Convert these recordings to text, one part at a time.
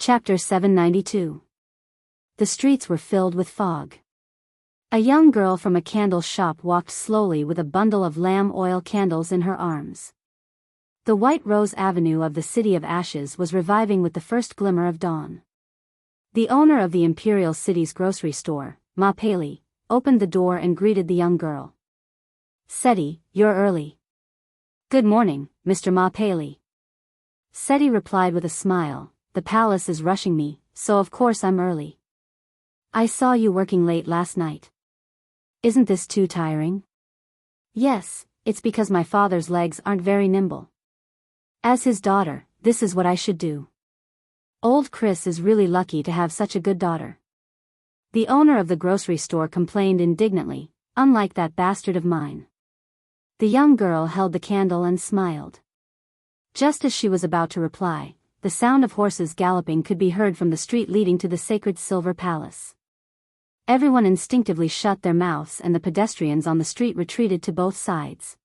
Chapter 792. The streets were filled with fog. A young girl from a candle shop walked slowly with a bundle of lamp oil candles in her arms. The white rose avenue of the City of Ashes was reviving with the first glimmer of dawn. The owner of the Imperial City's grocery store, Ma Paley, opened the door and greeted the young girl. "Seti, you're early." "Good morning, Mr. Ma Paley." Seti replied with a smile, "The palace is rushing me, so of course I'm early. I saw you working late last night. Isn't this too tiring?" "Yes, it's because my father's legs aren't very nimble. As his daughter, this is what I should do. Old Chris is really lucky to have such a good daughter." The owner of the grocery store complained indignantly, "Unlike that bastard of mine." The young girl held the candle and smiled. Just as she was about to reply, the sound of horses galloping could be heard from the street leading to the sacred silver palace. Everyone instinctively shut their mouths and the pedestrians on the street retreated to both sides.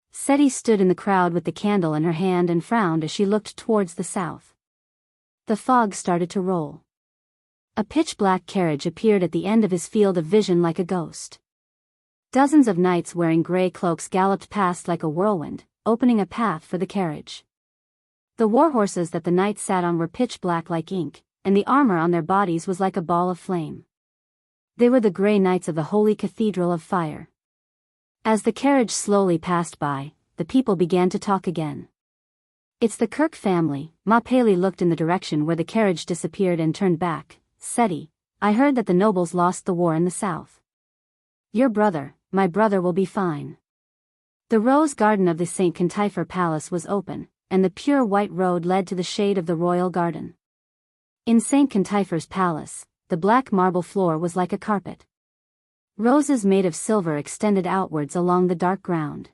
Seti stood in the crowd with the candle in her hand and frowned as she looked towards the south. The fog started to roll. A pitch-black carriage appeared at the end of his field of vision like a ghost. Dozens of knights wearing grey cloaks galloped past like a whirlwind, opening a path for the carriage. The war horses that the knights sat on were pitch-black like ink, and the armor on their bodies was like a ball of flame. They were the grey knights of the Holy Cathedral of Fire. As the carriage slowly passed by, the people began to talk again. "It's the Kirk family." Ma Paley looked in the direction where the carriage disappeared and turned back. "Seti, I heard that the nobles lost the war in the south. Your brother, my brother will be fine." The rose garden of the St. Cantifer Palace was open, and the pure white road led to the shade of the royal garden. In St. Cantifer's palace, the black marble floor was like a carpet. Roses made of silver extended outwards along the dark ground.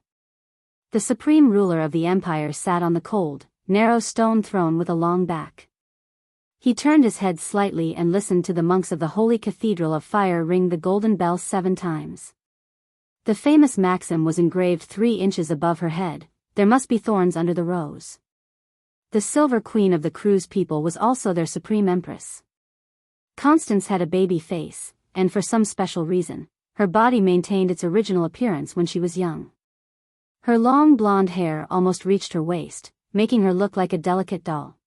The supreme ruler of the empire sat on the cold, narrow stone throne with a long back. He turned his head slightly and listened to the monks of the Holy Cathedral of Fire ring the golden bell 7 times. The famous maxim was engraved 3 inches above her head, "There must be thorns under the rose." The Silver Queen of the Cruise people was also their supreme empress. Constance had a baby face, and for some special reason, her body maintained its original appearance when she was young. Her long blonde hair almost reached her waist, making her look like a delicate doll.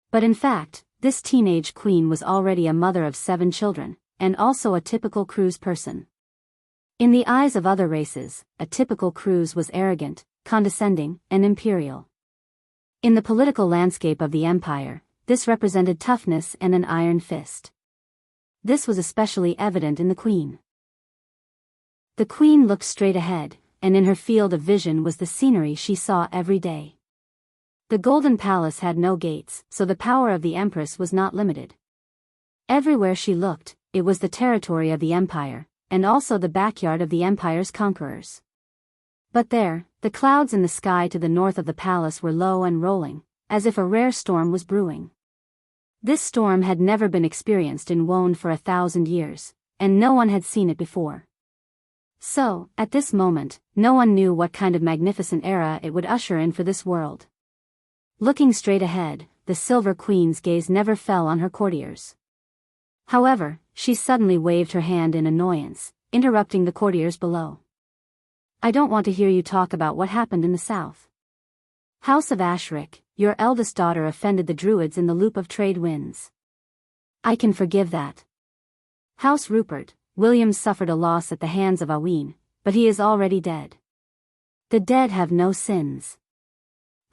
But in fact, this teenage queen was already a mother of 7 children, and also a typical Cruise person. In the eyes of other races, a typical Cruise was arrogant, condescending, and imperial. In the political landscape of the empire, this represented toughness and an iron fist. This was especially evident in the queen. The queen looked straight ahead, and in her field of vision was the scenery she saw every day. The Golden Palace had no gates, so the power of the empress was not limited. Everywhere she looked, it was the territory of the empire, and also the backyard of the empire's conquerors. But there, the clouds in the sky to the north of the palace were low and rolling, as if a rare storm was brewing. This storm had never been experienced in Wone for 1,000 years, and no one had seen it before. So, at this moment, no one knew what kind of magnificent era it would usher in for this world. Looking straight ahead, the Silver Queen's gaze never fell on her courtiers. However, she suddenly waved her hand in annoyance, interrupting the courtiers below. "I don't want to hear you talk about what happened in the south. House of Ashrick, your eldest daughter offended the Druids in the Loop of Trade Winds. I can forgive that. House Rupert, Williams suffered a loss at the hands of Aween, but he is already dead. The dead have no sins.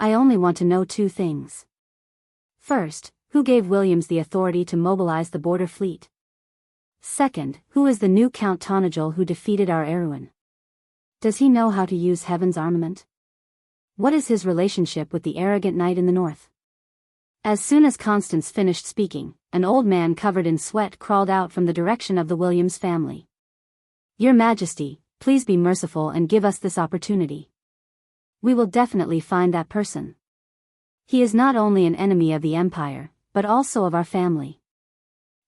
I only want to know 2 things. First, who gave Williams the authority to mobilize the border fleet? Second, who is the new Count Tonagel who defeated our Erwin? Does he know how to use Heaven's armament? What is his relationship with the arrogant knight in the north?" As soon as Constance finished speaking, an old man covered in sweat crawled out from the direction of the Williams family. "Your Majesty, please be merciful and give us this opportunity. We will definitely find that person. He is not only an enemy of the Empire, but also of our family."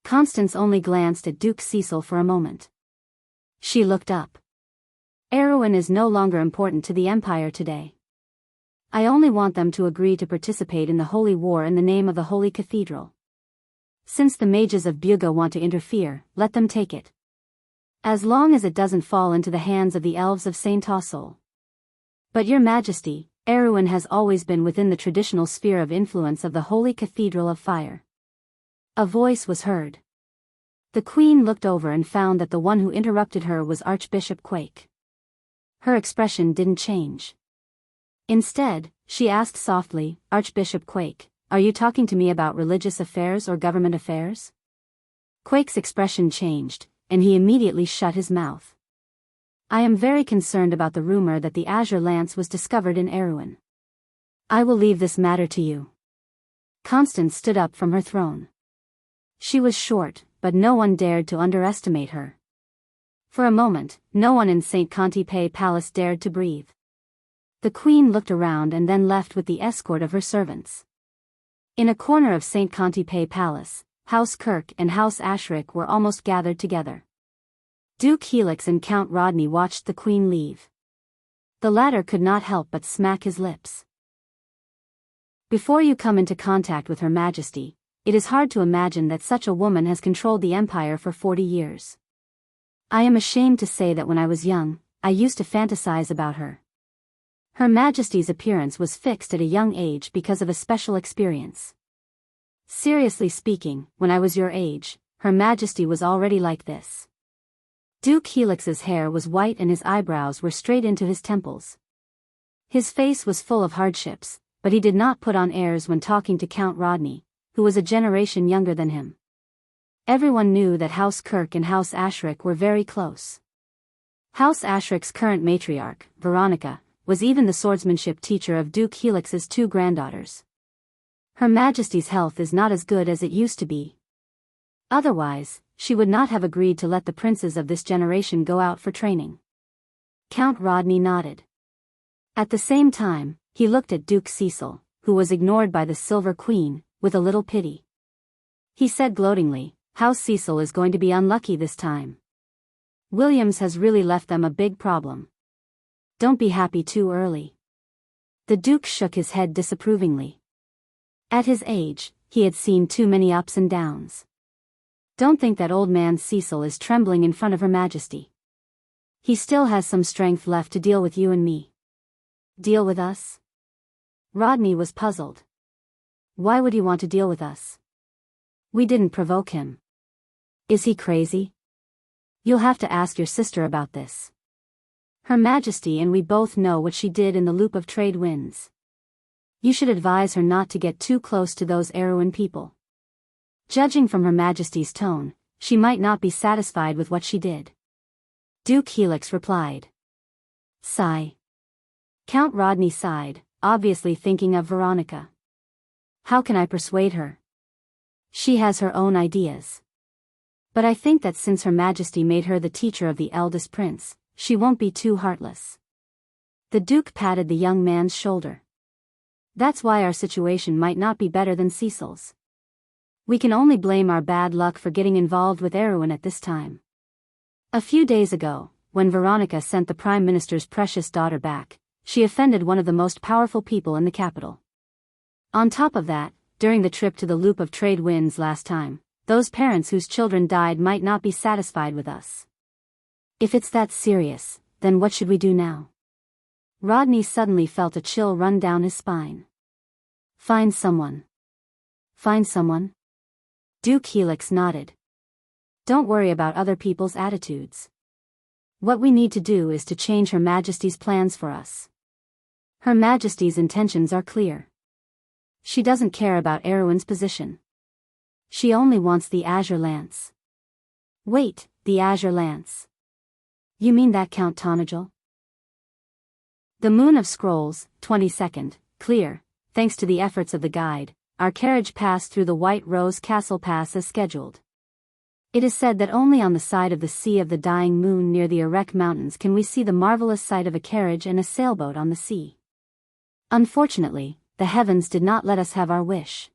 Constance only glanced at Duke Cecil for a moment. She looked up. "Erwin is no longer important to the Empire today. I only want them to agree to participate in the Holy War in the name of the Holy Cathedral." Since the mages of Buga want to interfere, let them take it. As long as it doesn't fall into the hands of the elves of Saint Tossol. But your majesty, Erewhon has always been within the traditional sphere of influence of the Holy Cathedral of Fire. A voice was heard. The queen looked over and found that the one who interrupted her was Archbishop Quake. Her expression didn't change. Instead, she asked softly, Archbishop Quake, are you talking to me about religious affairs or government affairs? Quake's expression changed, and he immediately shut his mouth. I am very concerned about the rumor that the azure lance was discovered in Erewhon. I will leave this matter to you. Constance stood up from her throne. She was short, but no one dared to underestimate her. For a moment, no one in St. Contipe Palace dared to breathe. The queen looked around and then left with the escort of her servants. In a corner of St. Contipe Palace, House Kirk and House Ashrick were almost gathered together. Duke Helix and Count Rodney watched the queen leave. The latter could not help but smack his lips. Before you come into contact with Her Majesty, it is hard to imagine that such a woman has controlled the empire for 40 years. I am ashamed to say that when I was young, I used to fantasize about her. Her Majesty's appearance was fixed at a young age because of a special experience. Seriously speaking, when I was your age, Her Majesty was already like this. Duke Helix's hair was white and his eyebrows were straight into his temples. His face was full of hardships, but he did not put on airs when talking to Count Rodney, who was a generation younger than him. Everyone knew that House Kirk and House Ashrick were very close. House Ashrick's current matriarch, Veronica, was even the swordsmanship teacher of Duke Helix's 2 granddaughters. Her Majesty's health is not as good as it used to be. Otherwise, she would not have agreed to let the princes of this generation go out for training. Count Rodney nodded. At the same time, he looked at Duke Cecil, who was ignored by the Silver Queen, with a little pity. He said gloatingly, House Cecil is going to be unlucky this time. Williams has really left them a big problem. Don't be happy too early. The Duke shook his head disapprovingly. At his age, he had seen too many ups and downs. Don't think that old man Cecil is trembling in front of Her Majesty. He still has some strength left to deal with you and me. Deal with us? Rodney was puzzled. Why would he want to deal with us? We didn't provoke him. Is he crazy? You'll have to ask your sister about this. Her Majesty and we both know what she did in the Loop of Trade Winds. You should advise her not to get too close to those Erewhon people. Judging from Her Majesty's tone, she might not be satisfied with what she did. Duke Helix replied. Sigh. Count Rodney sighed, obviously thinking of Veronica. How can I persuade her? She has her own ideas. But I think that since Her Majesty made her the teacher of the eldest prince, she won't be too heartless. The Duke patted the young man's shoulder. That's why our situation might not be better than Cecil's. We can only blame our bad luck for getting involved with Erewhon at this time. A few days ago, when Veronica sent the Prime Minister's precious daughter back, she offended one of the most powerful people in the capital. On top of that, during the trip to the Loop of Trade Winds last time, those parents whose children died might not be satisfied with us. If it's that serious, then what should we do now? Rodney suddenly felt a chill run down his spine. Find someone. Find someone? Duke Helix nodded. Don't worry about other people's attitudes. What we need to do is to change Her Majesty's plans for us. Her Majesty's intentions are clear. She doesn't care about Erewhon's position. She only wants the azure lance. Wait, the azure lance. You mean that Count Tonagel? The Moon of Scrolls, 22nd, clear, thanks to the efforts of the guide, our carriage passed through the White Rose Castle Pass as scheduled. It is said that only on the side of the Sea of the Dying Moon near the Erech Mountains can we see the marvelous sight of a carriage and a sailboat on the sea. Unfortunately, the heavens did not let us have our wish.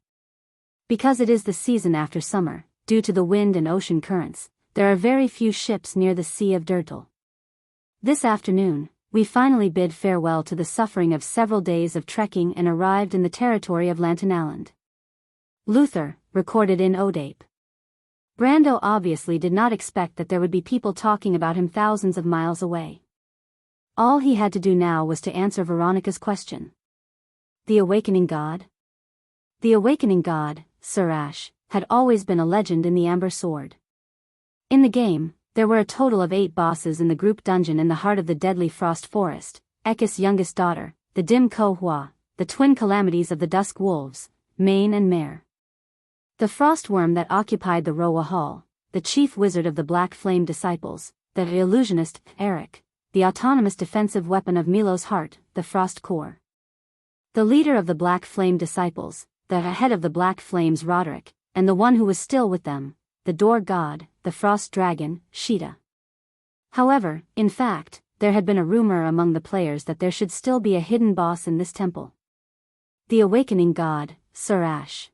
Because it is the season after summer, due to the wind and ocean currents, there are very few ships near the Sea of Dirtle. This afternoon, we finally bid farewell to the suffering of several days of trekking and arrived in the territory of Lantonaland. Luther, recorded in Odape. Brando obviously did not expect that there would be people talking about him thousands of miles away. All he had to do now was to answer Veronica's question. The Awakening God? The Awakening God, Sir Ash, had always been a legend in the Amber Sword. In the game, there were a total of 8 bosses in the group dungeon in the heart of the deadly Frost Forest: Ekis' youngest daughter, the Dim Ko Hua, the twin calamities of the Dusk Wolves, Mane and Mare. The frost worm that occupied the Rowa Hall, the chief wizard of the Black Flame Disciples, the illusionist, Eric, the autonomous defensive weapon of Milo's heart, the Frost Core. The leader of the Black Flame Disciples, the head of the Black Flames, Roderick, and the one who was still with them, the Door God, the Frost Dragon, Sheeta. However, in fact, there had been a rumor among the players that there should still be a hidden boss in this temple. The Awakening God, Sir Ash.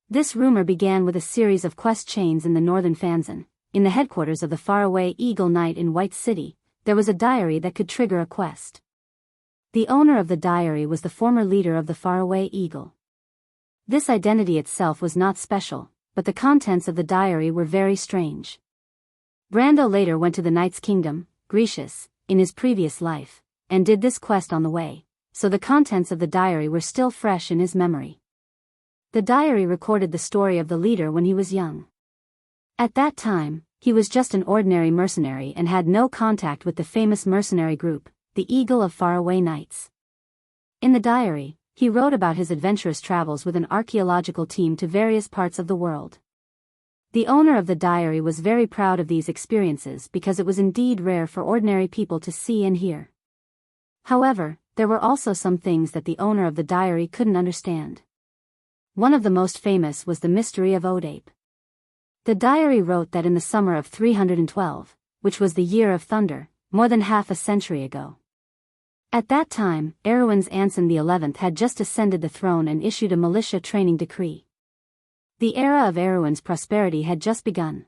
This rumor began with a series of quest chains in the northern Fanzon. In the headquarters of the faraway Eagle Knight in White City, there was a diary that could trigger a quest. The owner of the diary was the former leader of the faraway Eagle. This identity itself was not special, but the contents of the diary were very strange. Brando later went to the Knight's Kingdom, Grecius, in his previous life, and did this quest on the way, so the contents of the diary were still fresh in his memory. The diary recorded the story of the leader when he was young. At that time, he was just an ordinary mercenary and had no contact with the famous mercenary group, the Eagle of Faraway Knights. In the diary, he wrote about his adventurous travels with an archaeological team to various parts of the world. The owner of the diary was very proud of these experiences because it was indeed rare for ordinary people to see and hear. However, there were also some things that the owner of the diary couldn't understand. One of the most famous was the mystery of Odape. The diary wrote that in the summer of 312, which was the year of thunder, more than half a century ago. At that time, Erewhon's Anson XI had just ascended the throne and issued a militia training decree. The era of Erewhon's prosperity had just begun.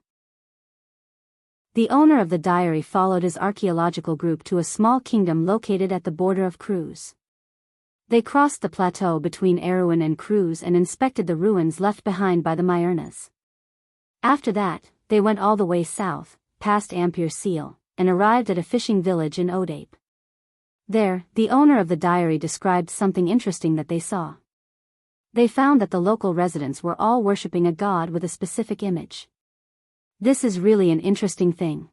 The owner of the diary followed his archaeological group to a small kingdom located at the border of Cruz. They crossed the plateau between Erewhon and Cruz and inspected the ruins left behind by the Myernas. After that, they went all the way south, past Ampere Seal, and arrived at a fishing village in Odape. There, the owner of the diary described something interesting that they saw. They found that the local residents were all worshipping a god with a specific image. This is really an interesting thing.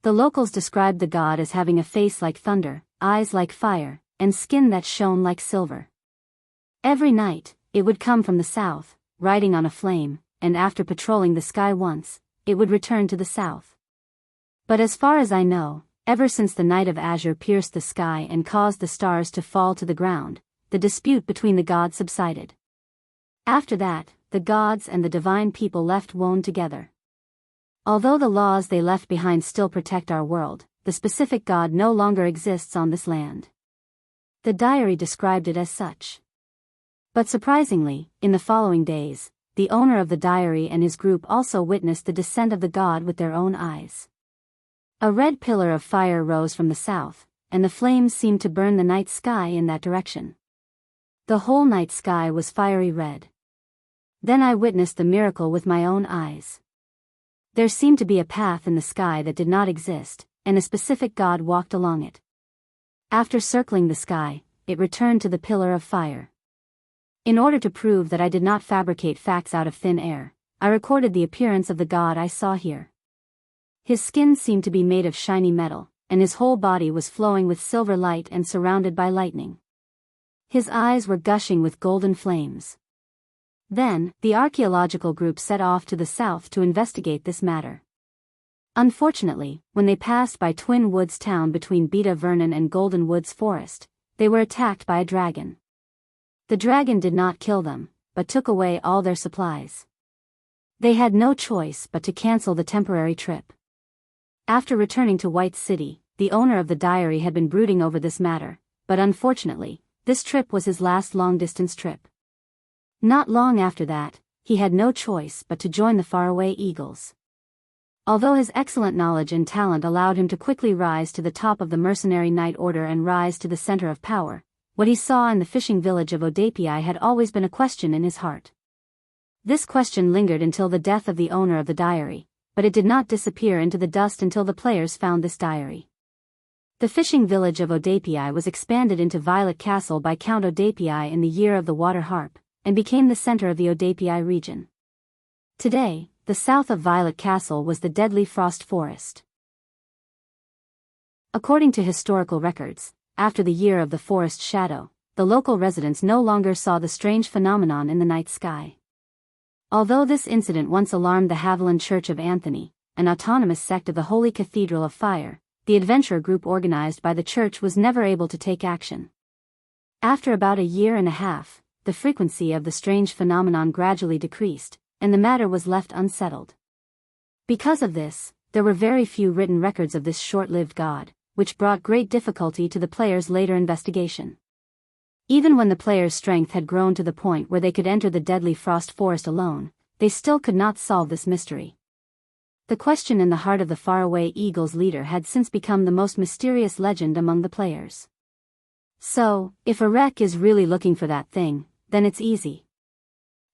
The locals described the god as having a face like thunder, eyes like fire, and skin that shone like silver. Every night, it would come from the south, riding on a flame, and after patrolling the sky once, it would return to the south. But as far as I know, ever since the night of azure pierced the sky and caused the stars to fall to the ground, the dispute between the gods subsided. After that, the gods and the divine people left Wone together. Although the laws they left behind still protect our world, the specific god no longer exists on this land. The diary described it as such. But surprisingly, in the following days, the owner of the diary and his group also witnessed the descent of the god with their own eyes. A red pillar of fire rose from the south, and the flames seemed to burn the night sky in that direction. The whole night sky was fiery red. Then I witnessed the miracle with my own eyes. There seemed to be a path in the sky that did not exist, and a specific god walked along it. After circling the sky, it returned to the pillar of fire. In order to prove that I did not fabricate facts out of thin air, I recorded the appearance of the god I saw here. His skin seemed to be made of shiny metal, and his whole body was flowing with silver light and surrounded by lightning. His eyes were gushing with golden flames. Then, the archaeological group set off to the south to investigate this matter. Unfortunately, when they passed by Twin Woods town between Beta Vernon and Golden Woods Forest, they were attacked by a dragon. The dragon did not kill them, but took away all their supplies. They had no choice but to cancel the temporary trip. After returning to White City, the owner of the diary had been brooding over this matter, but unfortunately, this trip was his last long-distance trip. Not long after that, he had no choice but to join the faraway Eagles. Although his excellent knowledge and talent allowed him to quickly rise to the top of the mercenary knight order and rise to the center of power, what he saw in the fishing village of Odapii had always been a question in his heart. This question lingered until the death of the owner of the diary, but it did not disappear into the dust until the players found this diary. The fishing village of Odapi was expanded into Violet Castle by Count Odapi in the year of the water harp, and became the center of the Odapi region. Today, the south of Violet Castle was the deadly frost forest. According to historical records, after the year of the forest shadow, the local residents no longer saw the strange phenomenon in the night sky. Although this incident once alarmed the Haviland Church of Anthony, an autonomous sect of the Holy Cathedral of Fire, the adventure group organized by the church was never able to take action. After about a year and a half, the frequency of the strange phenomenon gradually decreased, and the matter was left unsettled. Because of this, there were very few written records of this short-lived god, which brought great difficulty to the players' later investigation. Even when the players' strength had grown to the point where they could enter the deadly frost forest alone, they still could not solve this mystery. The question in the heart of the faraway Eagle's leader had since become the most mysterious legend among the players. So, if a wreck is really looking for that thing, then it's easy.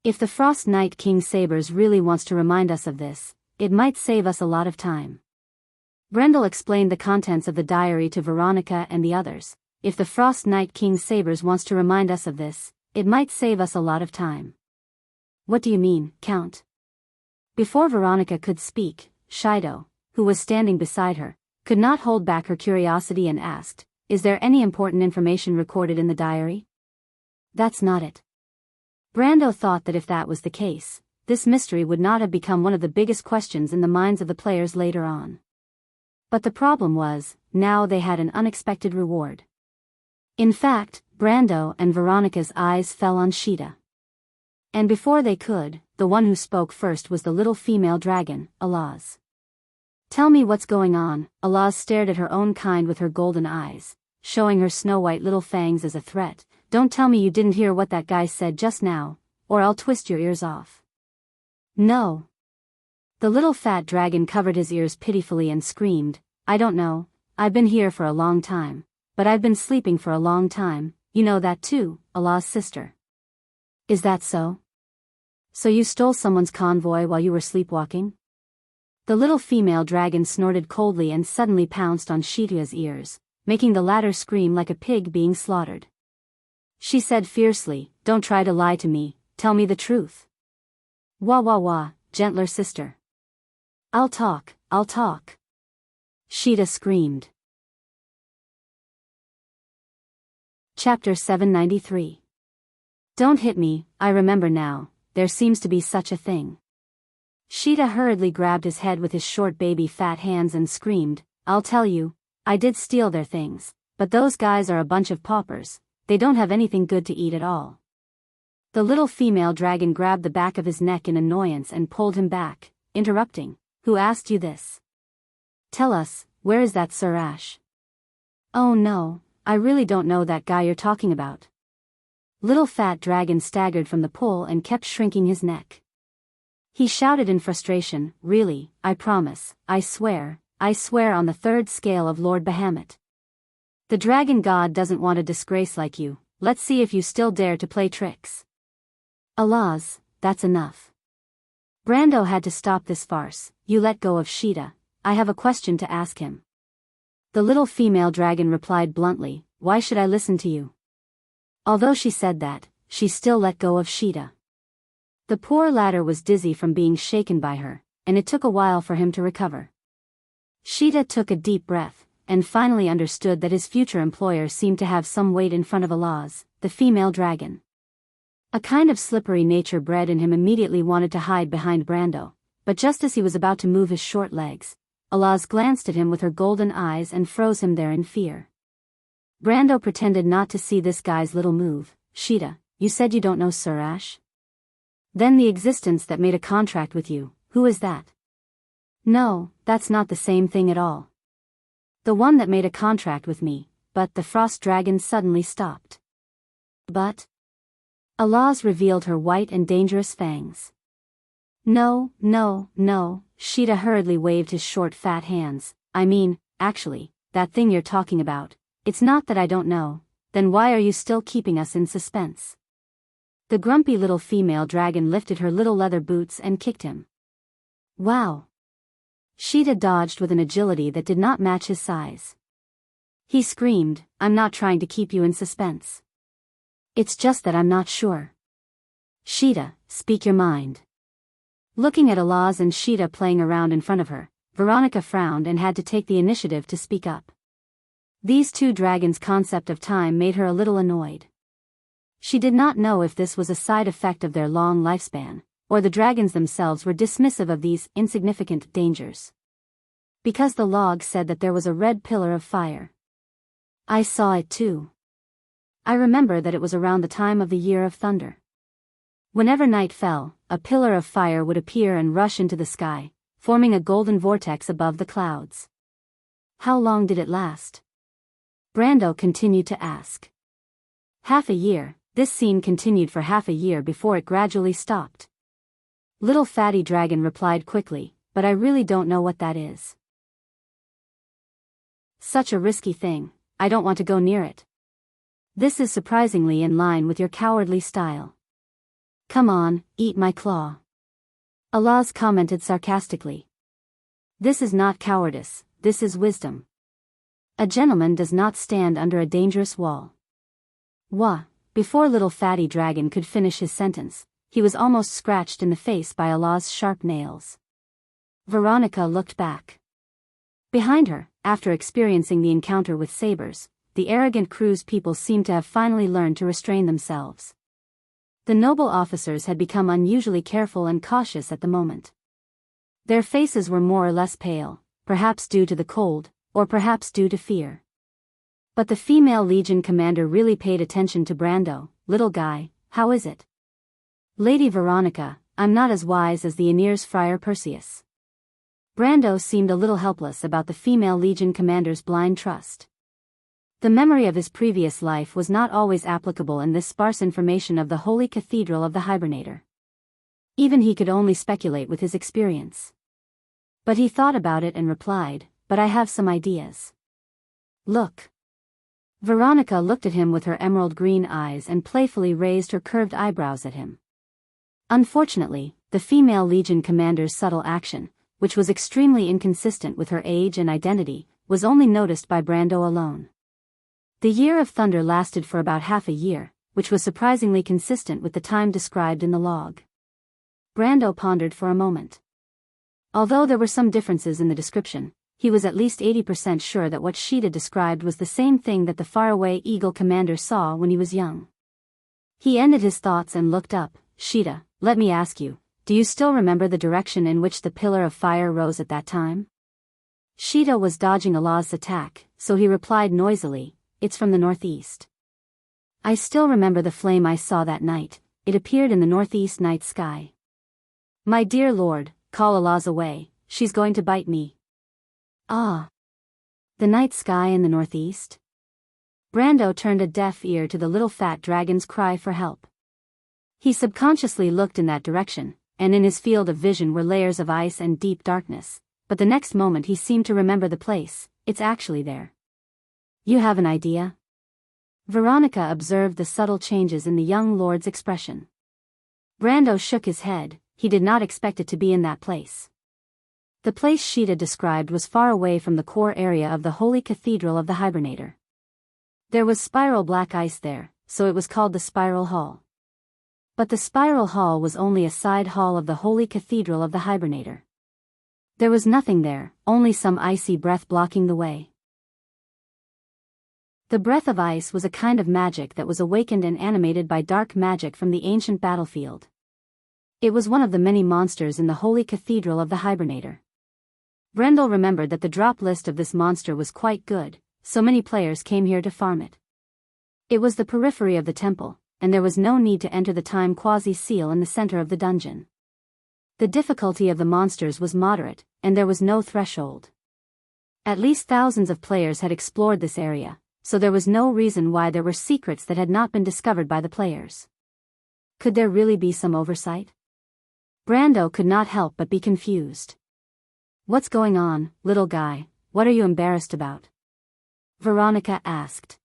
If the Frost Knight King Sabers really wants to remind us of this, it might save us a lot of time. Brendel explained the contents of the diary to Veronica and the others. If the Frost Knight King Sabers wants to remind us of this, it might save us a lot of time. What do you mean, Count? Before Veronica could speak, Shido, who was standing beside her, could not hold back her curiosity and asked, "Is there any important information recorded in the diary?" "That's not it." Brando thought that if that was the case, this mystery would not have become one of the biggest questions in the minds of the players later on. But the problem was, now they had an unexpected reward. In fact, Brando and Veronica's eyes fell on Sheeta. And before they could, the one who spoke first was the little female dragon, Alaz. "Tell me what's going on." Alaz stared at her own kind with her golden eyes, showing her snow-white little fangs as a threat. "Don't tell me you didn't hear what that guy said just now, or I'll twist your ears off." "No." The little fat dragon covered his ears pitifully and screamed, "I don't know, I've been here for a long time. But I've been sleeping for a long time, you know that too, Allah's sister." "Is that so? So you stole someone's convoy while you were sleepwalking?" The little female dragon snorted coldly and suddenly pounced on Sheeta's ears, making the latter scream like a pig being slaughtered. She said fiercely, "Don't try to lie to me, tell me the truth." "Wah wah wah, gentler sister. I'll talk, I'll talk." Sheeta screamed. Chapter 793. "Don't hit me, I remember now, there seems to be such a thing." Sheeta hurriedly grabbed his head with his short baby fat hands and screamed, "I'll tell you, I did steal their things, but those guys are a bunch of paupers, they don't have anything good to eat at all." The little female dragon grabbed the back of his neck in annoyance and pulled him back, interrupting, "Who asked you this? Tell us, where is that Sir Ash?" "Oh no, I really don't know that guy you're talking about." Little fat dragon staggered from the pull and kept shrinking his neck. He shouted in frustration, "Really, I promise, I swear on the third scale of Lord Bahamut. The dragon god doesn't want a disgrace like you, let's see if you still dare to play tricks." "Alaz, that's enough." Brando had to stop this farce. "You let go of Sheeta, I have a question to ask him." The little female dragon replied bluntly, "Why should I listen to you?" Although she said that, she still let go of Sheeta. The poor latter was dizzy from being shaken by her, and it took a while for him to recover. Sheeta took a deep breath, and finally understood that his future employer seemed to have some weight in front of Alaz, the female dragon. A kind of slippery nature bred in him immediately wanted to hide behind Brando, but just as he was about to move his short legs, Alaz glanced at him with her golden eyes and froze him there in fear. Brando pretended not to see this guy's little move. "Sheeta, you said you don't know Sir Ash? Then the existence that made a contract with you, who is that?" "No, that's not the same thing at all. The one that made a contract with me," but the frost dragon suddenly stopped. "But?" Alaz revealed her white and dangerous fangs. "No, no, no," Sheeta hurriedly waved his short fat hands. "I mean, actually, that thing you're talking about, it's not that I don't know, then why are you still keeping us in suspense?" The grumpy little female dragon lifted her little leather boots and kicked him. Wow! Sheeta dodged with an agility that did not match his size. He screamed, "I'm not trying to keep you in suspense. It's just that I'm not sure." "Sheeta, speak your mind." Looking at Alaz and Sheeta playing around in front of her, Veronica frowned and had to take the initiative to speak up. These two dragons' concept of time made her a little annoyed. She did not know if this was a side effect of their long lifespan, or the dragons themselves were dismissive of these insignificant dangers. Because the log said that there was a red pillar of fire. I saw it too. I remember that it was around the time of the year of thunder. Whenever night fell, a pillar of fire would appear and rush into the sky, forming a golden vortex above the clouds. How long did it last? Brando continued to ask. Half a year. This scene continued for half a year before it gradually stopped. Little fatty dragon replied quickly, but I really don't know what that is. Such a risky thing, I don't want to go near it. This is surprisingly in line with your cowardly style. Come on, eat my claw. Alaz commented sarcastically. This is not cowardice, this is wisdom. A gentleman does not stand under a dangerous wall. Wah! Before little fatty dragon could finish his sentence, he was almost scratched in the face by Alaz's sharp nails. Veronica looked back. Behind her, after experiencing the encounter with sabers, the arrogant crew's people seemed to have finally learned to restrain themselves. The noble officers had become unusually careful and cautious at the moment. Their faces were more or less pale, perhaps due to the cold, or perhaps due to fear. But the female legion commander really paid attention to Brando. Little guy, how is it? Lady Veronica, I'm not as wise as the Aeneas friar Perseus. Brando seemed a little helpless about the female legion commander's blind trust. The memory of his previous life was not always applicable in this sparse information of the holy cathedral of the hibernator. Even he could only speculate with his experience. But he thought about it and replied, but I have some ideas. Look. Veronica looked at him with her emerald green eyes and playfully raised her curved eyebrows at him. Unfortunately, the female legion commander's subtle action, which was extremely inconsistent with her age and identity, was only noticed by Brando alone. The year of thunder lasted for about half a year, which was surprisingly consistent with the time described in the log. Brando pondered for a moment. Although there were some differences in the description, he was at least 80% sure that what Sheeta described was the same thing that the faraway eagle commander saw when he was young. He ended his thoughts and looked up. Sheeta, let me ask you, do you still remember the direction in which the pillar of fire rose at that time? Sheeta was dodging Alaz's attack, so he replied noisily, it's from the northeast. I still remember the flame I saw that night. It appeared in the northeast night sky. My dear lord, call Alaz away, she's going to bite me. Ah. The night sky in the northeast? Brando turned a deaf ear to the little fat dragon's cry for help. He subconsciously looked in that direction, and in his field of vision were layers of ice and deep darkness, but the next moment he seemed to remember the place. It's actually there. You have an idea? Veronica observed the subtle changes in the young lord's expression. Brando shook his head. He did not expect it to be in that place. The place Sheeta described was far away from the core area of the holy cathedral of the hibernator. There was spiral black ice there, so it was called the Spiral Hall. But the Spiral Hall was only a side hall of the holy cathedral of the hibernator. There was nothing there, only some icy breath blocking the way. The breath of ice was a kind of magic that was awakened and animated by dark magic from the ancient battlefield. It was one of the many monsters in the holy cathedral of the hibernator. Brendel remembered that the drop list of this monster was quite good, so many players came here to farm it. It was the periphery of the temple, and there was no need to enter the time quasi-seal in the center of the dungeon. The difficulty of the monsters was moderate, and there was no threshold. At least thousands of players had explored this area, so there was no reason why there were secrets that had not been discovered by the players. Could there really be some oversight? Brando could not help but be confused. What's going on, little guy? What are you embarrassed about? Veronica asked.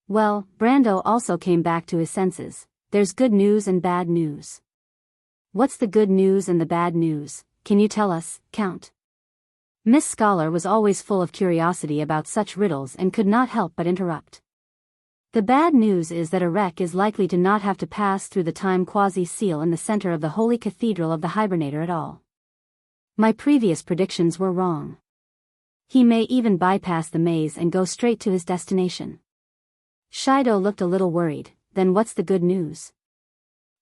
Well, Brando also came back to his senses. there's good news and bad news. What's the good news and the bad news, can you tell us, Count? Miss Scholar was always full of curiosity about such riddles and could not help but interrupt. The bad news is that Enrich is likely to not have to pass through the time quasi-seal in the center of the holy cathedral of the Hibernator at all. My previous predictions were wrong. He may even bypass the maze and go straight to his destination. Shido looked a little worried. Then what's the good news?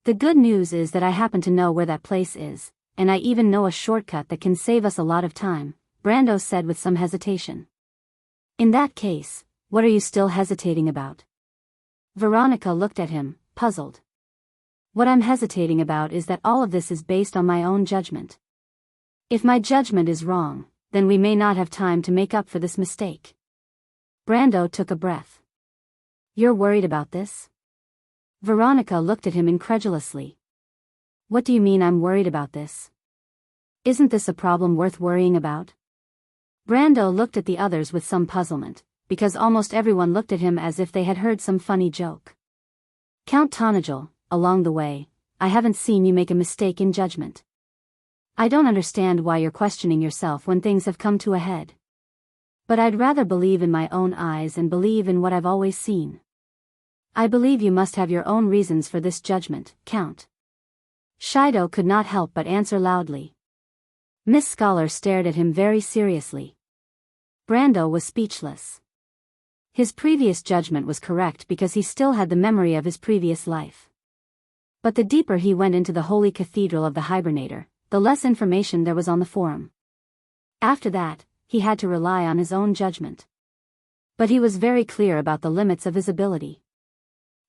The good news is that I happen to know where that place is, and I even know a shortcut that can save us a lot of time, Brando said with some hesitation. In that case, what are you still hesitating about? Veronica looked at him, puzzled. What I'm hesitating about is that all of this is based on my own judgment. If my judgment is wrong, then we may not have time to make up for this mistake. Brando took a breath. You're worried about this? Veronica looked at him incredulously. What do you mean I'm worried about this? Isn't this a problem worth worrying about? Brando looked at the others with some puzzlement, because almost everyone looked at him as if they had heard some funny joke. Count Tonagel, along the way, I haven't seen you make a mistake in judgment. I don't understand why you're questioning yourself when things have come to a head. But I'd rather believe in my own eyes and believe in what I've always seen. I believe you must have your own reasons for this judgment, Count. Shido could not help but answer loudly. Miss Scholar stared at him very seriously. Brando was speechless. His previous judgment was correct because he still had the memory of his previous life. But the deeper he went into the holy cathedral of the Hibernator, the less information there was on the forum. After that, he had to rely on his own judgment. But he was very clear about the limits of his ability.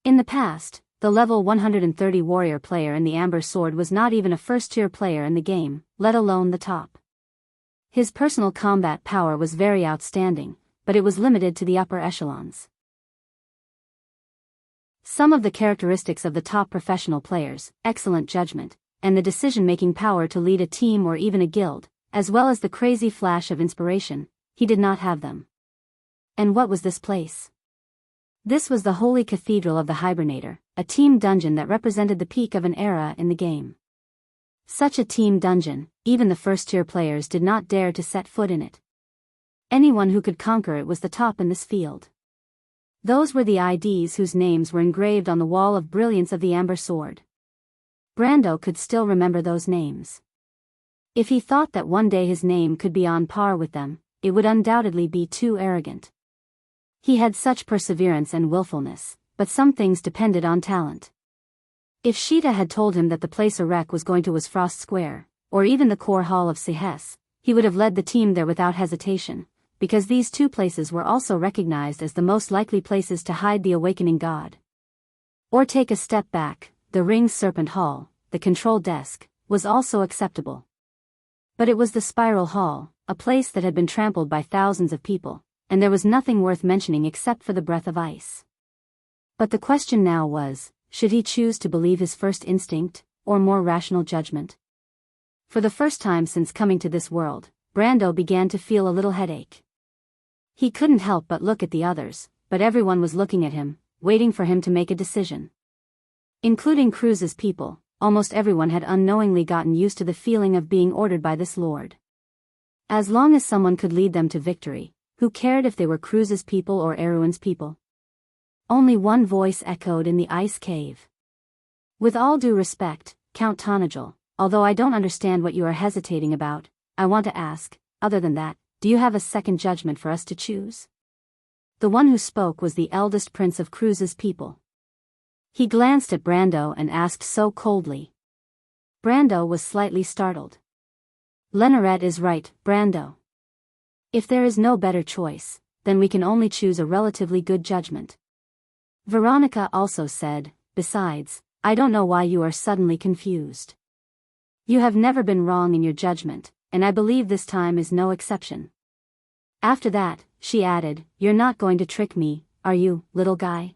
In the past, the level 130 warrior player in the Amber Sword was not even a first-tier player in the game, let alone the top. His personal combat power was very outstanding, but it was limited to the upper echelons. Some of the characteristics of the top professional players, excellent judgment, and the decision-making power to lead a team or even a guild, as well as the crazy flash of inspiration, he did not have them. And what was this place? This was the Holy Cathedral of the Hibernator, a team dungeon that represented the peak of an era in the game. Such a team dungeon, even the first-tier players did not dare to set foot in it. Anyone who could conquer it was the top in this field. Those were the IDs whose names were engraved on the wall of brilliance of the Amber Sword. Brando could still remember those names. If he thought that one day his name could be on par with them, it would undoubtedly be too arrogant. He had such perseverance and willfulness, but some things depended on talent. If Sheeta had told him that the place Enrich was going to was Frost Square, or even the core hall of Sihes, he would have led the team there without hesitation, because these two places were also recognized as the most likely places to hide the awakening god. Or take a step back, the Ringed Serpent Hall, the control desk, was also acceptable. But it was the Spiral Hall, a place that had been trampled by thousands of people, and there was nothing worth mentioning except for the breath of ice. But the question now was, should he choose to believe his first instinct, or more rational judgment? For the first time since coming to this world, Brando began to feel a little headache. He couldn't help but look at the others, but everyone was looking at him, waiting for him to make a decision. Including Cruz's people, almost everyone had unknowingly gotten used to the feeling of being ordered by this lord. As long as someone could lead them to victory, who cared if they were Cruz's people or Erwin's people? Only one voice echoed in the ice cave. With all due respect, Count Tonagel, although I don't understand what you are hesitating about, I want to ask, other than that, do you have a second judgment for us to choose? The one who spoke was the eldest prince of Cruz's people. He glanced at Brando and asked so coldly. Brando was slightly startled. Lenoret is right, Brando. If there is no better choice, then we can only choose a relatively good judgment. Veronica also said, besides, I don't know why you are suddenly confused. You have never been wrong in your judgment, and I believe this time is no exception. After that, she added, you're not going to trick me, are you, little guy?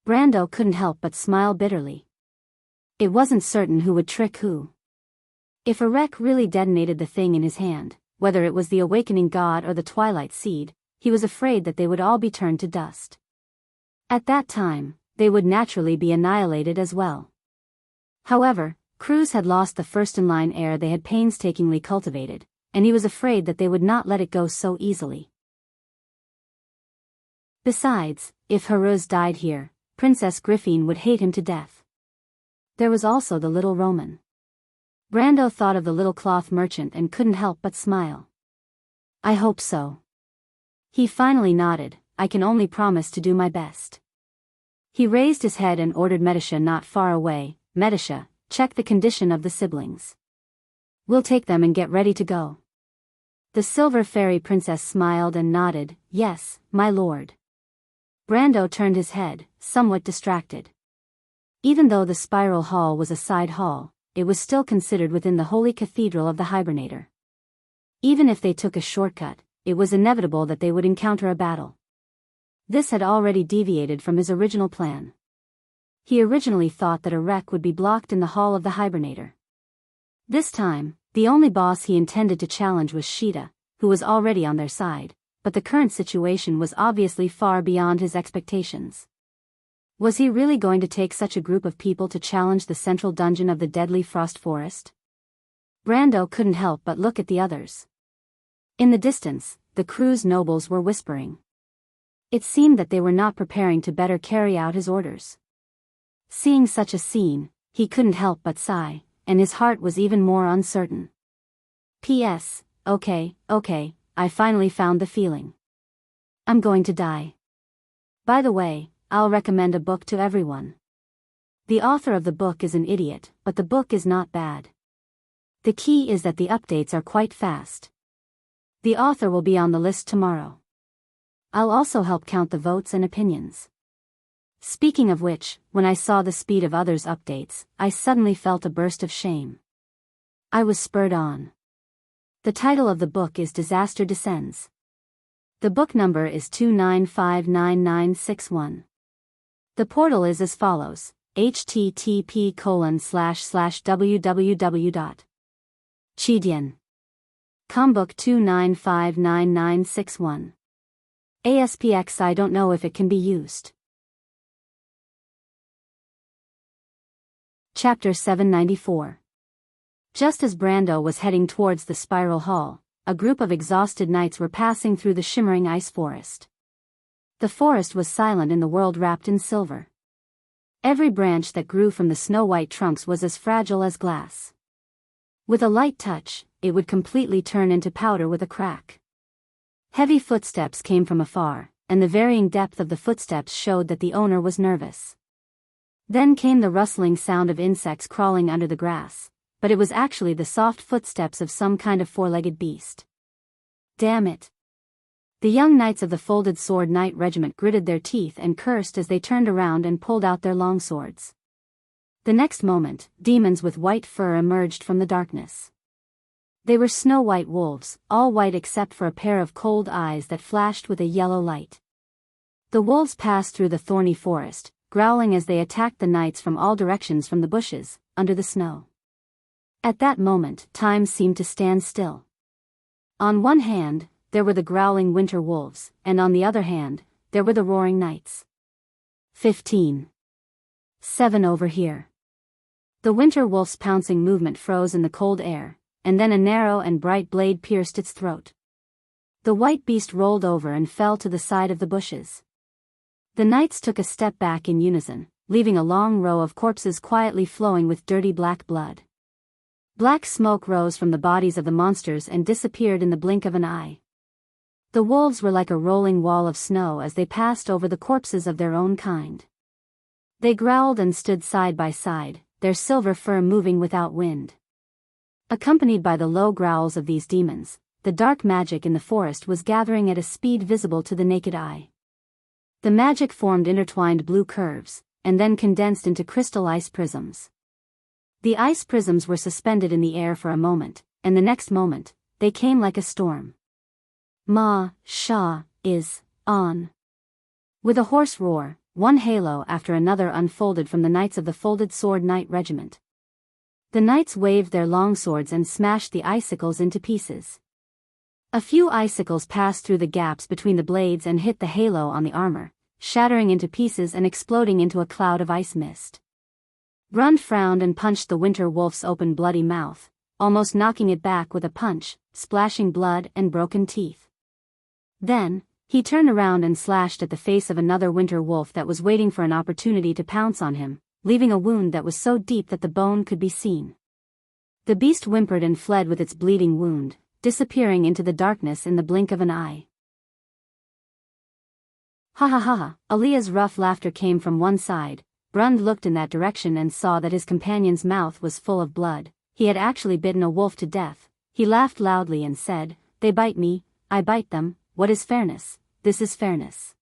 Brando couldn't help but smile bitterly. It wasn't certain who would trick who. If Enrich really detonated the thing in his hand, whether it was the awakening god or the twilight seed, he was afraid that they would all be turned to dust. At that time, they would naturally be annihilated as well. However, Cruz had lost the first-in-line heir they had painstakingly cultivated, and he was afraid that they would not let it go so easily. Besides, if Heruz died here, Princess Griffine would hate him to death. There was also the little Roman. Brando thought of the little cloth merchant and couldn't help but smile. I hope so. He finally nodded. I can only promise to do my best. He raised his head and ordered Medisha not far away. Medisha, check the condition of the siblings. We'll take them and get ready to go. The silver fairy princess smiled and nodded. Yes, my lord. Brando turned his head, somewhat distracted. Even though the spiral hall was a side hall, it was still considered within the holy cathedral of the hibernator. Even if they took a shortcut, it was inevitable that they would encounter a battle. This had already deviated from his original plan. He originally thought that a wreck would be blocked in the hall of the hibernator. This time, the only boss he intended to challenge was Sheeta, who was already on their side, but the current situation was obviously far beyond his expectations. Was he really going to take such a group of people to challenge the central dungeon of the deadly frost forest? Brando couldn't help but look at the others. In the distance, the Cruz nobles were whispering. It seemed that they were not preparing to better carry out his orders. Seeing such a scene, he couldn't help but sigh, and his heart was even more uncertain. P.S. Okay, I finally found the feeling. I'm going to die. By the way, I'll recommend a book to everyone. The author of the book is an idiot, but the book is not bad. The key is that the updates are quite fast. The author will be on the list tomorrow. I'll also help count the votes and opinions. Speaking of which, when I saw the speed of others' updates, I suddenly felt a burst of shame. I was spurred on. The title of the book is Disaster Descends. The book number is 2959961. The portal is as follows: http://www.chidian.com book 2959961. ASPX. I don't know if it can be used. Chapter 794. Just as Brando was heading towards the spiral hall, a group of exhausted knights were passing through the shimmering ice forest. The forest was silent in the world wrapped in silver. Every branch that grew from the snow-white trunks was as fragile as glass. With a light touch, it would completely turn into powder with a crack. Heavy footsteps came from afar, and the varying depth of the footsteps showed that the owner was nervous. Then came the rustling sound of insects crawling under the grass, but it was actually the soft footsteps of some kind of four-legged beast. Damn it! The young knights of the Folded Sword Knight Regiment gritted their teeth and cursed as they turned around and pulled out their long swords. The next moment, demons with white fur emerged from the darkness. They were snow-white wolves, all white except for a pair of cold eyes that flashed with a yellow light. The wolves passed through the thorny forest, growling as they attacked the knights from all directions from the bushes, under the snow. At that moment, time seemed to stand still. On one hand, there were the growling winter wolves, and on the other hand, there were the roaring knights. 15. 7 over here. The winter wolf's pouncing movement froze in the cold air, and then a narrow and bright blade pierced its throat. The white beast rolled over and fell to the side of the bushes. The knights took a step back in unison, leaving a long row of corpses quietly flowing with dirty black blood. Black smoke rose from the bodies of the monsters and disappeared in the blink of an eye. The wolves were like a rolling wall of snow as they passed over the corpses of their own kind. They growled and stood side by side, their silver fur moving without wind. Accompanied by the low growls of these demons, the dark magic in the forest was gathering at a speed visible to the naked eye. The magic formed intertwined blue curves, and then condensed into crystal ice prisms. The ice prisms were suspended in the air for a moment, and the next moment, they came like a storm. Shah is on. With a hoarse roar, one halo after another unfolded from the knights of the Folded Sword Knight Regiment. The knights waved their long swords and smashed the icicles into pieces. A few icicles passed through the gaps between the blades and hit the halo on the armor, shattering into pieces and exploding into a cloud of ice mist. Brund frowned and punched the winter wolf's open bloody mouth, almost knocking it back with a punch, splashing blood and broken teeth. Then, he turned around and slashed at the face of another winter wolf that was waiting for an opportunity to pounce on him, leaving a wound that was so deep that the bone could be seen. The beast whimpered and fled with its bleeding wound, disappearing into the darkness in the blink of an eye. Ha ha ha ha, Aaliyah's rough laughter came from one side. Brund looked in that direction and saw that his companion's mouth was full of blood. He had actually bitten a wolf to death. He laughed loudly and said, "They bite me, I bite them. What is fairness? This is fairness.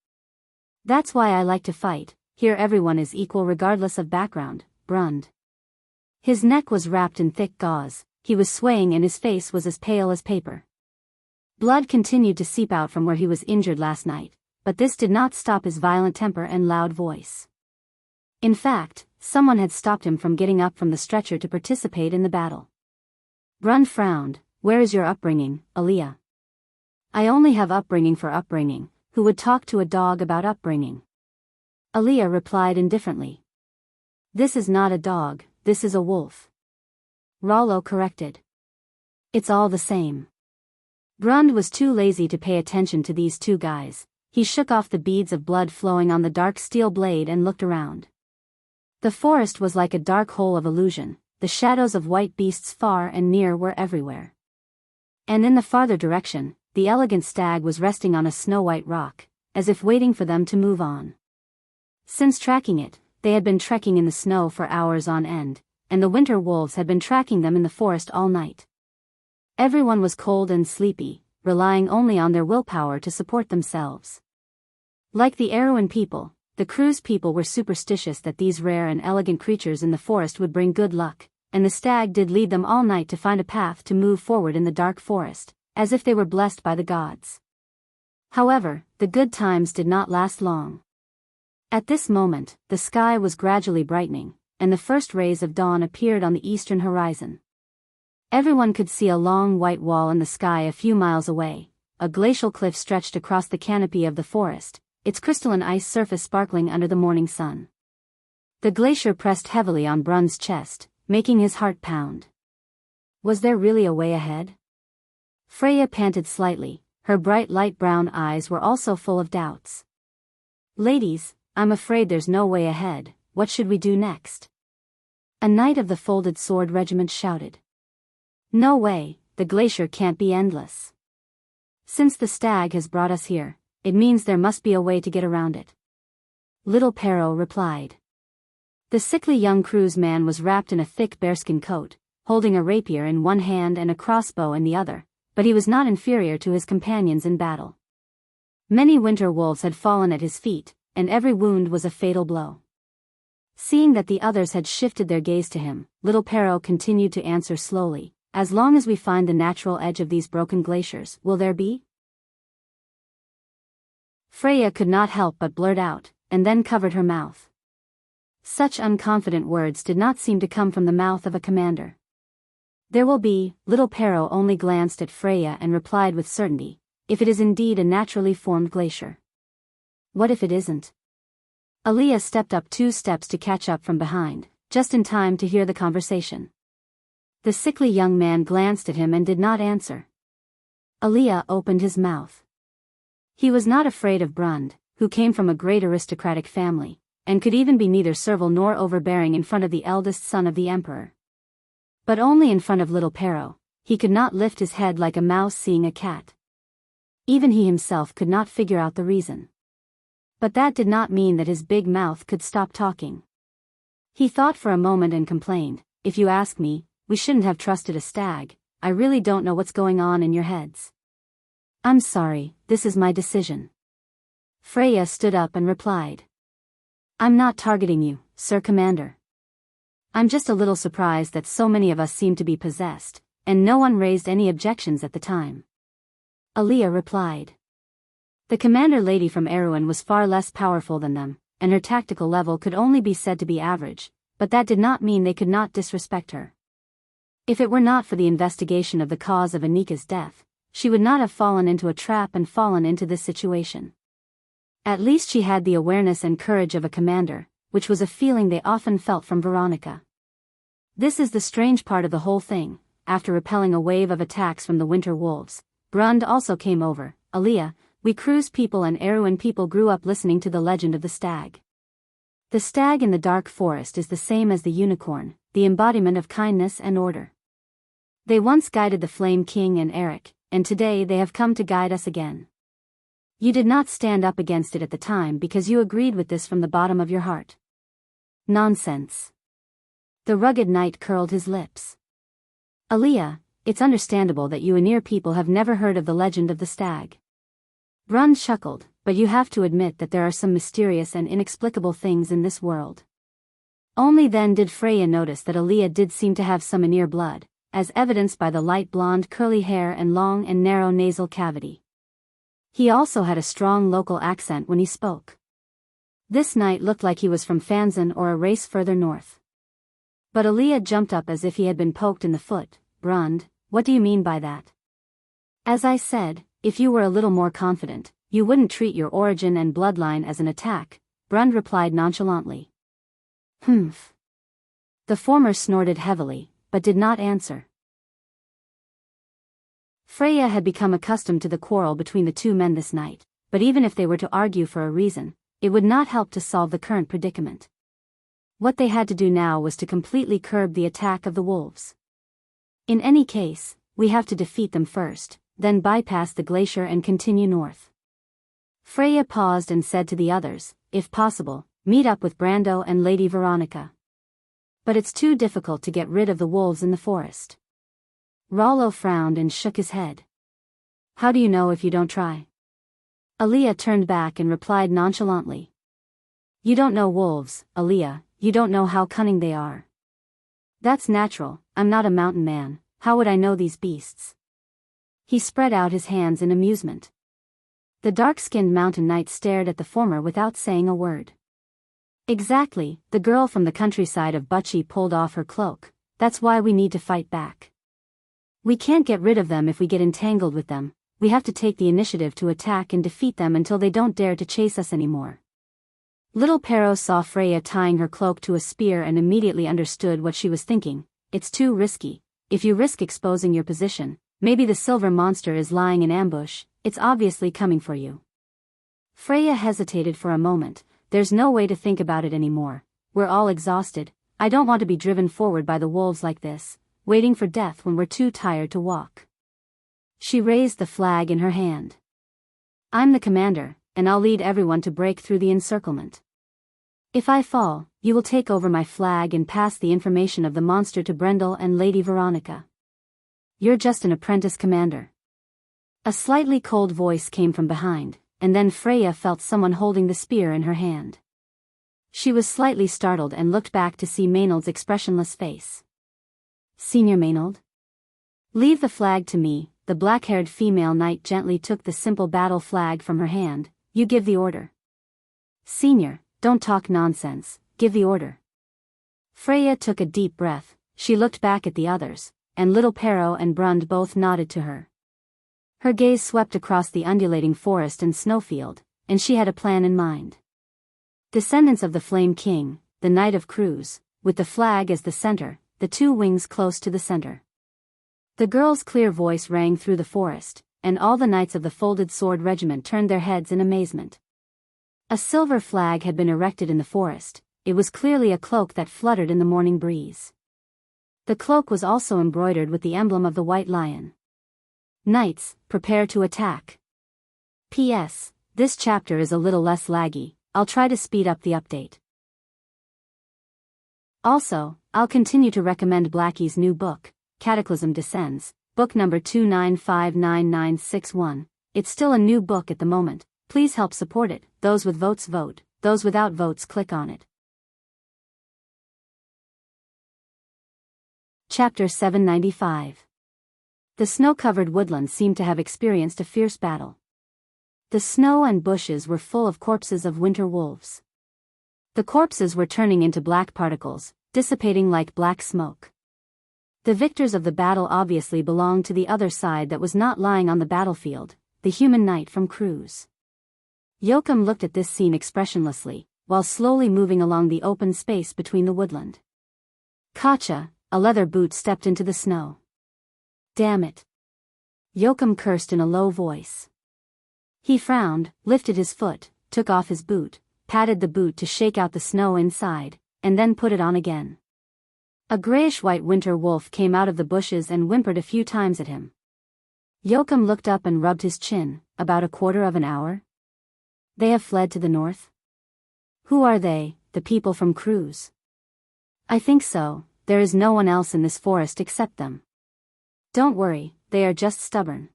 That's why I like to fight. Here everyone is equal regardless of background." Brund. His neck was wrapped in thick gauze, he was swaying and his face was as pale as paper. Blood continued to seep out from where he was injured last night, but this did not stop his violent temper and loud voice. In fact, someone had stopped him from getting up from the stretcher to participate in the battle. Brund frowned. "Where is your upbringing, Aaliyah?" "I only have upbringing for upbringing. Who would talk to a dog about upbringing?" Aaliyah replied indifferently. "This is not a dog, this is a wolf," Rollo corrected. "It's all the same." Brund was too lazy to pay attention to these two guys. He shook off the beads of blood flowing on the dark steel blade and looked around. The forest was like a dark hole of illusion. The shadows of white beasts far and near were everywhere. And in the farther direction, the elegant stag was resting on a snow-white rock, as if waiting for them to move on. Since tracking it, they had been trekking in the snow for hours on end, and the winter wolves had been tracking them in the forest all night. Everyone was cold and sleepy, relying only on their willpower to support themselves. Like the Erewhon people, the Cruise people were superstitious that these rare and elegant creatures in the forest would bring good luck, and the stag did lead them all night to find a path to move forward in the dark forest, as if they were blessed by the gods. However, the good times did not last long. At this moment, the sky was gradually brightening, and the first rays of dawn appeared on the eastern horizon. Everyone could see a long white wall in the sky a few miles away. A glacial cliff stretched across the canopy of the forest, its crystalline ice surface sparkling under the morning sun. The glacier pressed heavily on Brund's chest, making his heart pound. Was there really a way ahead? Freya panted slightly, her bright light brown eyes were also full of doubts. "Ladies, I'm afraid there's no way ahead. What should we do next?" A knight of the Folded Sword Regiment shouted. "No way, the glacier can't be endless. Since the stag has brought us here, it means there must be a way to get around it." Little Perro replied. The sickly young Cruise man was wrapped in a thick bearskin coat, holding a rapier in one hand and a crossbow in the other, but he was not inferior to his companions in battle. Many winter wolves had fallen at his feet, and every wound was a fatal blow. Seeing that the others had shifted their gaze to him, Little Perro continued to answer slowly, "As long as we find the natural edge of these broken glaciers, will there be?" Freya could not help but blurt out, and then covered her mouth. Such unconfident words did not seem to come from the mouth of a commander. "There will be." Little Perro only glanced at Freya and replied with certainty, "if it is indeed a naturally formed glacier." "What if it isn't?" Aaliyah stepped up 2 steps to catch up from behind, just in time to hear the conversation. The sickly young man glanced at him and did not answer. Aaliyah opened his mouth. He was not afraid of Brund, who came from a great aristocratic family, and could even be neither servile nor overbearing in front of the eldest son of the emperor. But only in front of Little Perro, he could not lift his head like a mouse seeing a cat. Even he himself could not figure out the reason. But that did not mean that his big mouth could stop talking. He thought for a moment and complained, "If you ask me, we shouldn't have trusted a stag. I really don't know what's going on in your heads." "I'm sorry, this is my decision." Freya stood up and replied. "I'm not targeting you, Sir Commander. I'm just a little surprised that so many of us seem to be possessed, and no one raised any objections at the time." Aaliyah replied. The commander lady from Erewhon was far less powerful than them, and her tactical level could only be said to be average, but that did not mean they could not disrespect her. If it were not for the investigation of the cause of Anika's death, she would not have fallen into a trap and fallen into this situation. At least she had the awareness and courage of a commander, which was a feeling they often felt from Veronica. This is the strange part of the whole thing. After repelling a wave of attacks from the winter wolves, Brund also came over. Aaliyah, we Cruise people and Erewhon people grew up listening to the legend of the stag. The stag in the dark forest is the same as the unicorn, the embodiment of kindness and order. They once guided the Flame King and Enrich, and today they have come to guide us again. You did not stand up against it at the time because you agreed with this from the bottom of your heart. Nonsense. The rugged knight curled his lips. Aaliyah, it's understandable that you Aenir people have never heard of the legend of the stag. Brund chuckled, but you have to admit that there are some mysterious and inexplicable things in this world. Only then did Freya notice that Aaliyah did seem to have some Aenir blood, as evidenced by the light blonde curly hair and long and narrow nasal cavity. He also had a strong local accent when he spoke. This knight looked like he was from Fanzan or a race further north. But Aaliyah jumped up as if he had been poked in the foot. Brund, what do you mean by that? As I said, if you were a little more confident, you wouldn't treat your origin and bloodline as an attack, Brund replied nonchalantly. Humph. The former snorted heavily, but did not answer. Freya had become accustomed to the quarrel between the two men this night, but even if they were to argue for a reason, it would not help to solve the current predicament. What they had to do now was to completely curb the attack of the wolves. In any case, we have to defeat them first, then bypass the glacier and continue north. Freya paused and said to the others, if possible, meet up with Brando and Lady Veronica. But it's too difficult to get rid of the wolves in the forest. Rollo frowned and shook his head. How do you know if you don't try? Aaliyah turned back and replied nonchalantly. You don't know wolves, Aaliyah, you don't know how cunning they are. That's natural, I'm not a mountain man, how would I know these beasts? He spread out his hands in amusement. The dark-skinned mountain knight stared at the former without saying a word. Exactly, the girl from the countryside of Butchie pulled off her cloak, that's why we need to fight back. We can't get rid of them if we get entangled with them, we have to take the initiative to attack and defeat them until they don't dare to chase us anymore. Little Pero saw Freya tying her cloak to a spear and immediately understood what she was thinking. It's too risky. If you risk exposing your position, maybe the silver monster is lying in ambush, it's obviously coming for you. Freya hesitated for a moment. There's no way to think about it anymore. We're all exhausted. I don't want to be driven forward by the wolves like this, waiting for death when we're too tired to walk. She raised the flag in her hand. I'm the commander, and I'll lead everyone to break through the encirclement. If I fall, you will take over my flag and pass the information of the monster to Brendel and Lady Veronica. You're just an apprentice commander. A slightly cold voice came from behind, and then Freya felt someone holding the spear in her hand. She was slightly startled and looked back to see Maynard's expressionless face. Senior Maynard? Leave the flag to me, the black-haired female knight gently took the simple battle flag from her hand. You give the order. Senior, don't talk nonsense, give the order. Freya took a deep breath, she looked back at the others, and little Pero and Brund both nodded to her. Her gaze swept across the undulating forest and snowfield, and she had a plan in mind. Descendants of the Flame King, the Knight of Cruise, with the flag as the center, the two wings close to the center. The girl's clear voice rang through the forest, and all the knights of the Folded Sword Regiment turned their heads in amazement. A silver flag had been erected in the forest, it was clearly a cloak that fluttered in the morning breeze. The cloak was also embroidered with the emblem of the White Lion. Knights, prepare to attack. P.S. This chapter is a little less laggy, I'll try to speed up the update. Also, I'll continue to recommend Blackie's new book, Cataclysm Descends, book number 29599961. It's still a new book at the moment, please help support it, those with votes vote, those without votes click on it. Chapter 795. The snow-covered woodland seemed to have experienced a fierce battle. The snow and bushes were full of corpses of winter wolves. The corpses were turning into black particles, dissipating like black smoke. The victors of the battle obviously belonged to the other side that was not lying on the battlefield, the human knight from Cruise. Joachim looked at this scene expressionlessly, while slowly moving along the open space between the woodland. Katja, a leather boot, stepped into the snow. Damn it! Joachim cursed in a low voice. He frowned, lifted his foot, took off his boot, patted the boot to shake out the snow inside, and then put it on again. A grayish-white winter wolf came out of the bushes and whimpered a few times at him. Joachim looked up and rubbed his chin. About a quarter of an hour? They have fled to the north? Who are they, the people from Cruz? I think so, there is no one else in this forest except them. Don't worry, they are just stubborn.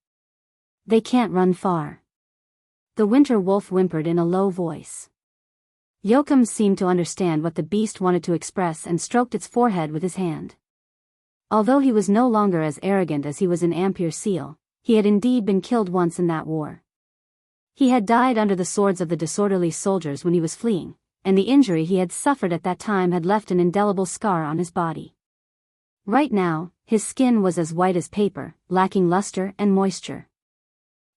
They can't run far. The winter wolf whimpered in a low voice. Joachim seemed to understand what the beast wanted to express and stroked its forehead with his hand. Although he was no longer as arrogant as he was in Ampere Seal, he had indeed been killed once in that war. He had died under the swords of the disorderly soldiers when he was fleeing, and the injury he had suffered at that time had left an indelible scar on his body. Right now, his skin was as white as paper, lacking luster and moisture.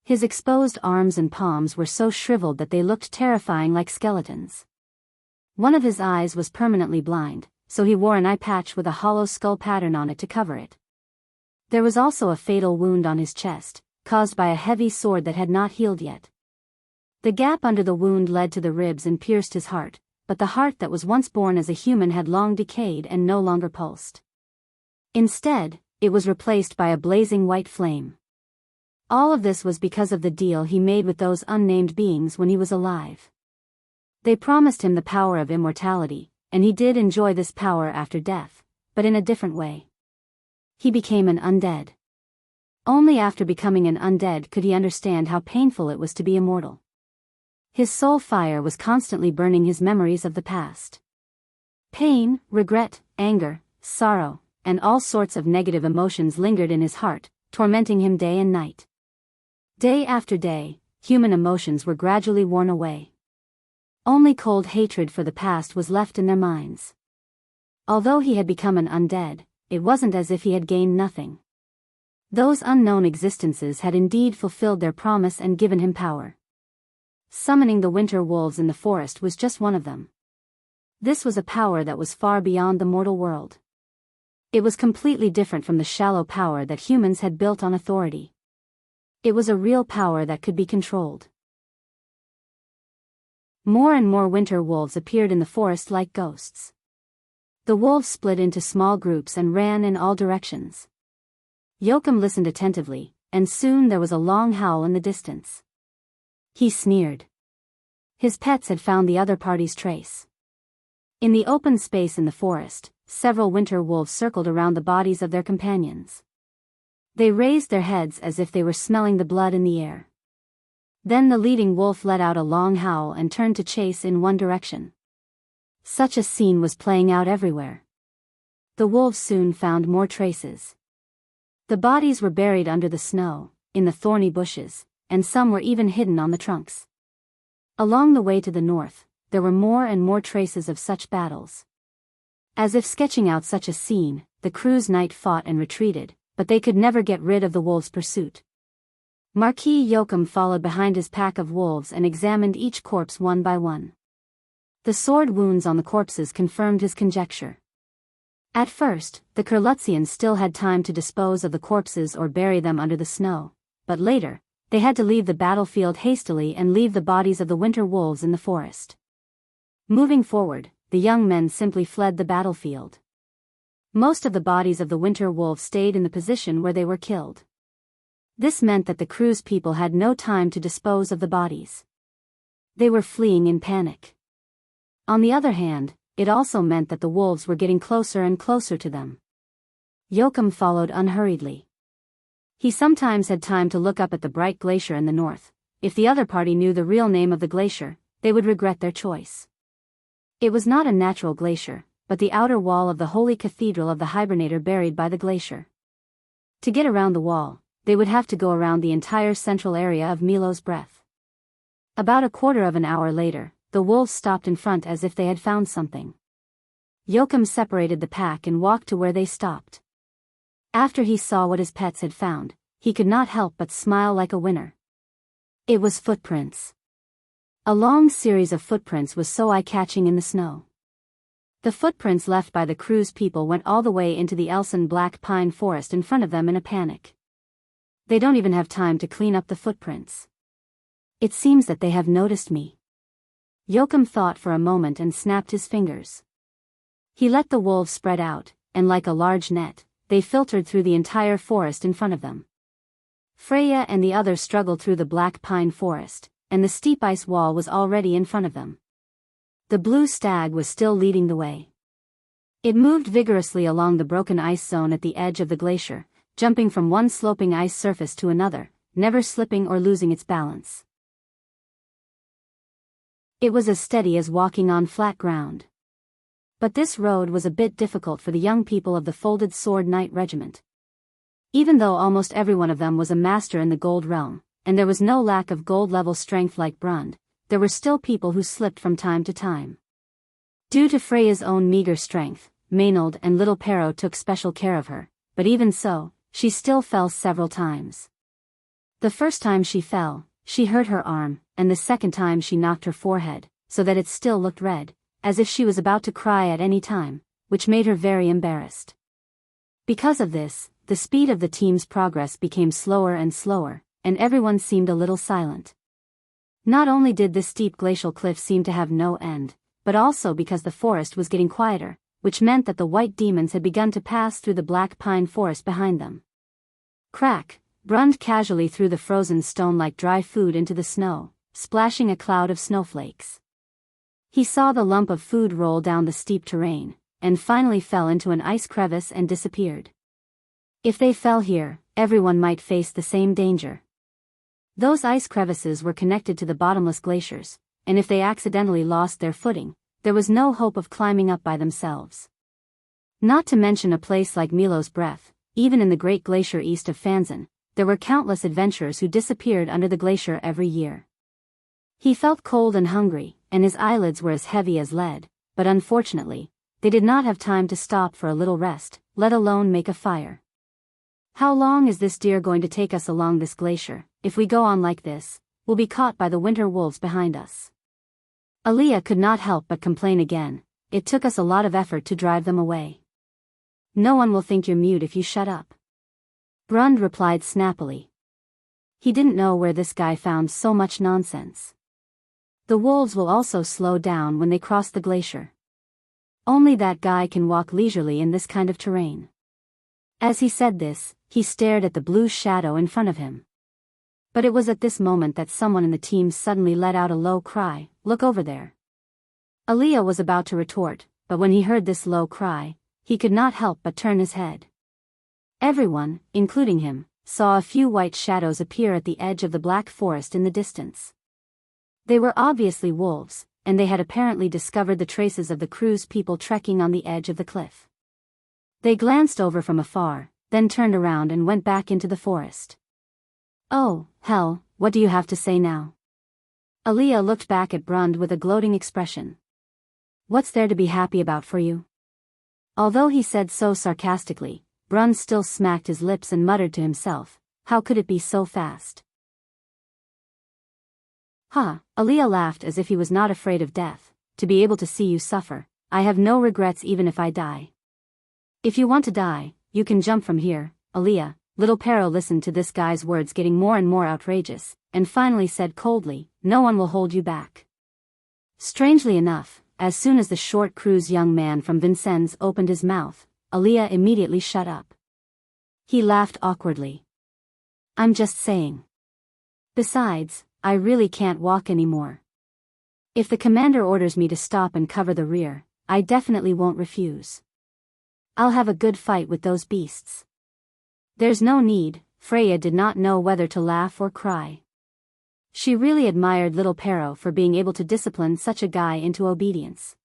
His exposed arms and palms were so shriveled that they looked terrifying like skeletons. One of his eyes was permanently blind, so he wore an eye patch with a hollow skull pattern on it to cover it. There was also a fatal wound on his chest, caused by a heavy sword that had not healed yet. The gap under the wound led to the ribs and pierced his heart, but the heart that was once born as a human had long decayed and no longer pulsed. Instead, it was replaced by a blazing white flame. All of this was because of the deal he made with those unnamed beings when he was alive. They promised him the power of immortality, and he did enjoy this power after death, but in a different way. He became an undead. Only after becoming an undead could he understand how painful it was to be immortal. His soul fire was constantly burning his memories of the past. Pain, regret, anger, sorrow, and all sorts of negative emotions lingered in his heart, tormenting him day and night. Day after day, human emotions were gradually worn away. Only cold hatred for the past was left in their minds. Although he had become an undead, it wasn't as if he had gained nothing. Those unknown existences had indeed fulfilled their promise and given him power. Summoning the winter wolves in the forest was just one of them. This was a power that was far beyond the mortal world. It was completely different from the shallow power that humans had built on authority. It was a real power that could be controlled. More and more winter wolves appeared in the forest like ghosts. The wolves split into small groups and ran in all directions. Joachim listened attentively, and soon there was a long howl in the distance. He sneered. His pets had found the other party's trace. In the open space in the forest, several winter wolves circled around the bodies of their companions. They raised their heads as if they were smelling the blood in the air. Then the leading wolf let out a long howl and turned to chase in one direction. Such a scene was playing out everywhere. The wolves soon found more traces. The bodies were buried under the snow, in the thorny bushes, and some were even hidden on the trunks. Along the way to the north, there were more and more traces of such battles. As if sketching out such a scene, the Cruz knight fought and retreated, but they could never get rid of the wolves' pursuit. Marquis Joachim followed behind his pack of wolves and examined each corpse one by one. The sword wounds on the corpses confirmed his conjecture. At first, the Kurlutzians still had time to dispose of the corpses or bury them under the snow, but later, they had to leave the battlefield hastily and leave the bodies of the winter wolves in the forest. Moving forward, the young men simply fled the battlefield. Most of the bodies of the winter wolves stayed in the position where they were killed. This meant that the Cruz people had no time to dispose of the bodies. They were fleeing in panic. On the other hand, it also meant that the wolves were getting closer and closer to them. Joachim followed unhurriedly. He sometimes had time to look up at the bright glacier in the north. If the other party knew the real name of the glacier, they would regret their choice. It was not a natural glacier, but the outer wall of the holy cathedral of the hibernator buried by the glacier. To get around the wall, they would have to go around the entire central area of Milo's breath. About a quarter of an hour later, the wolves stopped in front as if they had found something. Joachim separated the pack and walked to where they stopped. After he saw what his pets had found, he could not help but smile like a winner. It was footprints. A long series of footprints was so eye-catching in the snow. The footprints left by the crew's people went all the way into the Elson black pine forest in front of them in a panic. They don't even have time to clean up the footprints. It seems that they have noticed me. Joachim thought for a moment and snapped his fingers. He let the wolves spread out, and like a large net, they filtered through the entire forest in front of them. Freya and the others struggled through the black pine forest, and the steep ice wall was already in front of them. The blue stag was still leading the way. It moved vigorously along the broken ice zone at the edge of the glacier, jumping from one sloping ice surface to another, never slipping or losing its balance. It was as steady as walking on flat ground. But this road was a bit difficult for the young people of the Folded Sword Knight Regiment. Even though almost every one of them was a master in the gold realm, and there was no lack of gold-level strength like Brund, there were still people who slipped from time to time. Due to Freya's own meager strength, Maynard and little Pero took special care of her, but even so, she still fell several times. The first time she fell, she hurt her arm, and the second time she knocked her forehead, so that it still looked red, as if she was about to cry at any time, which made her very embarrassed. Because of this, the speed of the team's progress became slower and slower, and everyone seemed a little silent. Not only did this steep glacial cliff seem to have no end, but also because the forest was getting quieter, which meant that the white demons had begun to pass through the black pine forest behind them. Crack! Brund casually threw the frozen stone like dry food into the snow, splashing a cloud of snowflakes. He saw the lump of food roll down the steep terrain, and finally fell into an ice crevice and disappeared. If they fell here, everyone might face the same danger. Those ice crevices were connected to the bottomless glaciers, and if they accidentally lost their footing, there was no hope of climbing up by themselves. Not to mention a place like Milo's Breath, even in the Great Glacier east of Fanzan, there were countless adventurers who disappeared under the glacier every year. He felt cold and hungry, and his eyelids were as heavy as lead, but unfortunately, they did not have time to stop for a little rest, let alone make a fire. How long is this deer going to take us along this glacier? If we go on like this, we'll be caught by the winter wolves behind us. Aaliyah could not help but complain again. It took us a lot of effort to drive them away. No one will think you're mute if you shut up. Brund replied snappily. He didn't know where this guy found so much nonsense. The wolves will also slow down when they cross the glacier. Only that guy can walk leisurely in this kind of terrain. As he said this, he stared at the blue shadow in front of him. But it was at this moment that someone in the team suddenly let out a low cry, "Look over there." Aaliyah was about to retort, but when he heard this low cry, he could not help but turn his head. Everyone, including him, saw a few white shadows appear at the edge of the black forest in the distance. They were obviously wolves, and they had apparently discovered the traces of the crew's people trekking on the edge of the cliff. They glanced over from afar, then turned around and went back into the forest. "Oh, hell, what do you have to say now?" Aaliyah looked back at Brund with a gloating expression. "What's there to be happy about for you?" Although he said so sarcastically, Brund still smacked his lips and muttered to himself, "How could it be so fast?" "Ha," Aaliyah laughed as if he was not afraid of death. "To be able to see you suffer, I have no regrets even if I die. If you want to die, you can jump from here, Aaliyah." Little Pero listened to this guy's words getting more and more outrageous, and finally said coldly, "No one will hold you back." Strangely enough, as soon as the short crew's young man from Vincennes opened his mouth, Aaliyah immediately shut up. He laughed awkwardly. "I'm just saying. Besides, I really can't walk anymore. If the commander orders me to stop and cover the rear, I definitely won't refuse. I'll have a good fight with those beasts." There's no need. Freya did not know whether to laugh or cry. She really admired little Pero for being able to discipline such a guy into obedience.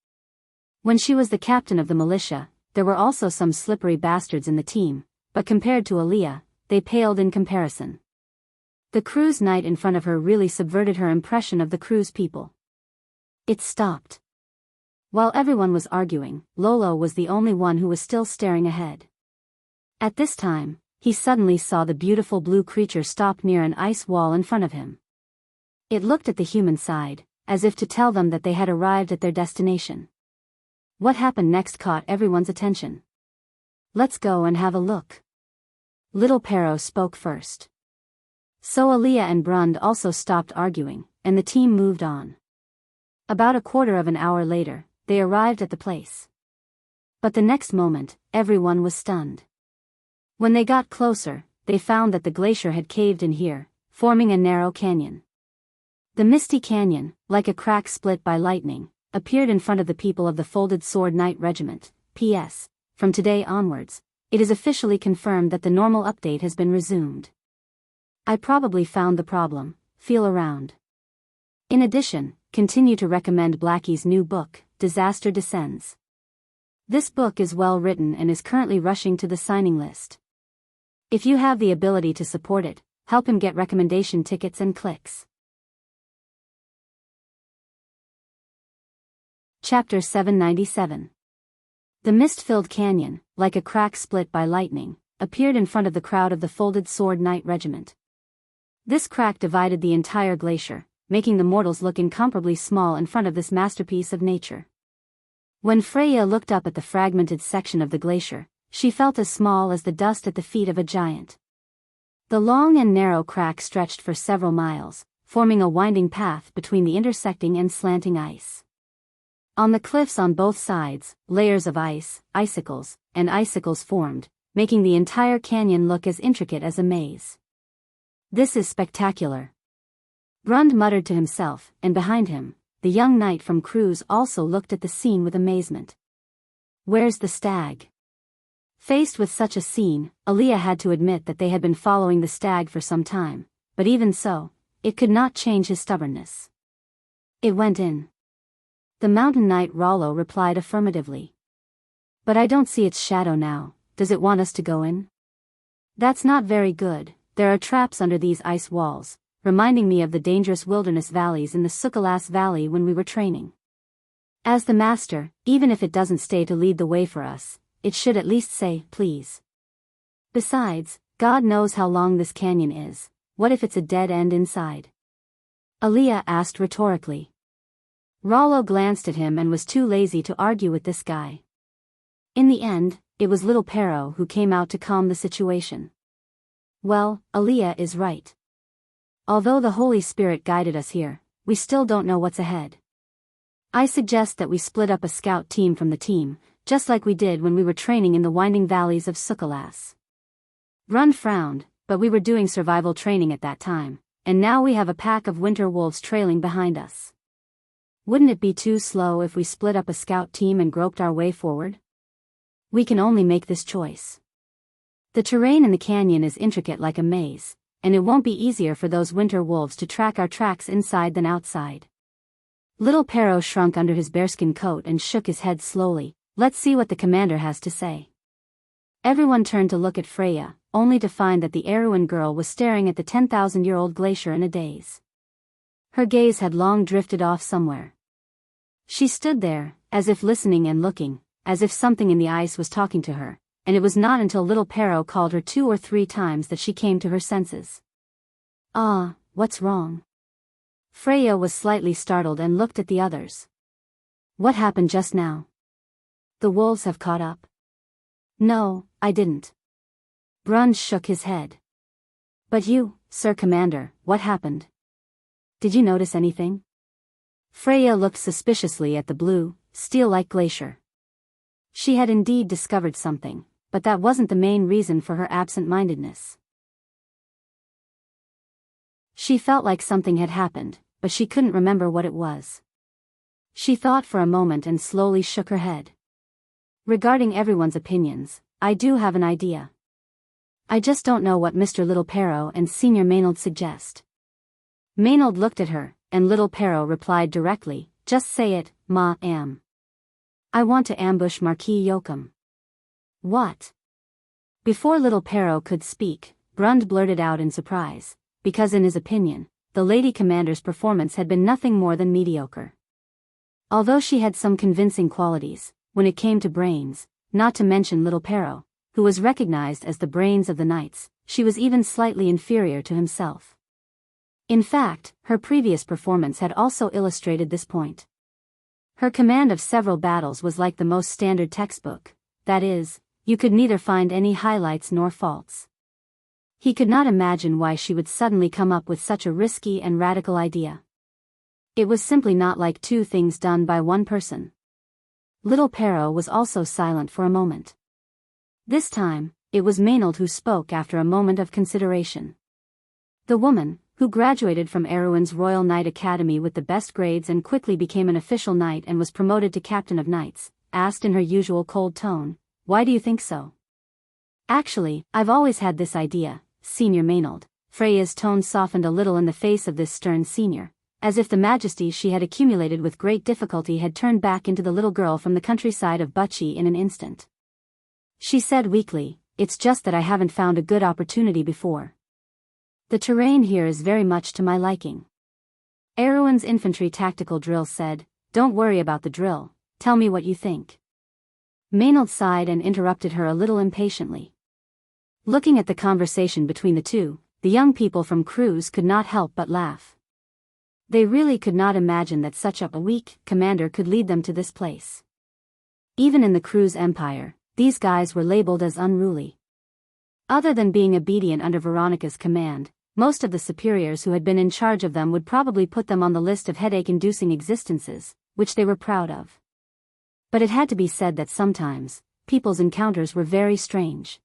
When she was the captain of the militia, there were also some slippery bastards in the team, but compared to Aaliyah, they paled in comparison. The crew's knight in front of her really subverted her impression of the crew's people. It stopped. While everyone was arguing, Lolo was the only one who was still staring ahead. At this time, he suddenly saw the beautiful blue creature stop near an ice wall in front of him. It looked at the human side, as if to tell them that they had arrived at their destination. What happened next caught everyone's attention. "Let's go and have a look." Little Pero spoke first. So Aaliyah and Brund also stopped arguing, and the team moved on. About a quarter of an hour later, they arrived at the place. But the next moment, everyone was stunned. When they got closer, they found that the glacier had caved in here, forming a narrow canyon. The misty canyon, like a crack split by lightning, appeared in front of the people of the Folded Sword Knight Regiment. P.S. From today onwards, it is officially confirmed that the normal update has been resumed. I probably found the problem. Feel around. In addition, continue to recommend Blackie's new book, Disaster Descends. This book is well written and is currently rushing to the signing list. If you have the ability to support it, help him get recommendation tickets and clicks. Chapter 797. The mist-filled canyon, like a crack split by lightning, appeared in front of the crowd of the Folded Sword Knight Regiment. This crack divided the entire glacier, making the mortals look incomparably small in front of this masterpiece of nature. When Freya looked up at the fragmented section of the glacier, she felt as small as the dust at the feet of a giant. The long and narrow crack stretched for several miles, forming a winding path between the intersecting and slanting ice. On the cliffs on both sides, layers of icicles formed, making the entire canyon look as intricate as a maze. "This is spectacular," Brund muttered to himself, and behind him, the young knight from Cruz also looked at the scene with amazement. "Where's the stag?" Faced with such a scene, Aaliyah had to admit that they had been following the stag for some time, but even so, it could not change his stubbornness. "It went in." The mountain knight Rollo replied affirmatively. "But I don't see its shadow now. Does it want us to go in?" "That's not very good. There are traps under these ice walls, reminding me of the dangerous wilderness valleys in the Sukalas Valley when we were training. As the master, even if it doesn't stay to lead the way for us, it should at least say, please. Besides, God knows how long this canyon is. What if it's a dead end inside?" Aaliyah asked rhetorically. Rollo glanced at him and was too lazy to argue with this guy. In the end, it was Little Pero who came out to calm the situation. "Well, Aaliyah is right. Although the Holy Spirit guided us here, we still don't know what's ahead. I suggest that we split up a scout team from the team, just like we did when we were training in the winding valleys of Sukalas." Brund frowned, but we were doing survival training at that time, and now we have a pack of winter wolves trailing behind us. Wouldn't it be too slow if we split up a scout team and groped our way forward? We can only make this choice. The terrain in the canyon is intricate like a maze, and it won't be easier for those winter wolves to track our tracks inside than outside. Little Pero shrunk under his bearskin coat and shook his head slowly. "Let's see what the commander has to say." Everyone turned to look at Freya, only to find that the Erewhon girl was staring at the 10,000-year-old glacier in a daze. Her gaze had long drifted off somewhere. She stood there, as if listening and looking, as if something in the ice was talking to her, and it was not until Little Pero called her 2 or 3 times that she came to her senses. "Ah, what's wrong?" Freya was slightly startled and looked at the others. "What happened just now? The wolves have caught up?" "No, I didn't." Brund shook his head. "But you, Sir Commander, what happened? Did you notice anything?" Freya looked suspiciously at the blue, steel-like glacier. She had indeed discovered something, but that wasn't the main reason for her absent-mindedness. She felt like something had happened, but she couldn't remember what it was. She thought for a moment and slowly shook her head. "Regarding everyone's opinions, I do have an idea. I just don't know what Mr. Little Pero and Senior Maynold suggest." Maynold looked at her, and Little Pero replied directly, "Just say it, Ma-am. I want to ambush Marquis Yoakum." "What?" Before Little Pero could speak, Brund blurted out in surprise, because in his opinion, the Lady Commander's performance had been nothing more than mediocre. Although she had some convincing qualities, when it came to brains, not to mention Little Pero, who was recognized as the brains of the knights, she was even slightly inferior to himself. In fact, her previous performance had also illustrated this point. Her command of several battles was like the most standard textbook, that is, you could neither find any highlights nor faults. He could not imagine why she would suddenly come up with such a risky and radical idea. It was simply not like two things done by one person. Little Perrault was also silent for a moment. This time, it was Maynard who spoke after a moment of consideration. The woman, who graduated from Erewhon's Royal Knight Academy with the best grades and quickly became an official knight and was promoted to captain of knights, asked in her usual cold tone, "Why do you think so?" "Actually, I've always had this idea, Senior Maynard." Freya's tone softened a little in the face of this stern senior, as if the majesty she had accumulated with great difficulty had turned back into the little girl from the countryside of Butchie in an instant. She said weakly, "It's just that I haven't found a good opportunity before. The terrain here is very much to my liking." Erewhon's infantry tactical drill said, "Don't worry about the drill, tell me what you think." Maynard sighed and interrupted her a little impatiently. Looking at the conversation between the two, the young people from Cruz could not help but laugh. They really could not imagine that such a weak commander could lead them to this place. Even in the Cruz Empire, these guys were labeled as unruly. Other than being obedient under Veronica's command, most of the superiors who had been in charge of them would probably put them on the list of headache-inducing existences, which they were proud of. But it had to be said that sometimes, people's encounters were very strange.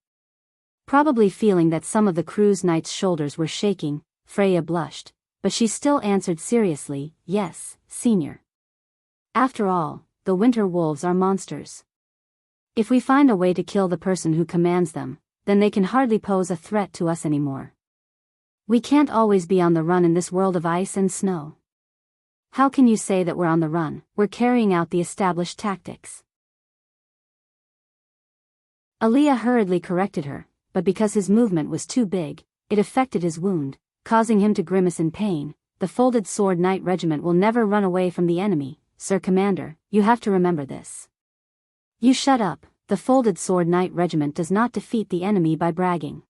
Probably feeling that some of the Cruz Knights' shoulders were shaking, Freya blushed, but she still answered seriously, "Yes, Senior. After all, the winter wolves are monsters. If we find a way to kill the person who commands them, then they can hardly pose a threat to us anymore. We can't always be on the run in this world of ice and snow." "How can you say that we're on the run? We're carrying out the established tactics." Aaliyah hurriedly corrected her, but because his movement was too big, it affected his wound, causing him to grimace in pain. "The Folded Sword Knight Regiment will never run away from the enemy, Sir Commander, you have to remember this." "You shut up, the Folded Sword Knight Regiment does not defeat the enemy by bragging."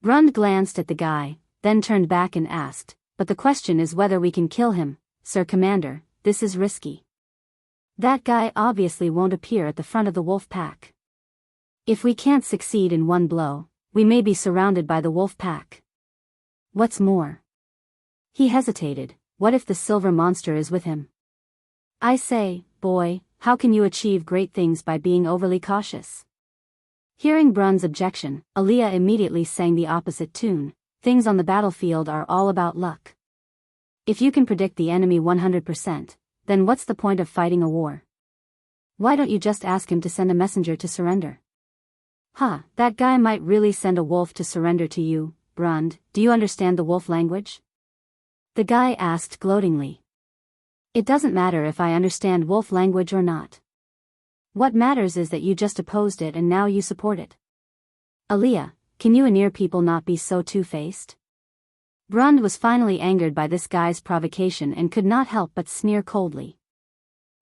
Brund glanced at the guy, then turned back and asked, "But the question is whether we can kill him, Sir Commander. This is risky. That guy obviously won't appear at the front of the wolf pack. If we can't succeed in one blow, we may be surrounded by the wolf pack. What's more," he hesitated, "what if the silver monster is with him? I say, boy, how can you achieve great things by being overly cautious?" Hearing Brund's objection, Aaliyah immediately sang the opposite tune. "Things on the battlefield are all about luck. If you can predict the enemy 100%, then what's the point of fighting a war? Why don't you just ask him to send a messenger to surrender?" That guy might really send a wolf to surrender to you, Brund. Do you understand the wolf language?" the guy asked gloatingly. "It doesn't matter if I understand wolf language or not. What matters is that you just opposed it and now you support it. Aaliyah, can you Anir people not be so two-faced?" Brund was finally angered by this guy's provocation and could not help but sneer coldly.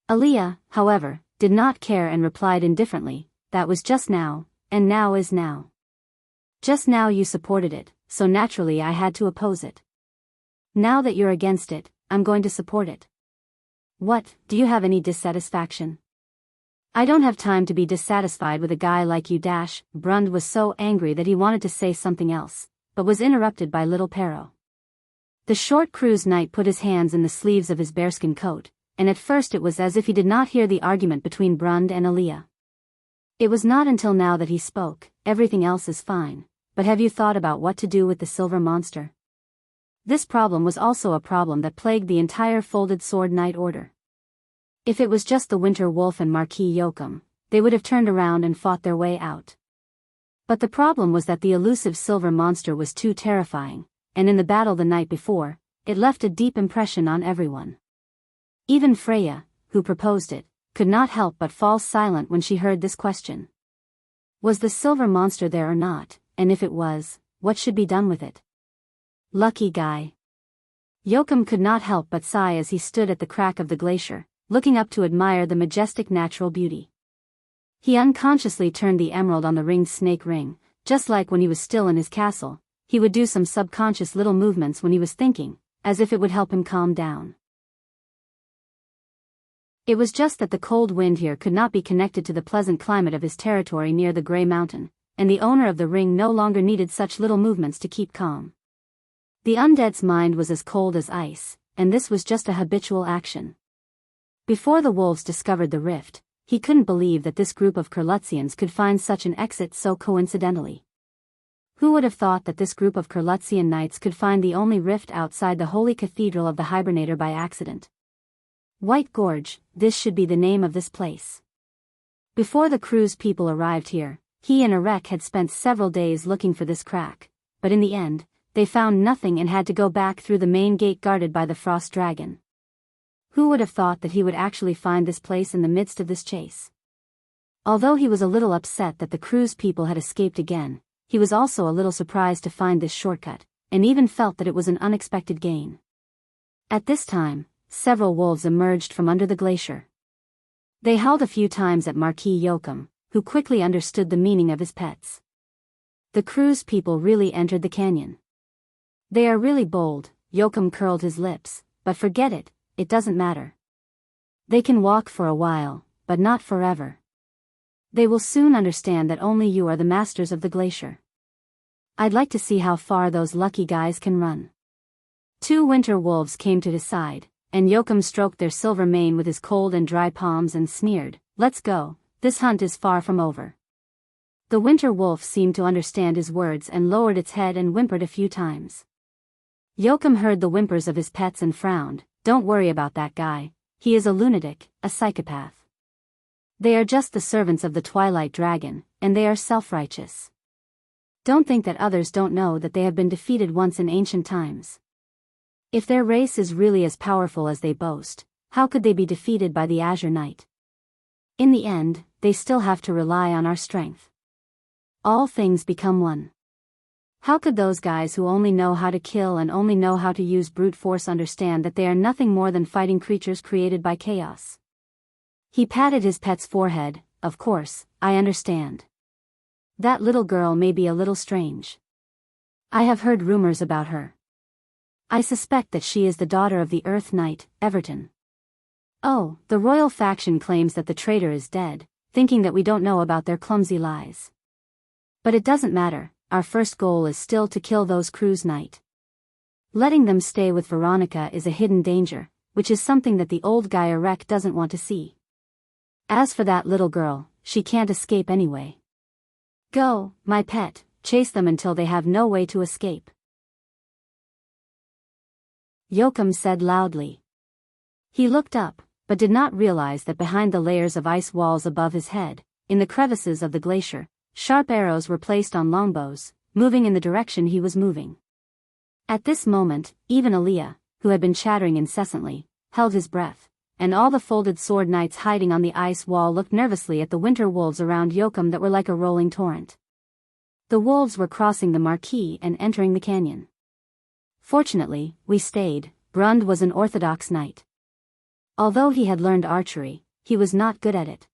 Aaliyah, however, did not care and replied indifferently, "That was just now, and now is now. Just now you supported it, so naturally I had to oppose it. Now that you're against it, I'm going to support it. What, do you have any dissatisfaction?" "I don't have time to be dissatisfied with a guy like you." Brund was so angry that he wanted to say something else, but was interrupted by little Perrault. The short Cruz Knight put his hands in the sleeves of his bearskin coat, and at first it was as if he did not hear the argument between Brund and Aaliyah. It was not until now that he spoke. "Everything else is fine, but have you thought about what to do with the silver monster?" This problem was also a problem that plagued the entire Folded Sword Knight Order. If it was just the Winter Wolf and Marquis Yoakum, they would have turned around and fought their way out. But the problem was that the elusive silver monster was too terrifying, and in the battle the night before, it left a deep impression on everyone. Even Freya, who proposed it, could not help but fall silent when she heard this question. Was the silver monster there or not, and if it was, what should be done with it? Lucky guy. Yoakum could not help but sigh as he stood at the crack of the glacier, looking up to admire the majestic natural beauty. He unconsciously turned the emerald on the ringed snake ring, just like when he was still in his castle. he would do some subconscious little movements when he was thinking, as if it would help him calm down. It was just that the cold wind here could not be connected to the pleasant climate of his territory near the Grey Mountain, and the owner of the ring no longer needed such little movements to keep calm. The undead's mind was as cold as ice, and this was just a habitual action. Before the wolves discovered the rift, he couldn't believe that this group of Kurlutzians could find such an exit so coincidentally. Who would have thought that this group of Kurlutzian knights could find the only rift outside the holy cathedral of the Hibernator by accident? White Gorge, this should be the name of this place. Before the crew's people arrived here, he and Enrich had spent several days looking for this crack, but in the end, they found nothing and had to go back through the main gate guarded by the Frost Dragon. Who would have thought that he would actually find this place in the midst of this chase? Although he was a little upset that the crew's people had escaped again, he was also a little surprised to find this shortcut, and even felt that it was an unexpected gain. At this time, several wolves emerged from under the glacier. They howled a few times at Marquis Yoakum, who quickly understood the meaning of his pets. The crew's people really entered the canyon. They are really bold, Yoakum curled his lips, but forget it, it doesn't matter. They can walk for a while, but not forever. They will soon understand that only you are the masters of the glacier. I'd like to see how far those lucky guys can run. 2 winter wolves came to his side, and Yoakum stroked their silver mane with his cold and dry palms and sneered, "Let's go, this hunt is far from over." The winter wolf seemed to understand his words and lowered its head and whimpered a few times. Yoakum heard the whimpers of his pets and frowned, "Don't worry about that guy, he is a lunatic, a psychopath. They are just the servants of the Twilight Dragon, and they are self-righteous. Don't think that others don't know that they have been defeated once in ancient times. If their race is really as powerful as they boast, how could they be defeated by the Azure Knight? In the end, they still have to rely on our strength. All things become one. How could those guys who only know how to kill and only know how to use brute force understand that they are nothing more than fighting creatures created by chaos?" He patted his pet's forehead. "Of course, I understand. That little girl may be a little strange. I have heard rumors about her. I suspect that she is the daughter of the Earth Knight, Everton. Oh, the royal faction claims that the traitor is dead, thinking that we don't know about their clumsy lies. But it doesn't matter, our first goal is still to kill those crew's knight. Letting them stay with Veronica is a hidden danger, which is something that the old guy Erek doesn't want to see. As for that little girl, she can't escape anyway. Go, my pet, chase them until they have no way to escape," Yoakum said loudly. He looked up, but did not realize that behind the layers of ice walls above his head, in the crevices of the glacier, sharp arrows were placed on longbows, moving in the direction he was moving. At this moment, even Aaliyah, who had been chattering incessantly, held his breath, and all the folded sword knights hiding on the ice wall looked nervously at the winter wolves around Yoakum that were like a rolling torrent. The wolves were crossing the marquee and entering the canyon. "Fortunately, we stayed," Brund was an Orthodox knight. Although he had learned archery, he was not good at it.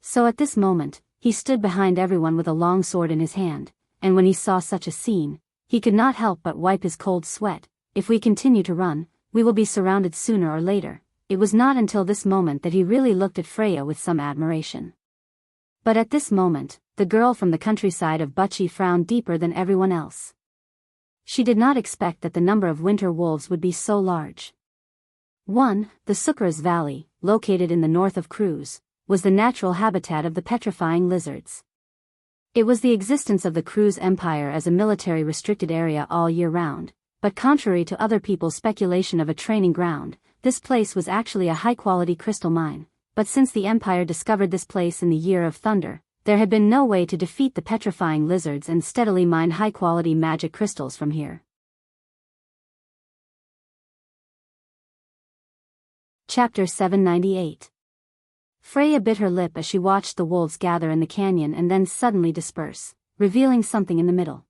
So at this moment, he stood behind everyone with a long sword in his hand, and when he saw such a scene, he could not help but wipe his cold sweat. "If we continue to run, we will be surrounded sooner or later." It was not until this moment that he really looked at Freya with some admiration. But at this moment, the girl from the countryside of Butchie frowned deeper than everyone else. She did not expect that the number of winter wolves would be so large. 1. The Sucras Valley, located in the north of Cruz, was the natural habitat of the petrifying lizards. It was the existence of the Cruz Empire as a military restricted area all year round, but contrary to other people's speculation of a training ground, this place was actually a high-quality crystal mine. But since the Empire discovered this place in the Year of Thunder, there had been no way to defeat the petrifying lizards and steadily mine high-quality magic crystals from here. Chapter 798. Freya bit her lip as she watched the wolves gather in the canyon and then suddenly disperse, revealing something in the middle.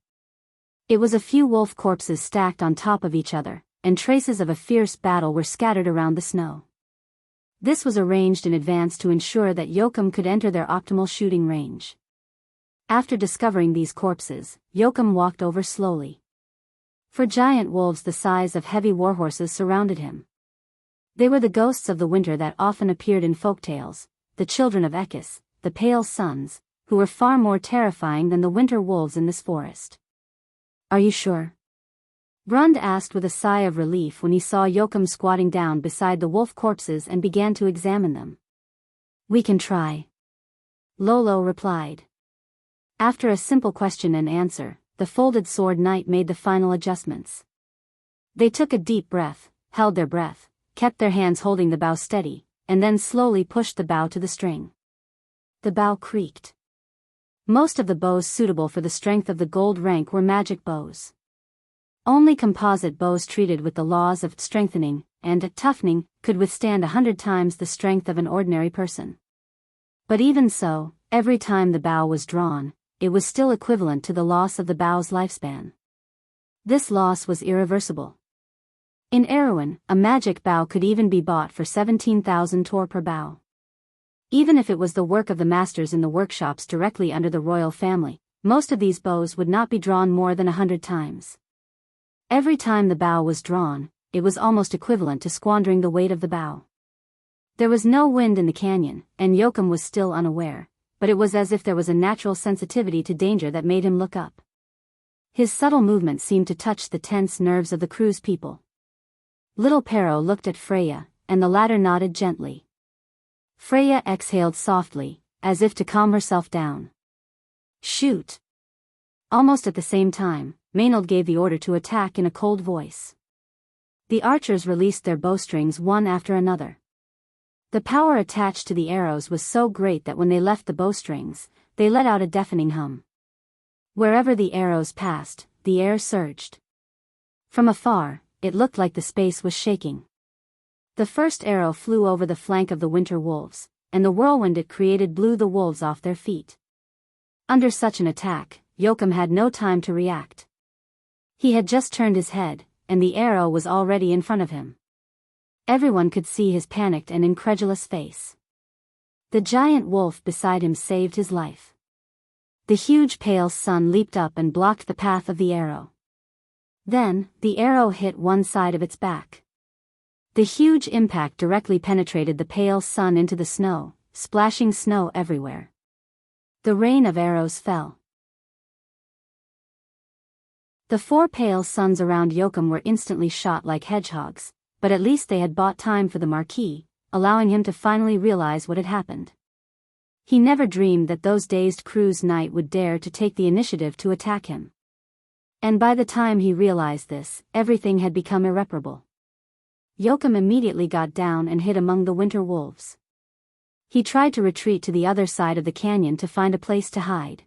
It was a few wolf corpses stacked on top of each other, and traces of a fierce battle were scattered around the snow. This was arranged in advance to ensure that Yoakum could enter their optimal shooting range. After discovering these corpses, Yoakum walked over slowly. For giant wolves the size of heavy warhorses surrounded him. They were the ghosts of the winter that often appeared in folktales, the children of Ekus, the pale suns, who were far more terrifying than the winter wolves in this forest. "Are you sure?" Brund asked with a sigh of relief when he saw Joachim squatting down beside the wolf corpses and began to examine them. "We can try," Lolo replied. After a simple question and answer, the folded sword knight made the final adjustments. They took a deep breath, held their breath, kept their hands holding the bow steady, and then slowly pushed the bow to the string. The bow creaked. Most of the bows suitable for the strength of the gold rank were magic bows. Only composite bows treated with the laws of strengthening and toughening could withstand 100 times the strength of an ordinary person. But even so, every time the bow was drawn, it was still equivalent to the loss of the bow's lifespan. This loss was irreversible. In Erewhon, a magic bow could even be bought for 17,000 tor per bow. Even if it was the work of the masters in the workshops directly under the royal family, most of these bows would not be drawn more than 100 times. Every time the bow was drawn, it was almost equivalent to squandering the weight of the bow. There was no wind in the canyon, and Joachim was still unaware, but it was as if there was a natural sensitivity to danger that made him look up. His subtle movement seemed to touch the tense nerves of the crew's people. Little Pero looked at Freya, and the latter nodded gently. Freya exhaled softly, as if to calm herself down. "Shoot!" Almost at the same time, Maynard gave the order to attack in a cold voice. The archers released their bowstrings one after another. The power attached to the arrows was so great that when they left the bowstrings, they let out a deafening hum. Wherever the arrows passed, the air surged. From afar, it looked like the space was shaking. The first arrow flew over the flank of the winter wolves, and the whirlwind it created blew the wolves off their feet. Under such an attack, Joachim had no time to react. He had just turned his head, and the arrow was already in front of him. Everyone could see his panicked and incredulous face. The giant wolf beside him saved his life. The huge pale sun leaped up and blocked the path of the arrow. Then, the arrow hit one side of its back. The huge impact directly penetrated the pale sun into the snow, splashing snow everywhere. The rain of arrows fell. The 4 pale suns around Joachim were instantly shot like hedgehogs, but at least they had bought time for the Marquis, allowing him to finally realize what had happened. He never dreamed that those dazed crew's knight would dare to take the initiative to attack him. And by the time he realized this, everything had become irreparable. Joachim immediately got down and hid among the winter wolves. He tried to retreat to the other side of the canyon to find a place to hide.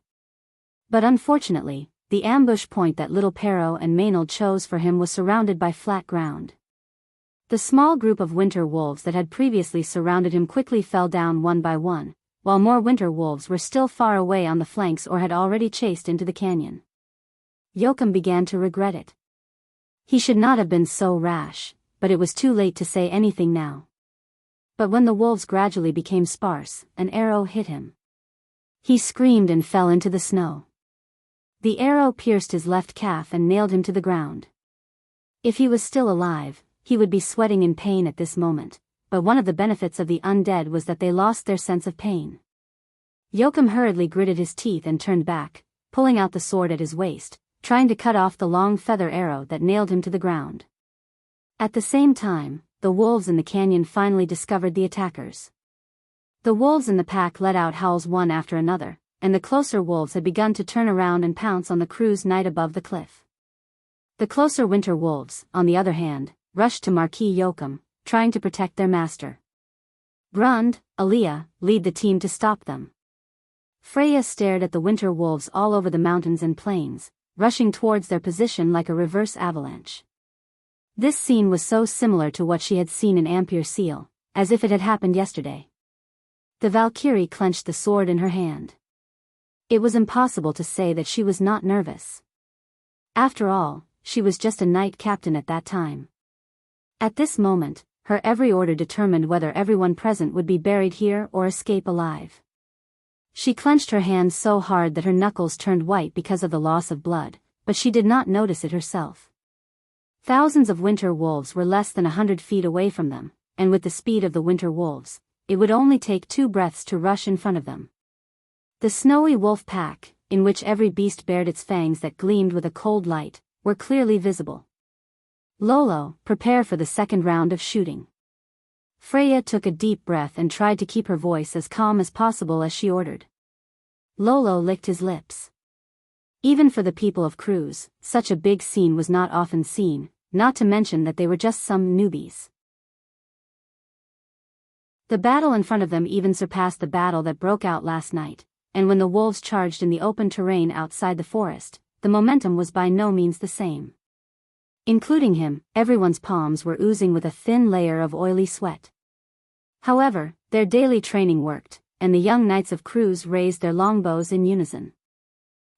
But unfortunately, the ambush point that little Pero and Maynard chose for him was surrounded by flat ground. The small group of winter wolves that had previously surrounded him quickly fell down one by one, while more winter wolves were still far away on the flanks or had already chased into the canyon. Joachim began to regret it. He should not have been so rash, but it was too late to say anything now. But when the wolves gradually became sparse, an arrow hit him. He screamed and fell into the snow. The arrow pierced his left calf and nailed him to the ground. If he was still alive, he would be sweating in pain at this moment, but one of the benefits of the undead was that they lost their sense of pain. Joachim hurriedly gritted his teeth and turned back, pulling out the sword at his waist, trying to cut off the long feather arrow that nailed him to the ground. At the same time, the wolves in the canyon finally discovered the attackers. The wolves in the pack let out howls one after another, and the closer wolves had begun to turn around and pounce on the crew's knight above the cliff. The closer winter wolves, on the other hand, rushed to Marquis Joachim, trying to protect their master. Brund, Aliyah, lead the team to stop them. Freya stared at the winter wolves all over the mountains and plains, rushing towards their position like a reverse avalanche. This scene was so similar to what she had seen in Ampere Seal, as if it had happened yesterday. The Valkyrie clenched the sword in her hand. It was impossible to say that she was not nervous. After all, she was just a knight captain at that time. At this moment, her every order determined whether everyone present would be buried here or escape alive. She clenched her hands so hard that her knuckles turned white because of the loss of blood, but she did not notice it herself. Thousands of winter wolves were less than 100 feet away from them, and with the speed of the winter wolves, it would only take 2 breaths to rush in front of them. The snowy wolf pack, in which every beast bared its fangs that gleamed with a cold light, were clearly visible. Lolo, prepare for the second round of shooting. Freya took a deep breath and tried to keep her voice as calm as possible as she ordered. Lolo licked his lips. Even for the people of Cruz, such a big scene was not often seen, not to mention that they were just some newbies. The battle in front of them even surpassed the battle that broke out last night, and when the wolves charged in the open terrain outside the forest, the momentum was by no means the same. Including him, everyone's palms were oozing with a thin layer of oily sweat. However, their daily training worked, and the young knights of Cruz raised their longbows in unison.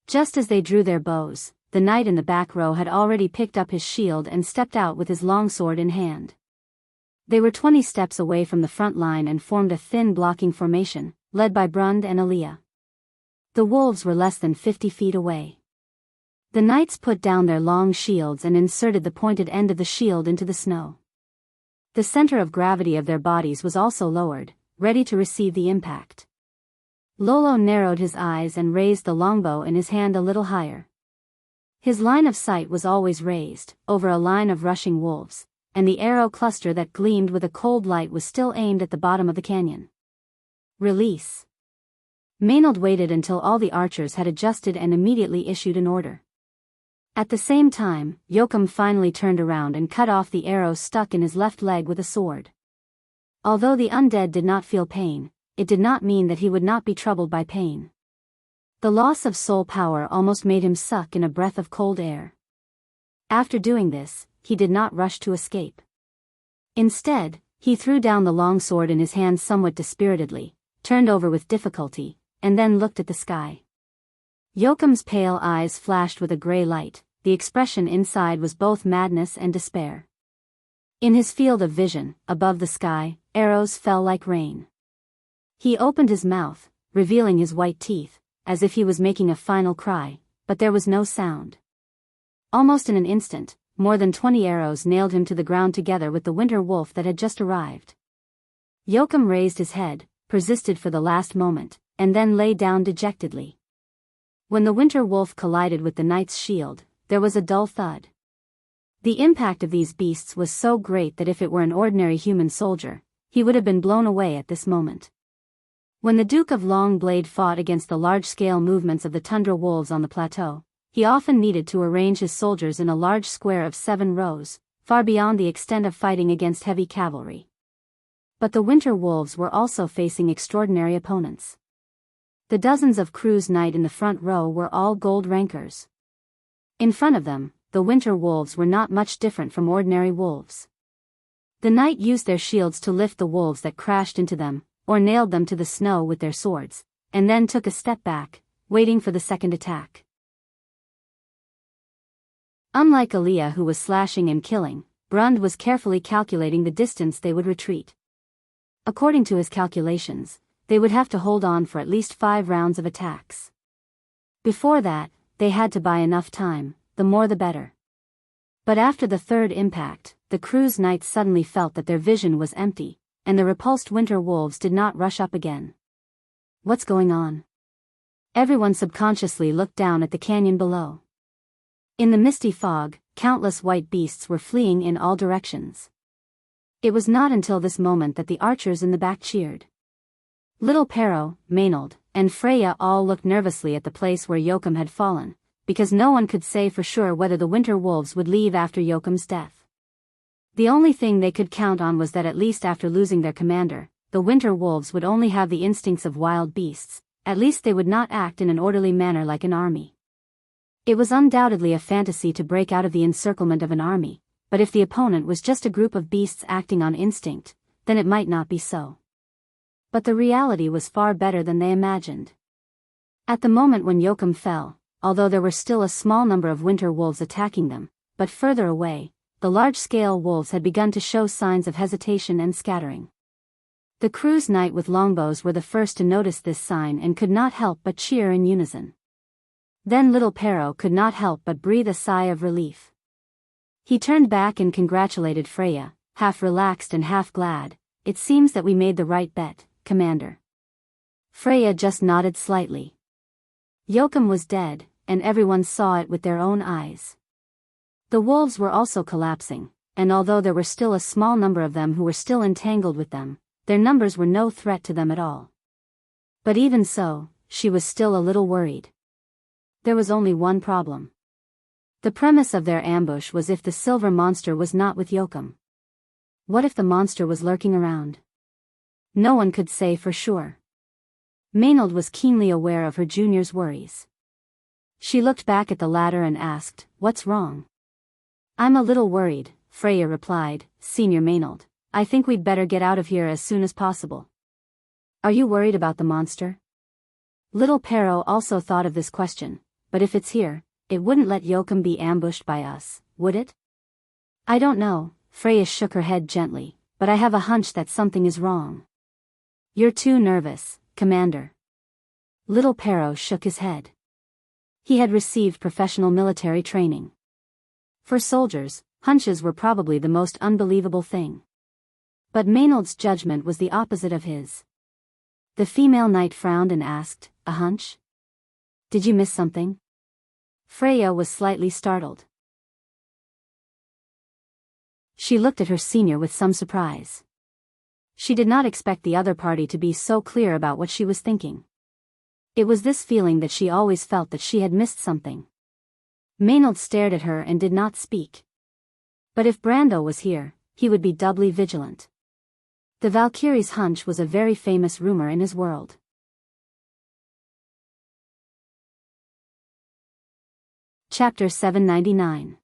Just as they drew their bows, the knight in the back row had already picked up his shield and stepped out with his longsword in hand. They were 20 steps away from the front line and formed a thin blocking formation, led by Brund and Aaliyah. The wolves were less than 50 feet away. The knights put down their long shields and inserted the pointed end of the shield into the snow. The center of gravity of their bodies was also lowered, ready to receive the impact. Lolo narrowed his eyes and raised the longbow in his hand a little higher. His line of sight was always raised, over a line of rushing wolves, and the arrow cluster that gleamed with a cold light was still aimed at the bottom of the canyon. Release. Maynard waited until all the archers had adjusted and immediately issued an order. At the same time, Joachim finally turned around and cut off the arrow stuck in his left leg with a sword. Although the undead did not feel pain, it did not mean that he would not be troubled by pain. The loss of soul power almost made him suck in a breath of cold air. After doing this, he did not rush to escape. Instead, he threw down the long sword in his hand somewhat dispiritedly, turned over with difficulty, and then looked at the sky. Joachim's pale eyes flashed with a gray light, the expression inside was both madness and despair. In his field of vision, above the sky, arrows fell like rain. He opened his mouth, revealing his white teeth, as if he was making a final cry, but there was no sound. Almost in an instant, more than 20 arrows nailed him to the ground together with the winter wolf that had just arrived. Joachim raised his head, persisted for the last moment, and then lay down dejectedly. When the winter wolf collided with the knight's shield, there was a dull thud. The impact of these beasts was so great that if it were an ordinary human soldier, he would have been blown away at this moment. When the Duke of Long Blade fought against the large-scale movements of the tundra wolves on the plateau, he often needed to arrange his soldiers in a large square of 7 rows, far beyond the extent of fighting against heavy cavalry. But the winter wolves were also facing extraordinary opponents. The dozens of Cruz knight in the front row were all gold rankers. In front of them, the winter wolves were not much different from ordinary wolves. The knight used their shields to lift the wolves that crashed into them, or nailed them to the snow with their swords, and then took a step back, waiting for the second attack. Unlike Aaliyah, who was slashing and killing, Brund was carefully calculating the distance they would retreat. According to his calculations, they would have to hold on for at least 5 rounds of attacks. Before that, they had to buy enough time, the more the better. But after the third impact, the Cruz knights suddenly felt that their vision was empty, and the repulsed winter wolves did not rush up again. What's going on? Everyone subconsciously looked down at the canyon below. In the misty fog, countless white beasts were fleeing in all directions. It was not until this moment that the archers in the back cheered. Little Pero, Maynard, and Freya all looked nervously at the place where Joachim had fallen, because no one could say for sure whether the winter wolves would leave after Joachim's death. The only thing they could count on was that at least after losing their commander, the winter wolves would only have the instincts of wild beasts, at least they would not act in an orderly manner like an army. It was undoubtedly a fantasy to break out of the encirclement of an army, but if the opponent was just a group of beasts acting on instinct, then it might not be so. But the reality was far better than they imagined. At the moment when Joachim fell, although there were still a small number of winter wolves attacking them, but further away, the large-scale wolves had begun to show signs of hesitation and scattering. The Cruz knight with longbows were the first to notice this sign and could not help but cheer in unison. Then little Pero could not help but breathe a sigh of relief. He turned back and congratulated Freya, half relaxed and half glad. It seems that we made the right bet, Commander. Freya just nodded slightly. Joachim was dead, and everyone saw it with their own eyes. The wolves were also collapsing, and although there were still a small number of them who were still entangled with them, their numbers were no threat to them at all. But even so, she was still a little worried. There was only one problem. The premise of their ambush was if the silver monster was not with Joachim. What if the monster was lurking around? No one could say for sure. Maynard was keenly aware of her junior's worries. She looked back at the latter and asked, "What's wrong?" "I'm a little worried," Freya replied. "Senior Maynard, I think we'd better get out of here as soon as possible." "Are you worried about the monster?" Little Pero also thought of this question, but if it's here, it wouldn't let Joachim be ambushed by us, would it? "I don't know," Freya shook her head gently, "but I have a hunch that something is wrong." "You're too nervous, Commander." Little Pero shook his head. He had received professional military training. For soldiers, hunches were probably the most unbelievable thing. But Maynard's judgment was the opposite of his. The female knight frowned and asked, "A hunch? Did you miss something?" Freya was slightly startled. She looked at her senior with some surprise. She did not expect the other party to be so clear about what she was thinking. It was this feeling that she always felt that she had missed something. Maynard stared at her and did not speak. But if Brando was here, he would be doubly vigilant. The Valkyrie's hunch was a very famous rumor in his world. Chapter 799.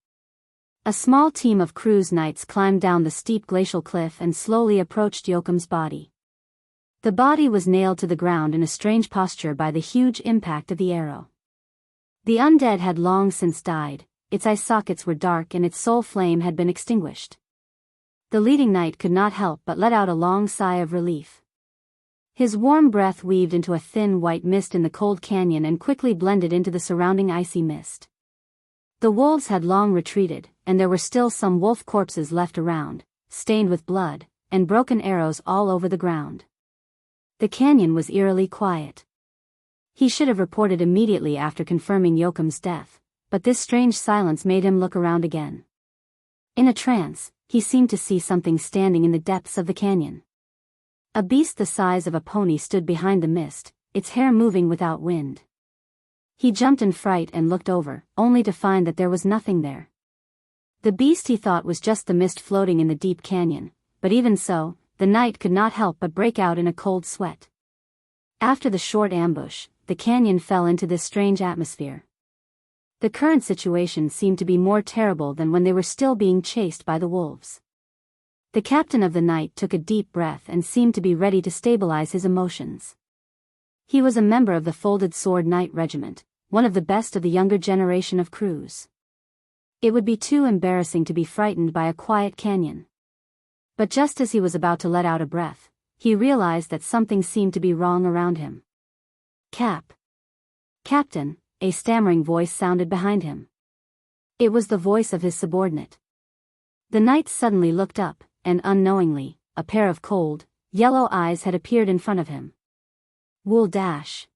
A small team of cruise knights climbed down the steep glacial cliff and slowly approached Joachim's body. The body was nailed to the ground in a strange posture by the huge impact of the arrow. The undead had long since died, its eye sockets were dark and its soul flame had been extinguished. The leading knight could not help but let out a long sigh of relief. His warm breath weaved into a thin white mist in the cold canyon and quickly blended into the surrounding icy mist. The wolves had long retreated, and there were still some wolf corpses left around, stained with blood, and broken arrows all over the ground. The canyon was eerily quiet. He should have reported immediately after confirming Joachim's death, but this strange silence made him look around again. In a trance, he seemed to see something standing in the depths of the canyon. A beast the size of a pony stood behind the mist, its hair moving without wind. He jumped in fright and looked over, only to find that there was nothing there. The beast he thought was just the mist floating in the deep canyon, but even so, the knight could not help but break out in a cold sweat. After the short ambush, the canyon fell into this strange atmosphere. The current situation seemed to be more terrible than when they were still being chased by the wolves. The captain of the knight took a deep breath and seemed to be ready to stabilize his emotions. He was a member of the Folded Sword Knight Regiment, one of the best of the younger generation of crews. It would be too embarrassing to be frightened by a quiet canyon. But just as he was about to let out a breath, he realized that something seemed to be wrong around him. Captain, a stammering voice sounded behind him. It was the voice of his subordinate. The knight suddenly looked up, and unknowingly, a pair of cold, yellow eyes had appeared in front of him. Wool dash.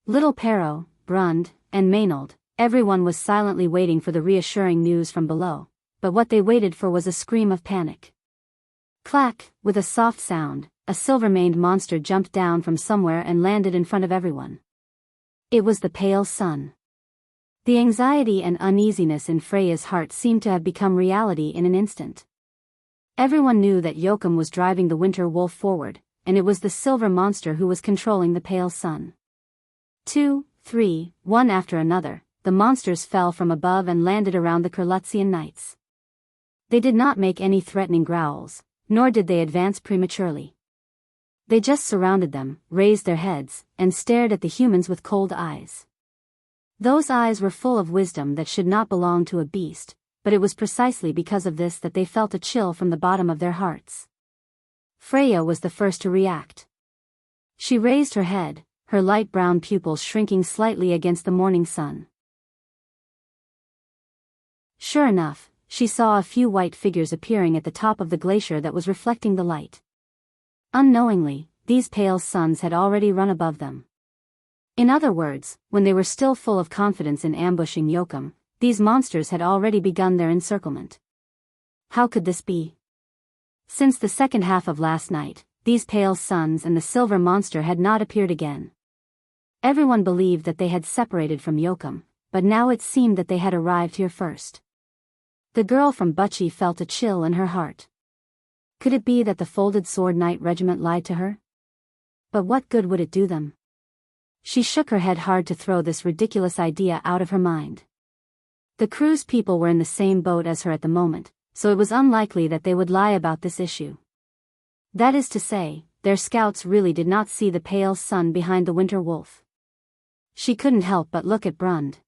Little Pero, Brund, and Maynard, everyone was silently waiting for the reassuring news from below, but what they waited for was a scream of panic. Clack, with a soft sound, a silver-maned monster jumped down from somewhere and landed in front of everyone. It was the pale sun. The anxiety and uneasiness in Freya's heart seemed to have become reality in an instant. Everyone knew that Joachim was driving the winter wolf forward, and it was the silver monster who was controlling the pale sun. 2, 3, one after another, the monsters fell from above and landed around the Kurlutzian knights. They did not make any threatening growls, nor did they advance prematurely. They just surrounded them, raised their heads, and stared at the humans with cold eyes. Those eyes were full of wisdom that should not belong to a beast, but it was precisely because of this that they felt a chill from the bottom of their hearts. Freya was the first to react. She raised her head, her light brown pupils shrinking slightly against the morning sun. Sure enough, she saw a few white figures appearing at the top of the glacier that was reflecting the light. Unknowingly, these pale suns had already run above them. In other words, when they were still full of confidence in ambushing Yoakum, these monsters had already begun their encirclement. How could this be? Since the second half of last night, these pale suns and the silver monster had not appeared again. Everyone believed that they had separated from Yoakum, but now it seemed that they had arrived here first. The girl from Butchie felt a chill in her heart. Could it be that the Folded Sword Knight Regiment lied to her? But what good would it do them? She shook her head hard to throw this ridiculous idea out of her mind. The crew's people were in the same boat as her at the moment, so it was unlikely that they would lie about this issue. That is to say, their scouts really did not see the pale sun behind the winter wolf. She couldn't help but look at Brund.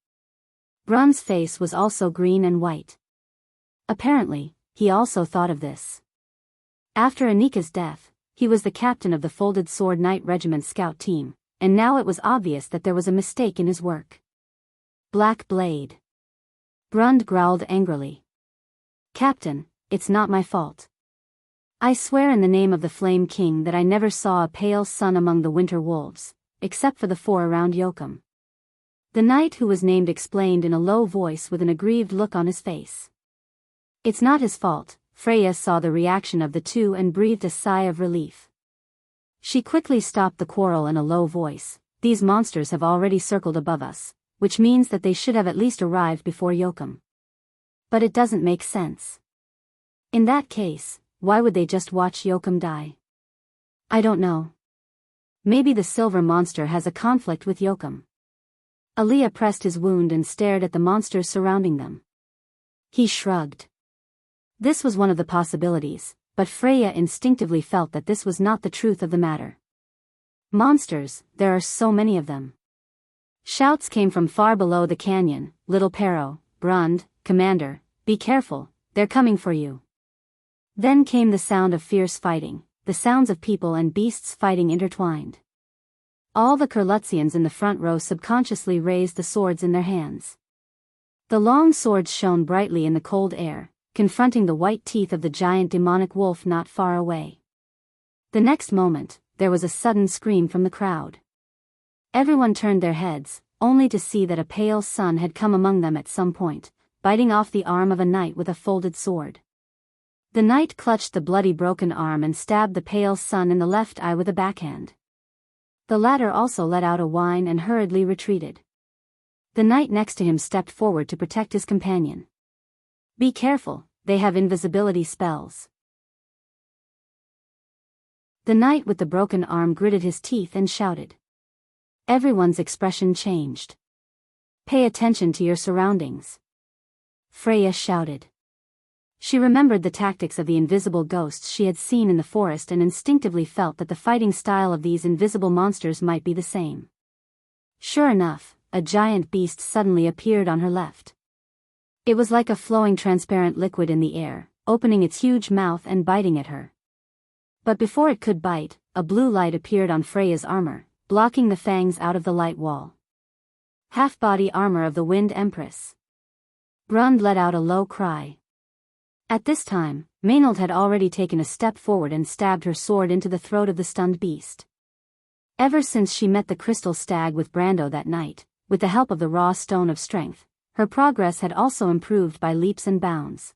Brund's face was also green and white. Apparently, he also thought of this. After Anika's death, he was the captain of the Folded Sword Knight Regiment scout team, and now it was obvious that there was a mistake in his work. Black Blade. Brund growled angrily. Captain, it's not my fault. I swear in the name of the Flame King that I never saw a pale sun among the winter wolves, except for the 4 around Yoakum. The knight who was named explained in a low voice with an aggrieved look on his face. It's not his fault. Freya saw the reaction of the two and breathed a sigh of relief. She quickly stopped the quarrel in a low voice. These monsters have already circled above us, which means that they should have at least arrived before Yoakum. But it doesn't make sense. In that case, why would they just watch Yoakum die? I don't know. Maybe the silver monster has a conflict with Yoakum. Aaliyah pressed his wound and stared at the monsters surrounding them. He shrugged. This was one of the possibilities, but Freya instinctively felt that this was not the truth of the matter. Monsters, there are so many of them. Shouts came from far below the canyon. Little Perro, Brund, Commander, be careful, they're coming for you. Then came the sound of fierce fighting, the sounds of people and beasts fighting intertwined. All the Kurlutzians in the front row subconsciously raised the swords in their hands. The long swords shone brightly in the cold air, confronting the white teeth of the giant demonic wolf not far away. The next moment, there was a sudden scream from the crowd. Everyone turned their heads, only to see that a pale sun had come among them at some point, biting off the arm of a knight with a folded sword. The knight clutched the bloody broken arm and stabbed the pale sun in the left eye with a backhand. The latter also let out a whine and hurriedly retreated. The knight next to him stepped forward to protect his companion. Be careful, they have invisibility spells. The knight with the broken arm gritted his teeth and shouted. Everyone's expression changed. Pay attention to your surroundings. Freya shouted. She remembered the tactics of the invisible ghosts she had seen in the forest and instinctively felt that the fighting style of these invisible monsters might be the same. Sure enough, a giant beast suddenly appeared on her left. It was like a flowing transparent liquid in the air, opening its huge mouth and biting at her. But before it could bite, a blue light appeared on Freya's armor, blocking the fangs out of the light wall. Half-body armor of the Wind Empress. Brund let out a low cry. At this time, Maynard had already taken a step forward and stabbed her sword into the throat of the stunned beast. Ever since she met the crystal stag with Brando that night, with the help of the raw stone of strength, her progress had also improved by leaps and bounds.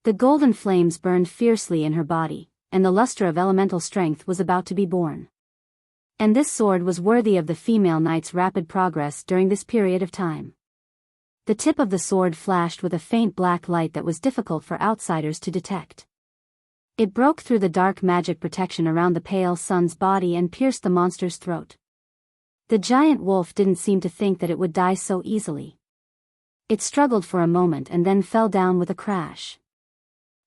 The golden flames burned fiercely in her body, and the luster of elemental strength was about to be born. And this sword was worthy of the female knight's rapid progress during this period of time. The tip of the sword flashed with a faint black light that was difficult for outsiders to detect. It broke through the dark magic protection around the pale sun's body and pierced the monster's throat. The giant wolf didn't seem to think that it would die so easily. It struggled for a moment and then fell down with a crash.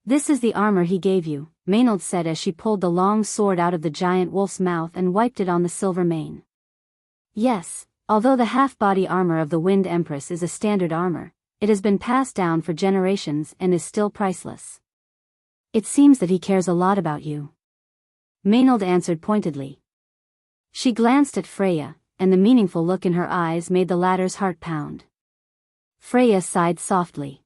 This is the armor he gave you, Maynard said as she pulled the long sword out of the giant wolf's mouth and wiped it on the silver mane. Yes, although the half-body armor of the Wind Empress is a standard armor, it has been passed down for generations and is still priceless. It seems that he cares a lot about you. Maynard answered pointedly. She glanced at Freya, and the meaningful look in her eyes made the latter's heart pound. Freya sighed softly.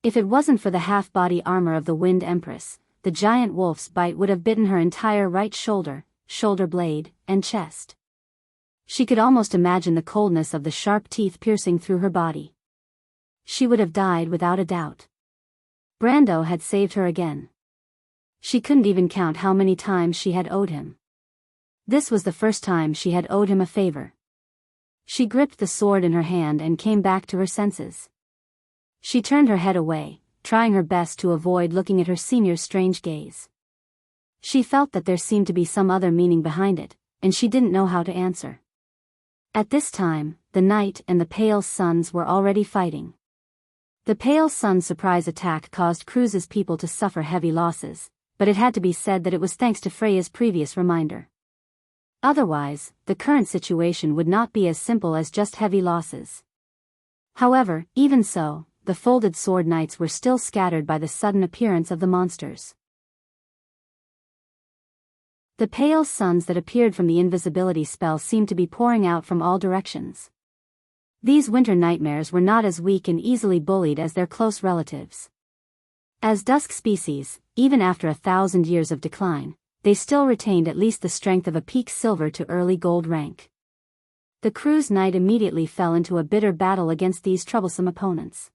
If it wasn't for the half-body armor of the Wind Empress, the giant wolf's bite would have bitten her entire right shoulder, shoulder blade, and chest. She could almost imagine the coldness of the sharp teeth piercing through her body. She would have died without a doubt. Brando had saved her again. She couldn't even count how many times she had owed him. This was the first time she had owed him a favor. She gripped the sword in her hand and came back to her senses. She turned her head away, trying her best to avoid looking at her senior's strange gaze. She felt that there seemed to be some other meaning behind it, and she didn't know how to answer. At this time, the Knight and the Pale Sons were already fighting. The Pale Sun's surprise attack caused Cruz's people to suffer heavy losses, but it had to be said that it was thanks to Freya's previous reminder. Otherwise, the current situation would not be as simple as just heavy losses. However, even so, the folded sword knights were still scattered by the sudden appearance of the monsters. The pale suns that appeared from the invisibility spell seemed to be pouring out from all directions. These winter nightmares were not as weak and easily bullied as their close relatives. As dusk species, even after 1,000 years of decline, they still retained at least the strength of a peak silver to early gold rank. The Cruz Knight immediately fell into a bitter battle against these troublesome opponents.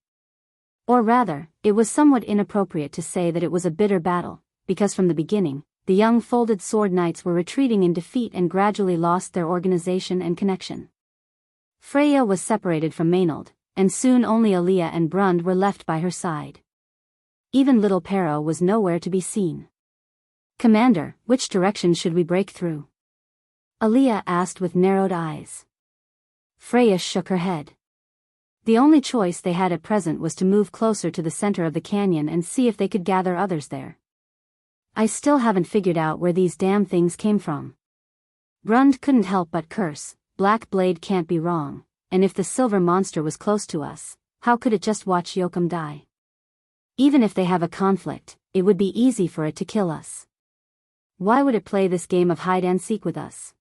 Or rather, it was somewhat inappropriate to say that it was a bitter battle, because from the beginning, the young folded sword knights were retreating in defeat and gradually lost their organization and connection. Freya was separated from Maynard, and soon only Aaliyah and Brund were left by her side. Even little Pero was nowhere to be seen. "Commander, which direction should we break through?" Aaliyah asked with narrowed eyes. Freya shook her head. The only choice they had at present was to move closer to the center of the canyon and see if they could gather others there. "I still haven't figured out where these damn things came from." Brund couldn't help but curse. Black Blade can't be wrong, and if the silver monster was close to us, how could it just watch Yoakum die? Even if they have a conflict, it would be easy for it to kill us. Why would it play this game of hide-and-seek with us?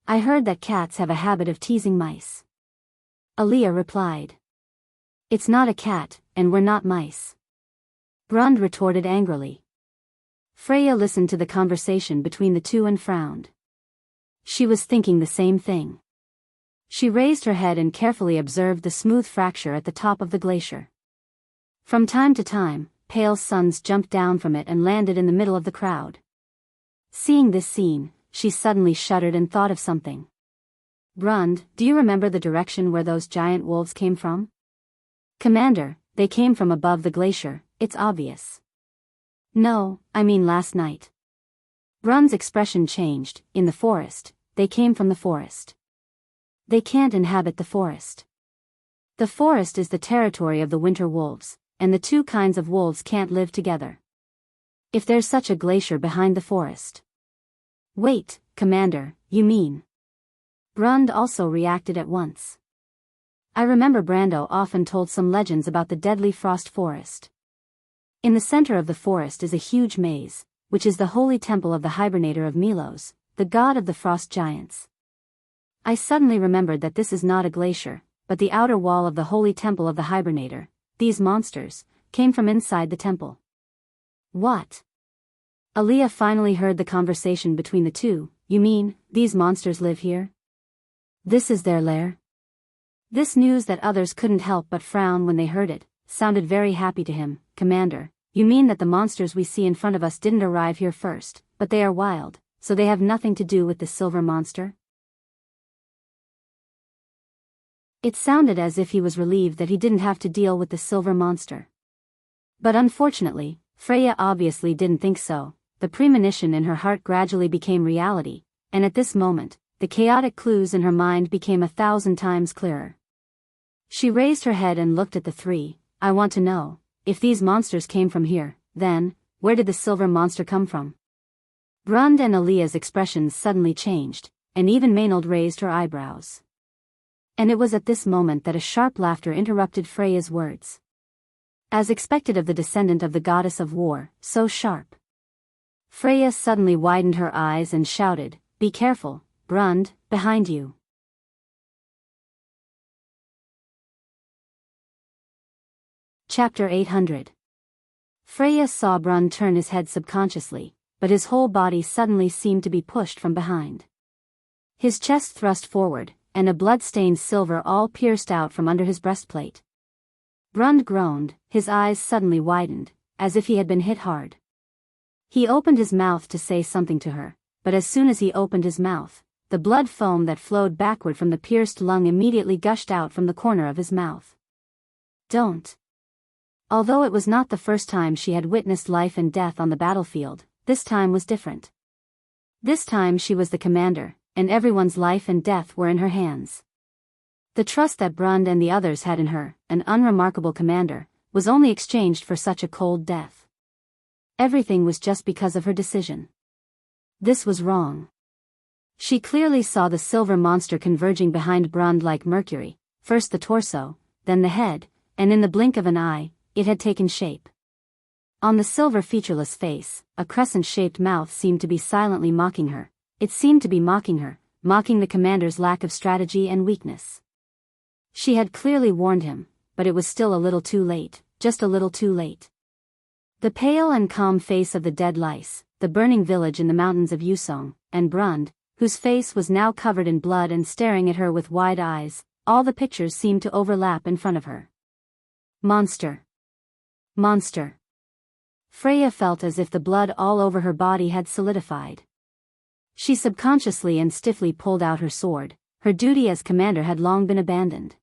I heard that cats have a habit of teasing mice. Aaliyah replied. "It's not a cat, and we're not mice," Brund retorted angrily. Freya listened to the conversation between the two and frowned. She was thinking the same thing. She raised her head and carefully observed the smooth fracture at the top of the glacier. From time to time, pale suns jumped down from it and landed in the middle of the crowd. Seeing this scene, she suddenly shuddered and thought of something. "Brund, do you remember the direction where those giant wolves came from?" "Commander, they came from above the glacier, it's obvious." "No, I mean last night." Brund's expression changed. "In the forest, they came from the forest." "They can't inhabit the forest. The forest is the territory of the winter wolves, and the two kinds of wolves can't live together. If there's such a glacier behind the forest." "Wait, Commander, you mean?" Brund also reacted at once. "I remember Brando often told some legends about the deadly frost forest. In the center of the forest is a huge maze, which is the holy temple of the hibernator of Milos, the god of the frost giants. I suddenly remembered that this is not a glacier, but the outer wall of the holy temple of the hibernator. These monsters came from inside the temple." "What?" Aaliyah finally heard the conversation between the two. "You mean, these monsters live here? This is their lair?" This news that others couldn't help but frown when they heard it, sounded very happy to him. "Commander, you mean that the monsters we see in front of us didn't arrive here first, but they are wild, so they have nothing to do with the silver monster?" It sounded as if he was relieved that he didn't have to deal with the silver monster. But unfortunately, Freya obviously didn't think so. The premonition in her heart gradually became reality, and at this moment, the chaotic clues in her mind became 1,000 times clearer. She raised her head and looked at the three. "I want to know, if these monsters came from here, then, where did the silver monster come from?" Brund and Aaliyah's expressions suddenly changed, and even Maynard raised her eyebrows. And it was at this moment that a sharp laughter interrupted Freya's words. As expected of the descendant of the goddess of war, so sharp. Freya suddenly widened her eyes and shouted, "Be careful, Brund, behind you." Chapter 800. Freya saw Brund turn his head subconsciously, but his whole body suddenly seemed to be pushed from behind. His chest thrust forward, and a blood-stained silver all pierced out from under his breastplate. Brund groaned, his eyes suddenly widened, as if he had been hit hard. He opened his mouth to say something to her, but as soon as he opened his mouth, the blood foam that flowed backward from the pierced lung immediately gushed out from the corner of his mouth. Don't. Although it was not the first time she had witnessed life and death on the battlefield, this time was different. This time she was the commander, and everyone's life and death were in her hands. The trust that Brund and the others had in her, an unremarkable commander, was only exchanged for such a cold death. Everything was just because of her decision. This was wrong. She clearly saw the silver monster converging behind Brund like mercury, first the torso, then the head, and in the blink of an eye, it had taken shape. On the silver featureless face, a crescent-shaped mouth seemed to be silently mocking her. It seemed to be mocking her, mocking the commander's lack of strategy and weakness. She had clearly warned him, but it was still a little too late, just a little too late. The pale and calm face of the dead lice, the burning village in the mountains of Yusong, and Brund, whose face was now covered in blood and staring at her with wide eyes, all the pictures seemed to overlap in front of her. Monster. Monster. Freya felt as if the blood all over her body had solidified. She subconsciously and stiffly pulled out her sword. Her duty as commander had long been abandoned.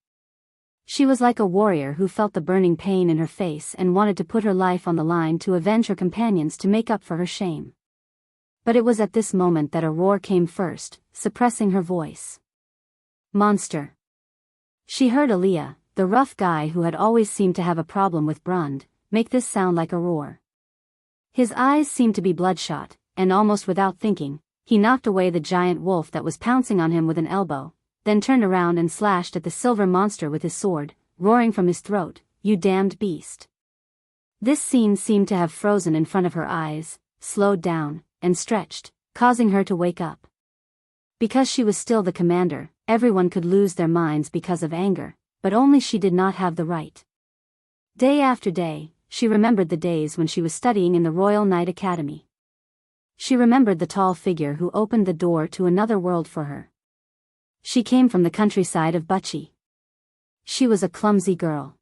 She was like a warrior who felt the burning pain in her face and wanted to put her life on the line to avenge her companions to make up for her shame. But it was at this moment that a roar came first, suppressing her voice. Monster. She heard Aaliyah, the rough guy who had always seemed to have a problem with Brund, make this sound like a roar. His eyes seemed to be bloodshot, and almost without thinking, he knocked away the giant wolf that was pouncing on him with an elbow, then turned around and slashed at the silver monster with his sword, roaring from his throat, "You damned beast." This scene seemed to have frozen in front of her eyes, slowed down, and stretched, causing her to wake up. Because she was still the commander, everyone could lose their minds because of anger, but only she did not have the right. Day after day, she remembered the days when she was studying in the Royal Knight Academy. She remembered the tall figure who opened the door to another world for her. She came from the countryside of Buchi. She was a clumsy girl.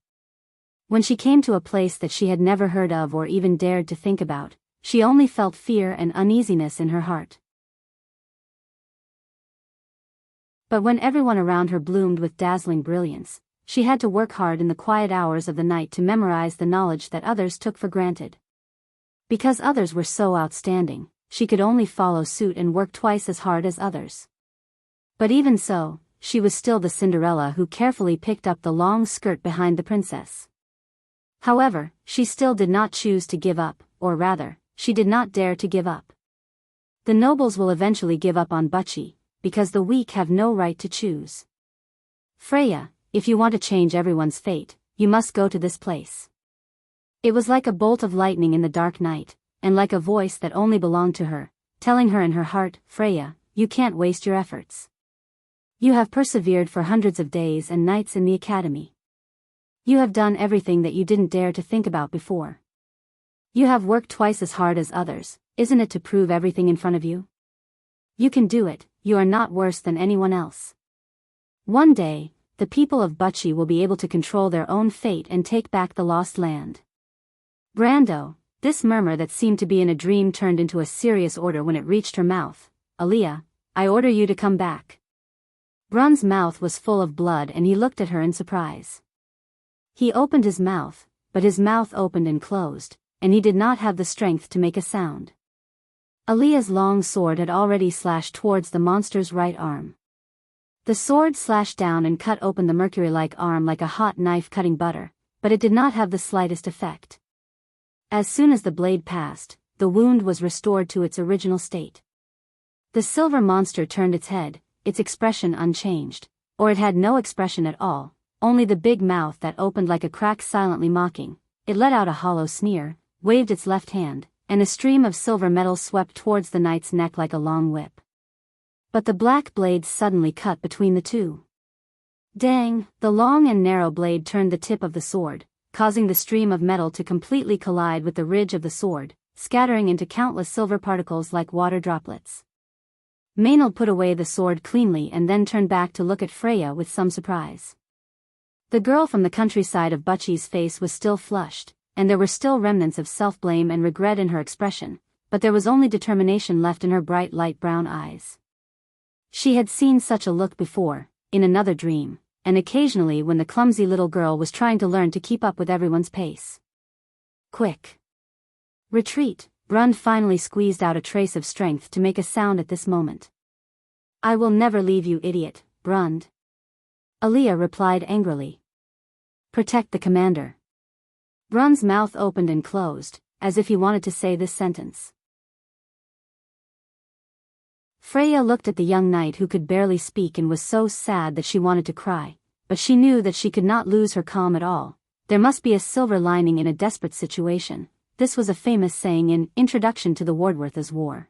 When she came to a place that she had never heard of or even dared to think about, she only felt fear and uneasiness in her heart. But when everyone around her bloomed with dazzling brilliance, she had to work hard in the quiet hours of the night to memorize the knowledge that others took for granted. Because others were so outstanding, she could only follow suit and work twice as hard as others. But even so, she was still the Cinderella who carefully picked up the long skirt behind the princess. However, she still did not choose to give up, or rather, she did not dare to give up. The nobles will eventually give up on Buchi, because the weak have no right to choose. Freya, if you want to change everyone's fate, you must go to this place. It was like a bolt of lightning in the dark night, and like a voice that only belonged to her, telling her in her heart, Freya, you can't waste your efforts. You have persevered for hundreds of days and nights in the academy. You have done everything that you didn't dare to think about before. You have worked twice as hard as others, isn't it to prove everything in front of you? You can do it, you are not worse than anyone else. One day, the people of Buchi will be able to control their own fate and take back the lost land. Brando, this murmur that seemed to be in a dream turned into a serious order when it reached her mouth. Aaliyah, I order you to come back. Brund's mouth was full of blood and he looked at her in surprise. He opened his mouth, but his mouth opened and closed, and he did not have the strength to make a sound. Aaliyah's long sword had already slashed towards the monster's right arm. The sword slashed down and cut open the mercury-like arm like a hot knife cutting butter, but it did not have the slightest effect. As soon as the blade passed, the wound was restored to its original state. The silver monster turned its head, its expression unchanged, or it had no expression at all, only the big mouth that opened like a crack silently mocking. It let out a hollow sneer, waved its left hand, and a stream of silver metal swept towards the knight's neck like a long whip. But the black blade suddenly cut between the two. Dang, the long and narrow blade turned the tip of the sword, causing the stream of metal to completely collide with the ridge of the sword, scattering into countless silver particles like water droplets. Maynard put away the sword cleanly and then turned back to look at Freya with some surprise. The girl from the countryside of Butchie's face was still flushed, and there were still remnants of self-blame and regret in her expression, but there was only determination left in her bright light brown eyes. She had seen such a look before, in another dream, and occasionally when the clumsy little girl was trying to learn to keep up with everyone's pace. Quick! Retreat! Brund finally squeezed out a trace of strength to make a sound at this moment. I will never leave you, idiot, Brund. Aaliyah replied angrily. Protect the commander. Brund's mouth opened and closed, as if he wanted to say this sentence. Freya looked at the young knight who could barely speak and was so sad that she wanted to cry, but she knew that she could not lose her calm at all. There must be a silver lining in a desperate situation. This was a famous saying in Introduction to the Wardworth's War.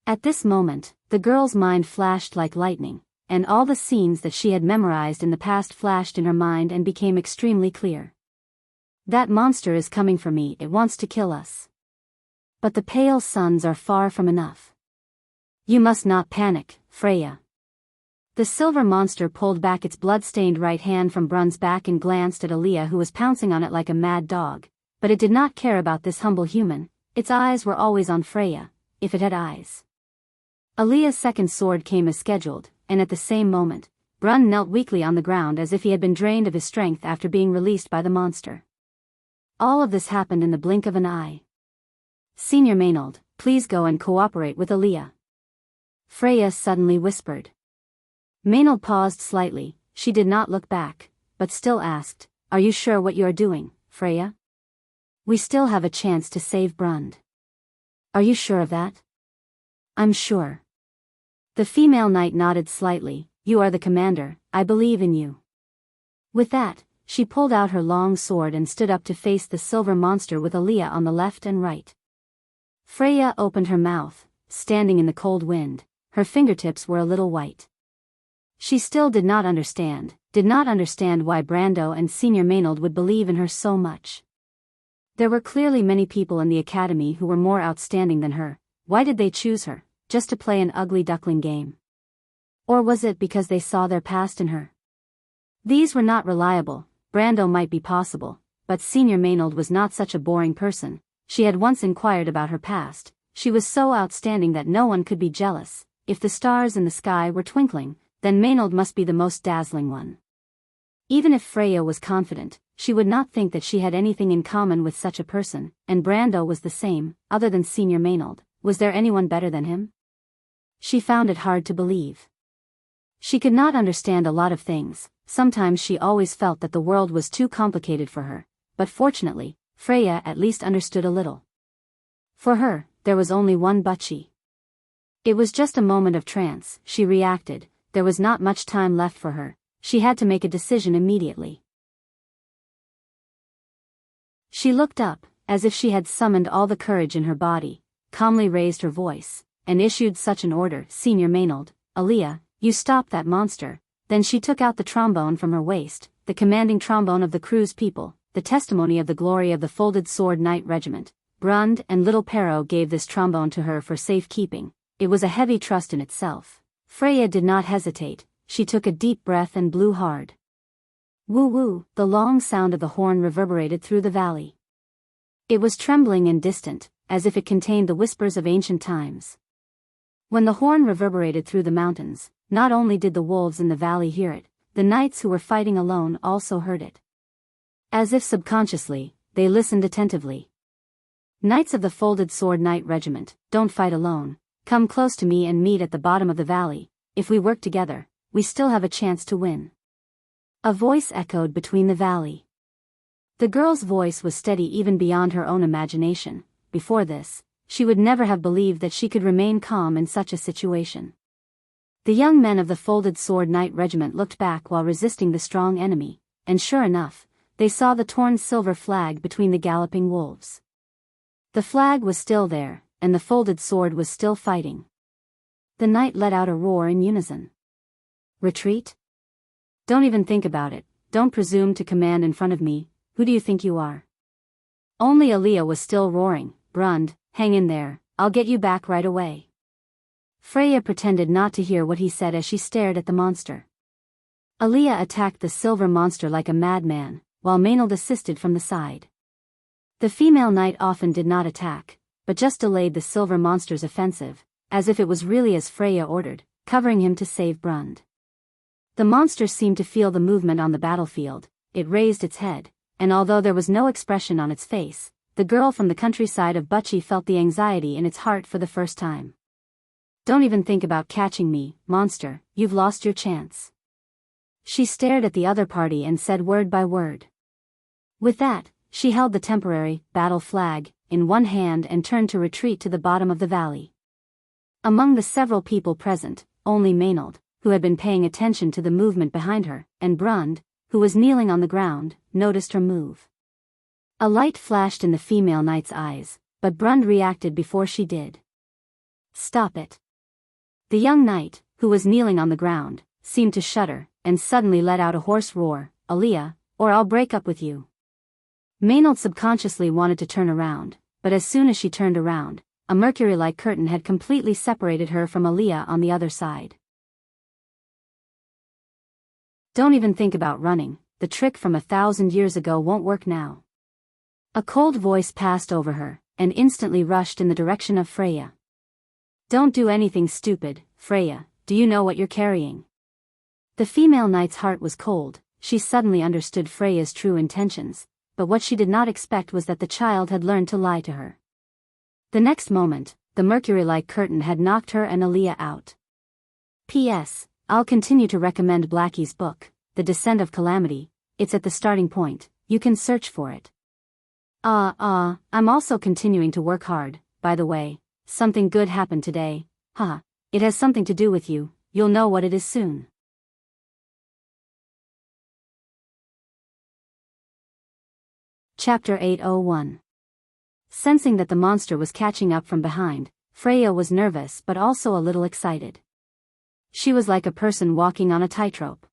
At this moment, the girl's mind flashed like lightning, and all the scenes that she had memorized in the past flashed in her mind and became extremely clear. That monster is coming for me, it wants to kill us. But the pale suns are far from enough. You must not panic, Freya. The silver monster pulled back its blood-stained right hand from Brund's back and glanced at Aaliyah, who was pouncing on it like a mad dog. But it did not care about this humble human. Its eyes were always on Freya, if it had eyes. Aaliyah's second sword came as scheduled, and at the same moment, Brund knelt weakly on the ground as if he had been drained of his strength after being released by the monster. All of this happened in the blink of an eye. Senior Maynard, please go and cooperate with Aaliyah. Freya suddenly whispered. Maynard paused slightly. She did not look back, but still asked, Are you sure what you are doing, Freya? We still have a chance to save Brund. Are you sure of that? I'm sure. The female knight nodded slightly. You are the commander, I believe in you. With that, she pulled out her long sword and stood up to face the silver monster with Aaliyah on the left and right. Freya opened her mouth, standing in the cold wind. Her fingertips were a little white. She still did not understand why Brando and Senior Maynard would believe in her so much. There were clearly many people in the academy who were more outstanding than her. Why did they choose her, just to play an ugly duckling game? Or was it because they saw their past in her? These were not reliable. Brando might be possible, but Senior Maynard was not such a boring person. She had once inquired about her past. She was so outstanding that no one could be jealous. If the stars in the sky were twinkling, then Maynard must be the most dazzling one. Even if Freya was confident, she would not think that she had anything in common with such a person, and Brando was the same. Other than Senior Maynard, was there anyone better than him? She found it hard to believe. She could not understand a lot of things. Sometimes she always felt that the world was too complicated for her, but fortunately, Freya at least understood a little. For her, there was only one Butchie. It was just a moment of trance. She reacted. There was not much time left for her. She had to make a decision immediately. She looked up, as if she had summoned all the courage in her body, calmly raised her voice, and issued such an order. Senior Maynard, Aaliyah, you stop that monster. Then she took out the trombone from her waist, the commanding trombone of the crew's people, the testimony of the glory of the Folded Sword Knight Regiment. Brund and little Perro gave this trombone to her for safekeeping. It was a heavy trust in itself. Freya did not hesitate. She took a deep breath and blew hard. Woo-woo, the long sound of the horn reverberated through the valley. It was trembling and distant, as if it contained the whispers of ancient times. When the horn reverberated through the mountains, not only did the wolves in the valley hear it, the knights who were fighting alone also heard it. As if subconsciously, they listened attentively. Knights of the Folded Sword Knight Regiment, don't fight alone. Come close to me and meet at the bottom of the valley. If we work together, we still have a chance to win. A voice echoed between the valley. The girl's voice was steady even beyond her own imagination. Before this, she would never have believed that she could remain calm in such a situation. The young men of the Folded Sword Knight Regiment looked back while resisting the strong enemy, and sure enough, they saw the torn silver flag between the galloping wolves. The flag was still there, and the folded sword was still fighting. The knight let out a roar in unison. Retreat? Don't even think about it. Don't presume to command in front of me. who do you think you are? Only Aaliyah was still roaring, Brund, hang in there, I'll get you back right away. Freya pretended not to hear what he said as she stared at the monster. Aaliyah attacked the silver monster like a madman, while Maynard assisted from the side. The female knight often did not attack, but just delayed the silver monster's offensive, as if it was really as Freya ordered, covering him to save Brund. The monster seemed to feel the movement on the battlefield, it raised its head, and although there was no expression on its face, the girl from the countryside of Butchie felt the anxiety in its heart for the first time. Don't even think about catching me, monster, you've lost your chance. She stared at the other party and said word by word. With that, she held the temporary battle flag in one hand and turned to retreat to the bottom of the valley. Among the several people present, only Maynard, who had been paying attention to the movement behind her, and Brund, who was kneeling on the ground, noticed her move. A light flashed in the female knight's eyes, but Brund reacted before she did. Stop it. The young knight, who was kneeling on the ground, seemed to shudder, and suddenly let out a hoarse roar, Aaliyah, or I'll break up with you. Maynard subconsciously wanted to turn around, but as soon as she turned around, a mercury-like curtain had completely separated her from Aaliyah on the other side. Don't even think about running, the trick from 1,000 years ago won't work now. A cold voice passed over her, and instantly rushed in the direction of Freya. Don't do anything stupid, Freya, do you know what you're carrying? The female knight's heart was cold, she suddenly understood Freya's true intentions, but what she did not expect was that the child had learned to lie to her. The next moment, the mercury-like curtain had knocked her and Aaliyah out. P.S. I'll continue to recommend Blackie's book, The Descent of Calamity, it's at the starting point, you can search for it. I'm also continuing to work hard, by the way, something good happened today, haha, it has something to do with you, you'll know what it is soon. Chapter 801. Sensing that the monster was catching up from behind, Freya was nervous but also a little excited. She was like a person walking on a tightrope.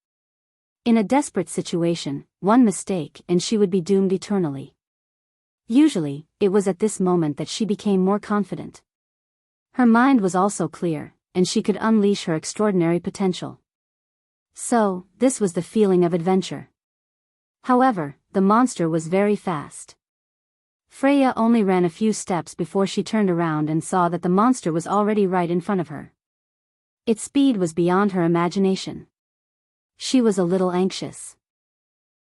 In a desperate situation, one mistake and she would be doomed eternally. Usually, it was at this moment that she became more confident. Her mind was also clear, and she could unleash her extraordinary potential. So, this was the feeling of adventure. However, the monster was very fast. Freya only ran a few steps before she turned around and saw that the monster was already right in front of her. Its speed was beyond her imagination. She was a little anxious.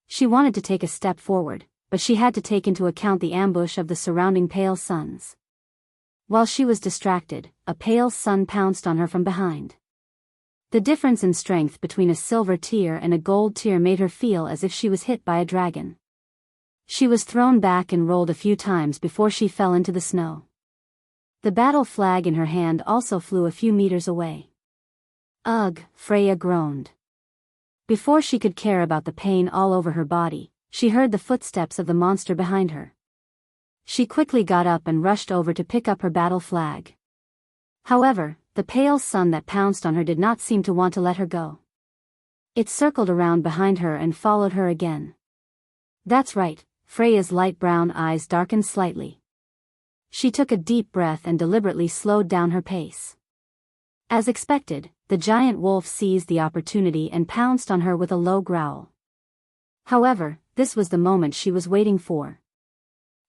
She wanted to take a step forward, but she had to take into account the ambush of the surrounding pale suns. While she was distracted, a pale sun pounced on her from behind. The difference in strength between a silver tear and a gold tear made her feel as if she was hit by a dragon. She was thrown back and rolled a few times before she fell into the snow. The battle flag in her hand also flew a few meters away. Ugh, Freya groaned. Before she could care about the pain all over her body, she heard the footsteps of the monster behind her. She quickly got up and rushed over to pick up her battle flag. However, the pale sun that pounced on her did not seem to want to let her go. It circled around behind her and followed her again. That's right, Freya's light brown eyes darkened slightly. She took a deep breath and deliberately slowed down her pace. As expected, the giant wolf seized the opportunity and pounced on her with a low growl. However, this was the moment she was waiting for.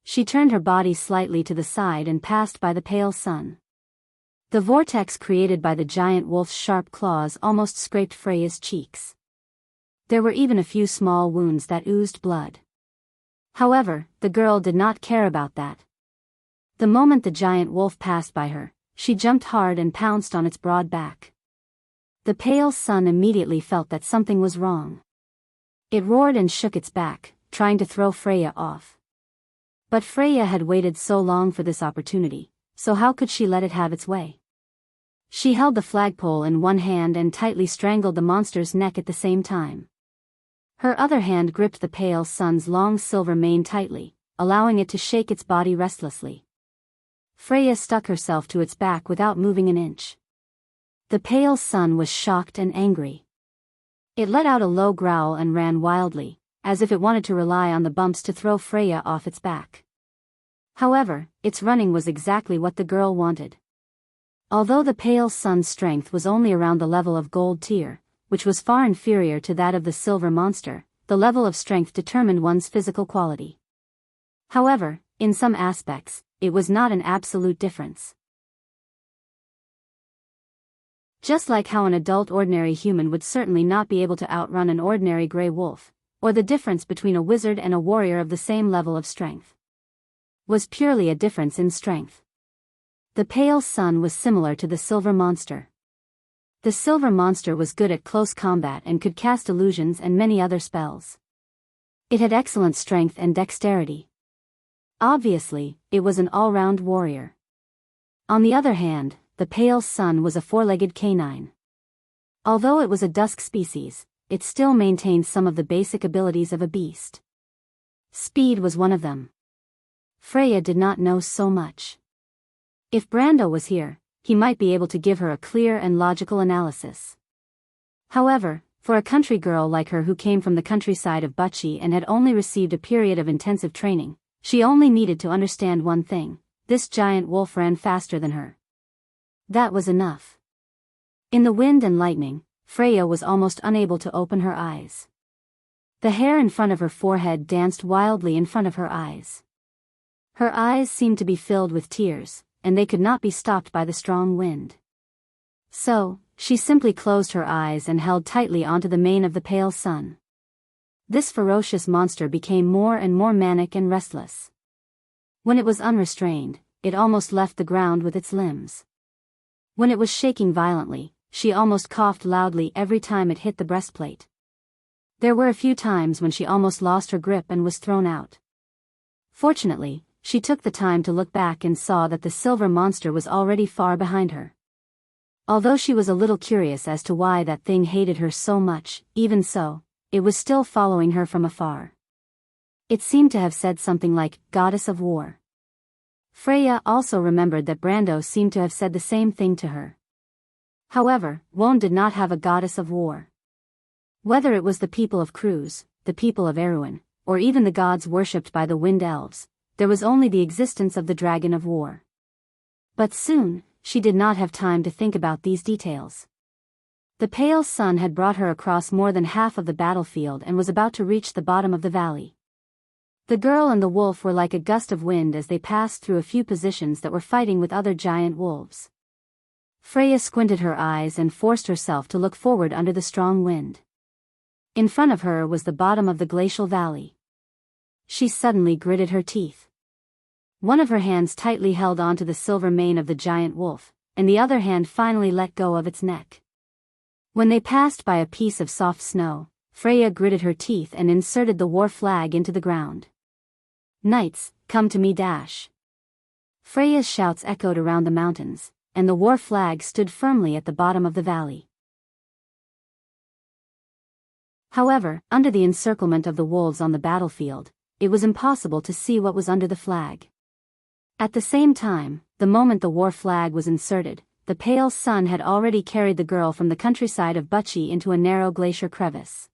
She turned her body slightly to the side and passed by the pale sun. The vortex created by the giant wolf's sharp claws almost scraped Freya's cheeks. There were even a few small wounds that oozed blood. However, the girl did not care about that. The moment the giant wolf passed by her, she jumped hard and pounced on its broad back. The pale sun immediately felt that something was wrong. It roared and shook its back, trying to throw Freya off. But Freya had waited so long for this opportunity, so how could she let it have its way? She held the flagpole in one hand and tightly strangled the monster's neck at the same time. Her other hand gripped the pale sun's long silver mane tightly, allowing it to shake its body restlessly. Freya stuck herself to its back without moving an inch. The pale sun was shocked and angry. It let out a low growl and ran wildly, as if it wanted to rely on the bumps to throw Freya off its back. However, its running was exactly what the girl wanted. Although the pale sun's strength was only around the level of gold tier, which was far inferior to that of the silver monster, the level of strength determined one's physical quality. However, in some aspects, it was not an absolute difference. Just like how an adult ordinary human would certainly not be able to outrun an ordinary gray wolf, or the difference between a wizard and a warrior of the same level of strength was purely a difference in strength. The pale sun was similar to the silver monster. The silver monster was good at close combat and could cast illusions and many other spells. It had excellent strength and dexterity. Obviously, it was an all-round warrior. On the other hand, the pale sun was a four-legged canine. Although it was a dusk species, it still maintained some of the basic abilities of a beast. Speed was one of them. Freya did not know so much. If Brando was here, he might be able to give her a clear and logical analysis. However, for a country girl like her who came from the countryside of Bucci and had only received a period of intensive training, she only needed to understand one thing: this giant wolf ran faster than her. That was enough. In the wind and lightning, Freya was almost unable to open her eyes. The hair in front of her forehead danced wildly in front of her eyes. Her eyes seemed to be filled with tears, and they could not be stopped by the strong wind. So, she simply closed her eyes and held tightly onto the mane of the pale sun. This ferocious monster became more and more manic and restless. When it was unrestrained, it almost left the ground with its limbs. When it was shaking violently, she almost coughed loudly every time it hit the breastplate. There were a few times when she almost lost her grip and was thrown out. Fortunately, she took the time to look back and saw that the silver monster was already far behind her. Although she was a little curious as to why that thing hated her so much, even so, it was still following her from afar. It seemed to have said something like, "Goddess of War." Freya also remembered that Brando seemed to have said the same thing to her. However, Wone did not have a goddess of war. Whether it was the people of Cruz, the people of Erewhon, or even the gods worshipped by the Wind Elves, there was only the existence of the Dragon of War. But soon, she did not have time to think about these details. The pale sun had brought her across more than half of the battlefield and was about to reach the bottom of the valley. The girl and the wolf were like a gust of wind as they passed through a few positions that were fighting with other giant wolves. Freya squinted her eyes and forced herself to look forward under the strong wind. In front of her was the bottom of the glacial valley. She suddenly gritted her teeth. One of her hands tightly held onto the silver mane of the giant wolf, and the other hand finally let go of its neck. When they passed by a piece of soft snow, Freya gritted her teeth and inserted the war flag into the ground. "Knights, come to me!" Freya's shouts echoed around the mountains, and the war flag stood firmly at the bottom of the valley. However, under the encirclement of the wolves on the battlefield, it was impossible to see what was under the flag. At the same time, the moment the war flag was inserted, the pale sun had already carried the girl from the countryside of Bucci into a narrow glacier crevice.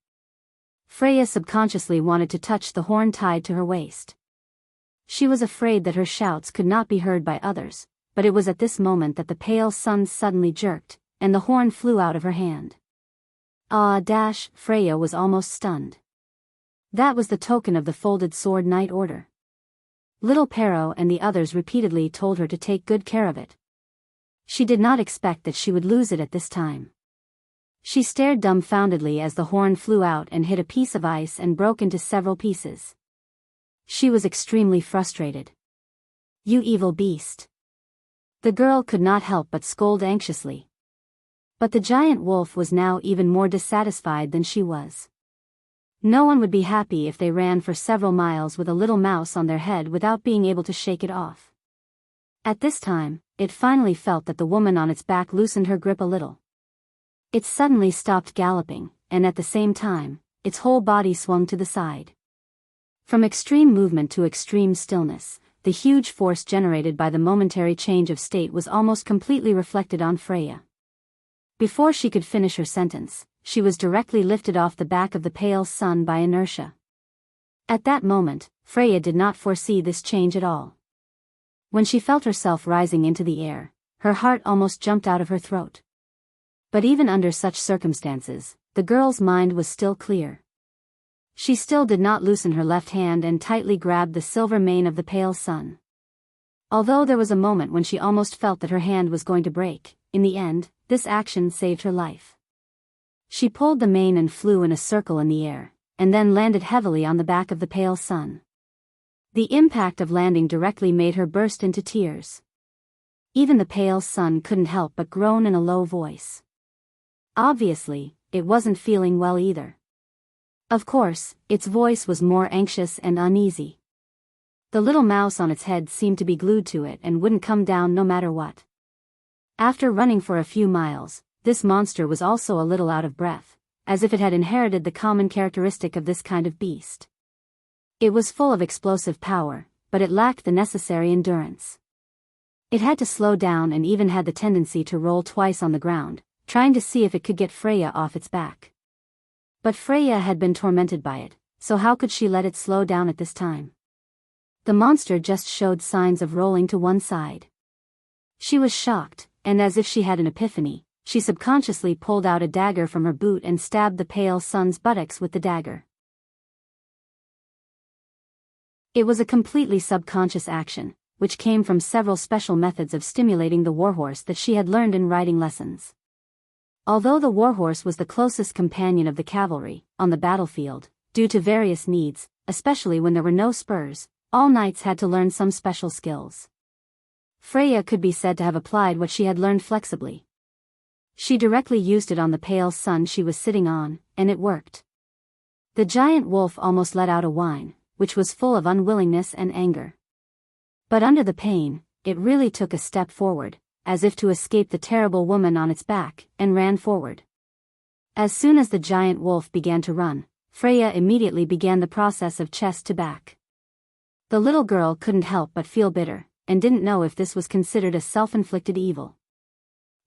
Freya subconsciously wanted to touch the horn tied to her waist. She was afraid that her shouts could not be heard by others, but it was at this moment that the pale sun suddenly jerked, and the horn flew out of her hand. Freya was almost stunned. That was the token of the folded sword knight order. Little Pero and the others repeatedly told her to take good care of it. She did not expect that she would lose it at this time. She stared dumbfoundedly as the horn flew out and hit a piece of ice and broke into several pieces. She was extremely frustrated. "You evil beast!" The girl could not help but scold anxiously. But the giant wolf was now even more dissatisfied than she was. No one would be happy if they ran for several miles with a little mouse on their head without being able to shake it off. At this time, it finally felt that the woman on its back loosened her grip a little. It suddenly stopped galloping, and at the same time, its whole body swung to the side. From extreme movement to extreme stillness, the huge force generated by the momentary change of state was almost completely reflected on Freya. Before she could finish her sentence, she was directly lifted off the back of the pale sun by inertia. At that moment, Freya did not foresee this change at all. When she felt herself rising into the air, her heart almost jumped out of her throat. But even under such circumstances, the girl's mind was still clear. She still did not loosen her left hand and tightly grabbed the silver mane of the pale sun. Although there was a moment when she almost felt that her hand was going to break, in the end, this action saved her life. She pulled the mane and flew in a circle in the air, and then landed heavily on the back of the pale sun. The impact of landing directly made her burst into tears. Even the pale sun couldn't help but groan in a low voice. Obviously, it wasn't feeling well either. Of course, its voice was more anxious and uneasy. The little mouse on its head seemed to be glued to it and wouldn't come down no matter what. After running for a few miles, this monster was also a little out of breath, as if it had inherited the common characteristic of this kind of beast. It was full of explosive power, but it lacked the necessary endurance. It had to slow down and even had the tendency to roll twice on the ground, trying to see if it could get Freya off its back. But Freya had been tormented by it, so how could she let it slow down at this time? The monster just showed signs of rolling to one side. She was shocked, and as if she had an epiphany, she subconsciously pulled out a dagger from her boot and stabbed the pale sun's buttocks with the dagger. It was a completely subconscious action, which came from several special methods of stimulating the warhorse that she had learned in riding lessons. Although the warhorse was the closest companion of the cavalry, on the battlefield, due to various needs, especially when there were no spurs, all knights had to learn some special skills. Freya could be said to have applied what she had learned flexibly. She directly used it on the pale sun she was sitting on, and it worked. The giant wolf almost let out a whine, which was full of unwillingness and anger. But under the pain, it really took a step forward, as if to escape the terrible woman on its back, and ran forward. As soon as the giant wolf began to run, Freya immediately began the process of chest to back. The little girl couldn't help but feel bitter, and didn't know if this was considered a self-inflicted evil.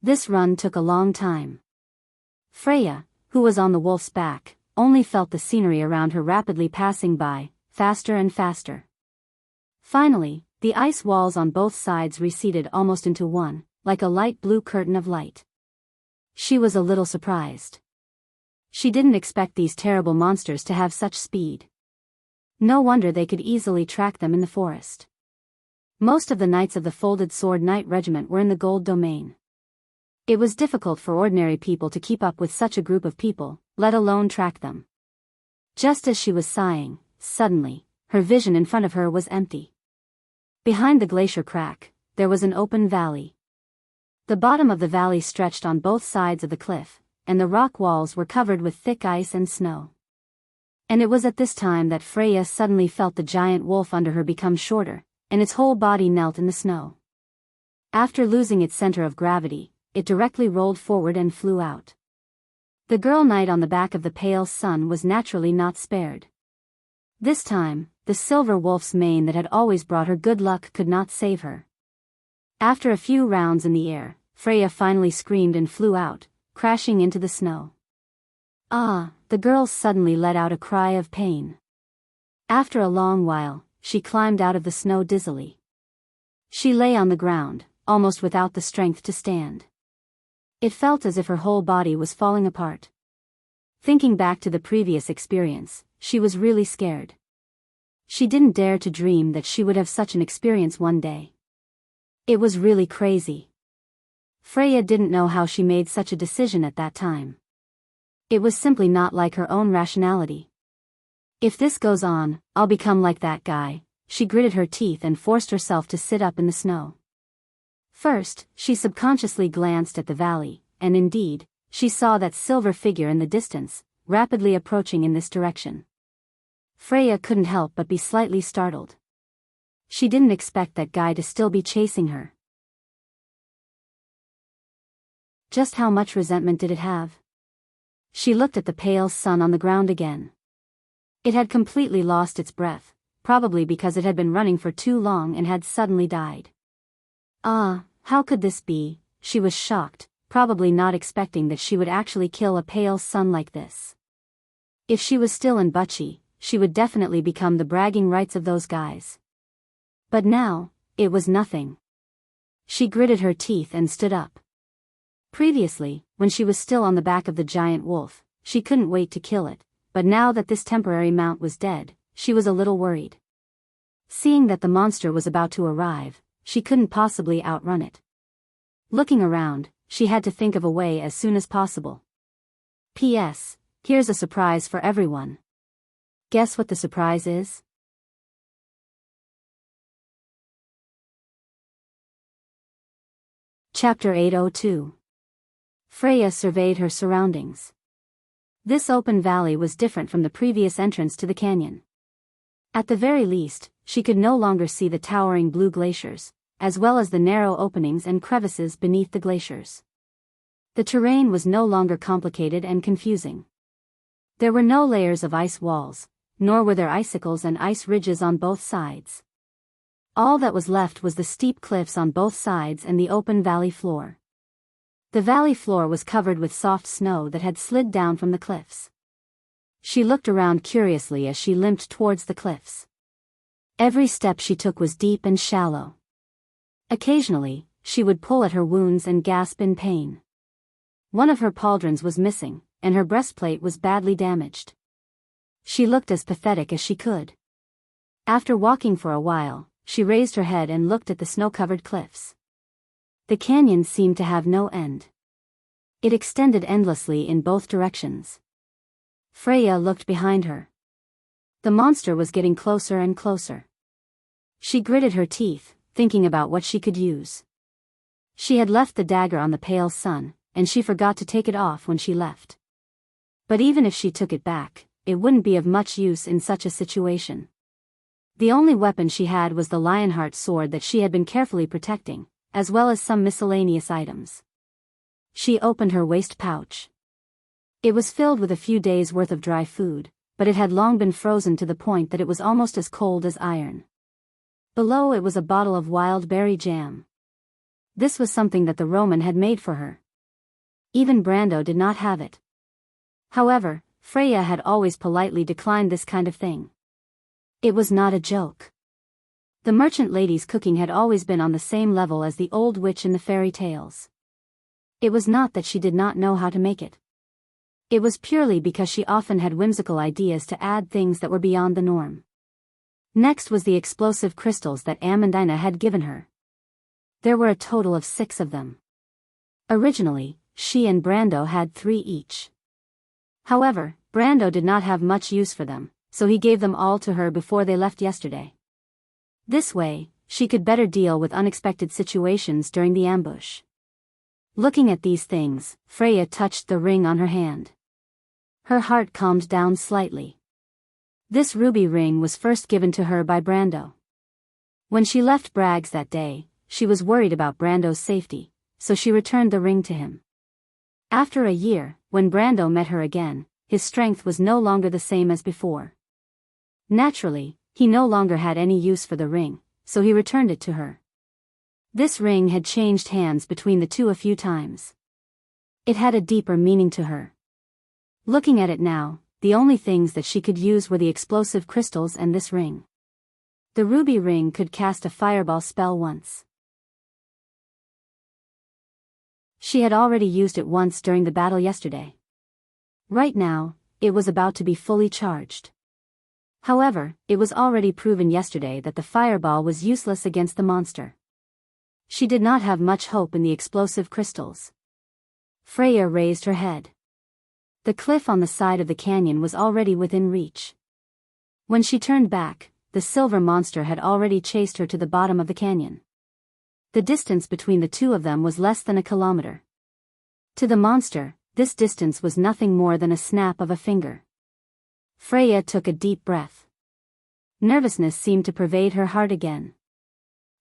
This run took a long time. Freya, who was on the wolf's back, only felt the scenery around her rapidly passing by, faster and faster. Finally, the ice walls on both sides receded almost into one, like a light blue curtain of light. She was a little surprised. She didn't expect these terrible monsters to have such speed. No wonder they could easily track them in the forest. Most of the knights of the Folded Sword Knight Regiment were in the gold domain. It was difficult for ordinary people to keep up with such a group of people, let alone track them. Just as she was sighing, suddenly, her vision in front of her was empty. Behind the glacier crack, there was an open valley. The bottom of the valley stretched on both sides of the cliff, and the rock walls were covered with thick ice and snow. And it was at this time that Freya suddenly felt the giant wolf under her become shorter, and its whole body knelt in the snow. After losing its center of gravity, it directly rolled forward and flew out. The girl knight on the back of the pale sun was naturally not spared. This time, the silver wolf's mane that had always brought her good luck could not save her. After a few rounds in the air, Freya finally screamed and flew out, crashing into the snow. Ah, the girl suddenly let out a cry of pain. After a long while, she climbed out of the snow dizzily. She lay on the ground, almost without the strength to stand. It felt as if her whole body was falling apart. Thinking back to the previous experience, she was really scared. She didn't dare to dream that she would have such an experience one day. It was really crazy. Freya didn't know how she made such a decision at that time. It was simply not like her own rationality. If this goes on, I'll become like that guy, she gritted her teeth and forced herself to sit up in the snow. First, she subconsciously glanced at the valley, and indeed, she saw that silver figure in the distance, rapidly approaching in this direction. Freya couldn't help but be slightly startled. She didn't expect that guy to still be chasing her. Just how much resentment did it have? She looked at the pale sun on the ground again. It had completely lost its breath, probably because it had been running for too long and had suddenly died. Ah, how could this be? She was shocked, probably not expecting that she would actually kill a pale sun like this. If she was still in Butchie, she would definitely become the bragging rights of those guys. But now, it was nothing. She gritted her teeth and stood up. Previously, when she was still on the back of the giant wolf, she couldn't wait to kill it, but now that this temporary mount was dead, she was a little worried. Seeing that the monster was about to arrive, she couldn't possibly outrun it. Looking around, she had to think of a way as soon as possible. P.S. Here's a surprise for everyone. Guess what the surprise is? Chapter 802. Freya surveyed her surroundings. This open valley was different from the previous entrance to the canyon. At the very least, she could no longer see the towering blue glaciers, as well as the narrow openings and crevices beneath the glaciers. The terrain was no longer complicated and confusing. There were no layers of ice walls, nor were there icicles and ice ridges on both sides. All that was left was the steep cliffs on both sides and the open valley floor. The valley floor was covered with soft snow that had slid down from the cliffs. She looked around curiously as she limped towards the cliffs. Every step she took was deep and shallow. Occasionally, she would pull at her wounds and gasp in pain. One of her pauldrons was missing, and her breastplate was badly damaged. She looked as pathetic as she could. After walking for a while, she raised her head and looked at the snow-covered cliffs. The canyon seemed to have no end. It extended endlessly in both directions. Freya looked behind her. The monster was getting closer and closer. She gritted her teeth, thinking about what she could use. She had left the dagger on the pale sun, and she forgot to take it off when she left. But even if she took it back, it wouldn't be of much use in such a situation. The only weapon she had was the Lionheart sword that she had been carefully protecting, as well as some miscellaneous items. She opened her waist pouch. It was filled with a few days' worth of dry food, but it had long been frozen to the point that it was almost as cold as iron. Below it was a bottle of wild berry jam. This was something that the Roman had made for her. Even Brando did not have it. However, Freya had always politely declined this kind of thing. It was not a joke. The merchant lady's cooking had always been on the same level as the old witch in the fairy tales. It was not that she did not know how to make it. It was purely because she often had whimsical ideas to add things that were beyond the norm. Next was the explosive crystals that Amandina had given her. There were a total of 6 of them. Originally, she and Brando had 3 each. However, Brando did not have much use for them, so he gave them all to her before they left yesterday. This way, she could better deal with unexpected situations during the ambush. Looking at these things, Freya touched the ring on her hand. Her heart calmed down slightly. This ruby ring was first given to her by Brando. When she left Bragg's that day, she was worried about Brando's safety, so she returned the ring to him. After a year, when Brando met her again, his strength was no longer the same as before. Naturally, he no longer had any use for the ring, so he returned it to her. This ring had changed hands between the two a few times. It had a deeper meaning to her. Looking at it now, the only things that she could use were the explosive crystals and this ring. The ruby ring could cast a fireball spell once. She had already used it once during the battle yesterday. Right now, it was about to be fully charged. However, it was already proven yesterday that the fireball was useless against the monster. She did not have much hope in the explosive crystals. Freya raised her head. The cliff on the side of the canyon was already within reach. When she turned back, the silver monster had already chased her to the bottom of the canyon. The distance between the two of them was less than a kilometer. To the monster, this distance was nothing more than a snap of a finger. Freya took a deep breath. Nervousness seemed to pervade her heart again.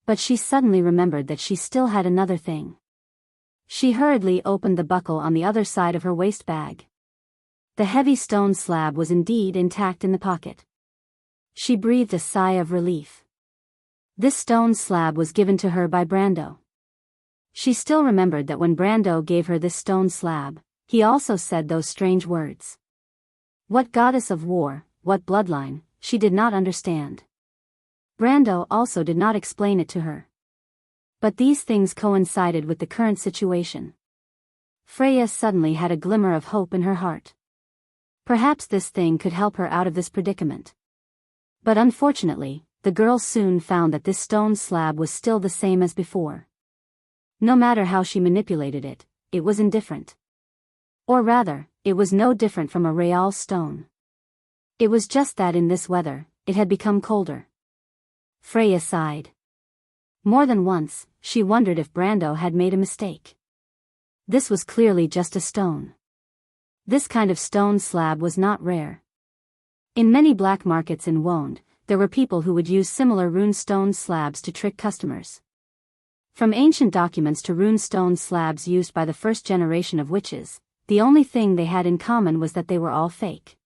But she suddenly remembered that she still had another thing. She hurriedly opened the buckle on the other side of her waist bag. The heavy stone slab was indeed intact in the pocket. She breathed a sigh of relief. This stone slab was given to her by Brando. She still remembered that when Brando gave her this stone slab, he also said those strange words. What goddess of war, what bloodline, she did not understand. Brando also did not explain it to her. But these things coincided with the current situation. Freya suddenly had a glimmer of hope in her heart. Perhaps this thing could help her out of this predicament. But unfortunately, the girl soon found that this stone slab was still the same as before. No matter how she manipulated it, it was indifferent. Or rather, it was no different from a real stone. It was just that in this weather, it had become colder. Freya sighed. More than once, she wondered if Brando had made a mistake. This was clearly just a stone. This kind of stone slab was not rare. In many black markets in Wonde, there were people who would use similar rune stone slabs to trick customers. From ancient documents to rune stone slabs used by the first generation of witches, the only thing they had in common was that they were all fake.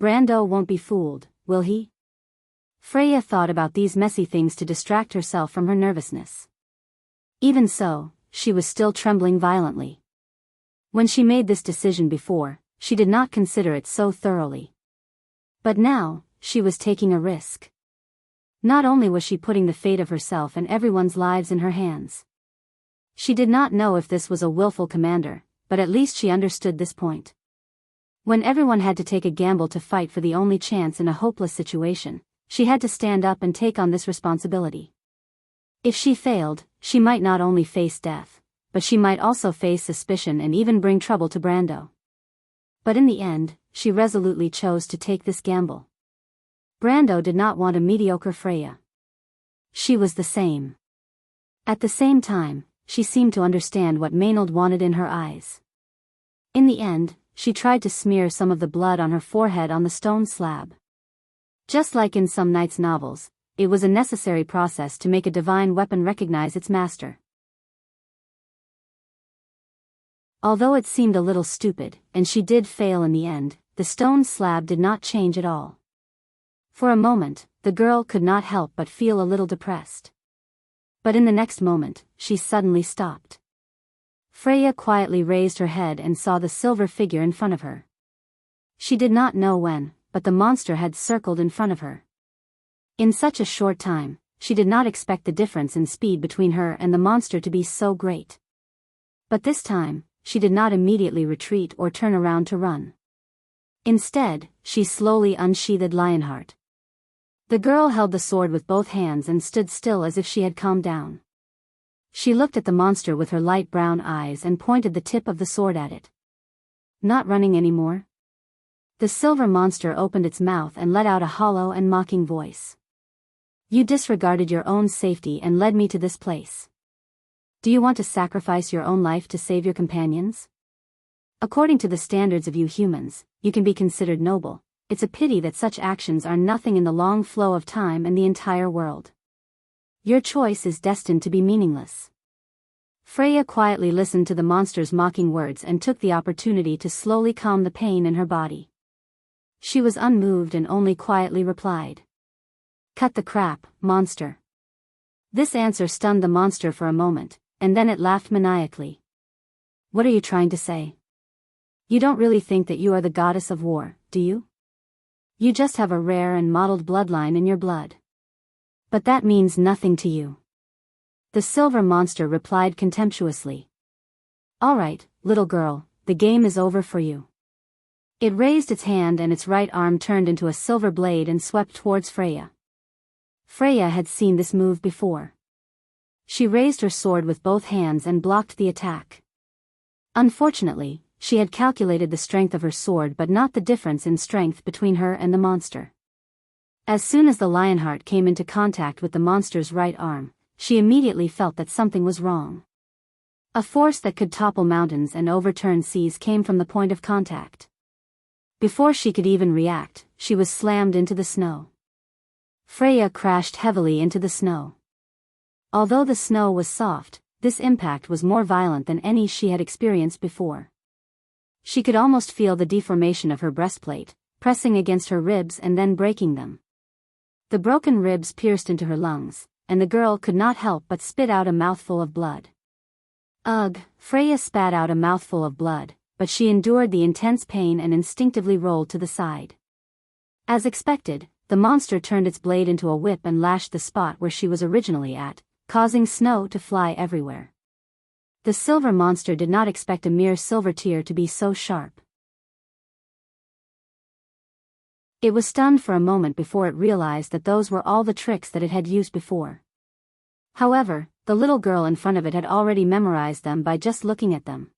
Brando won't be fooled, will he? Freya thought about these messy things to distract herself from her nervousness. Even so, she was still trembling violently. When she made this decision before, she did not consider it so thoroughly. But now, she was taking a risk. Not only was she putting the fate of herself and everyone's lives in her hands. She did not know if this was a willful commander, but at least she understood this point. When everyone had to take a gamble to fight for the only chance in a hopeless situation, she had to stand up and take on this responsibility. If she failed, she might not only face death, but she might also face suspicion and even bring trouble to Brando. But in the end, she resolutely chose to take this gamble. Brando did not want a mediocre Freya. She was the same. At the same time, she seemed to understand what Maynard wanted in her eyes. In the end, she tried to smear some of the blood on her forehead on the stone slab. Just like in some knights' novels, it was a necessary process to make a divine weapon recognize its master. Although it seemed a little stupid, and she did fail in the end, the stone slab did not change at all. For a moment, the girl could not help but feel a little depressed. But in the next moment, she suddenly stopped. Freya quietly raised her head and saw the silver figure in front of her. She did not know when, but the monster had circled in front of her. In such a short time, she did not expect the difference in speed between her and the monster to be so great. But this time, she did not immediately retreat or turn around to run. Instead, she slowly unsheathed Lionheart. The girl held the sword with both hands and stood still as if she had calmed down. She looked at the monster with her light brown eyes and pointed the tip of the sword at it. Not running anymore? The silver monster opened its mouth and let out a hollow and mocking voice. You disregarded your own safety and led me to this place. Do you want to sacrifice your own life to save your companions? According to the standards of you humans, you can be considered noble. It's a pity that such actions are nothing in the long flow of time and the entire world. Your choice is destined to be meaningless. Freya quietly listened to the monster's mocking words and took the opportunity to slowly calm the pain in her body. She was unmoved and only quietly replied. Cut the crap, monster. This answer stunned the monster for a moment, and then it laughed maniacally. What are you trying to say? You don't really think that you are the goddess of war, do you? You just have a rare and mottled bloodline in your blood. But that means nothing to you. The silver monster replied contemptuously. All right, little girl, the game is over for you. It raised its hand and its right arm turned into a silver blade and swept towards Freya. Freya had seen this move before. She raised her sword with both hands and blocked the attack. Unfortunately, she had calculated the strength of her sword but not the difference in strength between her and the monster. As soon as the Lionheart came into contact with the monster's right arm, she immediately felt that something was wrong. A force that could topple mountains and overturn seas came from the point of contact. Before she could even react, she was slammed into the snow. Freya crashed heavily into the snow. Although the snow was soft, this impact was more violent than any she had experienced before. She could almost feel the deformation of her breastplate, pressing against her ribs and then breaking them. The broken ribs pierced into her lungs, and the girl could not help but spit out a mouthful of blood. Ugh, Freya spat out a mouthful of blood, but she endured the intense pain and instinctively rolled to the side. As expected, the monster turned its blade into a whip and lashed the spot where she was originally at, causing snow to fly everywhere. The silver monster did not expect a mere silver tear to be so sharp. It was stunned for a moment before it realized that those were all the tricks that it had used before. However, the little girl in front of it had already memorized them by just looking at them.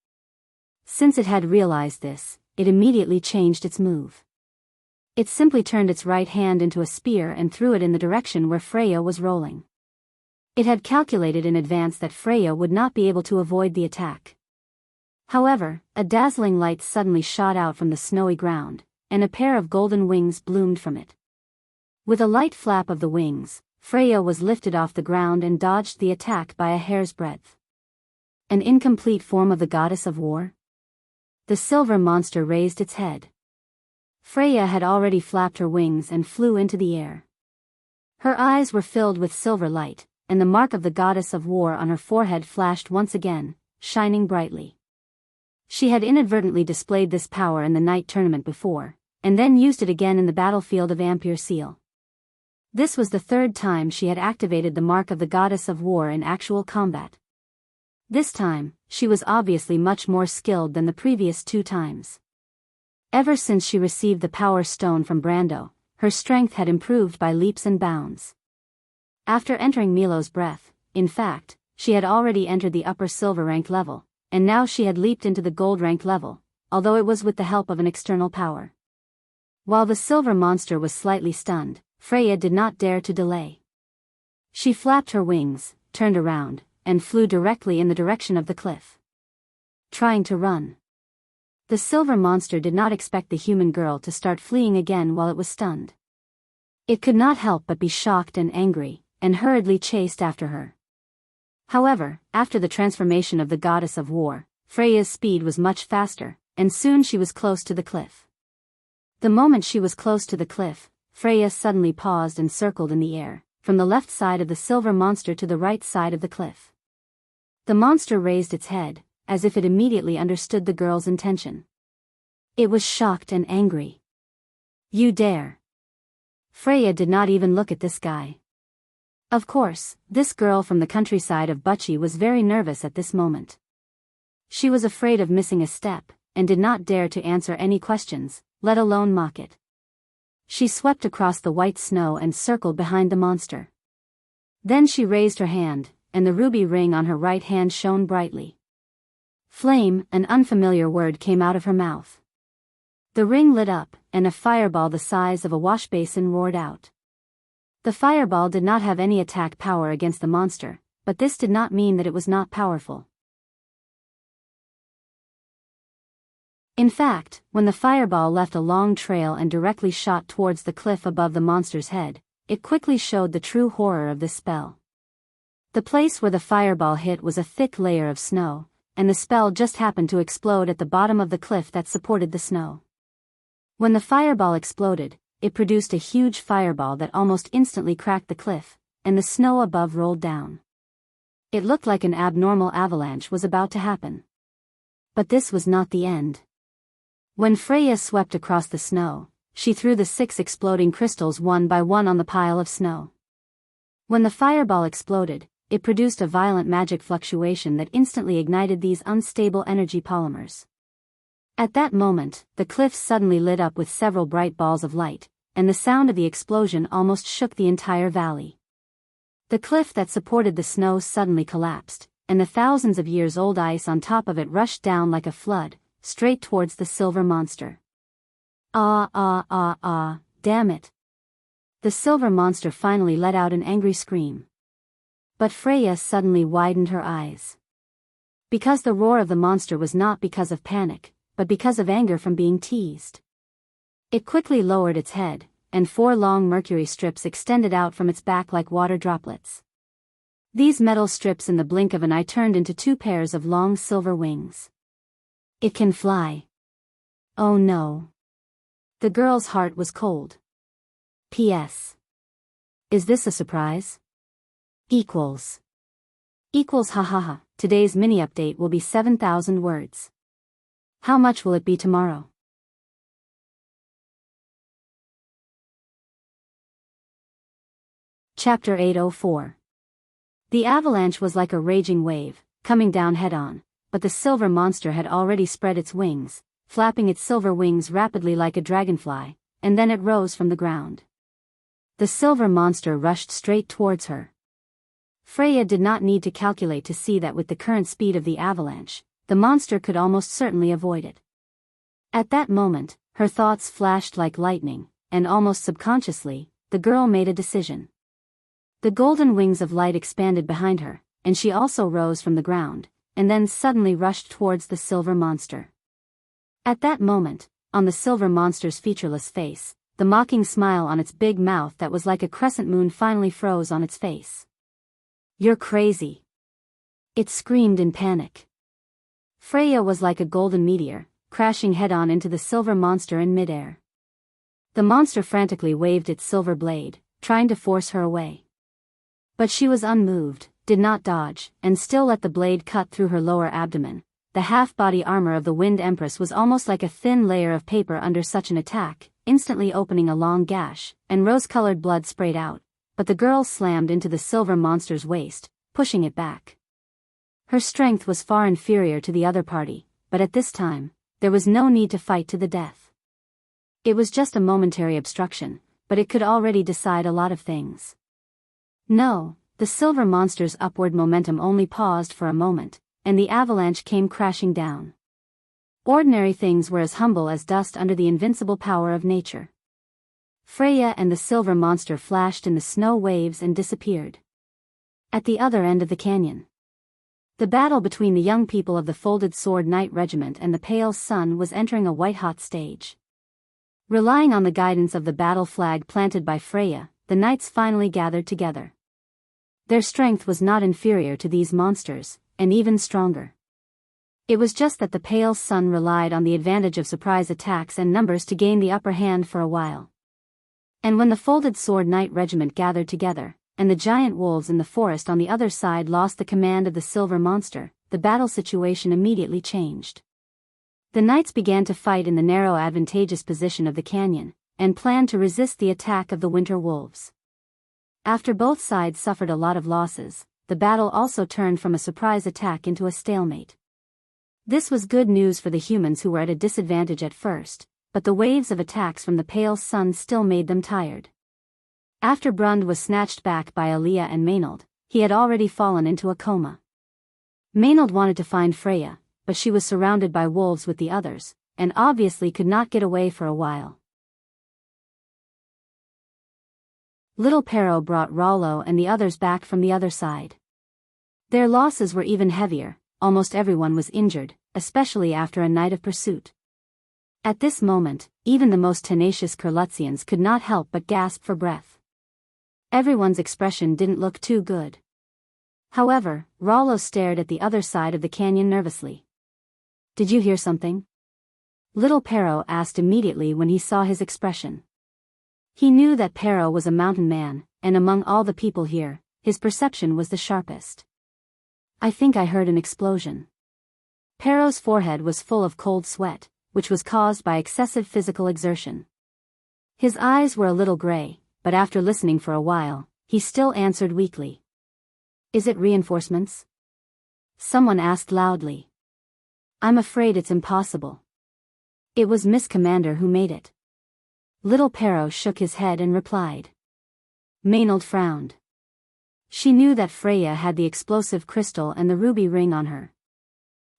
Since it had realized this, it immediately changed its move. It simply turned its right hand into a spear and threw it in the direction where Freya was rolling. It had calculated in advance that Freya would not be able to avoid the attack. However, a dazzling light suddenly shot out from the snowy ground, and a pair of golden wings bloomed from it. With a light flap of the wings, Freya was lifted off the ground and dodged the attack by a hair's breadth. An incomplete form of the goddess of war? The silver monster raised its head. Freya had already flapped her wings and flew into the air. Her eyes were filled with silver light, and the mark of the goddess of war on her forehead flashed once again, shining brightly. She had inadvertently displayed this power in the night tournament before, and then used it again in the battlefield of Ampere Seal. This was the third time she had activated the mark of the goddess of war in actual combat. This time, she was obviously much more skilled than the previous 2 times. Ever since she received the power stone from Brando, her strength had improved by leaps and bounds. After entering Milo's breath, in fact, she had already entered the upper silver rank level, and now she had leaped into the gold rank level, although it was with the help of an external power. While the silver monster was slightly stunned, Freya did not dare to delay. She flapped her wings, turned around, and flew directly in the direction of the cliff. Trying to run. The silver monster did not expect the human girl to start fleeing again while it was stunned. It could not help but be shocked and angry, and hurriedly chased after her. However, after the transformation of the goddess of war, Freya's speed was much faster, and soon she was close to the cliff. The moment she was close to the cliff, Freya suddenly paused and circled in the air, from the left side of the silver monster to the right side of the cliff. The monster raised its head, as if it immediately understood the girl's intention. It was shocked and angry. "You dare!" Freya did not even look at this guy. Of course, this girl from the countryside of Butchie was very nervous at this moment. She was afraid of missing a step, and did not dare to answer any questions, let alone mock it. She swept across the white snow and circled behind the monster. Then she raised her hand, and the ruby ring on her right hand shone brightly. Flame, an unfamiliar word, came out of her mouth. The ring lit up, and a fireball the size of a washbasin roared out. The fireball did not have any attack power against the monster, but this did not mean that it was not powerful. In fact, when the fireball left a long trail and directly shot towards the cliff above the monster's head, it quickly showed the true horror of this spell. The place where the fireball hit was a thick layer of snow, and the spell just happened to explode at the bottom of the cliff that supported the snow. When the fireball exploded, it produced a huge fireball that almost instantly cracked the cliff, and the snow above rolled down. It looked like an abnormal avalanche was about to happen. But this was not the end. When Freya swept across the snow, she threw the 6 exploding crystals one by one on the pile of snow. When the fireball exploded, it produced a violent magic fluctuation that instantly ignited these unstable energy polymers. At that moment, the cliff suddenly lit up with several bright balls of light, and the sound of the explosion almost shook the entire valley. The cliff that supported the snow suddenly collapsed, and the thousands of years old ice on top of it rushed down like a flood, straight towards the silver monster. Damn it! The silver monster finally let out an angry scream. But Freya suddenly widened her eyes. Because the roar of the monster was not because of panic, but because of anger from being teased. It quickly lowered its head, and 4 long mercury strips extended out from its back like water droplets. These metal strips in the blink of an eye turned into 2 pairs of long silver wings. It can fly. Oh no. The girl's heart was cold. P.S. Is this a surprise? Equals hahaha. Today's mini update will be 7,000 words. How much will it be tomorrow? Chapter 804. The avalanche was like a raging wave, coming down head-on, but the silver monster had already spread its wings, flapping its silver wings rapidly like a dragonfly, and then it rose from the ground. The silver monster rushed straight towards her. Freya did not need to calculate to see that with the current speed of the avalanche, the monster could almost certainly avoid it. At that moment, her thoughts flashed like lightning, and almost subconsciously, the girl made a decision. The golden wings of light expanded behind her, and she also rose from the ground, and then suddenly rushed towards the silver monster. At that moment, on the silver monster's featureless face, the mocking smile on its big mouth that was like a crescent moon finally froze on its face. "You're crazy!" it screamed in panic. Freya was like a golden meteor, crashing head-on into the silver monster in midair. The monster frantically waved its silver blade, trying to force her away. But she was unmoved, did not dodge, and still let the blade cut through her lower abdomen. The half-body armor of the Wind Empress was almost like a thin layer of paper under such an attack, instantly opening a long gash, and rose-colored blood sprayed out, but the girl slammed into the silver monster's waist, pushing it back. Her strength was far inferior to the other party, but at this time, there was no need to fight to the death. It was just a momentary obstruction, but it could already decide a lot of things. No, the silver monster's upward momentum only paused for a moment, and the avalanche came crashing down. Ordinary things were as humble as dust under the invincible power of nature. Freya and the silver monster flashed in the snow waves and disappeared. At the other end of the canyon, the battle between the young people of the Folded Sword Knight Regiment and the Pale Sun was entering a white-hot stage. Relying on the guidance of the battle flag planted by Freya, the knights finally gathered together. Their strength was not inferior to these monsters, and even stronger. It was just that the Pale Sun relied on the advantage of surprise attacks and numbers to gain the upper hand for a while. And when the Folded Sword Knight Regiment gathered together, and the giant wolves in the forest on the other side lost the command of the silver monster, the battle situation immediately changed. The knights began to fight in the narrow advantageous position of the canyon, and planned to resist the attack of the winter wolves. After both sides suffered a lot of losses, the battle also turned from a surprise attack into a stalemate. This was good news for the humans who were at a disadvantage at first, but the waves of attacks from the Pale Sun still made them tired. After Brund was snatched back by Aaliyah and Maynard, he had already fallen into a coma. Maynard wanted to find Freya, but she was surrounded by wolves with the others, and obviously could not get away for a while. Little Pero brought Rollo and the others back from the other side. Their losses were even heavier, almost everyone was injured, especially after a night of pursuit. At this moment, even the most tenacious Kurlutzians could not help but gasp for breath. Everyone's expression didn't look too good. However, Rollo stared at the other side of the canyon nervously. "Did you hear something?" Little Pero asked immediately when he saw his expression. He knew that Pero was a mountain man, and among all the people here, his perception was the sharpest. "I think I heard an explosion." Pero's forehead was full of cold sweat, which was caused by excessive physical exertion. His eyes were a little gray, but after listening for a while, he still answered weakly. "Is it reinforcements?" Someone asked loudly. "I'm afraid it's impossible. It was Miss Commander who made it." Little Pero shook his head and replied. Maynard frowned. She knew that Freya had the explosive crystal and the ruby ring on her.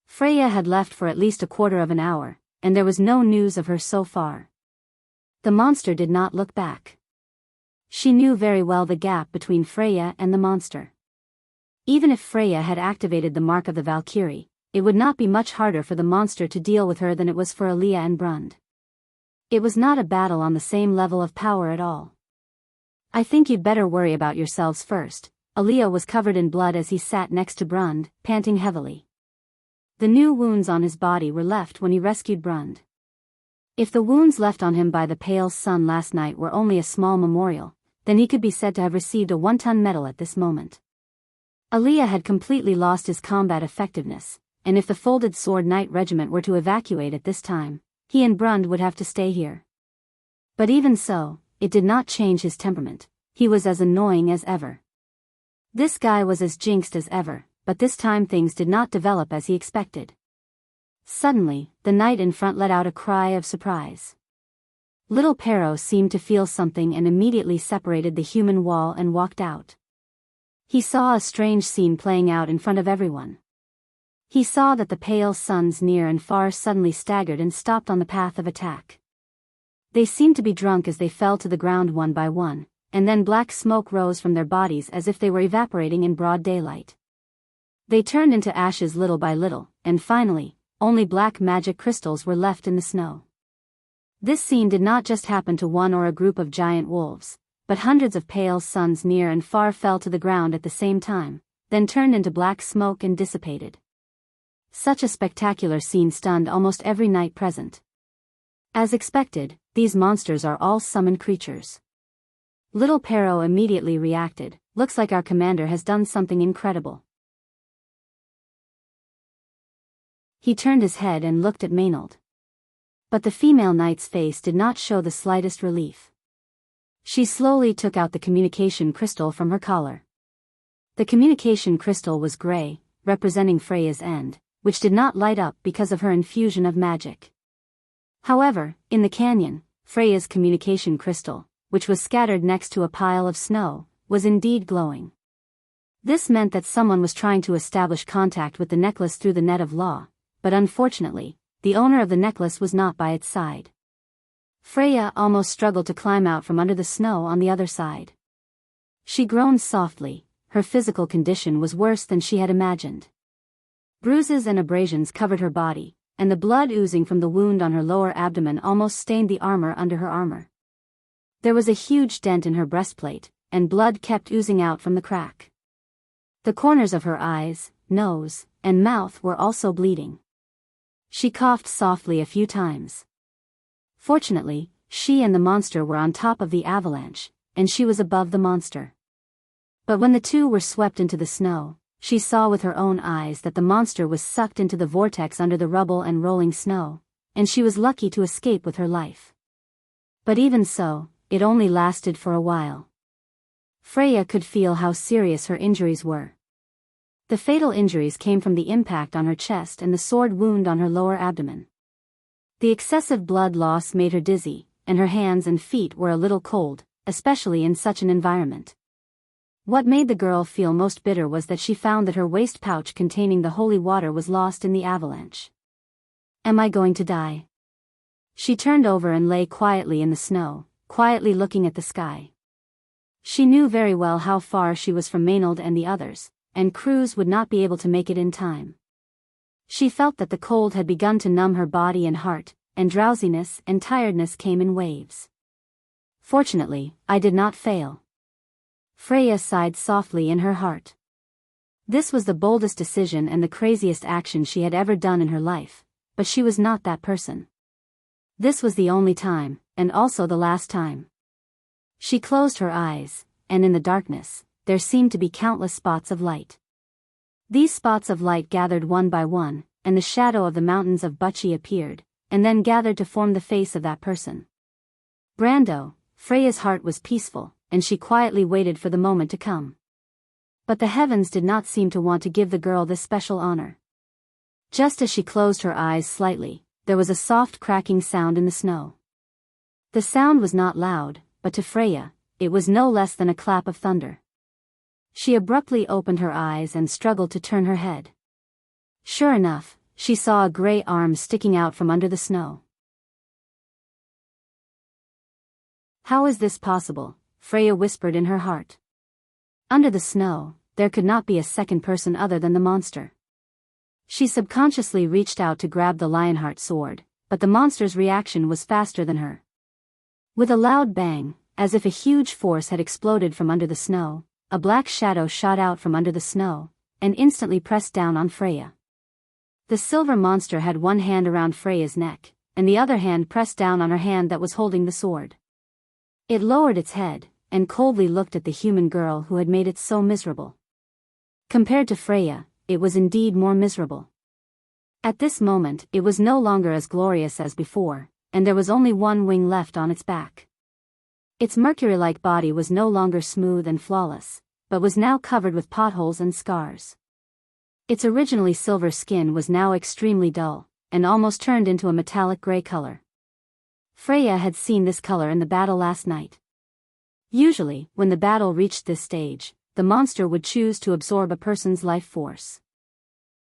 Freya had left for at least a quarter of an hour, and there was no news of her so far. The monster did not look back. She knew very well the gap between Freya and the monster. Even if Freya had activated the mark of the Valkyrie, it would not be much harder for the monster to deal with her than it was for Aaliyah and Brund. It was not a battle on the same level of power at all. "I think you'd better worry about yourselves first." Aaliyah was covered in blood as he sat next to Brund, panting heavily. The new wounds on his body were left when he rescued Brund. If the wounds left on him by the Pale Sun last night were only a small memorial, then he could be said to have received a one-ton medal at this moment. Aaliyah had completely lost his combat effectiveness, and if the Folded Sword Knight Regiment were to evacuate at this time, he and Brund would have to stay here. But even so, it did not change his temperament. He was as annoying as ever. This guy was as jinxed as ever, but this time things did not develop as he expected. Suddenly, the knight in front let out a cry of surprise. Little Pero seemed to feel something and immediately separated the human wall and walked out. He saw a strange scene playing out in front of everyone. He saw that the pale suns near and far suddenly staggered and stopped on the path of attack. They seemed to be drunk as they fell to the ground one by one, and then black smoke rose from their bodies as if they were evaporating in broad daylight. They turned into ashes little by little, and finally, only black magic crystals were left in the snow. This scene did not just happen to one or a group of giant wolves, but hundreds of pale suns near and far fell to the ground at the same time, then turned into black smoke and dissipated. Such a spectacular scene stunned almost every knight present. As expected, these monsters are all summoned creatures. Little Pero immediately reacted, "Looks like our commander has done something incredible." He turned his head and looked at Maynard. But the female knight's face did not show the slightest relief. She slowly took out the communication crystal from her collar. The communication crystal was gray, representing Freya's end, which did not light up because of her infusion of magic. However, in the canyon, Freya's communication crystal, which was scattered next to a pile of snow, was indeed glowing. This meant that someone was trying to establish contact with the necklace through the net of law, but unfortunately, the owner of the necklace was not by its side. Freya almost struggled to climb out from under the snow on the other side. She groaned softly. Her physical condition was worse than she had imagined. Bruises and abrasions covered her body, and the blood oozing from the wound on her lower abdomen almost stained the armor under her armor. There was a huge dent in her breastplate, and blood kept oozing out from the crack. The corners of her eyes, nose, and mouth were also bleeding. She coughed softly a few times. Fortunately, she and the monster were on top of the avalanche, and she was above the monster. But when the two were swept into the snow, she saw with her own eyes that the monster was sucked into the vortex under the rubble and rolling snow, and she was lucky to escape with her life. But even so, it only lasted for a while. Freya could feel how serious her injuries were. The fatal injuries came from the impact on her chest and the sword wound on her lower abdomen. The excessive blood loss made her dizzy, and her hands and feet were a little cold, especially in such an environment. What made the girl feel most bitter was that she found that her waist pouch containing the holy water was lost in the avalanche. "Am I going to die?" She turned over and lay quietly in the snow, quietly looking at the sky. She knew very well how far she was from Maynard and the others, and Cruz would not be able to make it in time. She felt that the cold had begun to numb her body and heart, and drowsiness and tiredness came in waves. "Fortunately, I did not fail." Freya sighed softly in her heart. This was the boldest decision and the craziest action she had ever done in her life, but she was not that person. This was the only time, and also the last time. She closed her eyes, and in the darkness, there seemed to be countless spots of light. These spots of light gathered one by one, and the shadow of the mountains of Bucci appeared, and then gathered to form the face of that person. Brando. Freya's heart was peaceful, and she quietly waited for the moment to come. But the heavens did not seem to want to give the girl this special honor. Just as she closed her eyes slightly, there was a soft cracking sound in the snow. The sound was not loud, but to Freya, it was no less than a clap of thunder. She abruptly opened her eyes and struggled to turn her head. Sure enough, she saw a gray arm sticking out from under the snow. "How is this possible?" Freya whispered in her heart. Under the snow, there could not be a second person other than the monster. She subconsciously reached out to grab the Lionheart sword, but the monster's reaction was faster than her. With a loud bang, as if a huge force had exploded from under the snow, a black shadow shot out from under the snow, and instantly pressed down on Freya. The silver monster had one hand around Freya's neck, and the other hand pressed down on her hand that was holding the sword. It lowered its head, and coldly looked at the human girl who had made it so miserable. Compared to Freya, it was indeed more miserable. At this moment, it was no longer as glorious as before, and there was only one wing left on its back. Its mercury-like body was no longer smooth and flawless, but was now covered with potholes and scars. Its originally silver skin was now extremely dull, and almost turned into a metallic gray color. Freya had seen this color in the battle last night. Usually, when the battle reached this stage, the monster would choose to absorb a person's life force.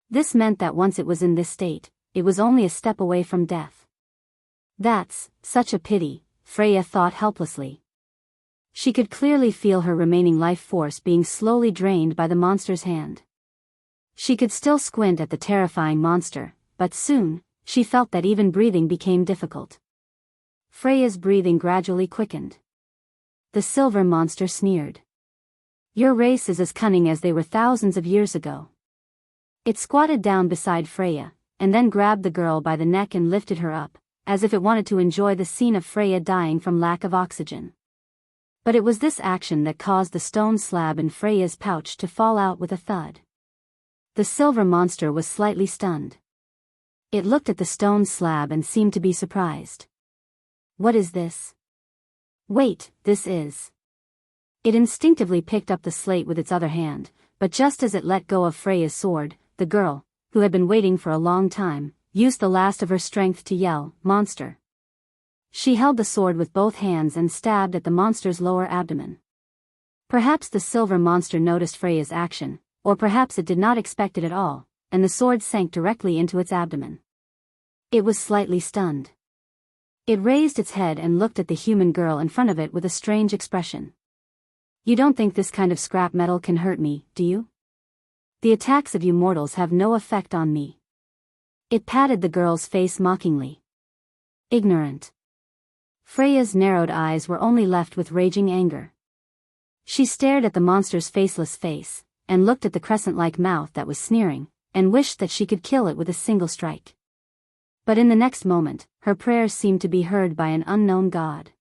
This meant that once it was in this state, it was only a step away from death. That's such a pity, Freya thought helplessly. She could clearly feel her remaining life force being slowly drained by the monster's hand. She could still squint at the terrifying monster, but soon, she felt that even breathing became difficult. Freya's breathing gradually quickened. The silver monster sneered. "Your race is as cunning as they were thousands of years ago." It squatted down beside Freya, and then grabbed the girl by the neck and lifted her up, as if it wanted to enjoy the scene of Freya dying from lack of oxygen. But it was this action that caused the stone slab in Freya's pouch to fall out with a thud. The silver monster was slightly stunned. It looked at the stone slab and seemed to be surprised. "What is this?" "Wait, this is..." It instinctively picked up the slate with its other hand, but just as it let go of Freya's sword, the girl, who had been waiting for a long time, used the last of her strength to yell, "Monster!" She held the sword with both hands and stabbed at the monster's lower abdomen. Perhaps the silver monster noticed Freya's action, or perhaps it did not expect it at all, and the sword sank directly into its abdomen. It was slightly stunned. It raised its head and looked at the human girl in front of it with a strange expression. "You don't think this kind of scrap metal can hurt me, do you? The attacks of you mortals have no effect on me." It patted the girl's face mockingly. "Ignorant." Freya's narrowed eyes were only left with raging anger. She stared at the monster's faceless face, and looked at the crescent-like mouth that was sneering, and wished that she could kill it with a single strike. But in the next moment, her prayers seemed to be heard by an unknown god.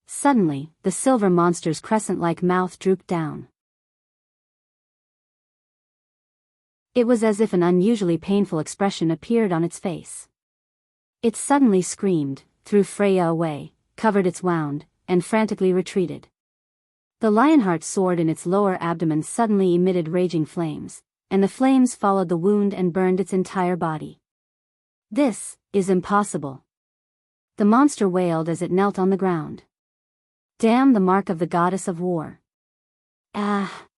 Suddenly, the silver monster's crescent-like mouth drooped down. It was as if an unusually painful expression appeared on its face. It suddenly screamed, threw Freya away, covered its wound, and frantically retreated. The lionheart sword in its lower abdomen suddenly emitted raging flames, and the flames followed the wound and burned its entire body. "This is impossible," the monster wailed as it knelt on the ground. "Damn the mark of the goddess of war." "Ah!"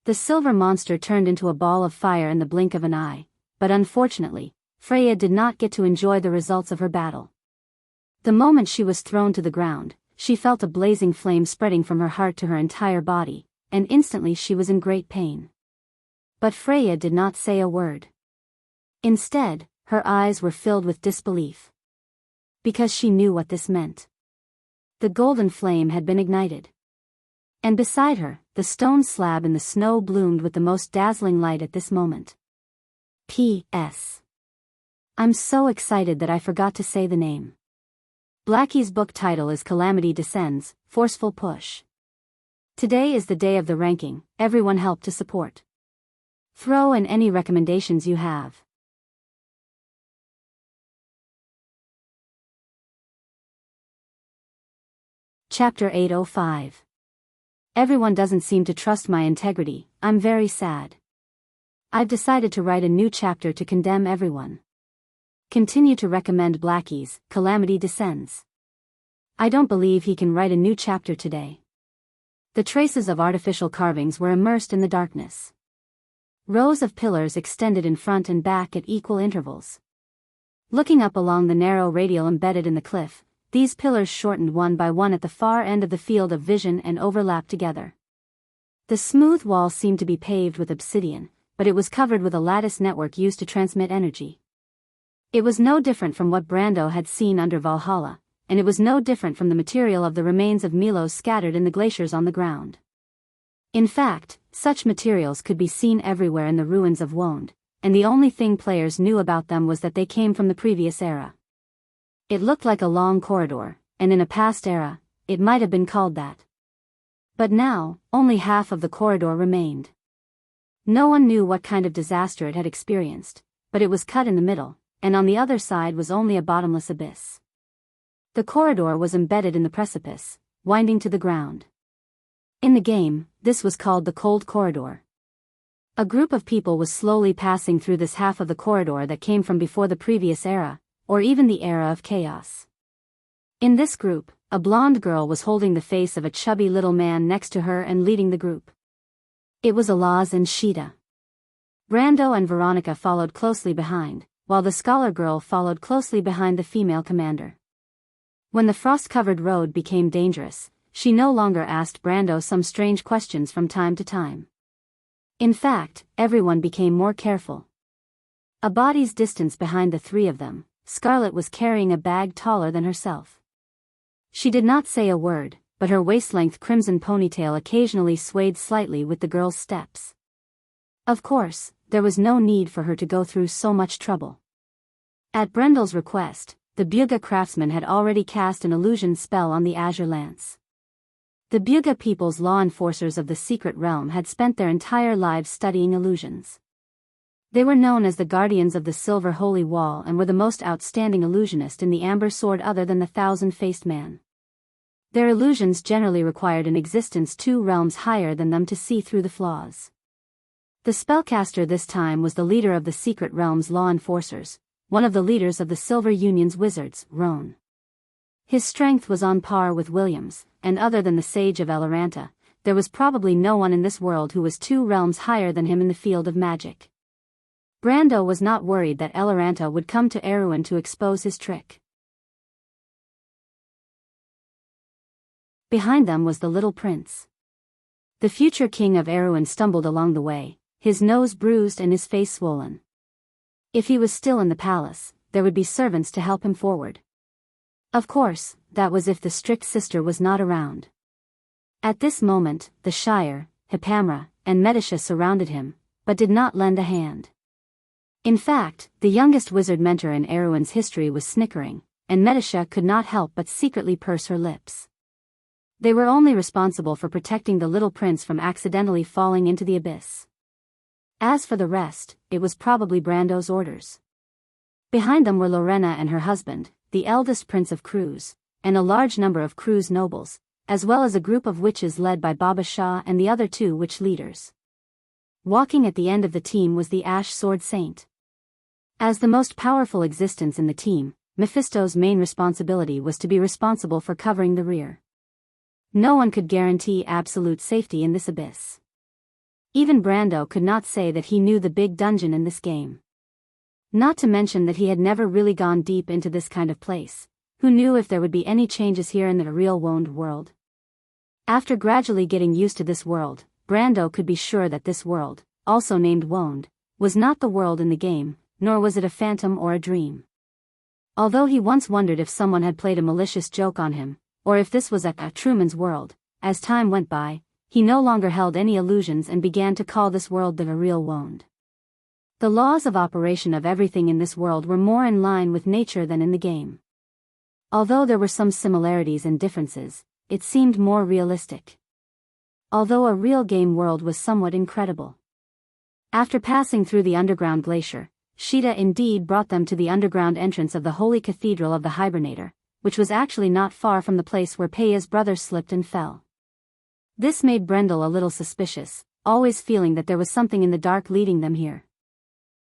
The silver monster turned into a ball of fire in the blink of an eye, but unfortunately, Freya did not get to enjoy the results of her battle. The moment she was thrown to the ground, she felt a blazing flame spreading from her heart to her entire body, and instantly she was in great pain. But Freya did not say a word. Instead, her eyes were filled with disbelief. Because she knew what this meant. The golden flame had been ignited. And beside her, the stone slab in the snow bloomed with the most dazzling light at this moment. P.S. I'm so excited that I forgot to say the name. Blackie's book title is Calamity Descends, Forceful Push. Today is the day of the ranking, everyone help to support. Throw in any recommendations you have. Chapter 805. Everyone doesn't seem to trust my integrity, I'm very sad. I've decided to write a new chapter to condemn everyone. Continue to recommend Blackie's Calamity Descends. I don't believe he can write a new chapter today. The traces of artificial carvings were immersed in the darkness. Rows of pillars extended in front and back at equal intervals. Looking up along the narrow radial embedded in the cliff, these pillars shortened one by one at the far end of the field of vision and overlapped together. The smooth wall seemed to be paved with obsidian, but it was covered with a lattice network used to transmit energy. It was no different from what Brando had seen under Valhalla, and it was no different from the material of the remains of Milos scattered in the glaciers on the ground. In fact, such materials could be seen everywhere in the ruins of Wound, and the only thing players knew about them was that they came from the previous era. It looked like a long corridor, and in a past era, it might have been called that. But now, only half of the corridor remained. No one knew what kind of disaster it had experienced, but it was cut in the middle, and on the other side was only a bottomless abyss. The corridor was embedded in the precipice, winding to the ground. In the game, this was called the Cold Corridor. A group of people was slowly passing through this half of the corridor that came from before the previous era, or even the era of chaos. In this group, a blonde girl was holding the face of a chubby little man next to her and leading the group. It was Alaz and Sheeta. Brando and Veronica followed closely behind, while the scholar girl followed closely behind the female commander. When the frost-covered road became dangerous, she no longer asked Brando some strange questions from time to time. In fact, everyone became more careful. A body's distance behind the three of them, Scarlet was carrying a bag taller than herself. She did not say a word, but her waist-length crimson ponytail occasionally swayed slightly with the girl's steps. Of course, there was no need for her to go through so much trouble. At Brendel's request, the Bugha craftsman had already cast an illusion spell on the Azure Lance. The Bugha people's law enforcers of the secret realm had spent their entire lives studying illusions. They were known as the Guardians of the Silver Holy Wall and were the most outstanding illusionist in the Amber Sword other than the Thousand-Faced Man. Their illusions generally required an existence 2 realms higher than them to see through the flaws. The spellcaster this time was the leader of the secret realm's law enforcers, one of the leaders of the Silver Union's wizards, Roan. His strength was on par with William's, and other than the Sage of Eloranta, there was probably no one in this world who was 2 realms higher than him in the field of magic. Brando was not worried that Eloranta would come to Erewhon to expose his trick. Behind them was the little prince. The future king of Erewhon stumbled along the way, his nose bruised and his face swollen. If he was still in the palace, there would be servants to help him forward. Of course, that was if the strict sister was not around. At this moment, the Shire, Hippamra, and Medisha surrounded him, but did not lend a hand. In fact, the youngest wizard mentor in Erewhon's history was snickering, and Medisha could not help but secretly purse her lips. They were only responsible for protecting the little prince from accidentally falling into the abyss. As for the rest, it was probably Brando's orders. Behind them were Lorena and her husband, the eldest prince of Cruz, and a large number of Cruz nobles, as well as a group of witches led by Baba Shah and the other 2 witch leaders. Walking at the end of the team was the Ash Sword Saint. As the most powerful existence in the team, Mephisto's main responsibility was to be responsible for covering the rear. No one could guarantee absolute safety in this abyss. Even Brando could not say that he knew the big dungeon in this game. Not to mention that he had never really gone deep into this kind of place. Who knew if there would be any changes here in the real Woned world? After gradually getting used to this world, Brando could be sure that this world, also named Woned, was not the world in the game, nor was it a phantom or a dream. Although he once wondered if someone had played a malicious joke on him, or if this was a Truman's world, as time went by, he no longer held any illusions and began to call this world the real Woned. The laws of operation of everything in this world were more in line with nature than in the game. Although there were some similarities and differences, it seemed more realistic. Although a real game world was somewhat incredible. After passing through the underground glacier, Sheeta indeed brought them to the underground entrance of the Holy Cathedral of the Hibernator, which was actually not far from the place where Peya's brother slipped and fell. This made Brendel a little suspicious, always feeling that there was something in the dark leading them here.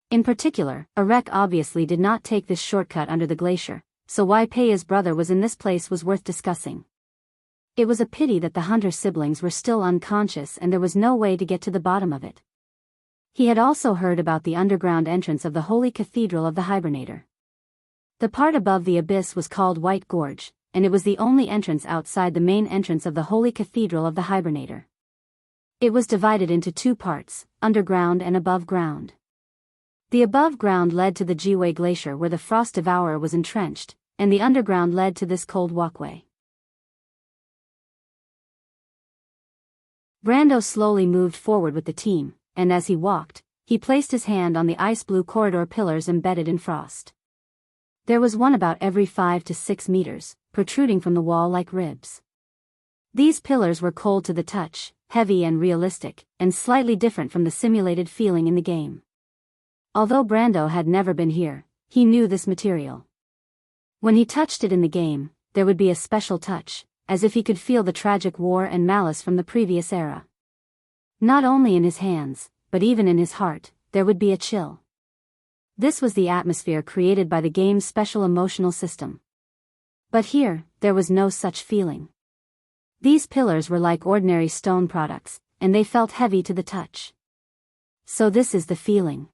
In particular, Erek obviously did not take this shortcut under the glacier, so why Peya's brother was in this place was worth discussing. It was a pity that the Hunter siblings were still unconscious and there was no way to get to the bottom of it. He had also heard about the underground entrance of the Holy Cathedral of the Hibernator. The part above the abyss was called White Gorge, and it was the only entrance outside the main entrance of the Holy Cathedral of the Hibernator. It was divided into 2 parts, underground and above ground. The above ground led to the Jiwei Glacier where the Frost Devourer was entrenched, and the underground led to this cold walkway. Brando slowly moved forward with the team, and as he walked, he placed his hand on the ice-blue corridor pillars embedded in frost. There was one about every 5 to 6 meters, protruding from the wall like ribs. These pillars were cold to the touch, heavy and realistic, and slightly different from the simulated feeling in the game. Although Brando had never been here, he knew this material. When he touched it in the game, there would be a special touch, as if he could feel the tragic war and malice from the previous era. Not only in his hands, but even in his heart, there would be a chill. This was the atmosphere created by the game's special emotional system. But here, there was no such feeling. These pillars were like ordinary stone products, and they felt heavy to the touch. So this is the feeling.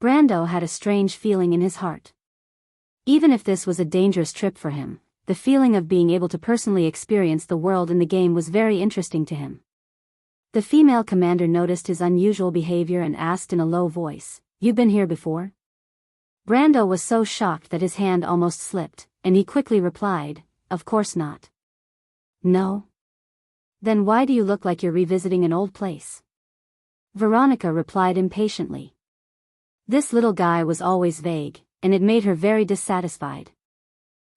Brando had a strange feeling in his heart. Even if this was a dangerous trip for him, the feeling of being able to personally experience the world in the game was very interesting to him. The female commander noticed his unusual behavior and asked in a low voice, "You've been here before?" Brando was so shocked that his hand almost slipped, and he quickly replied, "Of course not." "No? Then why do you look like you're revisiting an old place?" Veronica replied impatiently. This little guy was always vague, and it made her very dissatisfied.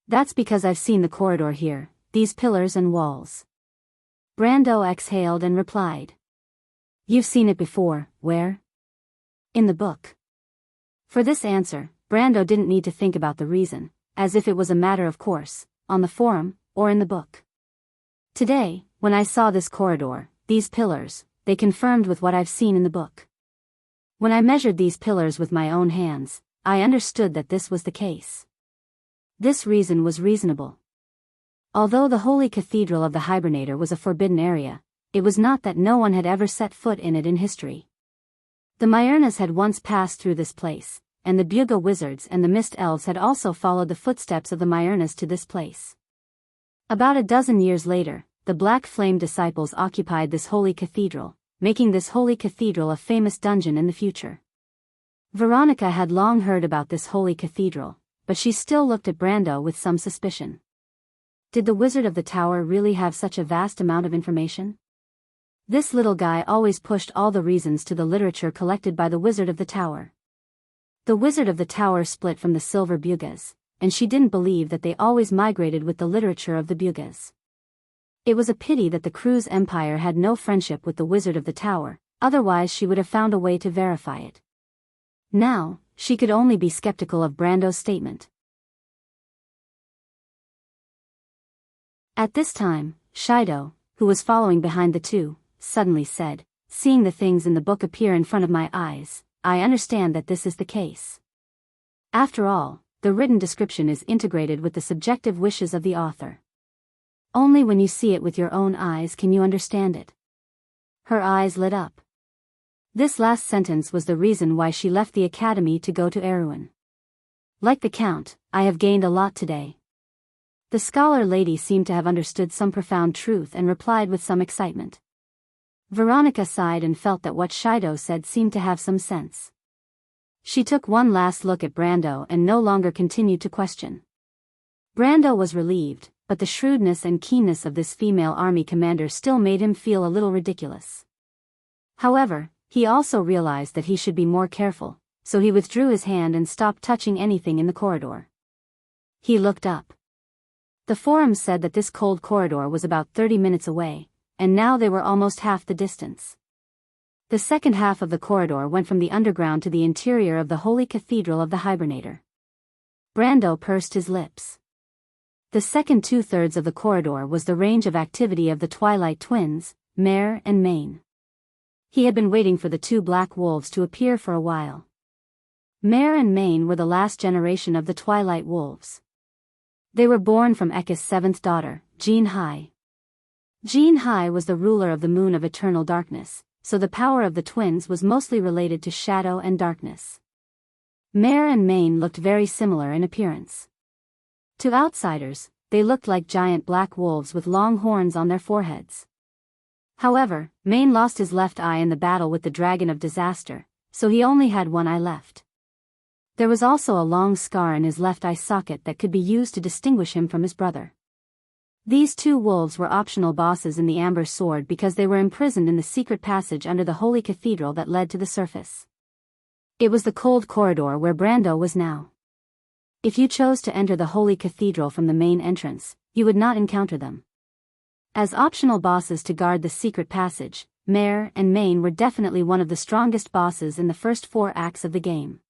"That's because I've seen the corridor here, these pillars and walls." Brando exhaled and replied. "You've seen it before, where?" "In the book." For this answer, Brando didn't need to think about the reason, as if it was a matter of course, on the forum, or in the book. "Today, when I saw this corridor, these pillars, they confirmed with what I've seen in the book. When I measured these pillars with my own hands, I understood that this was the case." This reason was reasonable. Although the Holy Cathedral of the Hibernator was a forbidden area, it was not that no one had ever set foot in it in history. The Myrnas had once passed through this place, and the Buga wizards and the Mist Elves had also followed the footsteps of the Myrnas to this place. About a dozen years later, the Black Flame disciples occupied this holy cathedral, making this holy cathedral a famous dungeon in the future. Veronica had long heard about this holy cathedral, but she still looked at Brando with some suspicion. Did the Wizard of the Tower really have such a vast amount of information? This little guy always pushed all the reasons to the literature collected by the Wizard of the Tower. The Wizard of the Tower split from the Silver Bugas, and she didn't believe that they always migrated with the literature of the Bugas. It was a pity that the Cruz Empire had no friendship with the Wizard of the Tower, otherwise she would have found a way to verify it. Now, she could only be skeptical of Brando's statement. At this time, Shido, who was following behind the two, suddenly said, "Seeing the things in the book appear in front of my eyes, I understand that this is the case. After all, the written description is integrated with the subjective wishes of the author. Only when you see it with your own eyes can you understand it." Her eyes lit up. This last sentence was the reason why she left the academy to go to Erewhon. "Like the Count, I have gained a lot today." The scholar lady seemed to have understood some profound truth and replied with some excitement. Veronica sighed and felt that what Shido said seemed to have some sense. She took one last look at Brando and no longer continued to question. Brando was relieved, but the shrewdness and keenness of this female army commander still made him feel a little ridiculous. However, he also realized that he should be more careful, so he withdrew his hand and stopped touching anything in the corridor. He looked up. The forum said that this cold corridor was about 30 minutes away, and now they were almost half the distance. The second half of the corridor went from the underground to the interior of the Holy Cathedral of the Hibernator. Brando pursed his lips. The second two-thirds of the corridor was the range of activity of the Twilight Twins, Mare and Main. He had been waiting for the two black wolves to appear for a while. Mare and Main were the last generation of the Twilight Wolves. They were born from Ekka's seventh daughter, Jean Hai. Jean Hai was the ruler of the Moon of Eternal Darkness, so the power of the twins was mostly related to shadow and darkness. Mare and Main looked very similar in appearance. To outsiders, they looked like giant black wolves with long horns on their foreheads. However, Main lost his left eye in the battle with the Dragon of Disaster, so he only had one eye left. There was also a long scar in his left eye socket that could be used to distinguish him from his brother. These two wolves were optional bosses in the Amber Sword because they were imprisoned in the secret passage under the Holy Cathedral that led to the surface. It was the cold corridor where Brando was now. If you chose to enter the Holy Cathedral from the main entrance, you would not encounter them. As optional bosses to guard the secret passage, Mare and Main were definitely one of the strongest bosses in the first 4 acts of the game.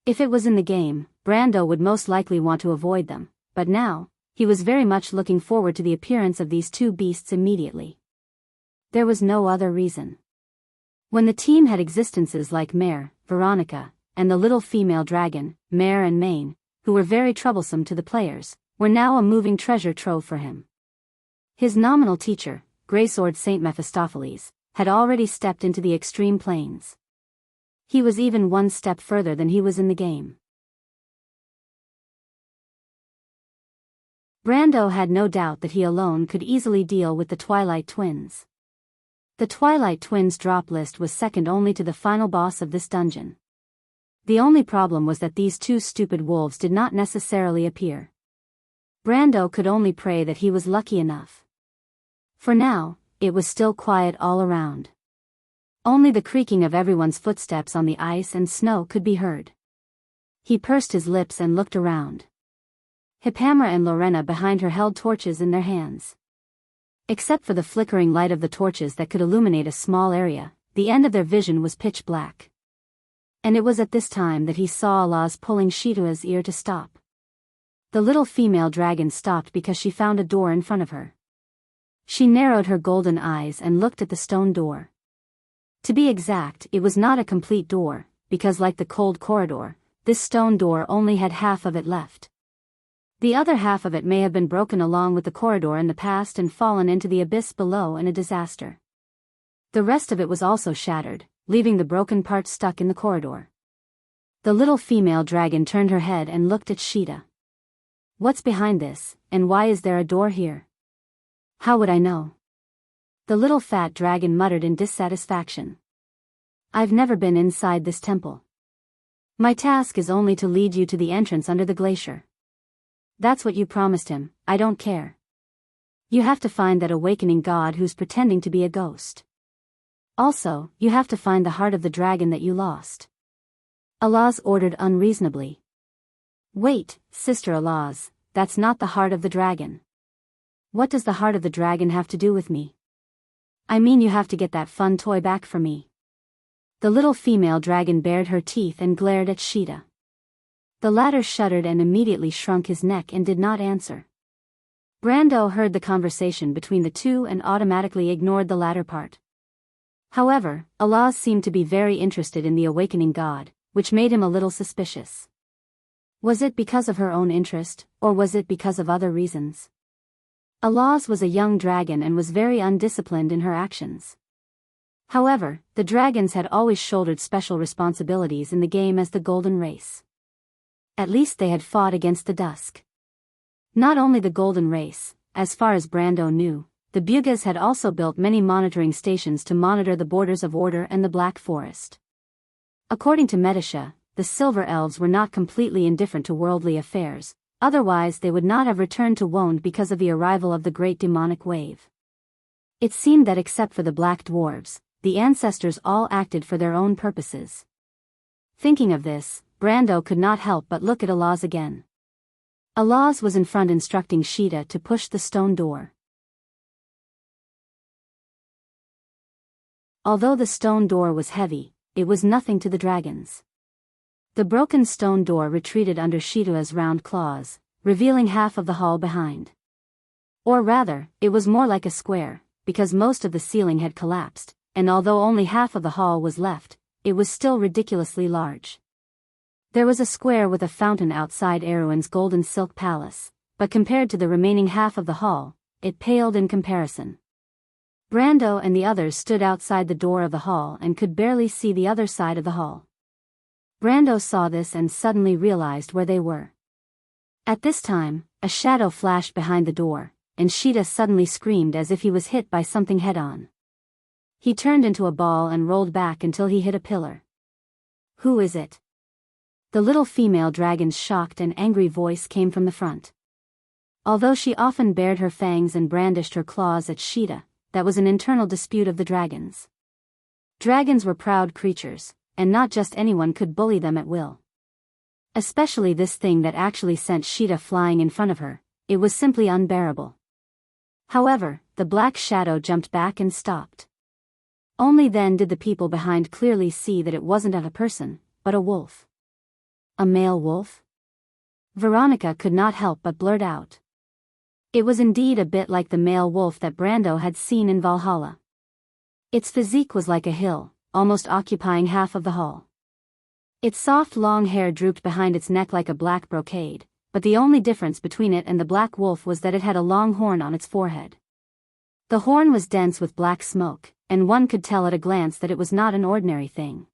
If it was in the game, Brando would most likely want to avoid them, but now, he was very much looking forward to the appearance of these two beasts immediately. There was no other reason. When the team had existences like Mare, Veronica, and the little female dragon, Mare and Main, who were very troublesome to the players, were now a moving treasure trove for him. His nominal teacher, Greysword Saint Mephistopheles, had already stepped into the extreme planes. He was even one step further than he was in the game. Brando had no doubt that he alone could easily deal with the Twilight Twins. The Twilight Twins' drop list was second only to the final boss of this dungeon. The only problem was that these two stupid wolves did not necessarily appear. Brando could only pray that he was lucky enough. For now, it was still quiet all around. Only the creaking of everyone's footsteps on the ice and snow could be heard. He pursed his lips and looked around. Hippamra and Lorena behind her held torches in their hands. Except for the flickering light of the torches that could illuminate a small area, the end of their vision was pitch black. And it was at this time that he saw Alaz pulling Shitua's ear to stop. The little female dragon stopped because she found a door in front of her. She narrowed her golden eyes and looked at the stone door. To be exact, it was not a complete door, because like the cold corridor, this stone door only had half of it left. The other half of it may have been broken along with the corridor in the past and fallen into the abyss below in a disaster. The rest of it was also shattered, leaving the broken part stuck in the corridor. The little female dragon turned her head and looked at Shita. "What's behind this, and why is there a door here?" "How would I know?" The little fat dragon muttered in dissatisfaction. "I've never been inside this temple. My task is only to lead you to the entrance under the glacier." "That's what you promised him, I don't care. You have to find that awakening god who's pretending to be a ghost. Also, you have to find the heart of the dragon that you lost." Alaz ordered unreasonably. "Wait, Sister Alaz, that's not the heart of the dragon." "What does the heart of the dragon have to do with me?" "I mean you have to get that fun toy back for me." The little female dragon bared her teeth and glared at Shita. The latter shuddered and immediately shrunk his neck and did not answer. Brando heard the conversation between the two and automatically ignored the latter part. However, Alaz seemed to be very interested in the awakening god, which made him a little suspicious. Was it because of her own interest, or was it because of other reasons? Alaz was a young dragon and was very undisciplined in her actions. However, the dragons had always shouldered special responsibilities in the game as the Golden Race. At least they had fought against the Dusk. Not only the Golden Race, as far as Brando knew, the Bugas had also built many monitoring stations to monitor the borders of Order and the Black Forest. According to Medisha, the Silver Elves were not completely indifferent to worldly affairs, otherwise they would not have returned to Wonde because of the arrival of the Great Demonic Wave. It seemed that except for the Black Dwarves, the ancestors all acted for their own purposes. Thinking of this, Brando could not help but look at Alaz again. Alaz was in front instructing Shita to push the stone door. Although the stone door was heavy, it was nothing to the dragons. The broken stone door retreated under Shitua's round claws, revealing half of the hall behind. Or rather, it was more like a square, because most of the ceiling had collapsed, and although only half of the hall was left, it was still ridiculously large. There was a square with a fountain outside Erwin's golden silk palace, but compared to the remaining half of the hall, it paled in comparison. Brando and the others stood outside the door of the hall and could barely see the other side of the hall. Brando saw this and suddenly realized where they were. At this time, a shadow flashed behind the door, and Shita suddenly screamed as if he was hit by something head-on. He turned into a ball and rolled back until he hit a pillar. "Who is it?" The little female dragon's shocked and angry voice came from the front. Although she often bared her fangs and brandished her claws at Shita, that was an internal dispute of the dragons. Dragons were proud creatures, and not just anyone could bully them at will. Especially this thing that actually sent Shita flying in front of her, it was simply unbearable. However, the black shadow jumped back and stopped. Only then did the people behind clearly see that it wasn't a person, but a wolf. A male wolf? Veronica could not help but blurt out. It was indeed a bit like the male wolf that Brando had seen in Valhalla. Its physique was like a hill, almost occupying half of the hall. Its soft long hair drooped behind its neck like a black brocade, but the only difference between it and the black wolf was that it had a long horn on its forehead. The horn was dense with black smoke, and one could tell at a glance that it was not an ordinary thing.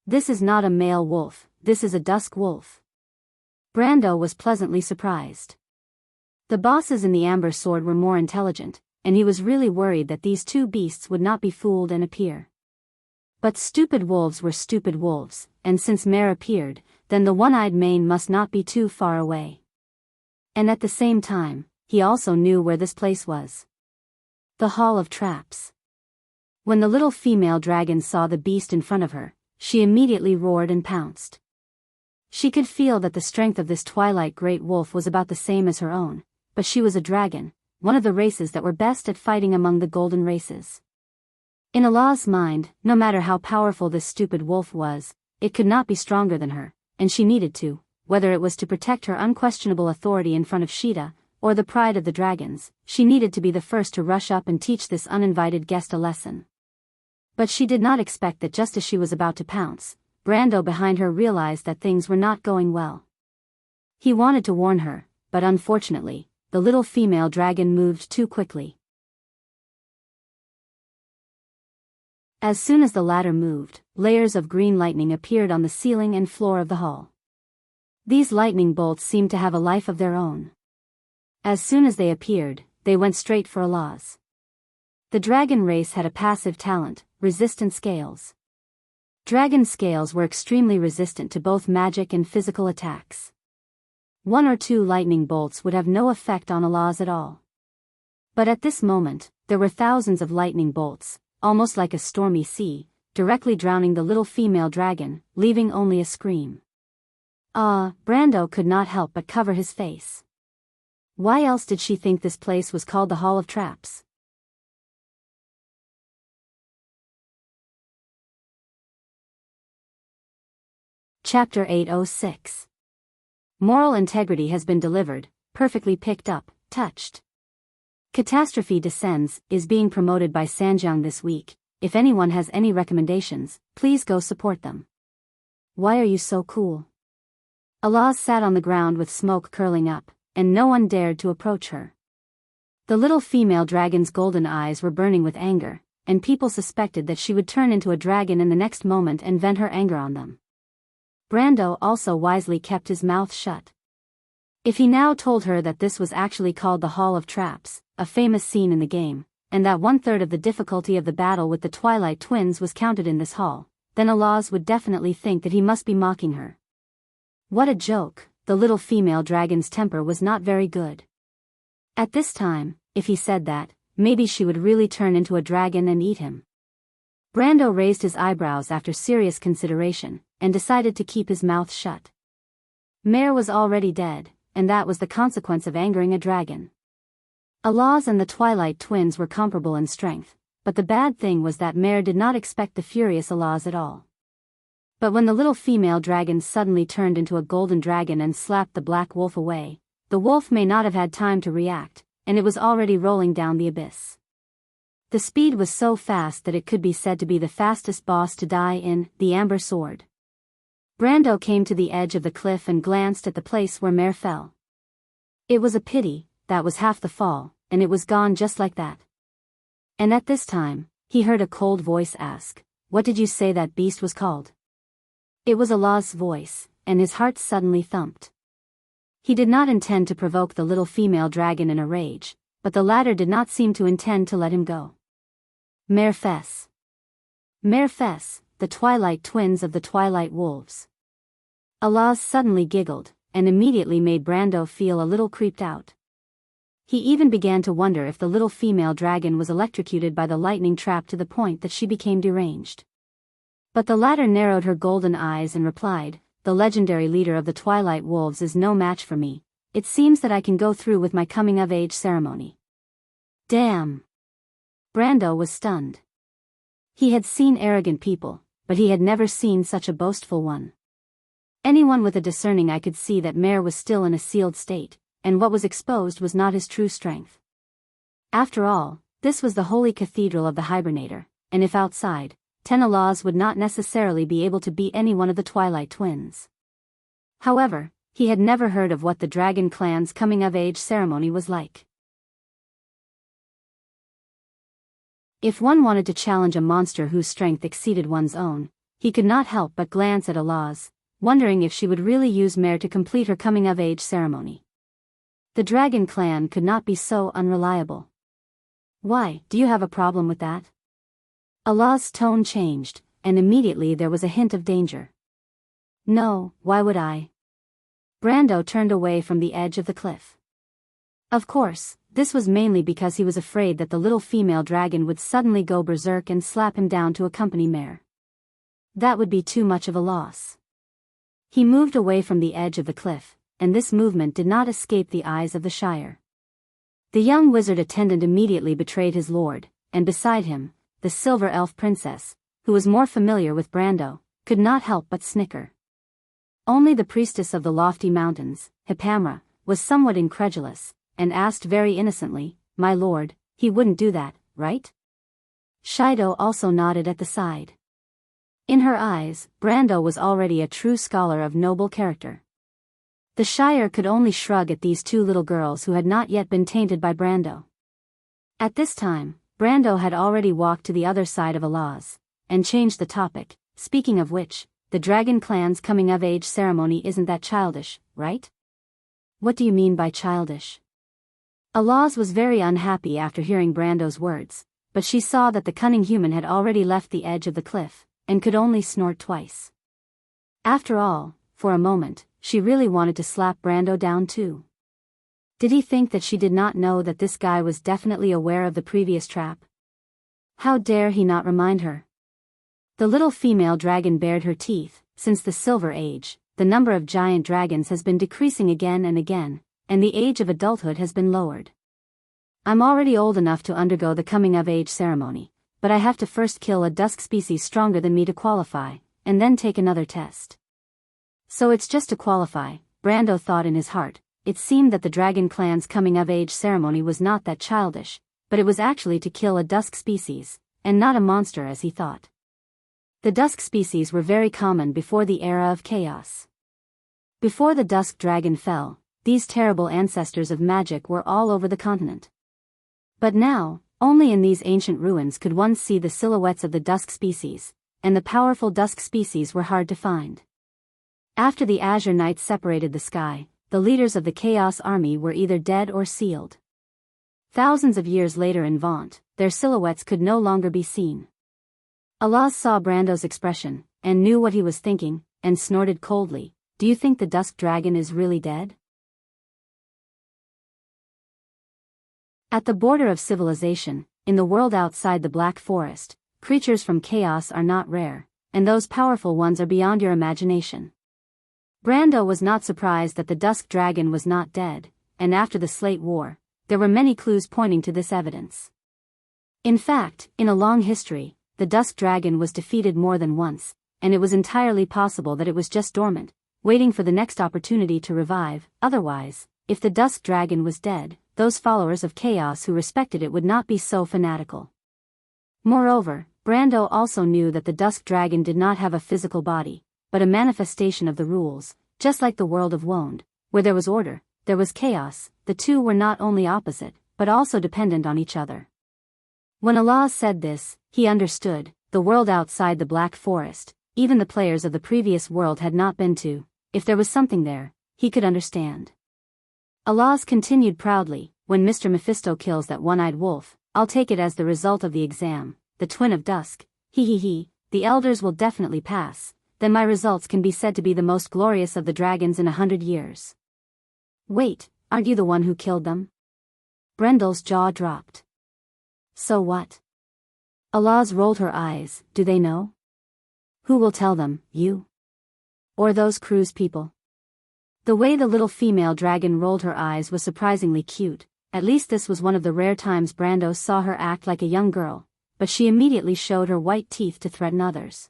This is not a male wolf, this is a dusk wolf. Brando was pleasantly surprised. The bosses in the Amber Sword were more intelligent, and he was really worried that these two beasts would not be fooled and appear. But stupid wolves were stupid wolves, and since Mare appeared, then the one-eyed mane must not be too far away. And at the same time, he also knew where this place was. The Hall of Traps. When the little female dragon saw the beast in front of her, she immediately roared and pounced. She could feel that the strength of this twilight great wolf was about the same as her own, but she was a dragon, one of the races that were best at fighting among the golden races. In Allah's mind, no matter how powerful this stupid wolf was, it could not be stronger than her, and she needed to, whether it was to protect her unquestionable authority in front of Sheeta, or the pride of the dragons, she needed to be the first to rush up and teach this uninvited guest a lesson. But she did not expect that just as she was about to pounce, Brando behind her realized that things were not going well. He wanted to warn her, but unfortunately, the little female dragon moved too quickly. As soon as the latter moved, layers of green lightning appeared on the ceiling and floor of the hall. These lightning bolts seemed to have a life of their own. As soon as they appeared, they went straight for Allah's. The dragon race had a passive talent, resistant scales. Dragon scales were extremely resistant to both magic and physical attacks. One or two lightning bolts would have no effect on Allah's at all. But at this moment, there were thousands of lightning bolts, almost like a stormy sea, directly drowning the little female dragon, leaving only a scream. Brando could not help but cover his face. Why else did she think this place was called the Hall of Traps? Chapter 806. Moral integrity has been delivered, perfectly picked up, touched. Catastrophe Descends is being promoted by Sanjiang this week. If anyone has any recommendations, please go support them. Why are you so cool? Allah sat on the ground with smoke curling up, and no one dared to approach her. The little female dragon's golden eyes were burning with anger, and people suspected that she would turn into a dragon in the next moment and vent her anger on them. Brando also wisely kept his mouth shut. If he now told her that this was actually called the Hall of Traps, a famous scene in the game, and that 1/3 of the difficulty of the battle with the Twilight Twins was counted in this hall, then Allah's would definitely think that he must be mocking her. What a joke! The little female dragon's temper was not very good. At this time, if he said that, maybe she would really turn into a dragon and eat him. Brando raised his eyebrows after serious consideration, and decided to keep his mouth shut. Mare was already dead, and that was the consequence of angering a dragon. Allah's and the Twilight Twins were comparable in strength, but the bad thing was that Mare did not expect the furious Allah's at all. But when the little female dragon suddenly turned into a golden dragon and slapped the black wolf away, the wolf may not have had time to react, and it was already rolling down the abyss. The speed was so fast that it could be said to be the fastest boss to die in The Amber Sword. Brando came to the edge of the cliff and glanced at the place where Mare fell. It was a pity, that was half the fall, and it was gone just like that. And at this time, he heard a cold voice ask, "What did you say that beast was called?" It was Allah's voice, and his heart suddenly thumped. He did not intend to provoke the little female dragon in a rage, but the latter did not seem to intend to let him go. Mare Fess. Mare Fess, the Twilight Twins of the Twilight Wolves. Allah suddenly giggled, and immediately made Brando feel a little creeped out. He even began to wonder if the little female dragon was electrocuted by the lightning trap to the point that she became deranged. But the latter narrowed her golden eyes and replied, "The legendary leader of the Twilight Wolves is no match for me. It seems that I can go through with my coming-of-age ceremony." Damn! Brando was stunned. He had seen arrogant people, but he had never seen such a boastful one. Anyone with a discerning eye could see that Mare was still in a sealed state, and what was exposed was not his true strength. After all, this was the holy cathedral of the hibernator, and if outside, 10 Allahs would not necessarily be able to beat any one of the Twilight twins. However, he had never heard of what the dragon clan's coming-of-age ceremony was like. If one wanted to challenge a monster whose strength exceeded one's own, he could not help but glance at Allahs, wondering if she would really use Mare to complete her coming-of-age ceremony. The dragon clan could not be so unreliable. Why, do you have a problem with that? Allah's tone changed, and immediately there was a hint of danger. No, why would I? Brando turned away from the edge of the cliff. Of course, this was mainly because he was afraid that the little female dragon would suddenly go berserk and slap him down to accompany Mare. That would be too much of a loss. He moved away from the edge of the cliff, and this movement did not escape the eyes of the Shire. The young wizard attendant immediately betrayed his lord, and beside him, the silver elf princess, who was more familiar with Brando, could not help but snicker. Only the priestess of the lofty mountains, Hippamra, was somewhat incredulous, and asked very innocently, "My lord, he wouldn't do that, right?" Shido also nodded at the side. In her eyes, Brando was already a true scholar of noble character. The Shire could only shrug at these two little girls who had not yet been tainted by Brando. At this time, Brando had already walked to the other side of Allah's, and changed the topic, speaking of which, the dragon clan's coming-of-age ceremony isn't that childish, right? What do you mean by childish? Allah's was very unhappy after hearing Brando's words, but she saw that the cunning human had already left the edge of the cliff, and could only snort twice. After all, for a moment, she really wanted to slap Brando down too. Did he think that she did not know that this guy was definitely aware of the previous trap? How dare he not remind her? The little female dragon bared her teeth. Since the Silver Age, the number of giant dragons has been decreasing again and again, and the age of adulthood has been lowered. I'm already old enough to undergo the coming-of-age ceremony, but I have to first kill a dusk species stronger than me to qualify, and then take another test. So it's just to qualify, Brando thought in his heart. It seemed that the dragon clan's coming-of-age ceremony was not that childish, but it was actually to kill a dusk species, and not a monster as he thought. The dusk species were very common before the era of chaos. Before the dusk dragon fell, these terrible ancestors of magic were all over the continent. But now, only in these ancient ruins could one see the silhouettes of the dusk species, and the powerful dusk species were hard to find. After the Azure Night separated the sky, the leaders of the Chaos Army were either dead or sealed. Thousands of years later in Vaunt, their silhouettes could no longer be seen. Allah saw Brando's expression, and knew what he was thinking, and snorted coldly, "Do you think the dusk dragon is really dead?" At the border of civilization, in the world outside the Black Forest, creatures from chaos are not rare, and those powerful ones are beyond your imagination. Brando was not surprised that the dusk dragon was not dead, and after the Slate War, there were many clues pointing to this evidence. In fact, in a long history, the dusk dragon was defeated more than once, and it was entirely possible that it was just dormant, waiting for the next opportunity to revive. Otherwise, if the dusk dragon was dead, those followers of chaos who respected it would not be so fanatical. Moreover, Brando also knew that the dusk dragon did not have a physical body, but a manifestation of the rules, just like the world of Wond, where there was order, there was chaos. The two were not only opposite, but also dependent on each other. When Allah said this, he understood. The world outside the Black Forest, even the players of the previous world had not been to. If there was something there, he could understand. Allah continued proudly, "When Mr. Mephisto kills that one-eyed wolf, I'll take it as the result of the exam, the twin of dusk, the elders will definitely pass. Then my results can be said to be the most glorious of the dragons in 100 years. Wait, aren't you the one who killed them?" Brendel's jaw dropped. So what? Allah's rolled her eyes. Do they know? Who will tell them, you? Or those cruise people? The way the little female dragon rolled her eyes was surprisingly cute. At least this was one of the rare times Brando saw her act like a young girl, but she immediately showed her white teeth to threaten others.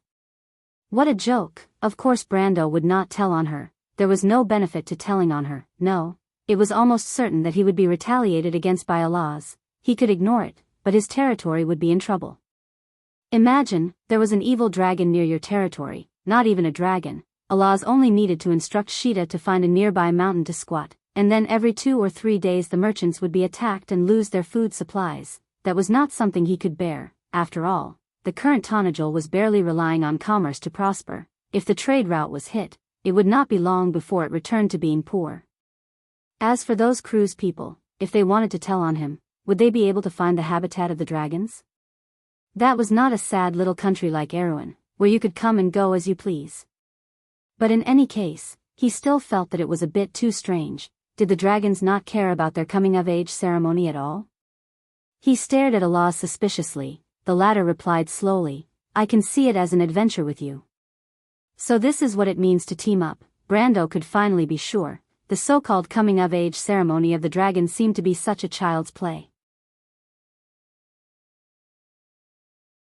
What a joke! Of course Brando would not tell on her. There was no benefit to telling on her. No, it was almost certain that he would be retaliated against by Allah's. He could ignore it, but his territory would be in trouble. Imagine, there was an evil dragon near your territory, not even a dragon. Allah's only needed to instruct Sheeta to find a nearby mountain to squat, and then every 2 or 3 days the merchants would be attacked and lose their food supplies. That was not something he could bear. After all, the current Tonajal was barely relying on commerce to prosper. If the trade route was hit, it would not be long before it returned to being poor. As for those cruise people, if they wanted to tell on him, would they be able to find the habitat of the dragons? That was not a sad little country like Erewhon, where you could come and go as you please. But in any case, he still felt that it was a bit too strange. Did the dragons not care about their coming-of-age ceremony at all? He stared at Allah suspiciously. The latter replied slowly, "I can see it as an adventure with you." So this is what it means to team up. Brando could finally be sure. The so-called coming-of-age ceremony of the dragons seemed to be such a child's play.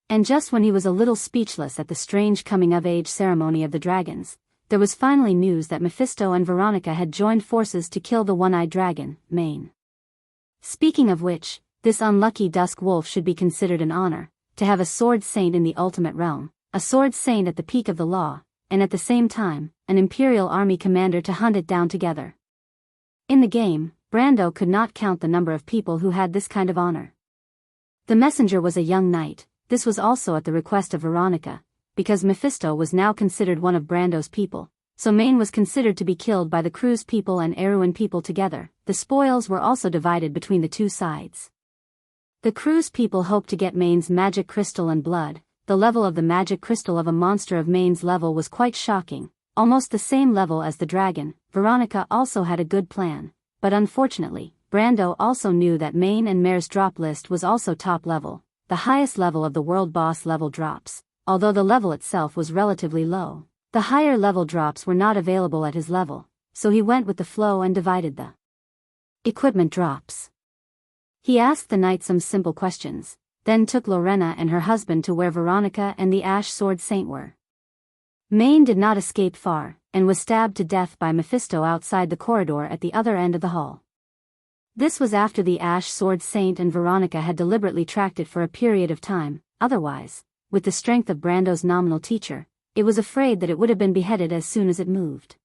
And just when he was a little speechless at the strange coming-of-age ceremony of the dragons, there was finally news that Mephisto and Veronica had joined forces to kill the one-eyed dragon, Maine. Speaking of which, this unlucky dusk wolf should be considered an honor, to have a sword saint in the ultimate realm, a sword saint at the peak of the law, and at the same time, an imperial army commander to hunt it down together. In the game, Brando could not count the number of people who had this kind of honor. The messenger was a young knight. This was also at the request of Veronica, because Mephisto was now considered one of Brando's people, so Maine was considered to be killed by the Cruise people and Erewhon people together. The spoils were also divided between the two sides. The Cruise people hoped to get Maine's magic crystal and blood. The level of the magic crystal of a monster of Maine's level was quite shocking, almost the same level as the dragon. Veronica also had a good plan, but unfortunately, Brando also knew that Maine and Mare's drop list was also top level, the highest level of the world boss level drops. Although the level itself was relatively low, the higher level drops were not available at his level, so he went with the flow and divided the equipment drops. He asked the knight some simple questions, then took Lorena and her husband to where Veronica and the Ash Sword Saint were. Maine did not escape far, and was stabbed to death by Mephisto outside the corridor at the other end of the hall. This was after the Ash Sword Saint and Veronica had deliberately tracked it for a period of time. Otherwise, with the strength of Brando's nominal teacher, it was afraid that it would have been beheaded as soon as it moved.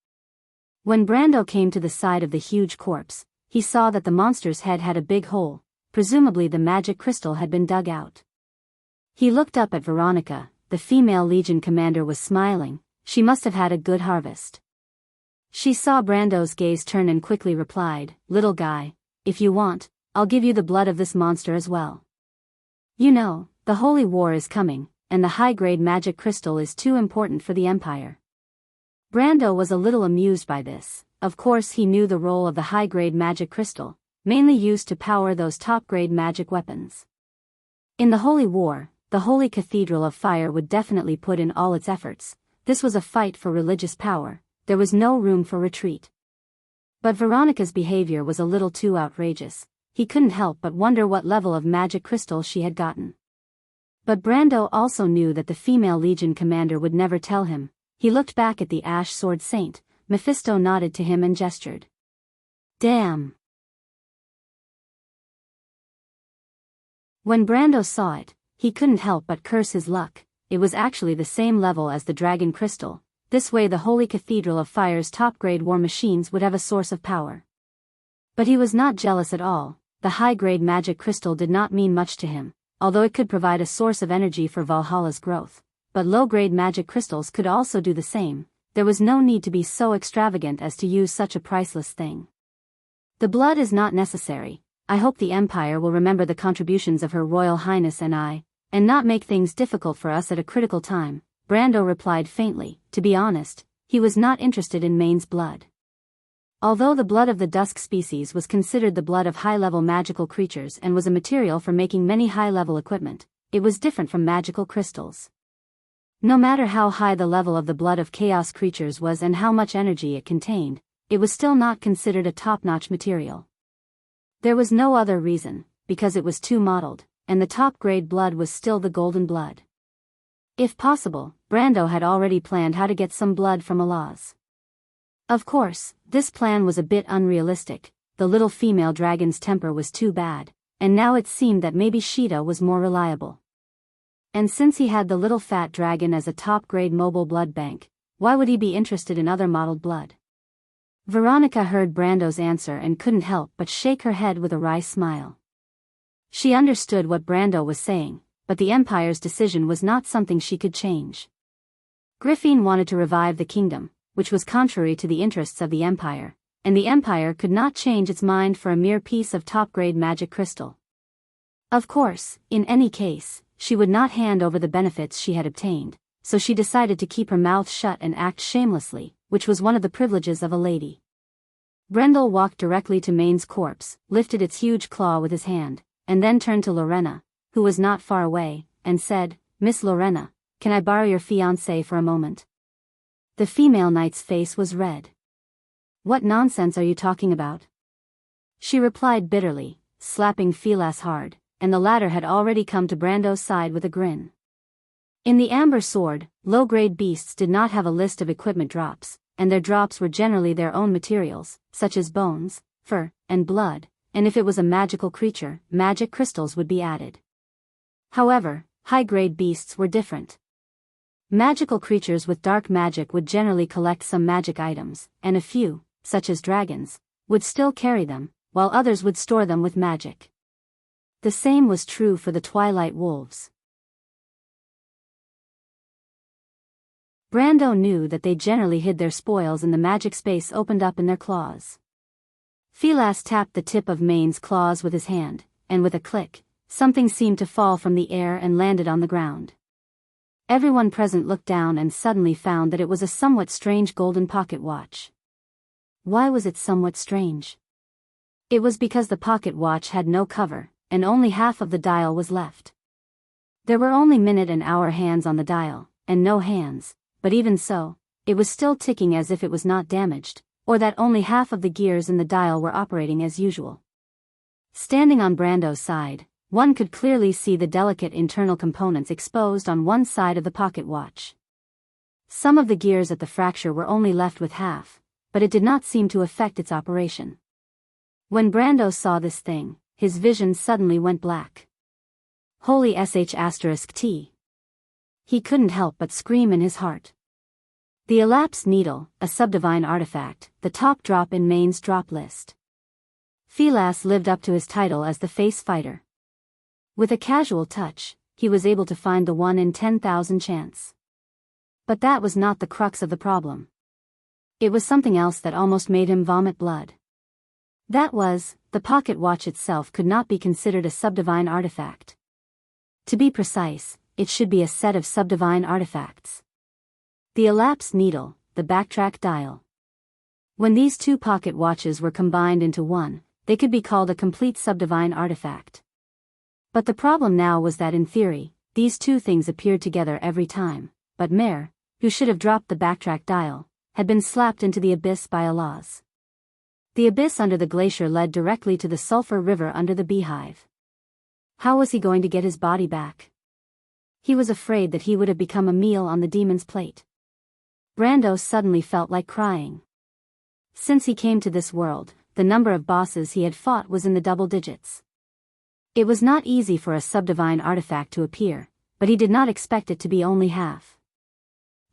When Brando came to the side of the huge corpse, he saw that the monster's head had a big hole. Presumably the magic crystal had been dug out. He looked up at Veronica. The female Legion commander was smiling. She must have had a good harvest. She saw Brando's gaze turn and quickly replied, "Little guy, if you want, I'll give you the blood of this monster as well. You know, the Holy War is coming, and the high-grade magic crystal is too important for the Empire." Brando was a little amused by this. Of course he knew the role of the high-grade magic crystal, mainly used to power those top-grade magic weapons. In the Holy War, the Holy Cathedral of Fire would definitely put in all its efforts. This was a fight for religious power. There was no room for retreat. But Veronica's behavior was a little too outrageous. He couldn't help but wonder what level of magic crystal she had gotten. But Brando also knew that the female Legion commander would never tell him. He looked back at the Ash Sword Saint. Mephisto nodded to him and gestured. "Damn." When Brando saw it, he couldn't help but curse his luck. It was actually the same level as the dragon crystal. This way the Holy Cathedral of Fire's top-grade war machines would have a source of power. But he was not jealous at all. The high-grade magic crystal did not mean much to him, although it could provide a source of energy for Valhalla's growth. But low-grade magic crystals could also do the same. There was no need to be so extravagant as to use such a priceless thing. "The blood is not necessary. I hope the Empire will remember the contributions of Her Royal Highness and not make things difficult for us at a critical time," Brando replied faintly. To be honest, he was not interested in Maine's blood. Although the blood of the Dusk species was considered the blood of high-level magical creatures and was a material for making many high-level equipment, it was different from magical crystals. No matter how high the level of the blood of chaos creatures was and how much energy it contained, it was still not considered a top-notch material. There was no other reason, because it was too mottled, and the top-grade blood was still the golden blood. If possible, Brando had already planned how to get some blood from Allah's. Of course, this plan was a bit unrealistic. the little female dragon's temper was too bad, and now it seemed that maybe Sheeta was more reliable. And since he had the little fat dragon as a top-grade mobile blood bank, why would he be interested in other modeled blood? Veronica heard Brando's answer and couldn't help but shake her head with a wry smile. She understood what Brando was saying, but the Empire's decision was not something she could change. Griffin wanted to revive the kingdom, which was contrary to the interests of the Empire, and the Empire could not change its mind for a mere piece of top-grade magic crystal. Of course, in any case, she would not hand over the benefits she had obtained, so she decided to keep her mouth shut and act shamelessly, which was one of the privileges of a lady. Brendel walked directly to Maine's corpse, lifted its huge claw with his hand, and then turned to Lorena, who was not far away, and said, "Miss Lorena, can I borrow your fiancé for a moment?" The female knight's face was red. "What nonsense are you talking about?" she replied bitterly, slapping Philas hard, and the latter had already come to Brando's side with a grin. In the Amber Sword, low-grade beasts did not have a list of equipment drops, and their drops were generally their own materials, such as bones, fur, and blood, and if it was a magical creature, magic crystals would be added. However, high-grade beasts were different. Magical creatures with dark magic would generally collect some magic items, and a few, such as dragons, would still carry them, while others would store them with magic. The same was true for the Twilight Wolves. Brando knew that they generally hid their spoils in the magic space opened up in their claws. Philas tapped the tip of Maine's claws with his hand, and with a click, something seemed to fall from the air and landed on the ground. Everyone present looked down and suddenly found that it was a somewhat strange golden pocket watch. Why was it somewhat strange? It was because the pocket watch had no cover, and only half of the dial was left. There were only minute and hour hands on the dial, and no hands, but even so, it was still ticking as if it was not damaged, or that only half of the gears in the dial were operating as usual. Standing on Brando's side, one could clearly see the delicate internal components exposed on one side of the pocket watch. Some of the gears at the fracture were only left with half, but it did not seem to affect its operation. When Brando saw this thing, his vision suddenly went black. Holy sh*t. He couldn't help but scream in his heart. The elapsed needle, a subdivine artifact, the top drop in Maine's drop list. Philas lived up to his title as the face fighter. With a casual touch, he was able to find the 1 in 10,000 chance. But that was not the crux of the problem. It was something else that almost made him vomit blood. That was, the pocket watch itself could not be considered a subdivine artifact. To be precise, it should be a set of subdivine artifacts. The elapsed needle, the backtrack dial. When these two pocket watches were combined into one, they could be called a complete subdivine artifact. But the problem now was that in theory, these two things appeared together every time, but Mare, who should have dropped the backtrack dial, had been slapped into the abyss by Alaz. The abyss under the glacier led directly to the sulfur river under the beehive. How was he going to get his body back? He was afraid that he would have become a meal on the demon's plate. Brando suddenly felt like crying. Since he came to this world, the number of bosses he had fought was in the double digits. It was not easy for a subdivine artifact to appear, but he did not expect it to be only half.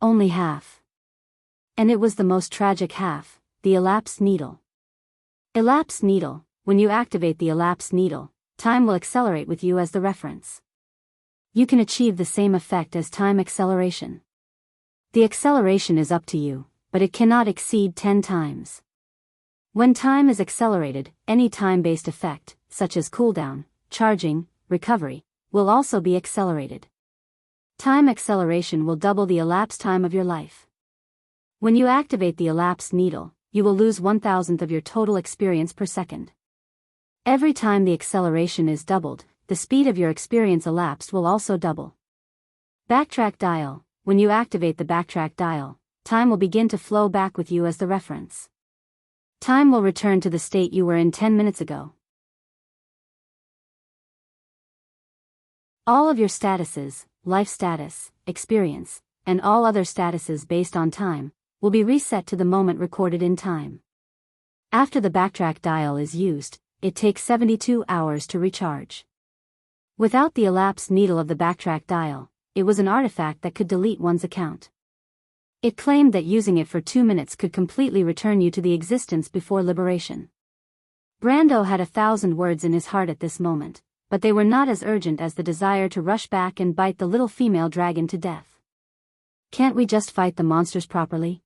Only half. And it was the most tragic half, the elapsed needle. Elapsed needle, when you activate the elapsed needle, time will accelerate with you as the reference. You can achieve the same effect as time acceleration. The acceleration is up to you, but it cannot exceed 10 times. When time is accelerated, any time-based effect, such as cooldown, charging, recovery, will also be accelerated. Time acceleration will double the elapsed time of your life. When you activate the elapsed needle, you will lose 1,000th of your total experience per second. Every time the acceleration is doubled, the speed of your experience elapsed will also double. Backtrack dial. When you activate the backtrack dial, time will begin to flow back with you as the reference. Time will return to the state you were in 10 minutes ago. All of your statuses, life status, experience, and all other statuses based on time, will be reset to the moment recorded in time. After the backtrack dial is used, it takes 72 hours to recharge. Without the elapsed needle of the backtrack dial, it was an artifact that could delete one's account. It claimed that using it for 2 minutes could completely return you to the existence before liberation. Brando had 1,000 words in his heart at this moment, but they were not as urgent as the desire to rush back and bite the little female dragon to death. Can't we just fight the monsters properly?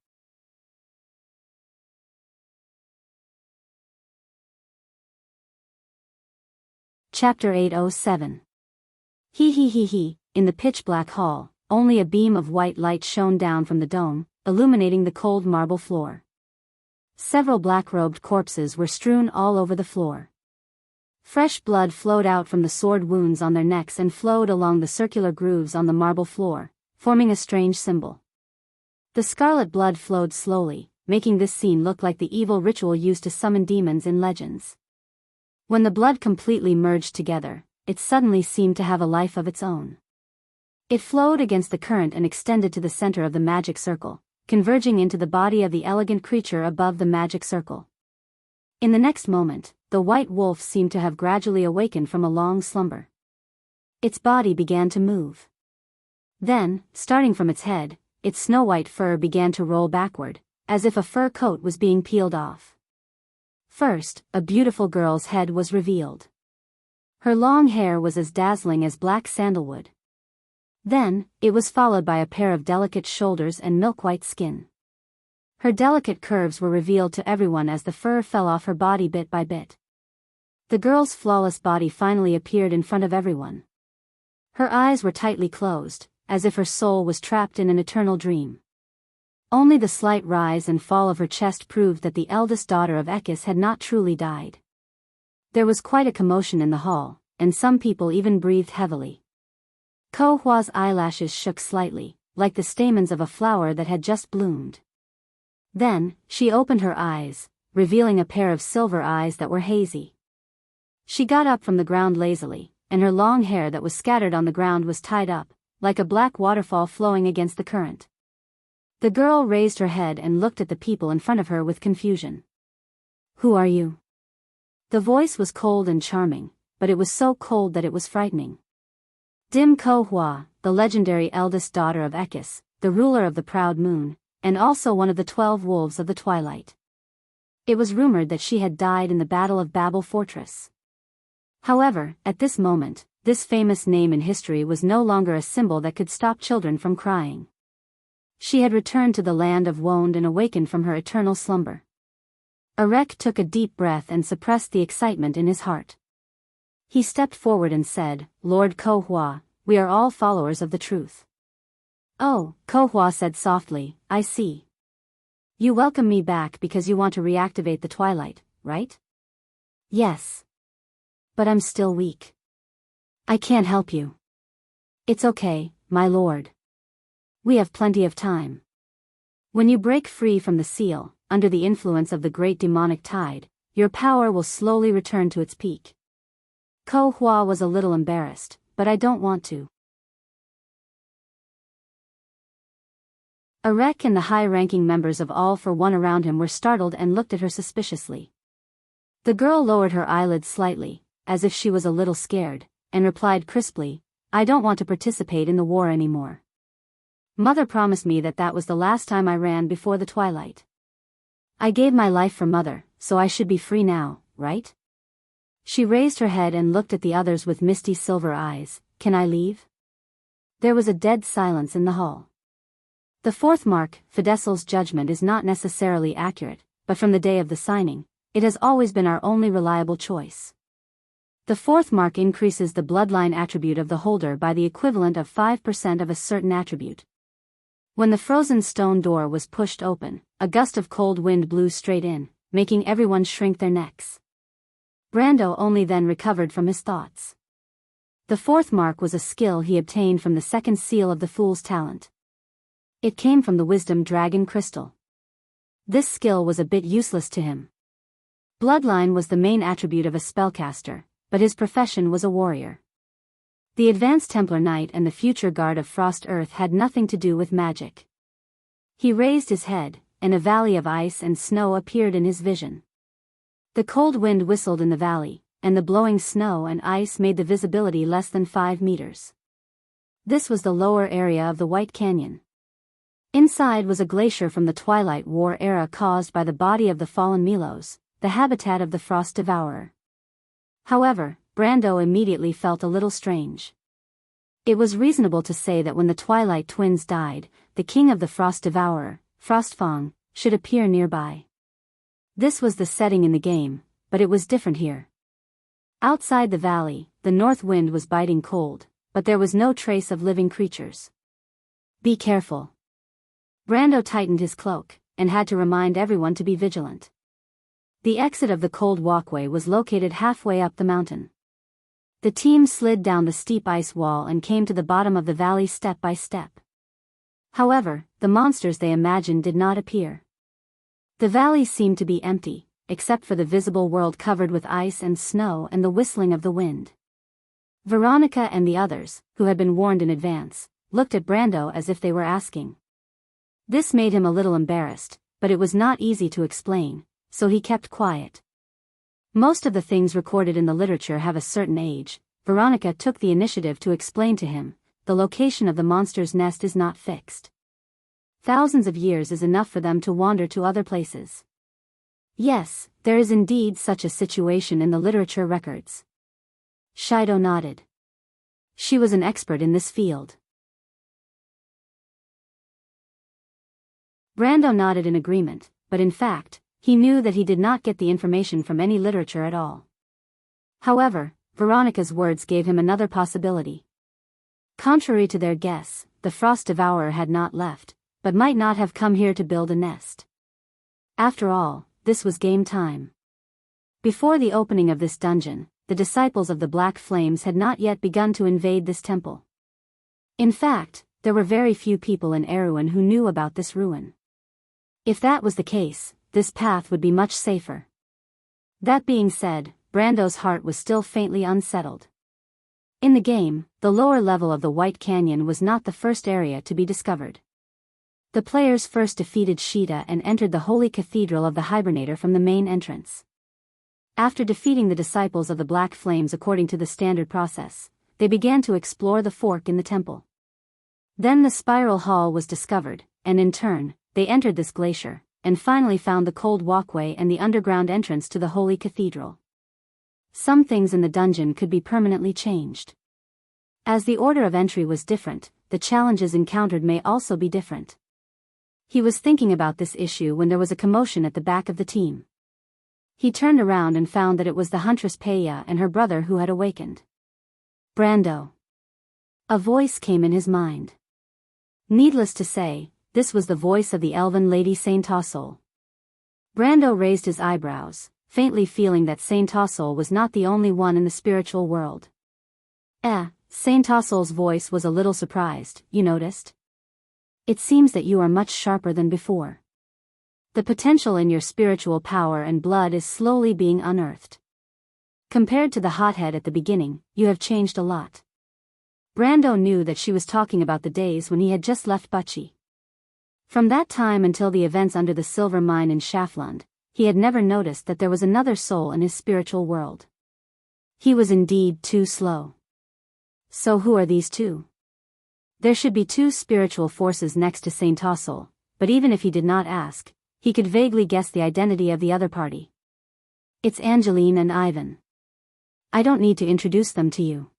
Chapter 807. He. In the pitch-black hall, only a beam of white light shone down from the dome, illuminating the cold marble floor. Several black-robed corpses were strewn all over the floor. Fresh blood flowed out from the sword wounds on their necks and flowed along the circular grooves on the marble floor, forming a strange symbol. The scarlet blood flowed slowly, making this scene look like the evil ritual used to summon demons in legends. When the blood completely merged together, it suddenly seemed to have a life of its own. It flowed against the current and extended to the center of the magic circle, converging into the body of the elegant creature above the magic circle. In the next moment, the white wolf seemed to have gradually awakened from a long slumber. Its body began to move. Then, starting from its head, its snow-white fur began to roll backward, as if a fur coat was being peeled off. First, a beautiful girl's head was revealed. Her long hair was as dazzling as black sandalwood. Then, it was followed by a pair of delicate shoulders and milk-white skin. Her delicate curves were revealed to everyone as the fur fell off her body bit by bit. The girl's flawless body finally appeared in front of everyone. Her eyes were tightly closed, as if her soul was trapped in an eternal dream. Only the slight rise and fall of her chest proved that the eldest daughter of Ekis had not truly died. There was quite a commotion in the hall, and some people even breathed heavily. Ko Hua's eyelashes shook slightly, like the stamens of a flower that had just bloomed. Then, she opened her eyes, revealing a pair of silver eyes that were hazy. She got up from the ground lazily, and her long hair that was scattered on the ground was tied up, like a black waterfall flowing against the current. The girl raised her head and looked at the people in front of her with confusion. "Who are you?" The voice was cold and charming, but it was so cold that it was frightening. Dim Ko Hua, the legendary eldest daughter of Ekis, the ruler of the proud moon, and also one of the 12 wolves of the twilight. It was rumored that she had died in the Battle of Babel Fortress. However, at this moment, this famous name in history was no longer a symbol that could stop children from crying. She had returned to the land of Wonde and awakened from her eternal slumber. Arek took a deep breath and suppressed the excitement in his heart. He stepped forward and said, "Lord Ko Hua, we are all followers of the truth." "Oh," Ko Hua said softly, "I see. You welcome me back because you want to reactivate the twilight, right?" "Yes. But I'm still weak. I can't help you." "It's okay, my lord. We have plenty of time. When you break free from the seal, under the influence of the great demonic tide, your power will slowly return to its peak." Ko Hua was a little embarrassed, "But I don't want to." Arek and the high-ranking members of All for One around him were startled and looked at her suspiciously. The girl lowered her eyelids slightly, as if she was a little scared, and replied crisply, "I don't want to participate in the war anymore. Mother promised me that that was the last time I ran before the twilight. I gave my life for Mother, so I should be free now, right?" She raised her head and looked at the others with misty silver eyes. "Can I leave?" There was a dead silence in the hall. The fourth mark, Fidesel's judgment is not necessarily accurate, but from the day of the signing, it has always been our only reliable choice. The fourth mark increases the bloodline attribute of the holder by the equivalent of 5% of a certain attribute. When the frozen stone door was pushed open, a gust of cold wind blew straight in, making everyone shrink their necks. Brando only then recovered from his thoughts. The fourth mark was a skill he obtained from the second seal of the Fool's Talent. It came from the Wisdom Dragon Crystal. This skill was a bit useless to him. Bloodline was the main attribute of a spellcaster, but his profession was a warrior. The advanced Templar Knight and the future Guard of Frost Earth had nothing to do with magic. He raised his head, and a valley of ice and snow appeared in his vision. The cold wind whistled in the valley, and the blowing snow and ice made the visibility less than 5 meters. This was the lower area of the White Canyon. Inside was a glacier from the Twilight War era caused by the body of the fallen Milos, the habitat of the Frost Devourer. However, Brando immediately felt a little strange. It was reasonable to say that when the Twilight twins died, the king of the Frost Devourer, Frostfang, should appear nearby. This was the setting in the game, but it was different here. Outside the valley, the north wind was biting cold, but there was no trace of living creatures. Be careful. Brando tightened his cloak, and had to remind everyone to be vigilant. The exit of the cold walkway was located halfway up the mountain. The team slid down the steep ice wall and came to the bottom of the valley step by step. However, the monsters they imagined did not appear. The valley seemed to be empty, except for the visible world covered with ice and snow and the whistling of the wind. Veronica and the others, who had been warned in advance, looked at Brando as if they were asking. This made him a little embarrassed, but it was not easy to explain, so he kept quiet. Most of the things recorded in the literature have a certain age. Veronica took the initiative to explain to him, the location of the monster's nest is not fixed. Thousands of years is enough for them to wander to other places. Yes, there is indeed such a situation in the literature records. Shido nodded. She was an expert in this field. Brando nodded in agreement, but in fact, he knew that he did not get the information from any literature at all. However, Veronica's words gave him another possibility. Contrary to their guess, the Frost Devourer had not left, but might not have come here to build a nest. After all, this was game time. Before the opening of this dungeon, the disciples of the Black Flames had not yet begun to invade this temple. In fact, there were very few people in Erewhon who knew about this ruin. If that was the case, this path would be much safer. That being said, Brando's heart was still faintly unsettled. In the game, the lower level of the White Canyon was not the first area to be discovered. The players first defeated Sheeta and entered the Holy Cathedral of the Hibernator from the main entrance. After defeating the disciples of the Black Flames according to the standard process, they began to explore the fork in the temple. Then the Spiral Hall was discovered, and in turn, they entered this glacier, and finally found the cold walkway and the underground entrance to the Holy Cathedral. Some things in the dungeon could be permanently changed. As the order of entry was different, the challenges encountered may also be different. He was thinking about this issue when there was a commotion at the back of the team. He turned around and found that it was the huntress Peya and her brother who had awakened. Brando. A voice came in his mind. Needless to say, this was the voice of the elven lady Saint Tossol. Brando raised his eyebrows, faintly feeling that Saint Tossol was not the only one in the spiritual world. Saint Tossol's voice was a little surprised, you noticed? It seems that you are much sharper than before. The potential in your spiritual power and blood is slowly being unearthed. Compared to the hothead at the beginning, you have changed a lot. Brando knew that she was talking about the days when he had just left Butchie. From that time until the events under the silver mine in Schaflund, he had never noticed that there was another soul in his spiritual world. He was indeed too slow. So who are these two? There should be two spiritual forces next to Saint Tossol, but even if he did not ask, he could vaguely guess the identity of the other party. It's Angeline and Ivan. I don't need to introduce them to you.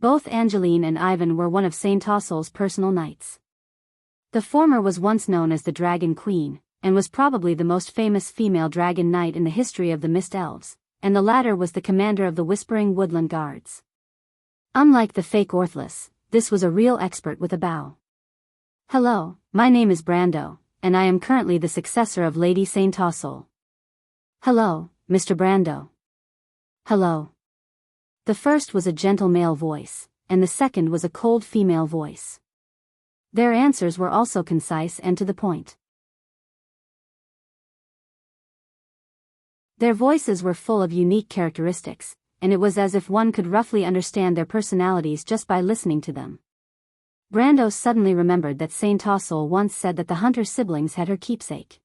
Both Angeline and Ivan were one of Saint Tossol's personal knights. The former was once known as the Dragon Queen, and was probably the most famous female dragon knight in the history of the Mist Elves, and the latter was the commander of the Whispering Woodland Guards. Unlike the fake Orthless, this was a real expert with a bow. Hello, my name is Brando, and I am currently the successor of Lady Saint Tossol. Hello, Mr. Brando. Hello. The first was a gentle male voice, and the second was a cold female voice. Their answers were also concise and to the point. Their voices were full of unique characteristics, and it was as if one could roughly understand their personalities just by listening to them. Brando suddenly remembered that Saint Tossol once said that the hunter siblings had her keepsake.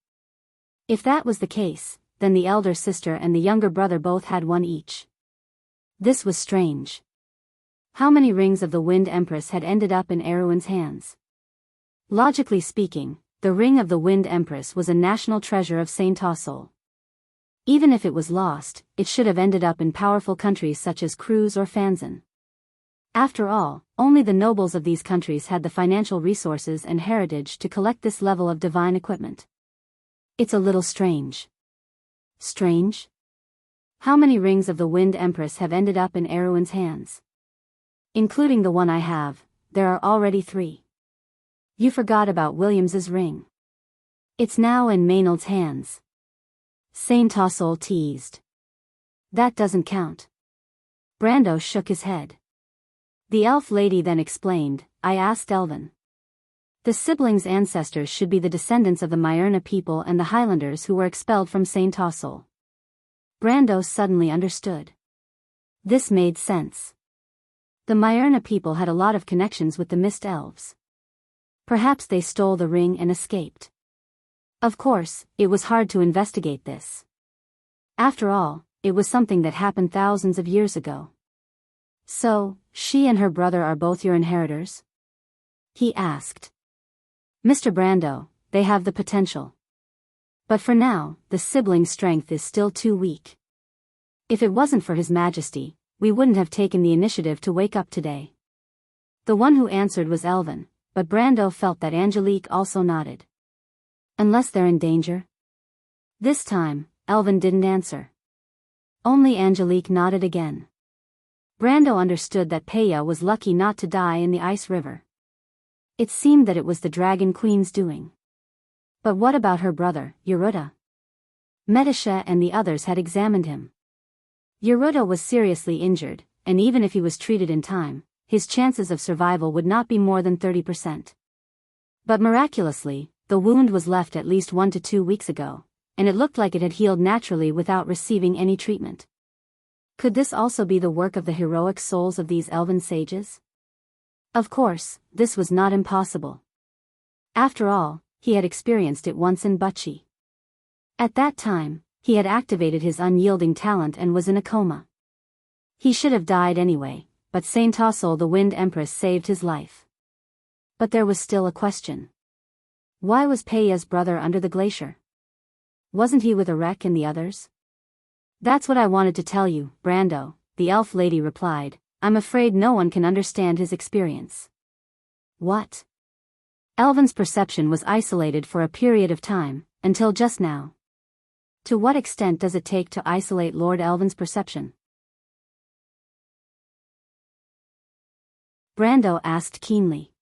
If that was the case, then the elder sister and the younger brother both had one each. This was strange. How many rings of the Wind Empress had ended up in Erwin's hands? Logically speaking, the ring of the Wind Empress was a national treasure of Saint Tossol. Even if it was lost, it should have ended up in powerful countries such as Cruz or Fanzan. After all, only the nobles of these countries had the financial resources and heritage to collect this level of divine equipment. It's a little strange. Strange? How many rings of the Wind Empress have ended up in Erwin's hands? Including the one I have, there are already 3. You forgot about Williams's ring. It's now in Maynard's hands. Saint Tossol teased. That doesn't count. Brando shook his head. The elf lady then explained, I asked Elvin. The siblings' ancestors should be the descendants of the Myrna people and the Highlanders who were expelled from Saint Tossol. Brando suddenly understood. This made sense. The Myrna people had a lot of connections with the Mist Elves. Perhaps they stole the ring and escaped. Of course, it was hard to investigate this. After all, it was something that happened thousands of years ago. So, she and her brother are both your inheritors? He asked. Mr. Brando, they have the potential. But for now, the siblings' strength is still too weak. If it wasn't for His Majesty, we wouldn't have taken the initiative to wake up today. The one who answered was Elvin, but Brando felt that Angelique also nodded. Unless they're in danger? This time, Elvin didn't answer. Only Angelique nodded again. Brando understood that Peya was lucky not to die in the ice river. It seemed that it was the Dragon Queen's doing. But what about her brother, Yeruta? Medisha and the others had examined him. Yeruta was seriously injured, and even if he was treated in time, his chances of survival would not be more than 30%. But miraculously, the wound was left at least 1 to 2 weeks ago, and it looked like it had healed naturally without receiving any treatment. Could this also be the work of the heroic souls of these elven sages? Of course, this was not impossible. After all, he had experienced it once in Butchie. At that time, he had activated his unyielding talent and was in a coma. He should have died anyway, but Saint Tossol the Wind Empress saved his life. But there was still a question. Why was Peya's brother under the glacier? Wasn't he with Erech and the others? That's what I wanted to tell you, Brando, the elf lady replied. I'm afraid no one can understand his experience. What? Elvin's perception was isolated for a period of time, until just now. To what extent does it take to isolate Lord Elvin's perception? Brando asked keenly.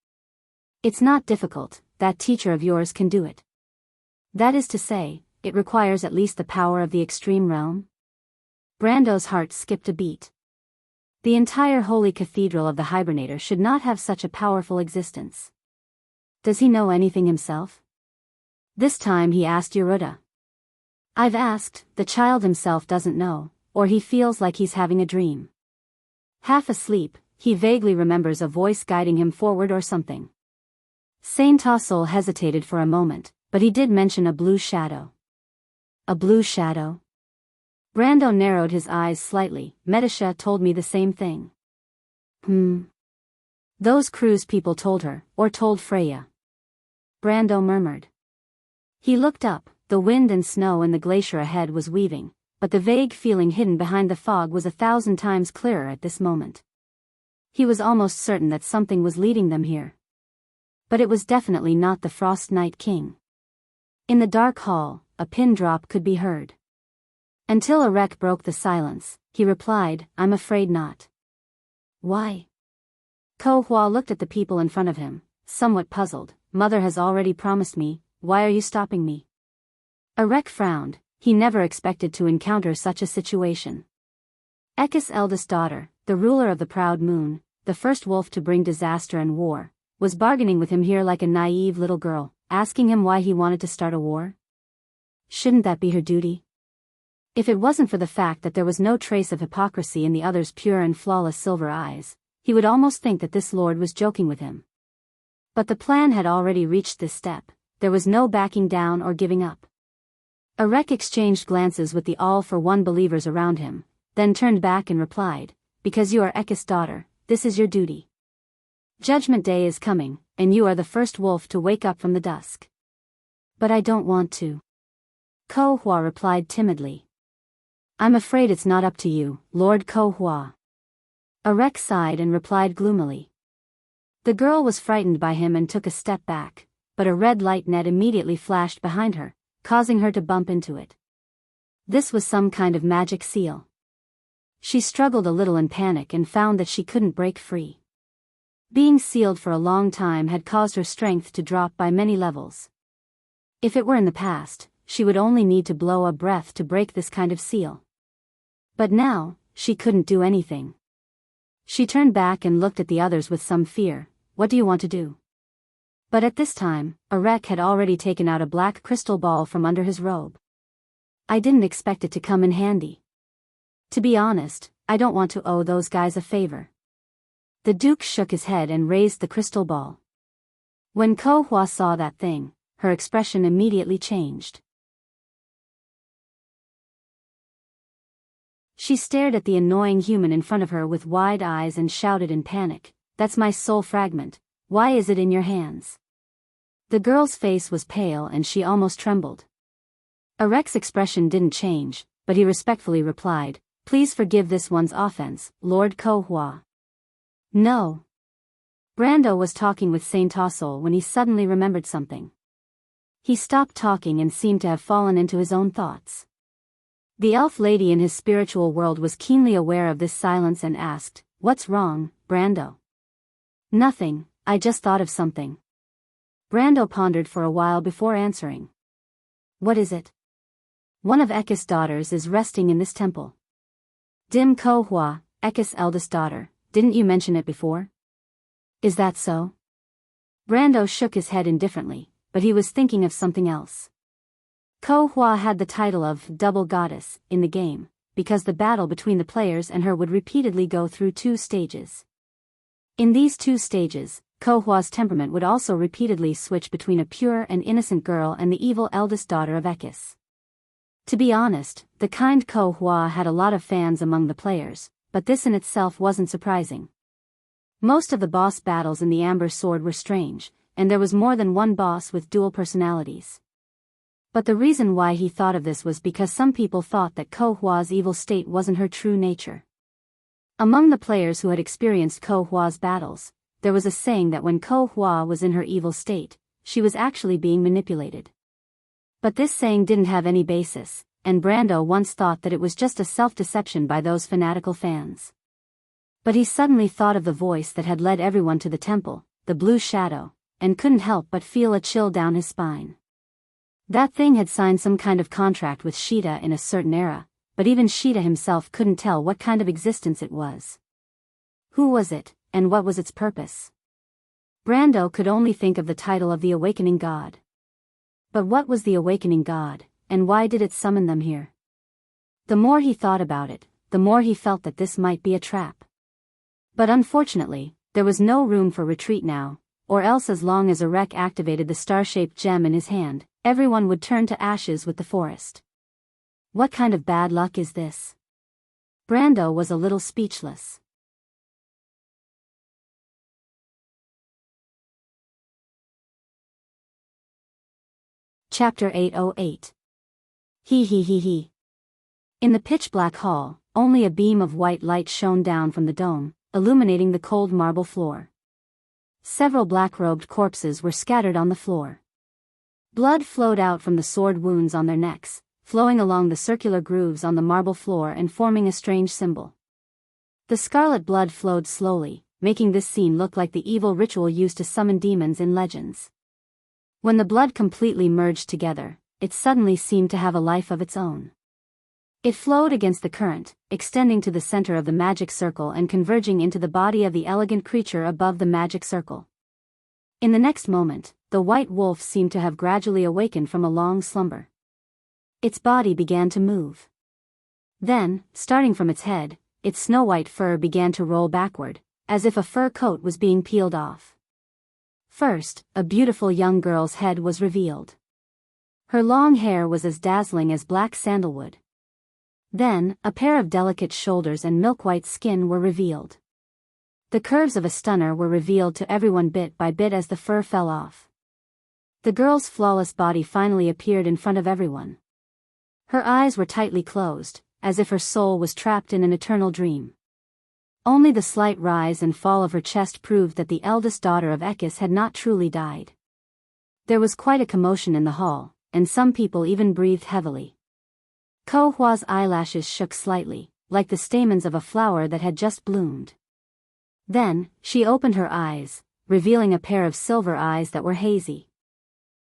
It's not difficult, that teacher of yours can do it. That is to say, it requires at least the power of the extreme realm? Brando's heart skipped a beat. The entire holy cathedral of the Hibernator should not have such a powerful existence. Does he know anything himself? This time he asked Yeruta. I've asked, the child himself doesn't know, or he feels like he's having a dream. Half asleep, he vaguely remembers a voice guiding him forward or something. Saint Tossol hesitated for a moment, but he did mention a blue shadow. A blue shadow? Brando narrowed his eyes slightly. Medisha told me the same thing. Those Cruz people told her, or told Freya. Brando murmured. He looked up. The wind and snow in the glacier ahead was weaving, but the vague feeling hidden behind the fog was 1,000 times clearer at this moment. He was almost certain that something was leading them here. But it was definitely not the Frost Night King. In the dark hall, a pin drop could be heard. Until Erech broke the silence, he replied, I'm afraid not. Why? Ko Hua looked at the people in front of him, somewhat puzzled. Mother has already promised me, why are you stopping me? Erech frowned. He never expected to encounter such a situation. Ekka's eldest daughter, the ruler of the proud moon, the first wolf to bring disaster and war, was bargaining with him here like a naive little girl, asking him why he wanted to start a war. Shouldn't that be her duty? If it wasn't for the fact that there was no trace of hypocrisy in the other's pure and flawless silver eyes, he would almost think that this lord was joking with him. But the plan had already reached this step. There was no backing down or giving up. Erek exchanged glances with the all-for-one believers around him, then turned back and replied, "Because you are Ekis' daughter, this is your duty. Judgment Day is coming, and you are the first wolf to wake up from the dusk." "But I don't want to," Ko-Hua replied timidly. "I'm afraid it's not up to you, Lord Ko-Hua." Erek sighed and replied gloomily. The girl was frightened by him and took a step back, but a red light net immediately flashed behind her, causing her to bump into it. This was some kind of magic seal. She struggled a little in panic and found that she couldn't break free. Being sealed for a long time had caused her strength to drop by many levels. If it were in the past, she would only need to blow a breath to break this kind of seal. But now, she couldn't do anything. She turned back and looked at the others with some fear. "What do you want to do?" But at this time, Erek had already taken out a black crystal ball from under his robe. "I didn't expect it to come in handy. To be honest, I don't want to owe those guys a favor." The Duke shook his head and raised the crystal ball. When Ko-Hua saw that thing, her expression immediately changed. She stared at the annoying human in front of her with wide eyes and shouted in panic, "That's my soul fragment. Why is it in your hands?" The girl's face was pale and she almost trembled. Erek's expression didn't change, but he respectfully replied, "Please forgive this one's offense, Lord Ko-Hua." "No." Brando was talking with Saint Tossol when he suddenly remembered something. He stopped talking and seemed to have fallen into his own thoughts. The elf lady in his spiritual world was keenly aware of this silence and asked, "What's wrong, Brando?" "Nothing, I just thought of something." Brando pondered for a while before answering. "What is it?" "One of Ekis' daughters is resting in this temple." "Dim Ko-Hua, Ekis' eldest daughter, didn't you mention it before?" "Is that so?" Brando shook his head indifferently, but he was thinking of something else. Ko-Hua had the title of Double Goddess in the game, because the battle between the players and her would repeatedly go through 2 stages. In these 2 stages, Ko-Hua's temperament would also repeatedly switch between a pure and innocent girl and the evil eldest daughter of Ekis. To be honest, the kind Ko-Hua had a lot of fans among the players, but this in itself wasn't surprising. Most of the boss battles in the Amber Sword were strange, and there was more than one boss with dual personalities. But the reason why he thought of this was because some people thought that Ko-Hua's evil state wasn't her true nature. Among the players who had experienced Ko-Hua's battles, there was a saying that when Ko-Hua was in her evil state, she was actually being manipulated. But this saying didn't have any basis, and Brando once thought that it was just a self-deception by those fanatical fans. But he suddenly thought of the voice that had led everyone to the temple, the Blue Shadow, and couldn't help but feel a chill down his spine. That thing had signed some kind of contract with Sheeta in a certain era, but even Sheeta himself couldn't tell what kind of existence it was. Who was it, and what was its purpose? Brando could only think of the title of the Awakening God. But what was the Awakening God, and why did it summon them here? The more he thought about it, the more he felt that this might be a trap. But unfortunately, there was no room for retreat now, or else as long as Erek activated the star-shaped gem in his hand, everyone would turn to ashes with the forest. What kind of bad luck is this? Brando was a little speechless. Chapter 808. He. In the pitch-black hall, only a beam of white light shone down from the dome, illuminating the cold marble floor. Several black-robed corpses were scattered on the floor. Blood flowed out from the sword wounds on their necks, flowing along the circular grooves on the marble floor and forming a strange symbol. The scarlet blood flowed slowly, making this scene look like the evil ritual used to summon demons in legends. When the blood completely merged together, it suddenly seemed to have a life of its own. It flowed against the current, extending to the center of the magic circle and converging into the body of the elegant creature above the magic circle. In the next moment, the white wolf seemed to have gradually awakened from a long slumber. Its body began to move. Then, starting from its head, its snow-white fur began to roll backward, as if a fur coat was being peeled off. First, a beautiful young girl's head was revealed. Her long hair was as dazzling as black sandalwood. Then, a pair of delicate shoulders and milk-white skin were revealed. The curves of a stunner were revealed to everyone bit by bit as the fur fell off. The girl's flawless body finally appeared in front of everyone. Her eyes were tightly closed, as if her soul was trapped in an eternal dream. Only the slight rise and fall of her chest proved that the eldest daughter of Ekis had not truly died. There was quite a commotion in the hall, and some people even breathed heavily. Ko Hua's eyelashes shook slightly, like the stamens of a flower that had just bloomed. Then, she opened her eyes, revealing a pair of silver eyes that were hazy.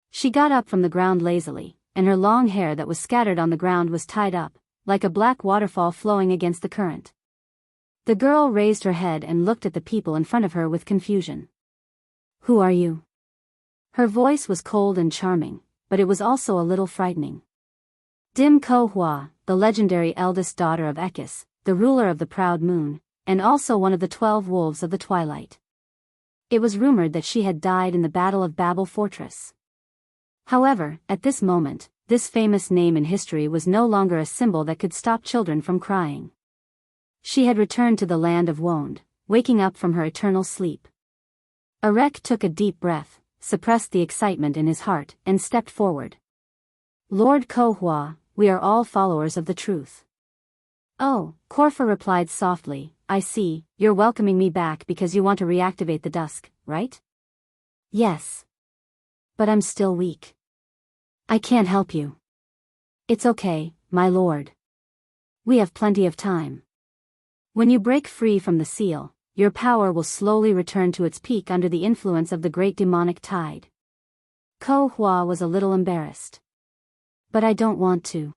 She got up from the ground lazily, and her long hair that was scattered on the ground was tied up, like a black waterfall flowing against the current. The girl raised her head and looked at the people in front of her with confusion. "Who are you?" Her voice was cold and charming, but it was also a little frightening. Dim Ko Hua, the legendary eldest daughter of Ekis, the ruler of the proud moon, and also one of the 12 wolves of the twilight. It was rumored that she had died in the Battle of Babel Fortress. However, at this moment, this famous name in history was no longer a symbol that could stop children from crying. She had returned to the land of Wonde, waking up from her eternal sleep. Arek took a deep breath, suppressed the excitement in his heart, and stepped forward. "Lord Ko Hua, we are all followers of the truth." "Oh," Korfa replied softly, "I see, you're welcoming me back because you want to reactivate the dusk, right?" "Yes. But I'm still weak. I can't help you." "It's okay, my lord. We have plenty of time. When you break free from the seal, your power will slowly return to its peak under the influence of the great demonic tide." Ko Hua was a little embarrassed. "But I don't want to."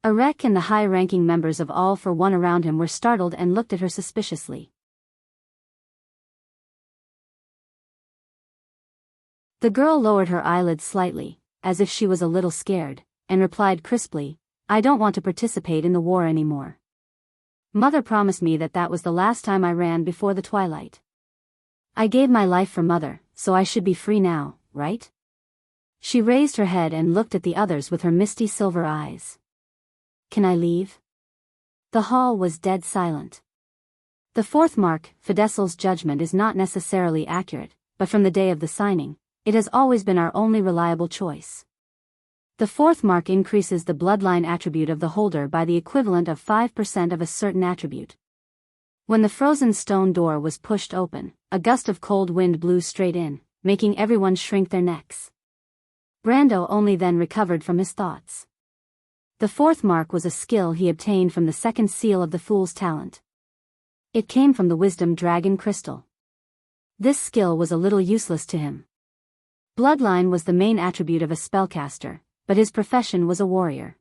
Arek and the high-ranking members of All for One around him were startled and looked at her suspiciously. The girl lowered her eyelids slightly, as if she was a little scared, and replied crisply, "I don't want to participate in the war anymore. Mother promised me that that was the last time I ran before the twilight. I gave my life for Mother, so I should be free now, right?" She raised her head and looked at the others with her misty silver eyes. "Can I leave?" The hall was dead silent. The fourth mark, Fidesel's judgment is not necessarily accurate, but from the day of the signing, it has always been our only reliable choice. The fourth mark increases the bloodline attribute of the holder by the equivalent of 5% of a certain attribute. When the frozen stone door was pushed open, a gust of cold wind blew straight in, making everyone shrink their necks. Brando only then recovered from his thoughts. The fourth mark was a skill he obtained from the second seal of the Fool's Talent. It came from the Wisdom Dragon Crystal. This skill was a little useless to him. Bloodline was the main attribute of a spellcaster, but his profession was a warrior.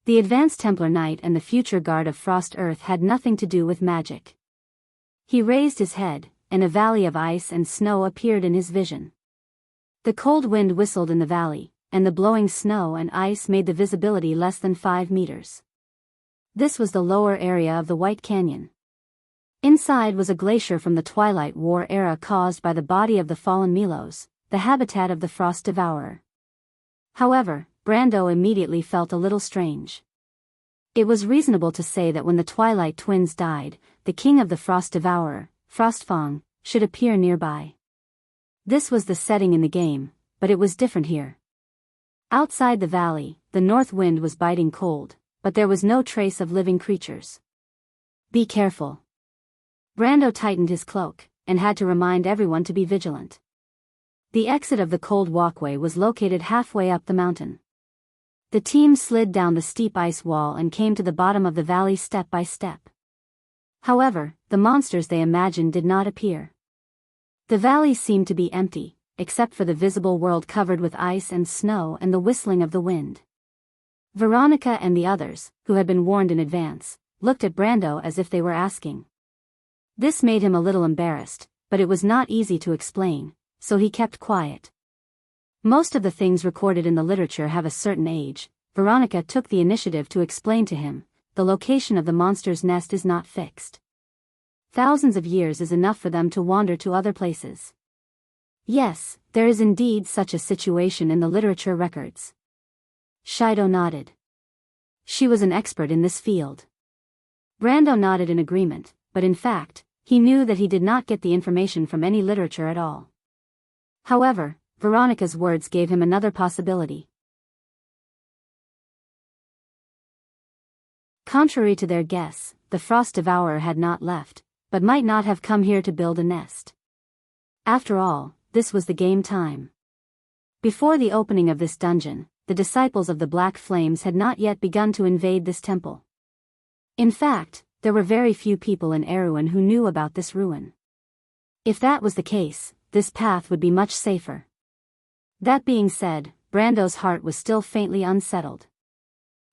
The advanced Templar Knight and the future Guard of Frost Earth had nothing to do with magic. He raised his head, and a valley of ice and snow appeared in his vision. The cold wind whistled in the valley, and the blowing snow and ice made the visibility less than 5 meters. This was the lower area of the White Canyon. Inside was a glacier from the Twilight War era caused by the body of the fallen Milos, the habitat of the Frost Devourer. However, Brando immediately felt a little strange. It was reasonable to say that when the Twilight twins died, the king of the Frost Devourer, Frostfang, should appear nearby. This was the setting in the game, but it was different here. Outside the valley, the north wind was biting cold, but there was no trace of living creatures. "Be careful." Brando tightened his cloak, and had to remind everyone to be vigilant. The exit of the cold walkway was located halfway up the mountain. The team slid down the steep ice wall and came to the bottom of the valley step by step. However, the monsters they imagined did not appear. The valley seemed to be empty, except for the visible world covered with ice and snow and the whistling of the wind. Veronica and the others, who had been warned in advance, looked at Brando as if they were asking. This made him a little embarrassed, but it was not easy to explain, so he kept quiet. Most of the things recorded in the literature have a certain age. Veronica took the initiative to explain to him, the location of the monster's nest is not fixed. Thousands of years is enough for them to wander to other places. Yes, there is indeed such a situation in the literature records. Shido nodded. She was an expert in this field. Brando nodded in agreement, but in fact, he knew that he did not get the information from any literature at all. However, Veronica's words gave him another possibility. Contrary to their guess, the Frost Devourer had not left, but might not have come here to build a nest. After all, this was the game time. Before the opening of this dungeon, the disciples of the Black Flames had not yet begun to invade this temple. In fact, there were very few people in Erewhon who knew about this ruin. If that was the case, this path would be much safer. That being said, Brando's heart was still faintly unsettled.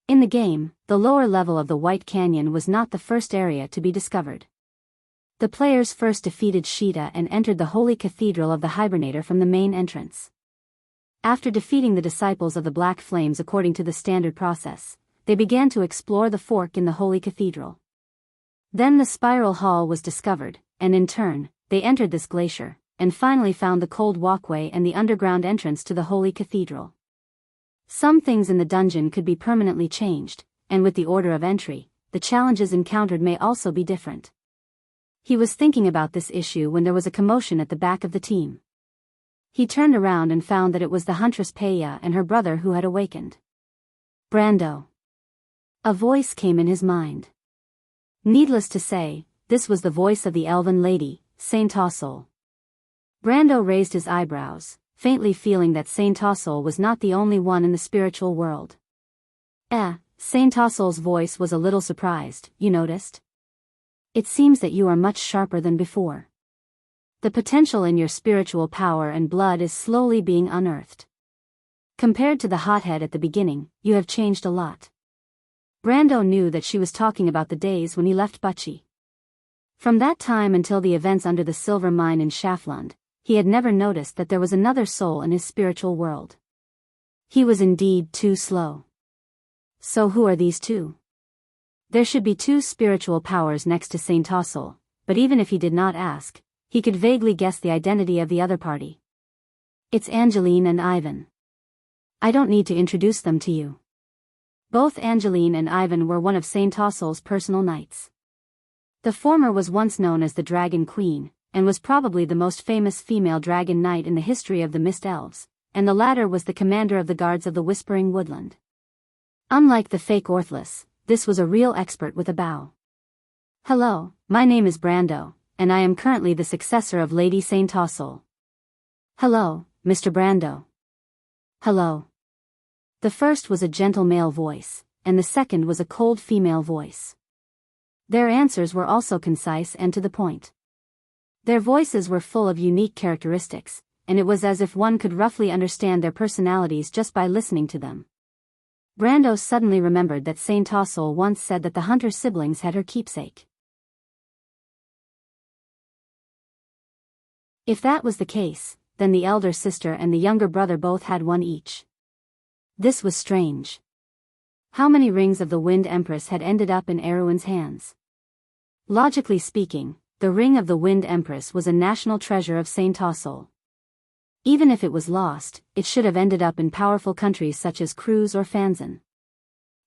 In the game, the lower level of the White Canyon was not the first area to be discovered. The players first defeated Sheeta and entered the Holy Cathedral of the Hibernator from the main entrance. After defeating the disciples of the Black Flames according to the standard process, they began to explore the fork in the Holy Cathedral. Then the Spiral Hall was discovered, and in turn, they entered this glacier, and finally found the cold walkway and the underground entrance to the Holy Cathedral. Some things in the dungeon could be permanently changed, and with the order of entry, the challenges encountered may also be different. He was thinking about this issue when there was a commotion at the back of the team. He turned around and found that it was the huntress Peya and her brother who had awakened. Brando. A voice came in his mind. Needless to say, this was the voice of the elven lady, Saint Tossol. Brando raised his eyebrows, faintly feeling that Saint Tossol was not the only one in the spiritual world. Saint Tossol's voice was a little surprised, you noticed? It seems that you are much sharper than before. The potential in your spiritual power and blood is slowly being unearthed. Compared to the hothead at the beginning, you have changed a lot. Brando knew that she was talking about the days when he left Butchie. From that time until the events under the silver mine in Shaflund, he had never noticed that there was another soul in his spiritual world. He was indeed too slow. So who are these two? There should be two spiritual powers next to Saint Tossol, but even if he did not ask, he could vaguely guess the identity of the other party. It's Angeline and Ivan. I don't need to introduce them to you. Both Angeline and Ivan were one of Saint Tossol's personal knights. The former was once known as the Dragon Queen, and was probably the most famous female dragon knight in the history of the Mist Elves, and the latter was the commander of the guards of the Whispering Woodland. Unlike the fake Orthless, this was a real expert with a bow. Hello, my name is Brando, and I am currently the successor of Lady Saint Tossol. Hello, Mr. Brando. Hello. The first was a gentle male voice, and the second was a cold female voice. Their answers were also concise and to the point. Their voices were full of unique characteristics, and it was as if one could roughly understand their personalities just by listening to them. Brando suddenly remembered that Saint Tossol once said that the hunter siblings had her keepsake. If that was the case, then the elder sister and the younger brother both had one each. This was strange. How many rings of the Wind Empress had ended up in Erewhon's hands? Logically speaking, the Ring of the Wind Empress was a national treasure of Saint Tossol. Even if it was lost, it should have ended up in powerful countries such as Cruz or Fanzan.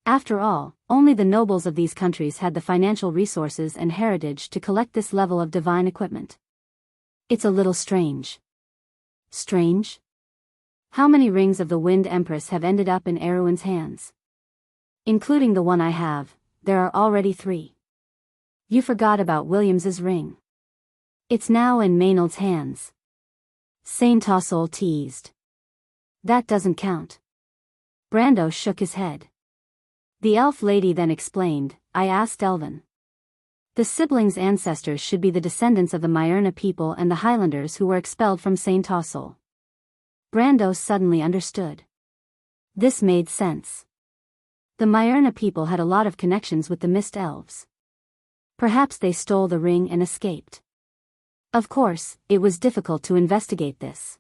After all, only the nobles of these countries had the financial resources and heritage to collect this level of divine equipment. It's a little strange. Strange? How many rings of the Wind Empress have ended up in Erewhon's hands? Including the one I have, there are already 3. You forgot about Williams's ring. It's now in Maynard's hands. Saint Tossol teased. That doesn't count. Brando shook his head. The elf lady then explained, I asked Elvin. The siblings' ancestors should be the descendants of the Myrna people and the Highlanders who were expelled from Saint Tossol. Brando suddenly understood. This made sense. The Myrna people had a lot of connections with the Mist Elves. Perhaps they stole the ring and escaped. Of course, it was difficult to investigate this.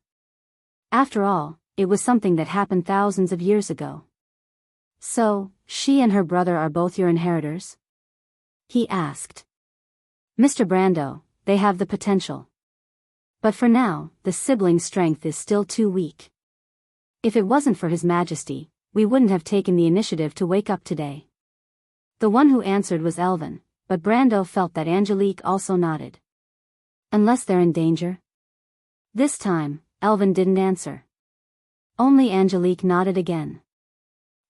After all, it was something that happened thousands of years ago. So, she and her brother are both your inheritors? He asked. Mr. Brando, they have the potential. But for now, the sibling strength is still too weak. If it wasn't for His Majesty, we wouldn't have taken the initiative to wake up today. The one who answered was Elvin, but Brando felt that Angelique also nodded. Unless they're in danger? This time, Elvin didn't answer. Only Angelique nodded again.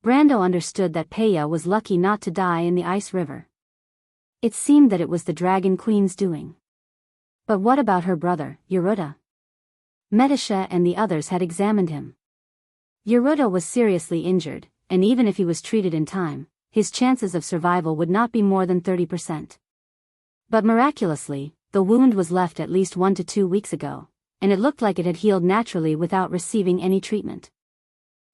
Brando understood that Peya was lucky not to die in the ice river. It seemed that it was the Dragon Queen's doing. But what about her brother, Yeruta? Medisha and the others had examined him. Yeruta was seriously injured, and even if he was treated in time, his chances of survival would not be more than 30%. But miraculously, the wound was left at least 1 to 2 weeks ago, and it looked like it had healed naturally without receiving any treatment.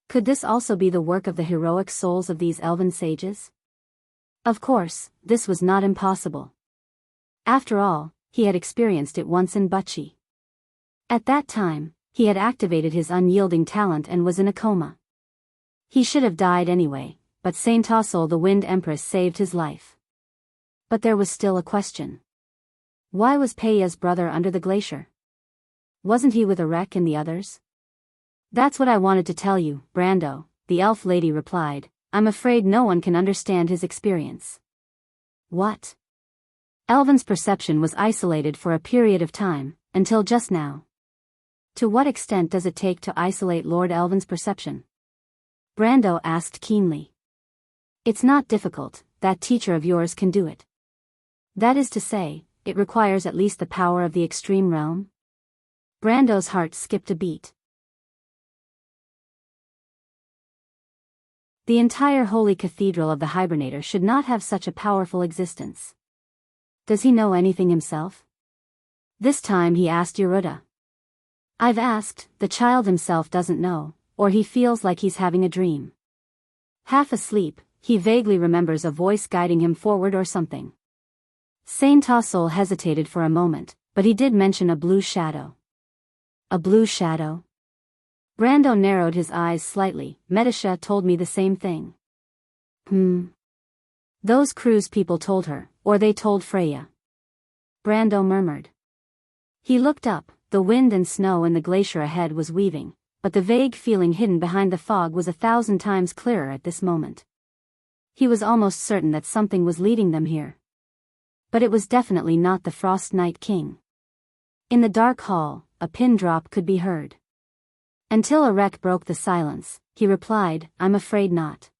Could this also be the work of the heroic souls of these elven sages? Of course, this was not impossible. After all, he had experienced it once in Butchie. At that time, he had activated his unyielding talent and was in a coma. He should have died anyway, but Saint Tossel the Wind Empress saved his life. But there was still a question. Why was Peya's brother under the glacier? Wasn't he with Erek and the others? That's what I wanted to tell you, Brando, the elf lady replied. I'm afraid no one can understand his experience. What? Elvin's perception was isolated for a period of time, until just now. To what extent does it take to isolate Lord Elvin's perception? Brando asked keenly. It's not difficult, that teacher of yours can do it. That is to say, it requires at least the power of the extreme realm? Brando's heart skipped a beat. The entire holy cathedral of the Hibernator should not have such a powerful existence. Does he know anything himself? This time he asked Yeruta. I've asked, the child himself doesn't know, or he feels like he's having a dream. Half asleep, he vaguely remembers a voice guiding him forward or something. Saint Tossel hesitated for a moment, but he did mention a blue shadow. A blue shadow? Brando narrowed his eyes slightly. Medisha told me the same thing. Those cruise people told her, or they told Freya. Brando murmured. He looked up. The wind and snow in the glacier ahead was weaving, but the vague feeling hidden behind the fog was 1,000 times clearer at this moment. He was almost certain that something was leading them here. But it was definitely not the Frost Night King. In the dark hall, a pin drop could be heard. Until Erek broke the silence, he replied, I'm afraid not.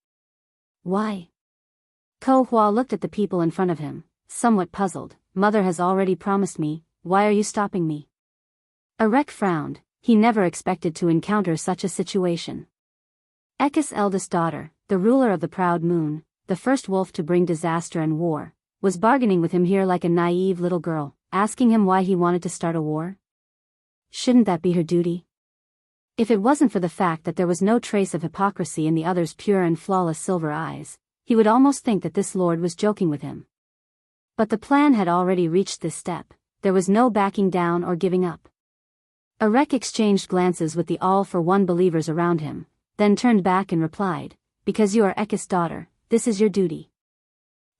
Why? Ko Hua looked at the people in front of him, somewhat puzzled. Mother has already promised me, why are you stopping me? Erek frowned. He never expected to encounter such a situation. Ekka's eldest daughter, the ruler of the proud moon, the first wolf to bring disaster and war, was bargaining with him here like a naive little girl, asking him why he wanted to start a war. Shouldn't that be her duty? If it wasn't for the fact that there was no trace of hypocrisy in the other's pure and flawless silver eyes, he would almost think that this lord was joking with him. But the plan had already reached this step. There was no backing down or giving up. Erek exchanged glances with the all-for-one believers around him, then turned back and replied, because you are Ekka's daughter, this is your duty.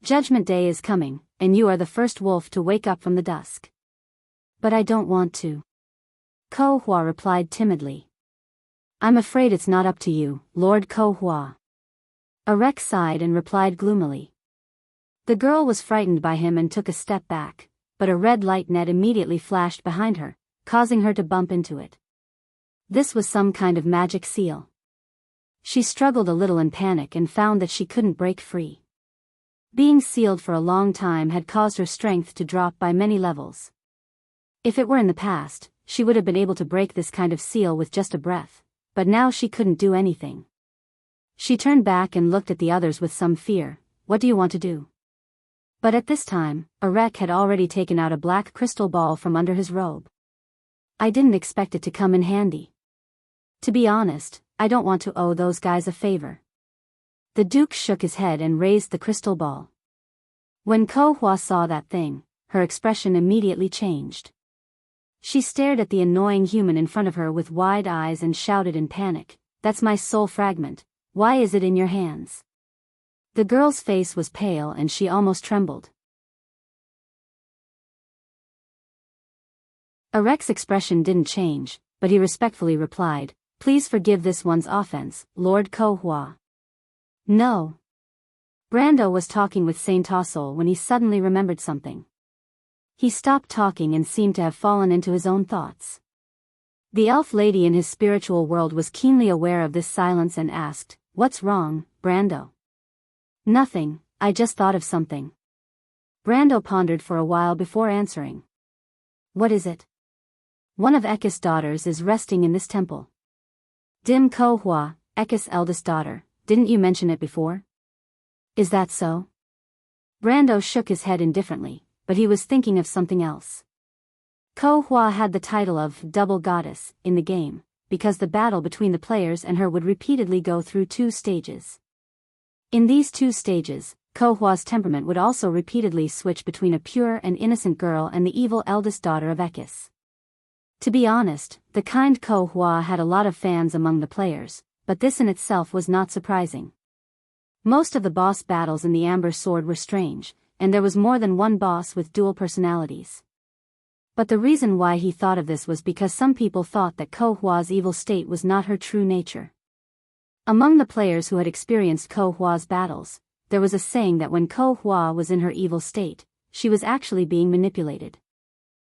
Judgment Day is coming, and you are the first wolf to wake up from the dusk. But I don't want to. Ko Hua replied timidly. I'm afraid it's not up to you, Lord Ko Hua. Erek sighed and replied gloomily. The girl was frightened by him and took a step back, but a red light net immediately flashed behind her, causing her to bump into it. This was some kind of magic seal. She struggled a little in panic and found that she couldn't break free. Being sealed for a long time had caused her strength to drop by many levels. If it were in the past, she would have been able to break this kind of seal with just a breath, but now she couldn't do anything. She turned back and looked at the others with some fear. What do you want to do? But at this time, Erek had already taken out a black crystal ball from under his robe. I didn't expect it to come in handy. To be honest, I don't want to owe those guys a favor. The Duke shook his head and raised the crystal ball. When Ko Hua saw that thing, her expression immediately changed. She stared at the annoying human in front of her with wide eyes and shouted in panic, "That's my soul fragment, why is it in your hands?" The girl's face was pale and she almost trembled. Erek's expression didn't change, but he respectfully replied, "Please forgive this one's offense, Lord Ko Hua." No. Brando was talking with Saint Tossel when he suddenly remembered something. He stopped talking and seemed to have fallen into his own thoughts. The elf lady in his spiritual world was keenly aware of this silence and asked, "What's wrong, Brando?" "Nothing, I just thought of something." Brando pondered for a while before answering. "What is it?" "One of Ekis' daughters is resting in this temple." "Dim Ko Hua, Ekis' eldest daughter, didn't you mention it before?" "Is that so?" Brando shook his head indifferently, but he was thinking of something else. Ko Hua had the title of Double Goddess in the game, because the battle between the players and her would repeatedly go through 2 stages. In these 2 stages, Ko Hua's temperament would also repeatedly switch between a pure and innocent girl and the evil eldest daughter of Ekis. To be honest, the kind Ko Hua had a lot of fans among the players, but this in itself was not surprising. Most of the boss battles in the Amber Sword were strange, and there was more than one boss with dual personalities. But the reason why he thought of this was because some people thought that Ko Hua's evil state was not her true nature. Among the players who had experienced Ko Hua's battles, there was a saying that when Ko Hua was in her evil state, she was actually being manipulated.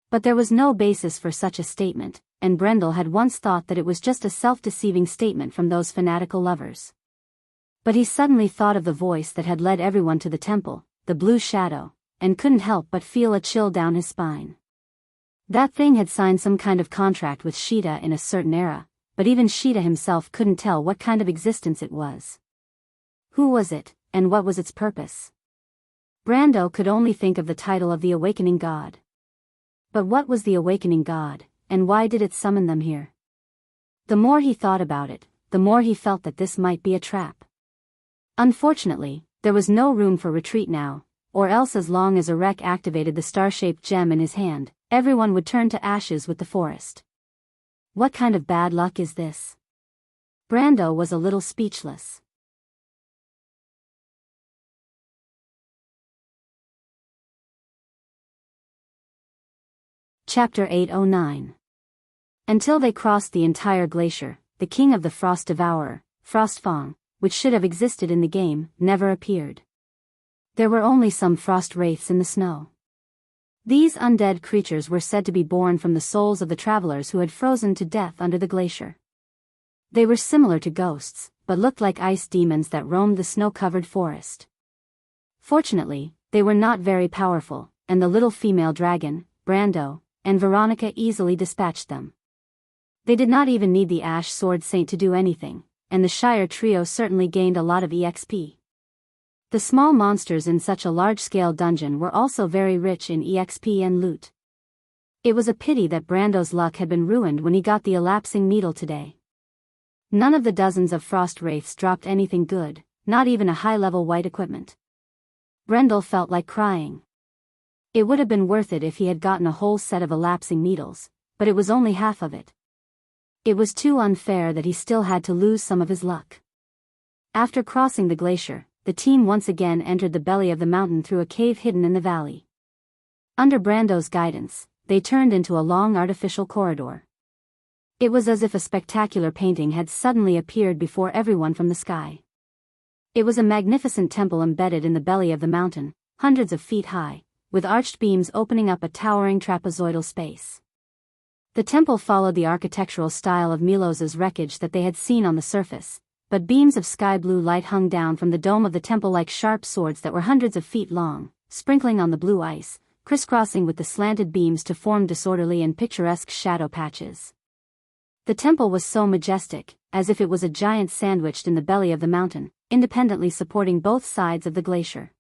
But there was no basis for such a statement, and Brendel had once thought that it was just a self-deceiving statement from those fanatical lovers. But he suddenly thought of the voice that had led everyone to the temple, the Blue Shadow, and couldn't help but feel a chill down his spine. That thing had signed some kind of contract with Sheeta in a certain era, but even Sheeta himself couldn't tell what kind of existence it was. Who was it, and what was its purpose? Brando could only think of the title of the Awakening God. But what was the Awakening God, and why did it summon them here? The more he thought about it, the more he felt that this might be a trap. Unfortunately, there was no room for retreat now, or else as long as Erek activated the star-shaped gem in his hand, everyone would turn to ashes with the forest. What kind of bad luck is this? Brando was a little speechless. Chapter 809. Until they crossed the entire glacier, the king of the Frost Devourer, Frostfang, which should have existed in the game, never appeared. There were only some frost wraiths in the snow. These undead creatures were said to be born from the souls of the travelers who had frozen to death under the glacier. They were similar to ghosts, but looked like ice demons that roamed the snow-covered forest. Fortunately, they were not very powerful, and the little female dragon, Brando, and Veronica easily dispatched them. They did not even need the Ash Sword Saint to do anything, and the Shire trio certainly gained a lot of EXP. The small monsters in such a large-scale dungeon were also very rich in EXP and loot. It was a pity that Brando's luck had been ruined when he got the elapsing needle today. None of the dozens of frost wraiths dropped anything good, not even a high-level white equipment. Brendel felt like crying. It would have been worth it if he had gotten a whole set of elapsing needles, but it was only half of it. It was too unfair that he still had to lose some of his luck. After crossing the glacier, the team once again entered the belly of the mountain through a cave hidden in the valley. Under Brando's guidance, they turned into a long artificial corridor. It was as if a spectacular painting had suddenly appeared before everyone from the sky. It was a magnificent temple embedded in the belly of the mountain, hundreds of feet high, with arched beams opening up a towering trapezoidal space. The temple followed the architectural style of Milos's wreckage that they had seen on the surface, but beams of sky-blue light hung down from the dome of the temple like sharp swords that were hundreds of feet long, sprinkling on the blue ice, crisscrossing with the slanted beams to form disorderly and picturesque shadow patches. The temple was so majestic, as if it was a giant sandwiched in the belly of the mountain, independently supporting both sides of the glacier.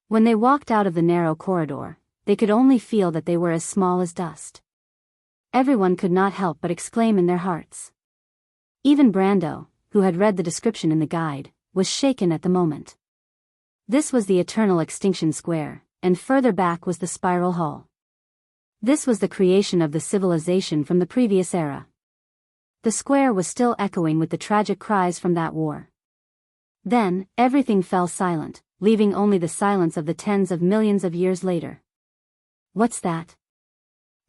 When they walked out of the narrow corridor, they could only feel that they were as small as dust. Everyone could not help but exclaim in their hearts. Even Brando, who had read the description in the guide, was shaken at the moment. This was the Eternal Extinction Square, and further back was the Spiral Hall. This was the creation of the civilization from the previous era. The square was still echoing with the tragic cries from that war. Then, everything fell silent, leaving only the silence of the tens of millions of years later. What's that?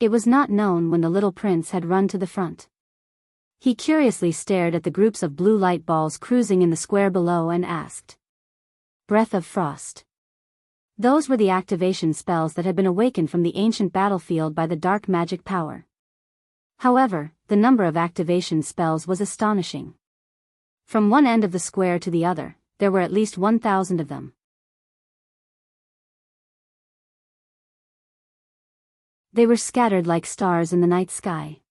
It was not known when the little prince had run to the front. He curiously stared at the groups of blue light balls cruising in the square below and asked. Breath of Frost. Those were the activation spells that had been awakened from the ancient battlefield by the dark magic power. However, the number of activation spells was astonishing. From one end of the square to the other, there were at least 1,000 of them. They were scattered like stars in the night sky.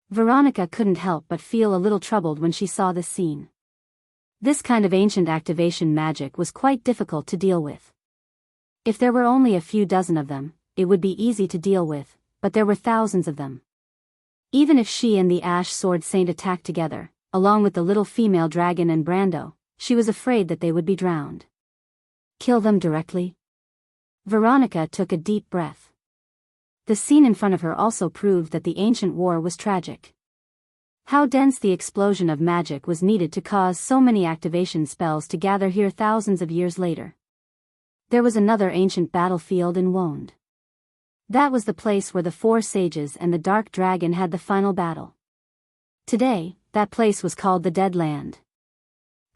Veronica couldn't help but feel a little troubled when she saw this scene. This kind of ancient activation magic was quite difficult to deal with. If there were only a few dozen of them, it would be easy to deal with, but there were thousands of them. Even if she and the Ash Sword Saint attacked together, along with the little female dragon and Brando, she was afraid that they would be drowned. Kill them directly? Veronica took a deep breath. The scene in front of her also proved that the ancient war was tragic. How dense the explosion of magic was needed to cause so many activation spells to gather here thousands of years later. There was another ancient battlefield in Wonde. That was the place where the four sages and the dark dragon had the final battle. Today, that place was called the Dead Land.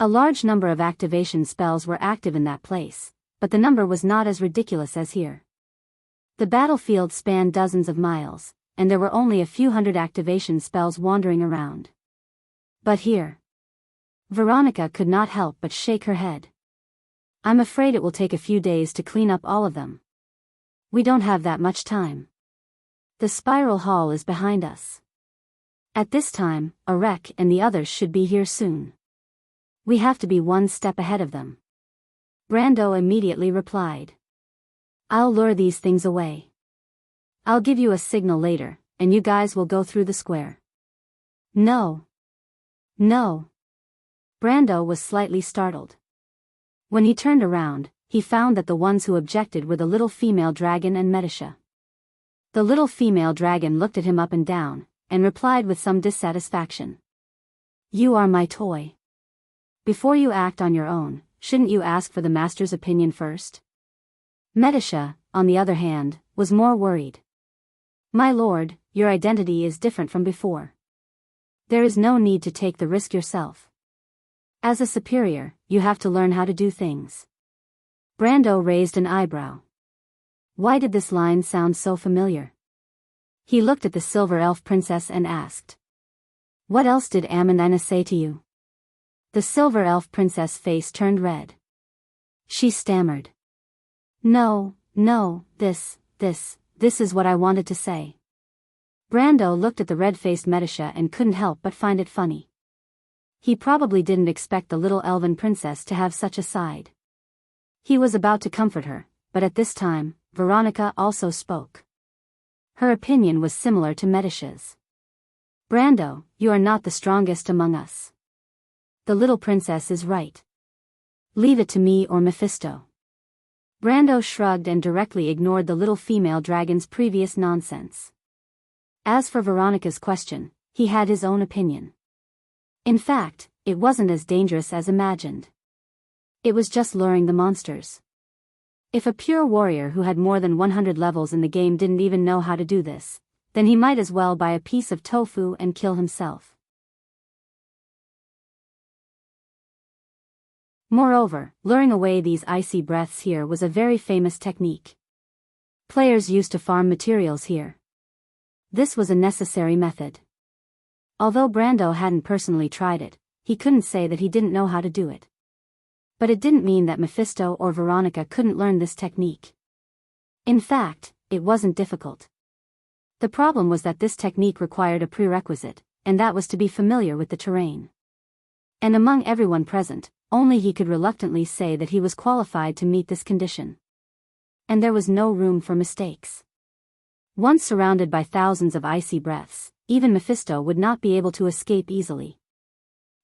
A large number of activation spells were active in that place, but the number was not as ridiculous as here. The battlefield spanned dozens of miles, and there were only a few hundred activation spells wandering around. But here, Veronica could not help but shake her head. I'm afraid it will take a few days to clean up all of them. We don't have that much time. The spiral hall is behind us. At this time, Enrich and the others should be here soon. We have to be one step ahead of them. Brando immediately replied. I'll lure these things away. I'll give you a signal later, and you guys will go through the square. No. No. Brando was slightly startled. When he turned around, he found that the ones who objected were the little female dragon and Medisha. The little female dragon looked at him up and down, and replied with some dissatisfaction. You are my toy. Before you act on your own, shouldn't you ask for the master's opinion first? Medisha, on the other hand, was more worried. My lord, your identity is different from before. There is no need to take the risk yourself. As a superior, you have to learn how to do things. Brando raised an eyebrow. Why did this line sound so familiar? He looked at the silver elf princess and asked. What else did Amandina say to you? The silver elf princess' face turned red. She stammered. No, this is what I wanted to say. Brando looked at the red-faced Medisha and couldn't help but find it funny. He probably didn't expect the little elven princess to have such a side. He was about to comfort her, but at this time, Veronica also spoke. Her opinion was similar to Medisha's. Brando, you are not the strongest among us. The little princess is right. Leave it to me or Mephisto. Brando shrugged and directly ignored the little female dragon's previous nonsense. As for Veronica's question, he had his own opinion. In fact, it wasn't as dangerous as imagined. It was just luring the monsters. If a pure warrior who had more than 100 levels in the game didn't even know how to do this, then he might as well buy a piece of tofu and kill himself. Moreover, luring away these icy breaths here was a very famous technique. Players used to farm materials here. This was a necessary method. Although Brando hadn't personally tried it, he couldn't say that he didn't know how to do it. But it didn't mean that Mephisto or Veronica couldn't learn this technique. In fact, it wasn't difficult. The problem was that this technique required a prerequisite, and that was to be familiar with the terrain. And among everyone present, only he could reluctantly say that he was qualified to meet this condition. And there was no room for mistakes. Once surrounded by thousands of icy breaths, even Mephisto would not be able to escape easily.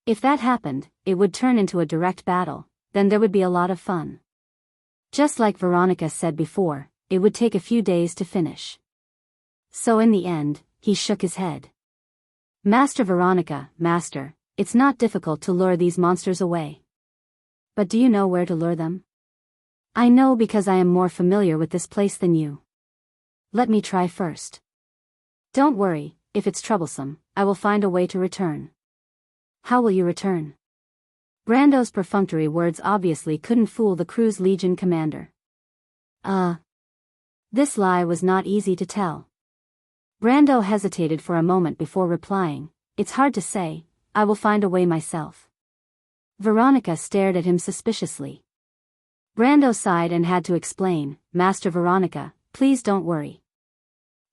If that happened, it would turn into a direct battle, then there would be a lot of fun. Just like Veronica said before, it would take a few days to finish. So in the end, he shook his head. Master Veronica, Master, it's not difficult to lure these monsters away. But do you know where to lure them? I know because I am more familiar with this place than you. Let me try first. Don't worry, if it's troublesome, I will find a way to return. How will you return? Brando's perfunctory words obviously couldn't fool the crew's Legion commander. This lie was not easy to tell. Brando hesitated for a moment before replying, "It's hard to say, I will find a way myself." Veronica stared at him suspiciously. Brando sighed and had to explain, "Master Veronica, please don't worry.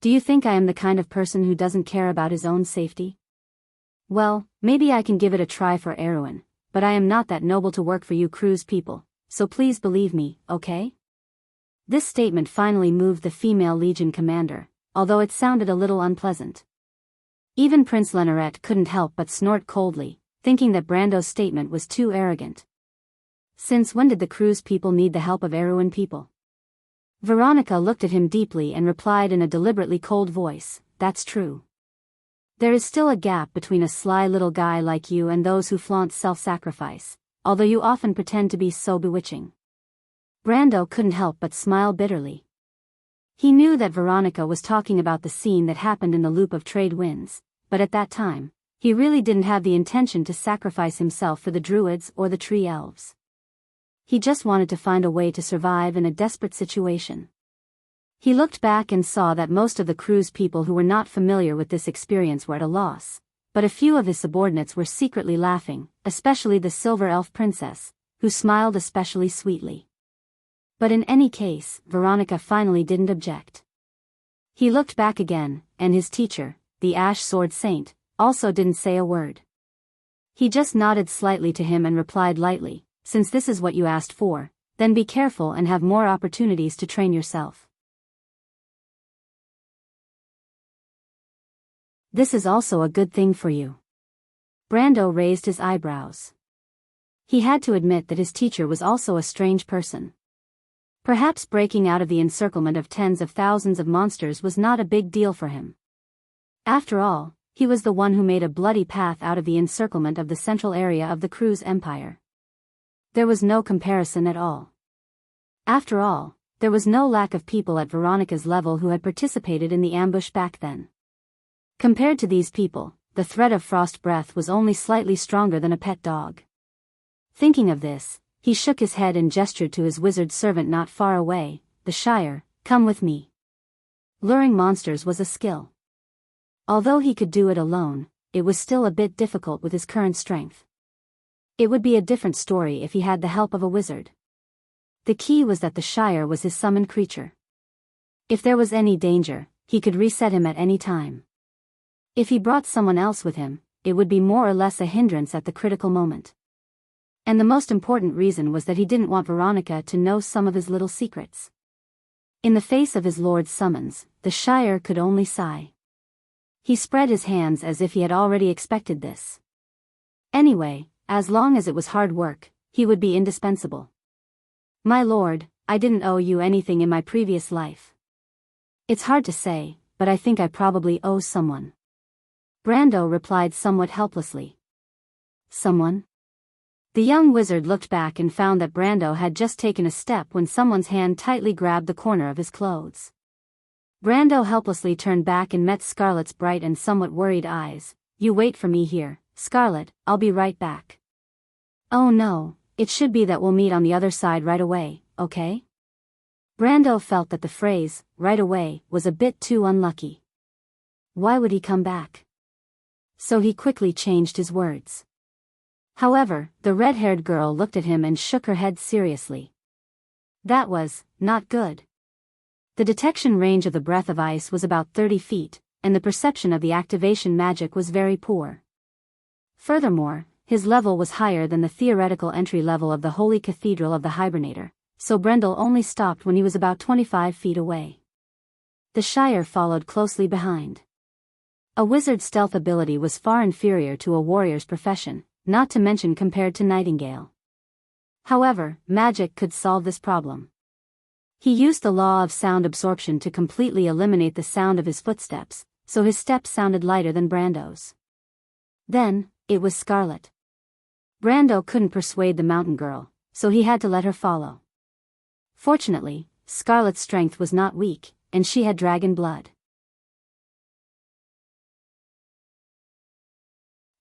Do you think I am the kind of person who doesn't care about his own safety? Well, maybe I can give it a try for Erwin, but I am not that noble to work for you crew's people, so please believe me, okay?" This statement finally moved the female Legion commander, although it sounded a little unpleasant. Even Prince Lenoret couldn't help but snort coldly, thinking that Brando's statement was too arrogant. Since when did the crew's people need the help of Erwin people? Veronica looked at him deeply and replied in a deliberately cold voice, "That's true. There is still a gap between a sly little guy like you and those who flaunt self-sacrifice, although you often pretend to be so bewitching." Brando couldn't help but smile bitterly. He knew that Veronica was talking about the scene that happened in the Loop of Trade Winds, but at that time, he really didn't have the intention to sacrifice himself for the druids or the tree elves. He just wanted to find a way to survive in a desperate situation. He looked back and saw that most of the crew's people who were not familiar with this experience were at a loss, but a few of his subordinates were secretly laughing, especially the Silver Elf Princess, who smiled especially sweetly. But in any case, Veronica finally didn't object. He looked back again, and his teacher, the Ash Sword Saint, also didn't say a word. He just nodded slightly to him and replied lightly, "Since this is what you asked for, then be careful and have more opportunities to train yourself. This is also a good thing for you." Brando raised his eyebrows. He had to admit that his teacher was also a strange person. Perhaps breaking out of the encirclement of tens of thousands of monsters was not a big deal for him. After all, he was the one who made a bloody path out of the encirclement of the central area of the crew's empire. There was no comparison at all. After all, there was no lack of people at Veronica's level who had participated in the ambush back then. Compared to these people, the threat of frost breath was only slightly stronger than a pet dog. Thinking of this, he shook his head and gestured to his wizard servant not far away, "The Shire, come with me." Luring monsters was a skill. Although he could do it alone, it was still a bit difficult with his current strength. It would be a different story if he had the help of a wizard. The key was that the Shire was his summoned creature. If there was any danger, he could reset him at any time. If he brought someone else with him, it would be more or less a hindrance at the critical moment. And the most important reason was that he didn't want Veronica to know some of his little secrets. In the face of his lord's summons, the Shire could only sigh. He spread his hands as if he had already expected this. Anyway, as long as it was hard work, he would be indispensable. "My lord, I didn't owe you anything in my previous life." "It's hard to say, but I think I probably owe someone." Brando replied somewhat helplessly. "Someone?" The young wizard looked back and found that Brando had just taken a step when someone's hand tightly grabbed the corner of his clothes. Brando helplessly turned back and met Scarlet's bright and somewhat worried eyes. "You wait for me here, Scarlet, I'll be right back." "Oh no, it should be that we'll meet on the other side right away, okay?" Brando felt that the phrase, "right away," was a bit too unlucky. Why would he come back? So he quickly changed his words. However, the red-haired girl looked at him and shook her head seriously. That was not good. The detection range of the breath of ice was about 30 feet, and the perception of the activation magic was very poor. Furthermore, his level was higher than the theoretical entry level of the Holy Cathedral of the Hibernator, so Brendel only stopped when he was about 25 feet away. The Shire followed closely behind. A wizard's stealth ability was far inferior to a warrior's profession, not to mention compared to Nightingale. However, magic could solve this problem. He used the law of sound absorption to completely eliminate the sound of his footsteps, so his steps sounded lighter than Brando's. Then, it was Scarlet. Brando couldn't persuade the mountain girl, so he had to let her follow. Fortunately, Scarlet's strength was not weak, and she had dragon blood.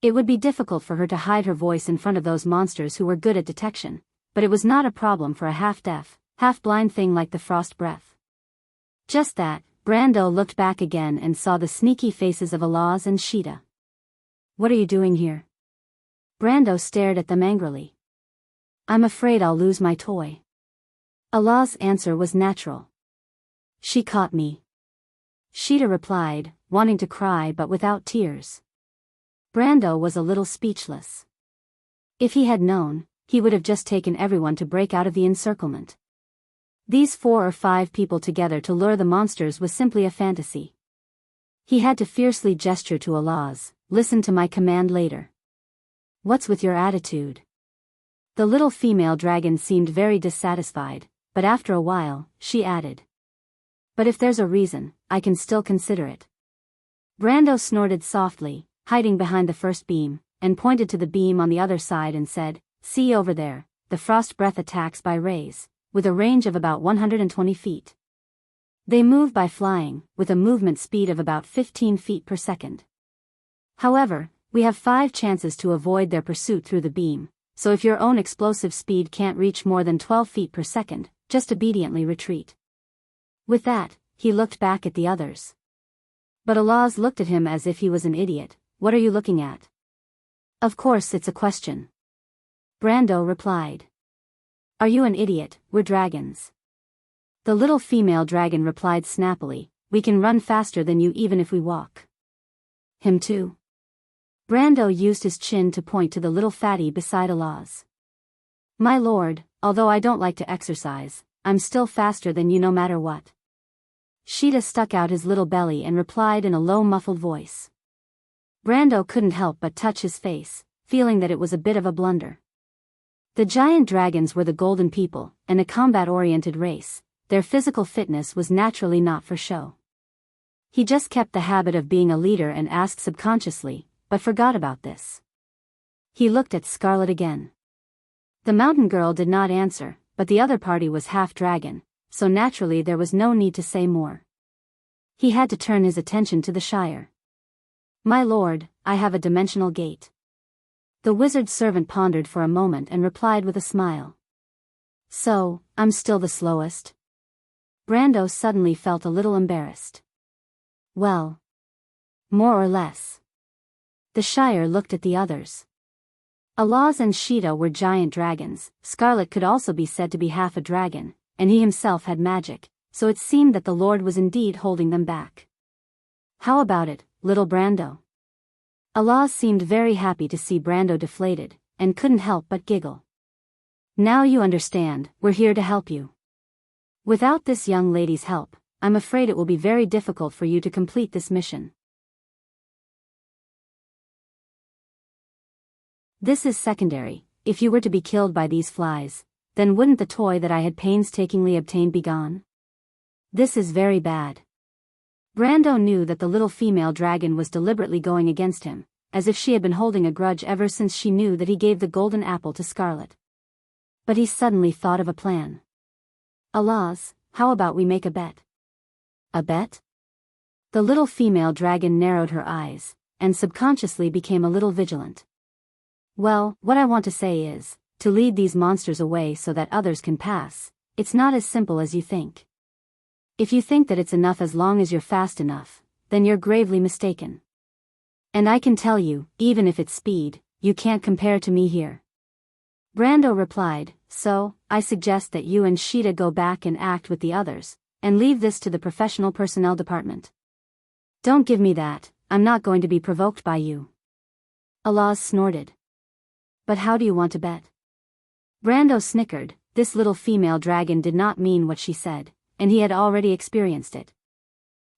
It would be difficult for her to hide her voice in front of those monsters who were good at detection, but it was not a problem for a half-deaf, half-blind thing like the frost breath. Just that, Brando looked back again and saw the sneaky faces of Alaz and Sheeta. "What are you doing here?" Brando stared at them angrily. "I'm afraid I'll lose my toy." Alaz's answer was natural. "She caught me." Sheeta replied, wanting to cry but without tears. Brando was a little speechless. If he had known, he would have just taken everyone to break out of the encirclement. These 4 or 5 people together to lure the monsters was simply a fantasy. He had to fiercely gesture to Alaz, "Listen to my command later." "What's with your attitude?" The little female dragon seemed very dissatisfied, but after a while, she added, "But if there's a reason, I can still consider it." Brando snorted softly, hiding behind the first beam, and pointed to the beam on the other side and said, "See over there, the frost breath attacks by rays, with a range of about 120 feet. They move by flying, with a movement speed of about 15 feet per second. However, we have 5 chances to avoid their pursuit through the beam, so if your own explosive speed can't reach more than 12 feet per second, just obediently retreat." With that, he looked back at the others. But Alaz looked at him as if he was an idiot. "What are you looking at?" "Of course it's a question." Brando replied. "Are you an idiot? We're dragons." The little female dragon replied snappily, "We can run faster than you even if we walk." "Him too?" Brando used his chin to point to the little fatty beside Alaz. "My lord, although I don't like to exercise, I'm still faster than you no matter what." Sheeta stuck out his little belly and replied in a low muffled voice. Brando couldn't help but touch his face, feeling that it was a bit of a blunder. The giant dragons were the golden people, and a combat-oriented race. Their physical fitness was naturally not for show. He just kept the habit of being a leader and asked subconsciously, but forgot about this. He looked at Scarlet again. The mountain girl did not answer, but the other party was half dragon, so naturally there was no need to say more. He had to turn his attention to the Shire. "My lord, I have a dimensional gate." The wizard's servant pondered for a moment and replied with a smile. "So, I'm still the slowest?" Brando suddenly felt a little embarrassed. "Well, more or less." The Shire looked at the others. Alaz and Sheeta were giant dragons. Scarlet could also be said to be half a dragon, and he himself had magic, so it seemed that the Lord was indeed holding them back. "How about it, little Brando?" Alaz seemed very happy to see Brando deflated, and couldn't help but giggle. "Now you understand, we're here to help you. Without this young lady's help, I'm afraid it will be very difficult for you to complete this mission." This is secondary. If you were to be killed by these flies, then wouldn't the toy that I had painstakingly obtained be gone? This is very bad. Brando knew that the little female dragon was deliberately going against him, as if she had been holding a grudge ever since she knew that he gave the golden apple to Scarlet. But he suddenly thought of a plan. "Alaz, how about we make a bet?" "A bet?" The little female dragon narrowed her eyes, and subconsciously became a little vigilant. "Well, what I want to say is, to lead these monsters away so that others can pass, it's not as simple as you think. If you think that it's enough as long as you're fast enough, then you're gravely mistaken. And I can tell you, even if it's speed, you can't compare to me here." Brando replied, "So, I suggest that you and Sheeta go back and act with the others, and leave this to the professional personnel department." "Don't give me that, I'm not going to be provoked by you." Alaz snorted. "But how do you want to bet?" Brando snickered. This little female dragon did not mean what she said, and he had already experienced it.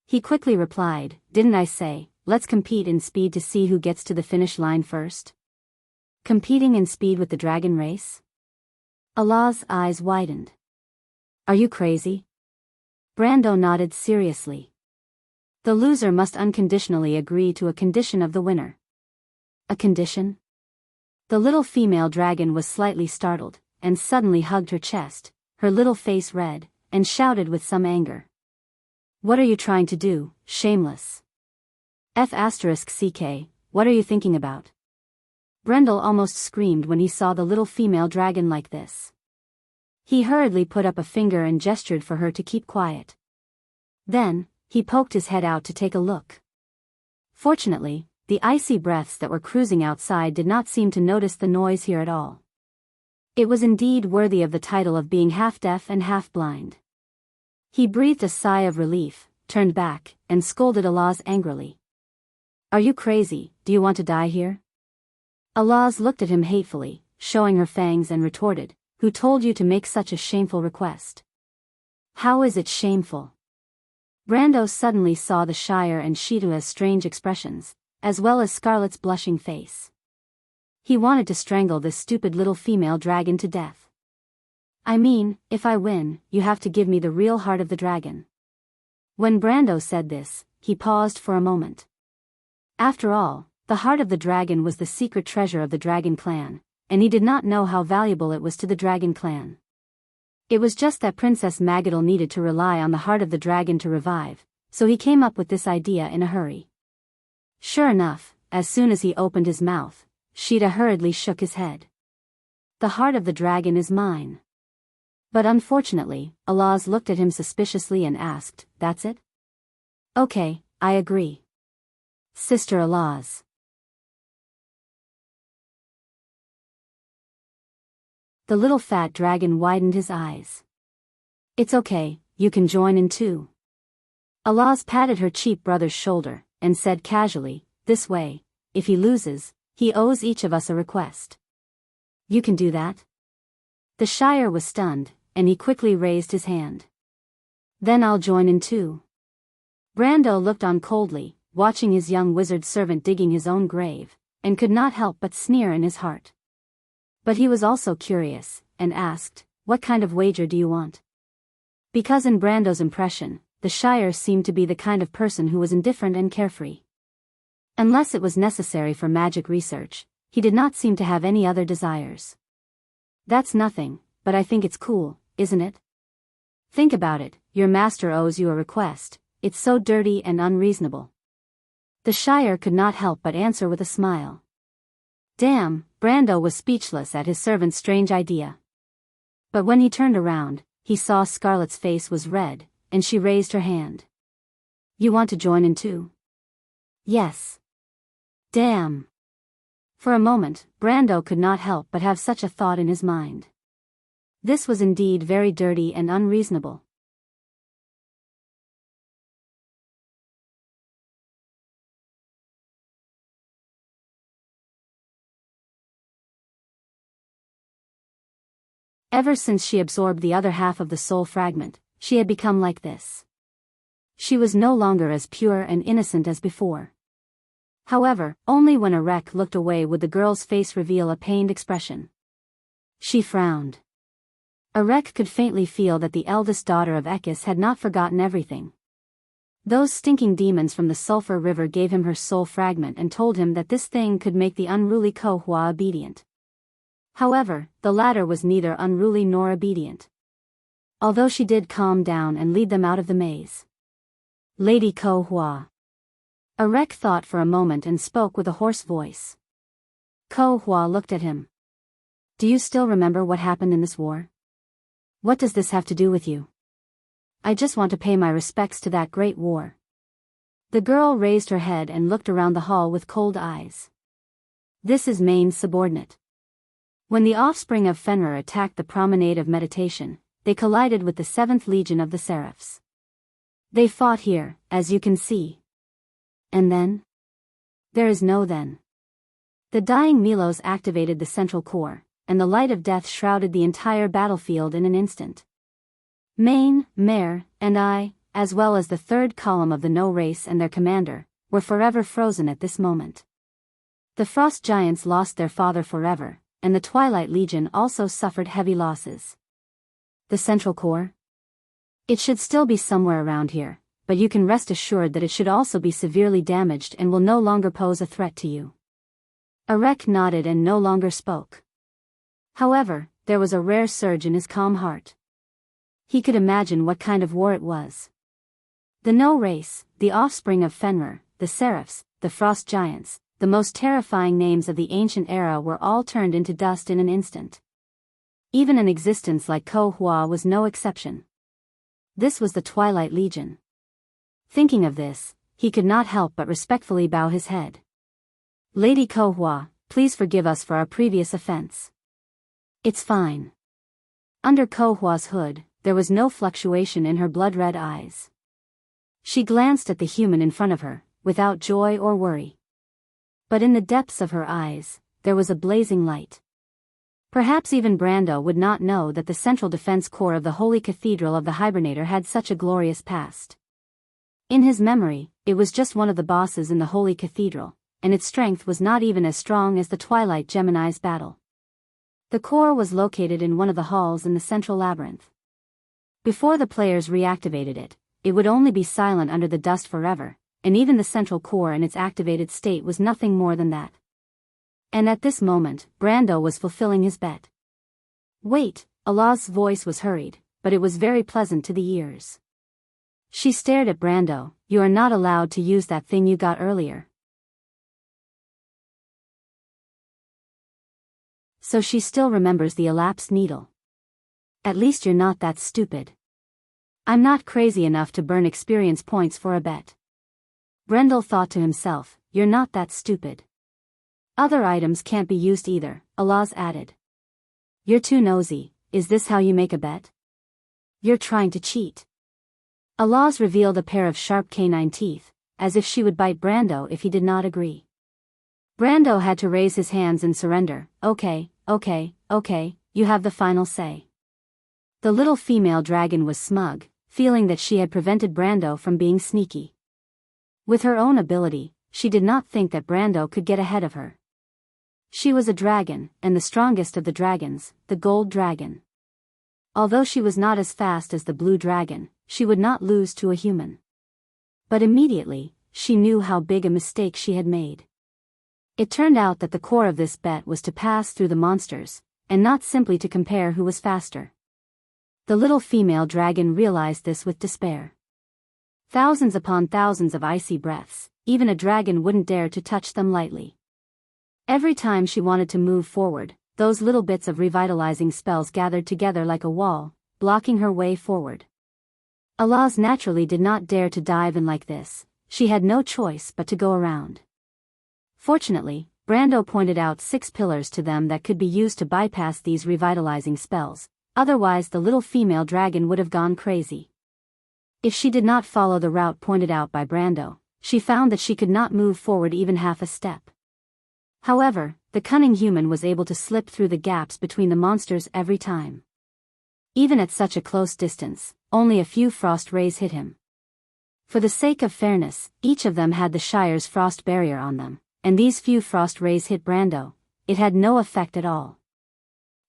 He quickly replied, "Didn't I say, let's compete in speed to see who gets to the finish line first?" "Competing in speed with the dragon race?" Alaz's eyes widened. "Are you crazy?" Brando nodded seriously. "The loser must unconditionally agree to a condition of the winner." "A condition?" The little female dragon was slightly startled, and suddenly hugged her chest, her little face red, and shouted with some anger. "What are you trying to do, shameless? F***ck, what are you thinking about?" Brendel almost screamed when he saw the little female dragon like this. He hurriedly put up a finger and gestured for her to keep quiet. Then, he poked his head out to take a look. Fortunately, the icy breaths that were cruising outside did not seem to notice the noise here at all. It was indeed worthy of the title of being half-deaf and half-blind. He breathed a sigh of relief, turned back, and scolded Alaz angrily. "Are you crazy? Do you want to die here?" Alaz looked at him hatefully, showing her fangs, and retorted, "Who told you to make such a shameful request?" "How is it shameful?" Brando suddenly saw the Shire and Shitua's strange expressions, as well as Scarlet's blushing face. He wanted to strangle this stupid little female dragon to death. "I mean, if I win, you have to give me the real heart of the dragon." When Brando said this, he paused for a moment. After all, the heart of the dragon was the secret treasure of the dragon clan, and he did not know how valuable it was to the dragon clan. It was just that Princess Magadal needed to rely on the heart of the dragon to revive, so he came up with this idea in a hurry. Sure enough, as soon as he opened his mouth, Sheeta hurriedly shook his head. "The heart of the dragon is mine." But unfortunately, Alaz looked at him suspiciously and asked, "That's it?" "Okay, I agree. Sister Alaz." The little fat dragon widened his eyes. "It's okay, you can join in too." Alaz patted her cheap brother's shoulder, and said casually, "This way, if he loses, he owes each of us a request." "You can do that?" The Shire was stunned, and he quickly raised his hand. "Then I'll join in too." Brando looked on coldly, watching his young wizard servant digging his own grave, and could not help but sneer in his heart. But he was also curious, and asked, "What kind of wager do you want?" Because in Brando's impression, the Shire seemed to be the kind of person who was indifferent and carefree. Unless it was necessary for magic research, he did not seem to have any other desires. "That's nothing, but I think it's cool, isn't it? Think about it, your master owes you a request, it's so dirty and unreasonable." The Shire could not help but answer with a smile. Damn, Brando was speechless at his servant's strange idea. But when he turned around, he saw Scarlet's face was red, and she raised her hand. "You want to join in too?" "Yes." "Damn." For a moment, Brando could not help but have such a thought in his mind. This was indeed very dirty and unreasonable. Ever since she absorbed the other half of the soul fragment, she had become like this. She was no longer as pure and innocent as before. However, only when Erek looked away would the girl's face reveal a pained expression. She frowned. Erek could faintly feel that the eldest daughter of Ekis had not forgotten everything. Those stinking demons from the Sulphur River gave him her soul fragment and told him that this thing could make the unruly Kohua obedient. However, the latter was neither unruly nor obedient. Although she did calm down and lead them out of the maze. "Lady Kohua." Erek thought for a moment and spoke with a hoarse voice. Kohua looked at him. "Do you still remember what happened in this war? What does this have to do with you?" "I just want to pay my respects to that great war." The girl raised her head and looked around the hall with cold eyes. "This is Main's subordinate." When the offspring of Fenrir attacked the Promenade of Meditation, they collided with the 7th Legion of the Seraphs. They fought here, as you can see. And then? There is no then. The dying Milos activated the central core, and the light of death shrouded the entire battlefield in an instant. Main, Mare, and I, as well as the third column of the No Race and their commander, were forever frozen at this moment. The Frost Giants lost their father forever, and the Twilight Legion also suffered heavy losses. The Central Core? It should still be somewhere around here, but you can rest assured that it should also be severely damaged and will no longer pose a threat to you. Erek nodded and no longer spoke. However, there was a rare surge in his calm heart. He could imagine what kind of war it was. The No Race, the offspring of Fenrir, the Seraphs, the Frost Giants, the most terrifying names of the ancient era were all turned into dust in an instant. Even an existence like Ko Hua was no exception. This was the Twilight Legion. Thinking of this, he could not help but respectfully bow his head. Lady Ko Hua, please forgive us for our previous offense. It's fine. Under Ko Hua's hood, there was no fluctuation in her blood-red eyes. She glanced at the human in front of her, without joy or worry. But in the depths of her eyes, there was a blazing light. Perhaps even Brando would not know that the Central Defense Corps of the Holy Cathedral of the Hibernator had such a glorious past. In his memory, it was just one of the bosses in the Holy Cathedral, and its strength was not even as strong as the Twilight Gemini's battle. The Corps was located in one of the halls in the central labyrinth. Before the players reactivated it, it would only be silent under the dust forever, and even the Central Core in its activated state was nothing more than that. And at this moment, Brando was fulfilling his bet. Wait, Allah's voice was hurried, but it was very pleasant to the ears. She stared at Brando. You are not allowed to use that thing you got earlier. So she still remembers the elapsed needle. At least you're not that stupid. I'm not crazy enough to burn experience points for a bet. Brendel thought to himself, you're not that stupid. Other items can't be used either, Alaz added. You're too nosy. Is this how you make a bet? You're trying to cheat. Alaz revealed a pair of sharp canine teeth, as if she would bite Brando if he did not agree. Brando had to raise his hands in surrender. Okay, you have the final say. The little female dragon was smug, feeling that she had prevented Brando from being sneaky. With her own ability, she did not think that Brando could get ahead of her. She was a dragon, and the strongest of the dragons, the gold dragon. Although she was not as fast as the blue dragon, she would not lose to a human. But immediately, she knew how big a mistake she had made. It turned out that the core of this bet was to pass through the monsters, and not simply to compare who was faster. The little female dragon realized this with despair. Thousands upon thousands of icy breaths, even a dragon wouldn't dare to touch them lightly. Every time she wanted to move forward, those little bits of revitalizing spells gathered together like a wall, blocking her way forward. Alaz naturally did not dare to dive in like this. She had no choice but to go around. Fortunately, Brando pointed out 6 pillars to them that could be used to bypass these revitalizing spells, otherwise the little female dragon would have gone crazy. If she did not follow the route pointed out by Brando, she found that she could not move forward even half a step. However, the cunning human was able to slip through the gaps between the monsters every time. Even at such a close distance, only a few frost rays hit him. For the sake of fairness, each of them had the Shire's frost barrier on them, and these few frost rays hit Brando. It had no effect at all.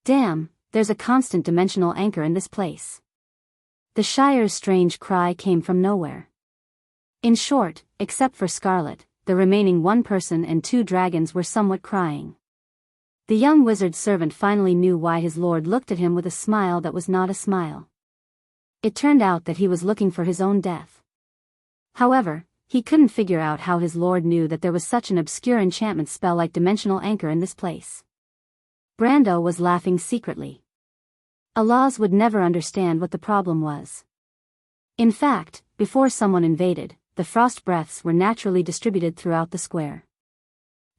Damn, there's a constant dimensional anchor in this place. The Shire's strange cry came from nowhere. In short, except for Scarlet, the remaining 1 person and 2 dragons were somewhat crying. The young wizard's servant finally knew why his lord looked at him with a smile that was not a smile. It turned out that he was looking for his own death. However, he couldn't figure out how his lord knew that there was such an obscure enchantment spell like dimensional anchor in this place. Brando was laughing secretly. Alaz would never understand what the problem was. In fact, before someone invaded, the frost breaths were naturally distributed throughout the square.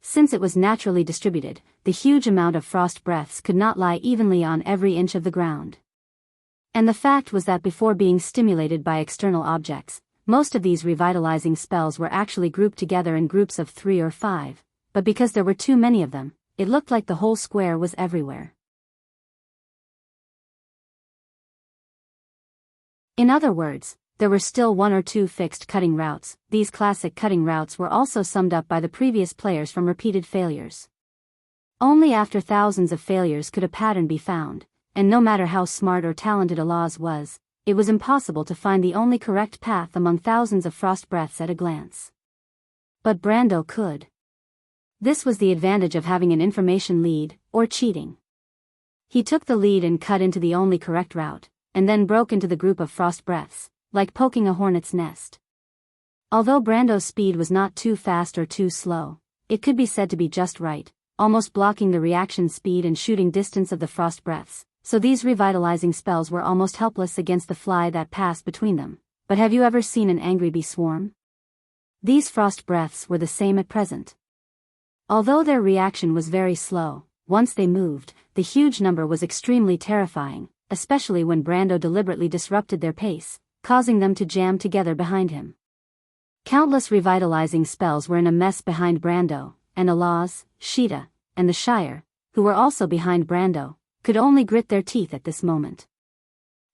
Since it was naturally distributed, the huge amount of frost breaths could not lie evenly on every inch of the ground. And the fact was that before being stimulated by external objects, most of these revitalizing spells were actually grouped together in groups of 3 or 5, but because there were too many of them, it looked like the whole square was everywhere. In other words, there were still 1 or 2 fixed cutting routes. These classic cutting routes were also summed up by the previous players from repeated failures. Only after thousands of failures could a pattern be found, and no matter how smart or talented Alaz was, it was impossible to find the only correct path among thousands of frost breaths at a glance. But Brando could. This was the advantage of having an information lead, or cheating. He took the lead and cut into the only correct route, and then broke into the group of frost breaths, like poking a hornet's nest. Although Brando's speed was not too fast or too slow, it could be said to be just right, almost blocking the reaction speed and shooting distance of the frost breaths, so these revitalizing spells were almost helpless against the fly that passed between them. But have you ever seen an angry bee swarm? These frost breaths were the same at present. Although their reaction was very slow, once they moved, the huge number was extremely terrifying, especially when Brando deliberately disrupted their pace, causing them to jam together behind him. Countless revitalizing spells were in a mess behind Brando, and Alaz, Sheeta, and the Shire, who were also behind Brando, could only grit their teeth at this moment.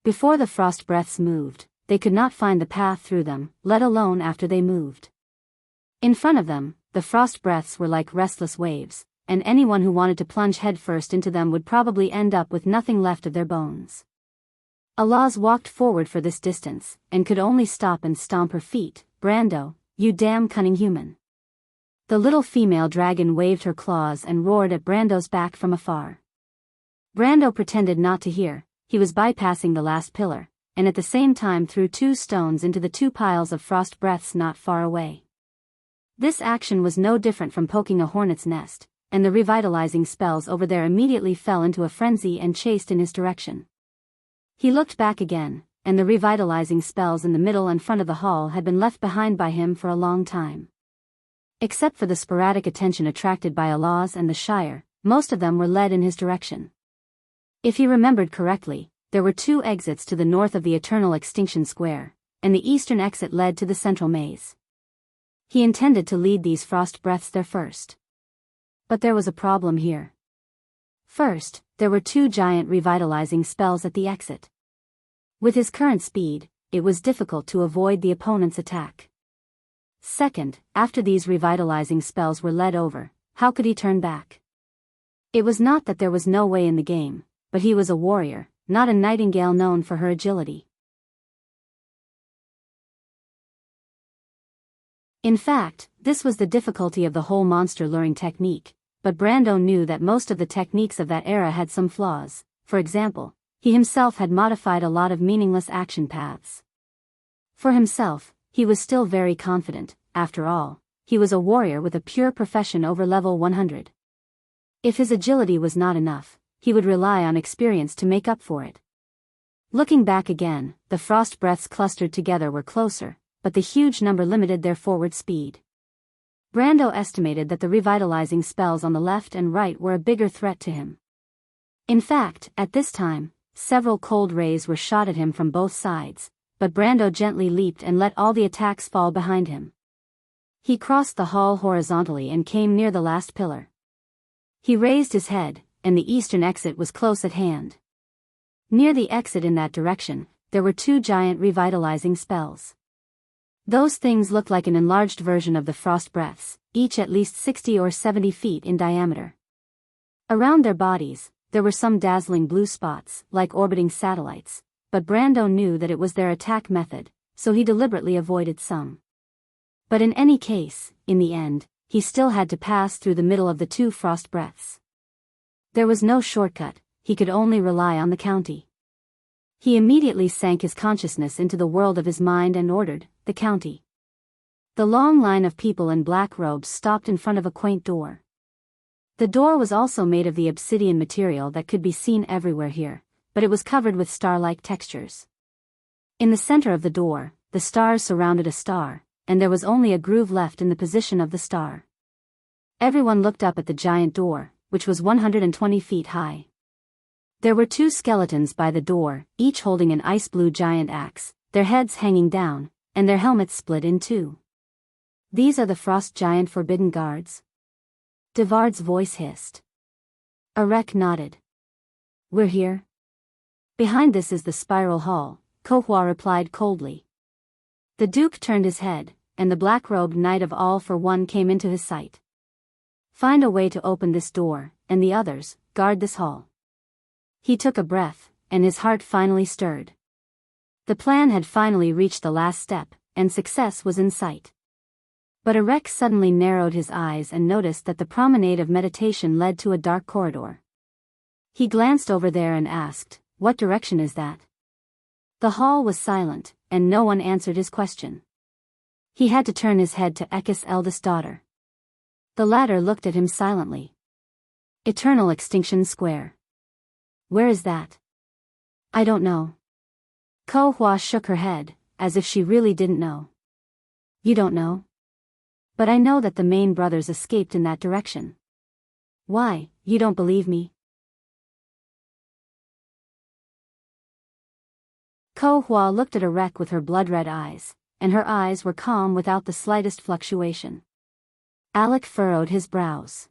Before the frost breaths moved, they could not find the path through them, let alone after they moved. In front of them, the frost breaths were like restless waves, and anyone who wanted to plunge headfirst into them would probably end up with nothing left of their bones. Alaz walked forward for this distance, and could only stop and stomp her feet. Brando, you damn cunning human. The little female dragon waved her claws and roared at Brando's back from afar. Brando pretended not to hear. He was bypassing the last pillar, and at the same time threw 2 stones into the 2 piles of frost breaths not far away. This action was no different from poking a hornet's nest, and the revitalizing spells over there immediately fell into a frenzy and chased in his direction. He looked back again, and the revitalizing spells in the middle and front of the hall had been left behind by him for a long time. Except for the sporadic attention attracted by Alaz and the Shire, most of them were led in his direction. If he remembered correctly, there were 2 exits to the north of the Eternal Extinction Square, and the eastern exit led to the central maze. He intended to lead these frost breaths there first. But there was a problem here. First, there were 2 giant revitalizing spells at the exit. With his current speed, it was difficult to avoid the opponent's attack. Second, after these revitalizing spells were led over, how could he turn back? It was not that there was no way in the game, but he was a warrior, not a nightingale known for her agility. In fact, this was the difficulty of the whole monster luring technique, but Brando knew that most of the techniques of that era had some flaws. For example, he himself had modified a lot of meaningless action paths. For himself, he was still very confident. After all, he was a warrior with a pure profession over level 100. If his agility was not enough, he would rely on experience to make up for it. Looking back again, the frost breaths clustered together were closer, but the huge number limited their forward speed. Brando estimated that the revitalizing spells on the left and right were a bigger threat to him. In fact, at this time, several cold rays were shot at him from both sides, but Brando gently leaped and let all the attacks fall behind him. He crossed the hall horizontally and came near the last pillar. He raised his head, and the eastern exit was close at hand. Near the exit in that direction, there were 2 giant revitalizing spells. Those things looked like an enlarged version of the frost breaths, each at least 60 or 70 feet in diameter. Around their bodies, there were some dazzling blue spots, like orbiting satellites, but Brando knew that it was their attack method, so he deliberately avoided some. But in any case, in the end, he still had to pass through the middle of the 2 frost breaths. There was no shortcut, he could only rely on the county. He immediately sank his consciousness into the world of his mind and ordered, the county. The long line of people in black robes stopped in front of a quaint door. The door was also made of the obsidian material that could be seen everywhere here, but it was covered with star-like textures. In the center of the door, the stars surrounded a star, and there was only a groove left in the position of the star. Everyone looked up at the giant door, which was 120 feet high. There were 2 skeletons by the door, each holding an ice-blue giant axe, their heads hanging down, and their helmets split in 2. These are the frost giant forbidden guards? Devard's voice hissed. Arek nodded. We're here. Behind this is the spiral hall, Kohua replied coldly. The Duke turned his head, and the black-robed knight of All for One came into his sight. Find a way to open this door, and the others, guard this hall. He took a breath, and his heart finally stirred. The plan had finally reached the last step, and success was in sight. But Arek suddenly narrowed his eyes and noticed that the promenade of meditation led to a dark corridor. He glanced over there and asked, "What direction is that?" The hall was silent, and no one answered his question. He had to turn his head to Ekis' eldest daughter. The latter looked at him silently. Eternal Extinction Square. Where is that? I don't know. Ko Hua shook her head, as if she really didn't know. You don't know? But I know that the main brothers escaped in that direction. Why, you don't believe me? Ko Hua looked at a wreck with her blood-red eyes, and her eyes were calm without the slightest fluctuation. Alec furrowed his brows.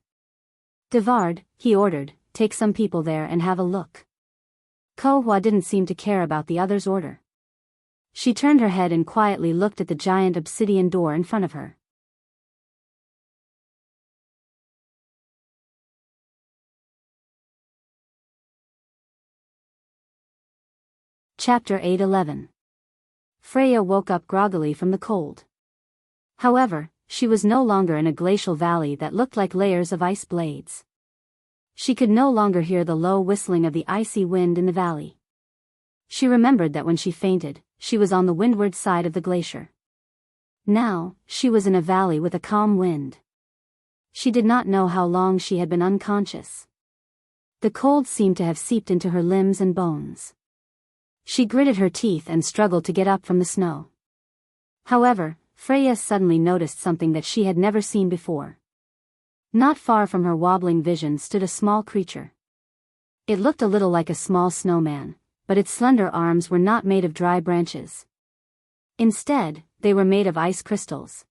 Devard, he ordered, take some people there and have a look. Ko Hua didn't seem to care about the other's order. She turned her head and quietly looked at the giant obsidian door in front of her. Chapter 8:11. Freya woke up groggily from the cold. However, she was no longer in a glacial valley that looked like layers of ice blades. She could no longer hear the low whistling of the icy wind in the valley. She remembered that when she fainted, she was on the windward side of the glacier. Now, she was in a valley with a calm wind. She did not know how long she had been unconscious. The cold seemed to have seeped into her limbs and bones. She gritted her teeth and struggled to get up from the snow. However, Freya suddenly noticed something that she had never seen before. Not far from her wobbling vision stood a small creature. It looked a little like a small snowman, but its slender arms were not made of dry branches. Instead, they were made of ice crystals.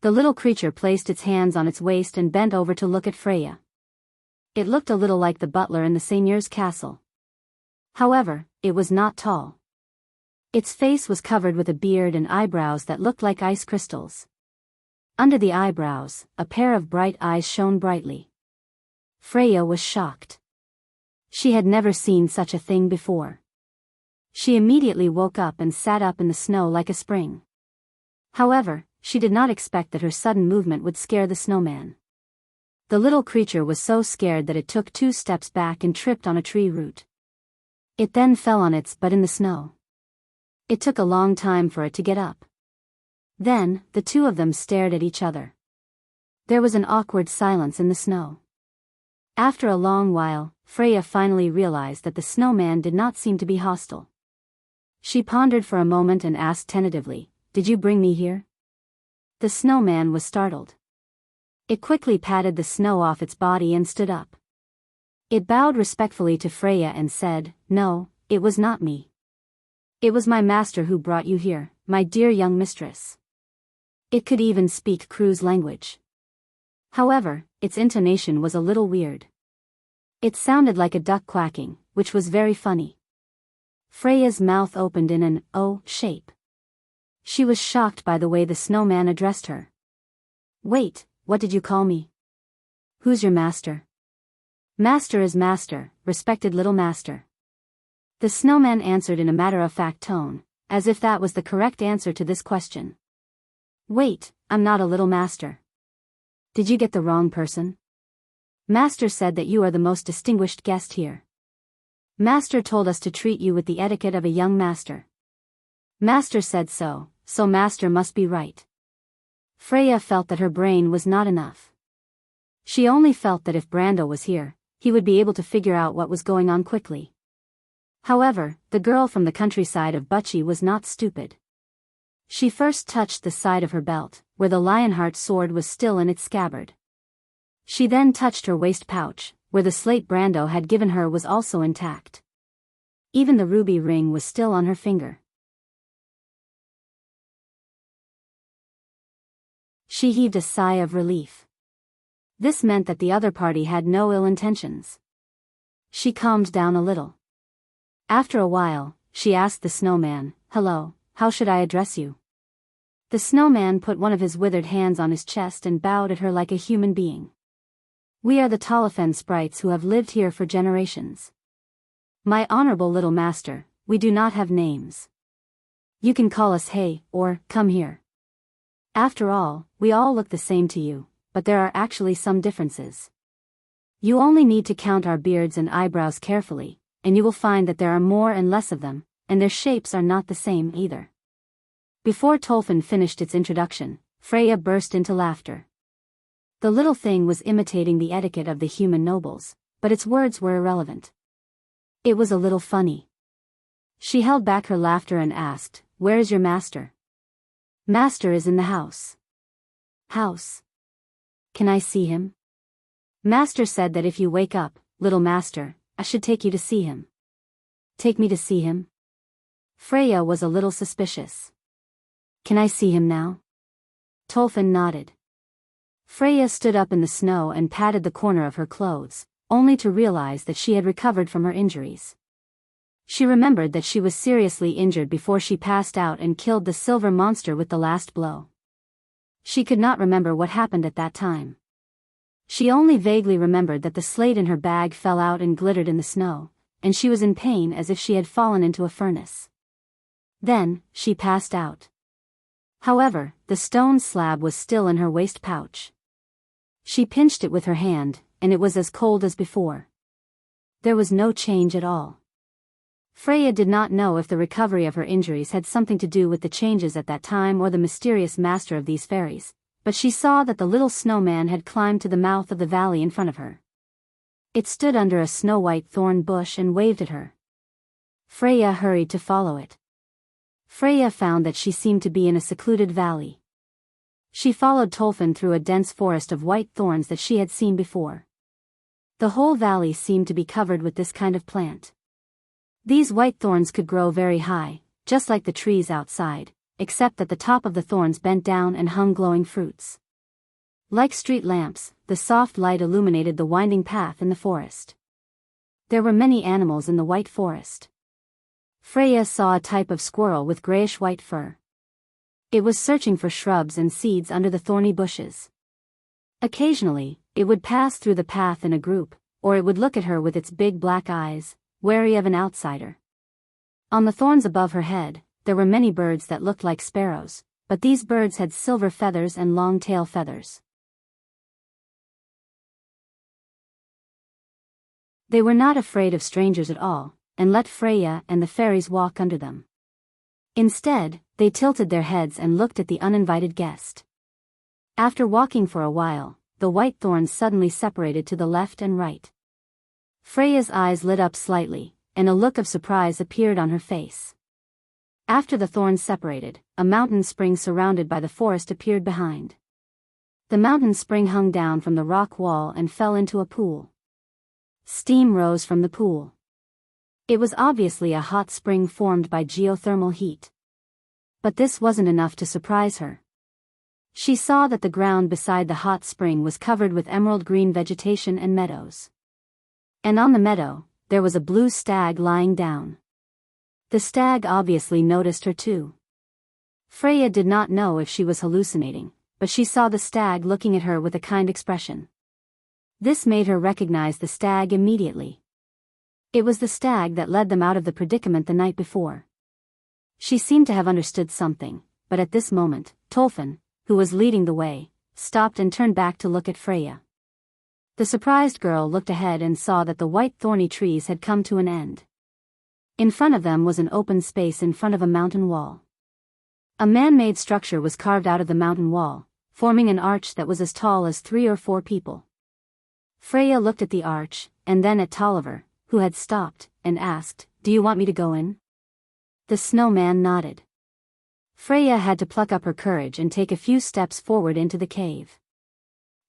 The little creature placed its hands on its waist and bent over to look at Freya. It looked a little like the butler in the seigneur's castle. However, it was not tall. Its face was covered with a beard and eyebrows that looked like ice crystals. Under the eyebrows, a pair of bright eyes shone brightly. Freya was shocked. She had never seen such a thing before. She immediately woke up and sat up in the snow like a spring. However, she did not expect that her sudden movement would scare the snowman. The little creature was so scared that it took 2 steps back and tripped on a tree root. It then fell on its butt in the snow. It took a long time for it to get up. Then, the two of them stared at each other. There was an awkward silence in the snow. After a long while, Freya finally realized that the snowman did not seem to be hostile. She pondered for a moment and asked tentatively, "Did you bring me here?" The snowman was startled. It quickly patted the snow off its body and stood up. It bowed respectfully to Freya and said, "No, it was not me. It was my master who brought you here, my dear young mistress." It could even speak Crew's language. However, its intonation was a little weird. It sounded like a duck quacking, which was very funny. Freya's mouth opened in an O shape. She was shocked by the way the snowman addressed her. "Wait, what did you call me? Who's your master?" "Master is master, respected little master." The snowman answered in a matter-of-fact tone, as if that was the correct answer to this question. "Wait, I'm not a little master. Did you get the wrong person? Master said that you are the most distinguished guest here. Master told us to treat you with the etiquette of a young master. Master said so, so master must be right." Freya felt that her brain was not enough. She only felt that if Brando was here, he would be able to figure out what was going on quickly. However, the girl from the countryside of Butchie was not stupid. She first touched the side of her belt, where the Lionheart sword was still in its scabbard. She then touched her waist pouch, where the slate Brando had given her was also intact. Even the ruby ring was still on her finger. She heaved a sigh of relief. This meant that the other party had no ill intentions. She calmed down a little. After a while, she asked the snowman, "Hello, how should I address you?" The snowman put one of his withered hands on his chest and bowed at her like a human being. "We are the Tolofen sprites who have lived here for generations. My honorable little master, we do not have names. You can call us Hey, or Come here. After all, we all look the same to you, but there are actually some differences. You only need to count our beards and eyebrows carefully, and you will find that there are more and less of them, and their shapes are not the same either." Before Tolfin finished its introduction, Freya burst into laughter. The little thing was imitating the etiquette of the human nobles, but its words were irrelevant. It was a little funny. She held back her laughter and asked, "Where is your master?" "Master is in the house." "House? Can I see him?" "Master said that if you wake up, little master, I should take you to see him." "Take me to see him?" Freya was a little suspicious. "Can I see him now?" Tolfin nodded. Freya stood up in the snow and patted the corner of her clothes, only to realize that she had recovered from her injuries. She remembered that she was seriously injured before she passed out and killed the silver monster with the last blow. She could not remember what happened at that time. She only vaguely remembered that the slate in her bag fell out and glittered in the snow, and she was in pain as if she had fallen into a furnace. Then, she passed out. However, the stone slab was still in her waist pouch. She pinched it with her hand, and it was as cold as before. There was no change at all. Freya did not know if the recovery of her injuries had something to do with the changes at that time or the mysterious master of these fairies, but she saw that the little snowman had climbed to the mouth of the valley in front of her. It stood under a snow-white thorn bush and waved at her. Freya hurried to follow it. Freya found that she seemed to be in a secluded valley. She followed Tolfin through a dense forest of white thorns that she had seen before. The whole valley seemed to be covered with this kind of plant. These white thorns could grow very high, just like the trees outside, except that the top of the thorns bent down and hung glowing fruits. Like street lamps, the soft light illuminated the winding path in the forest. There were many animals in the white forest. Freya saw a type of squirrel with grayish-white fur. It was searching for shrubs and seeds under the thorny bushes. Occasionally, it would pass through the path in a group, or it would look at her with its big black eyes, wary of an outsider. On the thorns above her head, there were many birds that looked like sparrows, but these birds had silver feathers and long tail feathers. They were not afraid of strangers at all, and let Freya and the fairies walk under them. Instead, they tilted their heads and looked at the uninvited guest. After walking for a while, the white thorns suddenly separated to the left and right. Freya's eyes lit up slightly, and a look of surprise appeared on her face. After the thorns separated, a mountain spring surrounded by the forest appeared behind. The mountain spring hung down from the rock wall and fell into a pool. Steam rose from the pool. It was obviously a hot spring formed by geothermal heat. But this wasn't enough to surprise her. She saw that the ground beside the hot spring was covered with emerald green vegetation and meadows. And on the meadow, there was a blue stag lying down. The stag obviously noticed her too. Freya did not know if she was hallucinating, but she saw the stag looking at her with a kind expression. This made her recognize the stag immediately. It was the stag that led them out of the predicament the night before. She seemed to have understood something, but at this moment, Tolfin, who was leading the way, stopped and turned back to look at Freya. The surprised girl looked ahead and saw that the white thorny trees had come to an end. In front of them was an open space in front of a mountain wall. A man-made structure was carved out of the mountain wall, forming an arch that was as tall as 3 or 4 people. Freya looked at the arch, and then at Tolliver, who had stopped, and asked, "Do you want me to go in?" The snowman nodded. Freya had to pluck up her courage and take a few steps forward into the cave.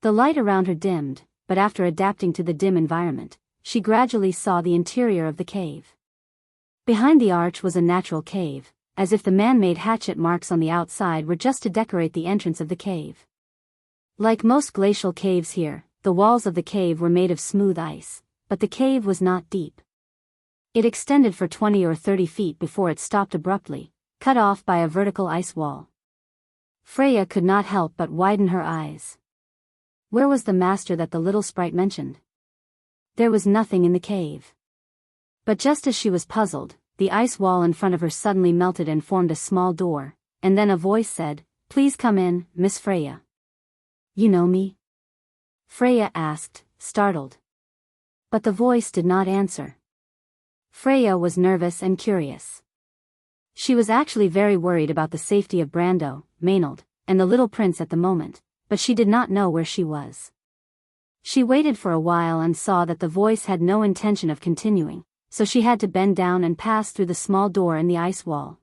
The light around her dimmed, but after adapting to the dim environment, she gradually saw the interior of the cave. Behind the arch was a natural cave, as if the man-made hatchet marks on the outside were just to decorate the entrance of the cave. Like most glacial caves here, the walls of the cave were made of smooth ice, but the cave was not deep. It extended for 20 or 30 feet before it stopped abruptly, cut off by a vertical ice wall. Freya could not help but widen her eyes. Where was the master that the little sprite mentioned? There was nothing in the cave. But just as she was puzzled, the ice wall in front of her suddenly melted and formed a small door, and then a voice said, "Please come in, Miss Freya." "You know me?" Freya asked, startled. But the voice did not answer. Freya was nervous and curious. She was actually very worried about the safety of Brando, Maynard, and the little prince at the moment, but she did not know where she was. She waited for a while and saw that the voice had no intention of continuing, so she had to bend down and pass through the small door in the ice wall.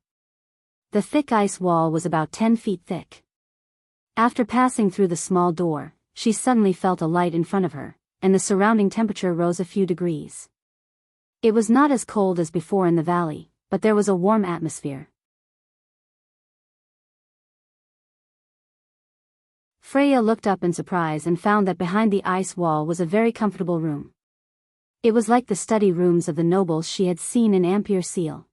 The thick ice wall was about 10 feet thick. After passing through the small door, she suddenly felt a light in front of her, and the surrounding temperature rose a few degrees. It was not as cold as before in the valley, but there was a warm atmosphere. Freya looked up in surprise and found that behind the ice wall was a very comfortable room. It was like the study rooms of the nobles she had seen in Ampere Seal.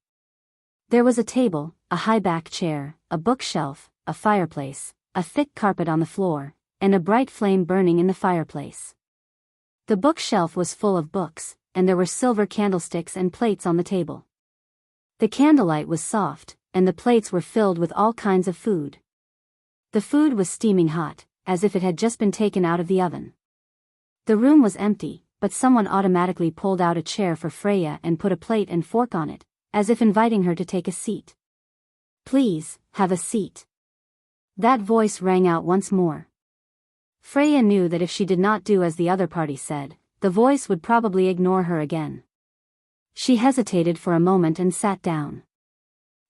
There was a table, a high-back chair, a bookshelf, a fireplace, a thick carpet on the floor, and a bright flame burning in the fireplace. The bookshelf was full of books, and there were silver candlesticks and plates on the table. The candlelight was soft, and the plates were filled with all kinds of food. The food was steaming hot, as if it had just been taken out of the oven. The room was empty, but someone automatically pulled out a chair for Freya and put a plate and fork on it, as if inviting her to take a seat. "Please, have a seat." That voice rang out once more. Freya knew that if she did not do as the other party said, the voice would probably ignore her again. She hesitated for a moment and sat down.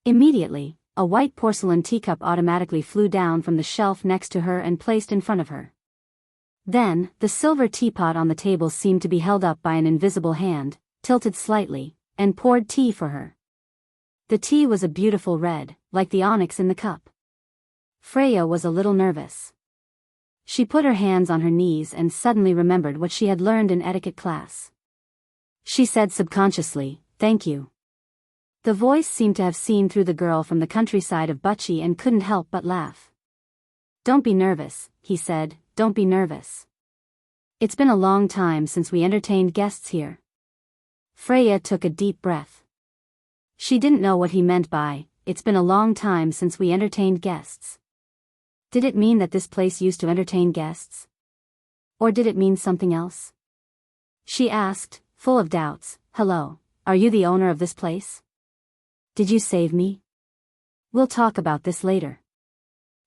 Immediately, a white porcelain teacup automatically flew down from the shelf next to her and placed in front of her. Then, the silver teapot on the table seemed to be held up by an invisible hand, tilted slightly, and poured tea for her. The tea was a beautiful red, like the onyx in the cup. Freya was a little nervous. She put her hands on her knees and suddenly remembered what she had learned in etiquette class. She said subconsciously, "Thank you." The voice seemed to have seen through the girl from the countryside of Butchie and couldn't help but laugh. "Don't be nervous," he said, "don't be nervous. It's been a long time since we entertained guests here." Freya took a deep breath. She didn't know what he meant by, "It's been a long time since we entertained guests." Did it mean that this place used to entertain guests? Or did it mean something else? She asked, full of doubts, "Hello, are you the owner of this place? Did you save me? We'll talk about this later."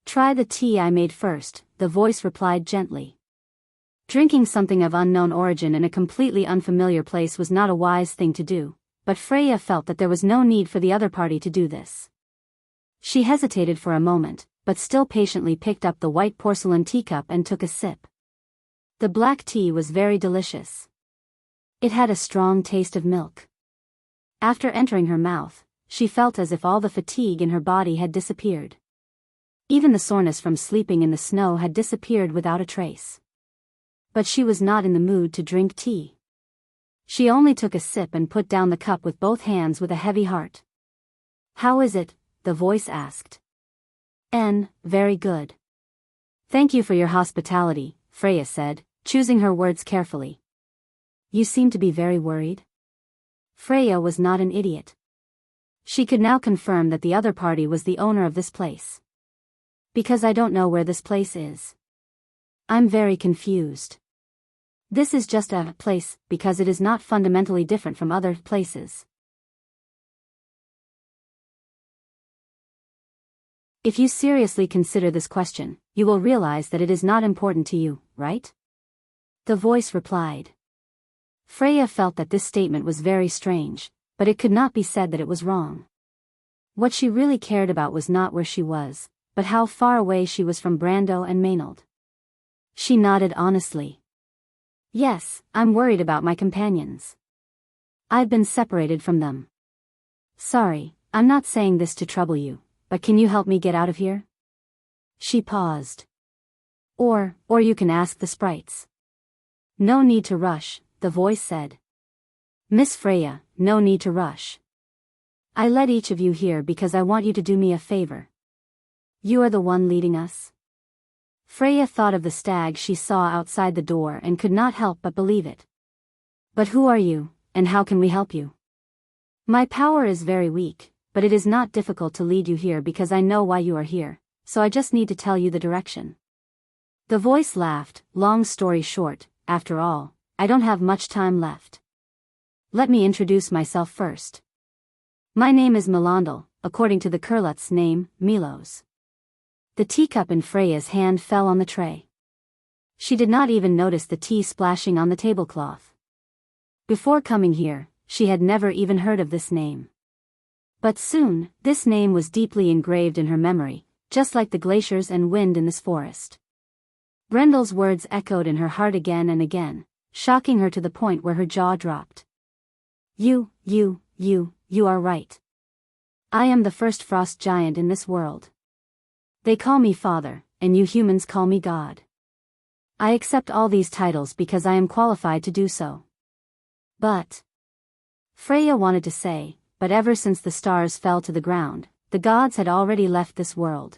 "Try the tea I made first," the voice replied gently. Drinking something of unknown origin in a completely unfamiliar place was not a wise thing to do, but Freya felt that there was no need for the other party to do this. She hesitated for a moment, but still patiently picked up the white porcelain teacup and took a sip. The black tea was very delicious. It had a strong taste of milk. After entering her mouth, she felt as if all the fatigue in her body had disappeared. Even the soreness from sleeping in the snow had disappeared without a trace. But she was not in the mood to drink tea. She only took a sip and put down the cup with both hands with a heavy heart. "How is it?" the voice asked. Very good. "Thank you for your hospitality," Freya said, choosing her words carefully. "You seem to be very worried." Freya was not an idiot. She could now confirm that the other party was the owner of this place. "Because I don't know where this place is. I'm very confused. This is just a place, because it is not fundamentally different from other places." If you seriously consider this question, you will realize that it is not important to you, right? The voice replied. Freya felt that this statement was very strange, but it could not be said that it was wrong. What she really cared about was not where she was, but how far away she was from Brando and Maynard. She nodded honestly. "Yes, I'm worried about my companions. I've been separated from them. Sorry, I'm not saying this to trouble you, but can you help me get out of here?" She paused. Or you can ask the sprites." "No need to rush," the voice said. "Miss Freya, no need to rush. I led each of you here because I want you to do me a favor. You are the one leading us." Freya thought of the stag she saw outside the door and could not help but believe it. "But who are you, and how can we help you?" "My power is very weak, but it is not difficult to lead you here because I know why you are here, so I just need to tell you the direction." The voice laughed. "Long story short, after all, I don't have much time left. Let me introduce myself first. My name is Melandel, according to the Kurlut's name, Milos." The teacup in Freya's hand fell on the tray. She did not even notice the tea splashing on the tablecloth. Before coming here, she had never even heard of this name. But soon, this name was deeply engraved in her memory, just like the glaciers and wind in this forest. Brendel's words echoed in her heart again and again, shocking her to the point where her jaw dropped. You are right. I am the first frost giant in this world. They call me Father, and you humans call me God. I accept all these titles because I am qualified to do so. But Freya wanted to say, but ever since the stars fell to the ground, the gods had already left this world.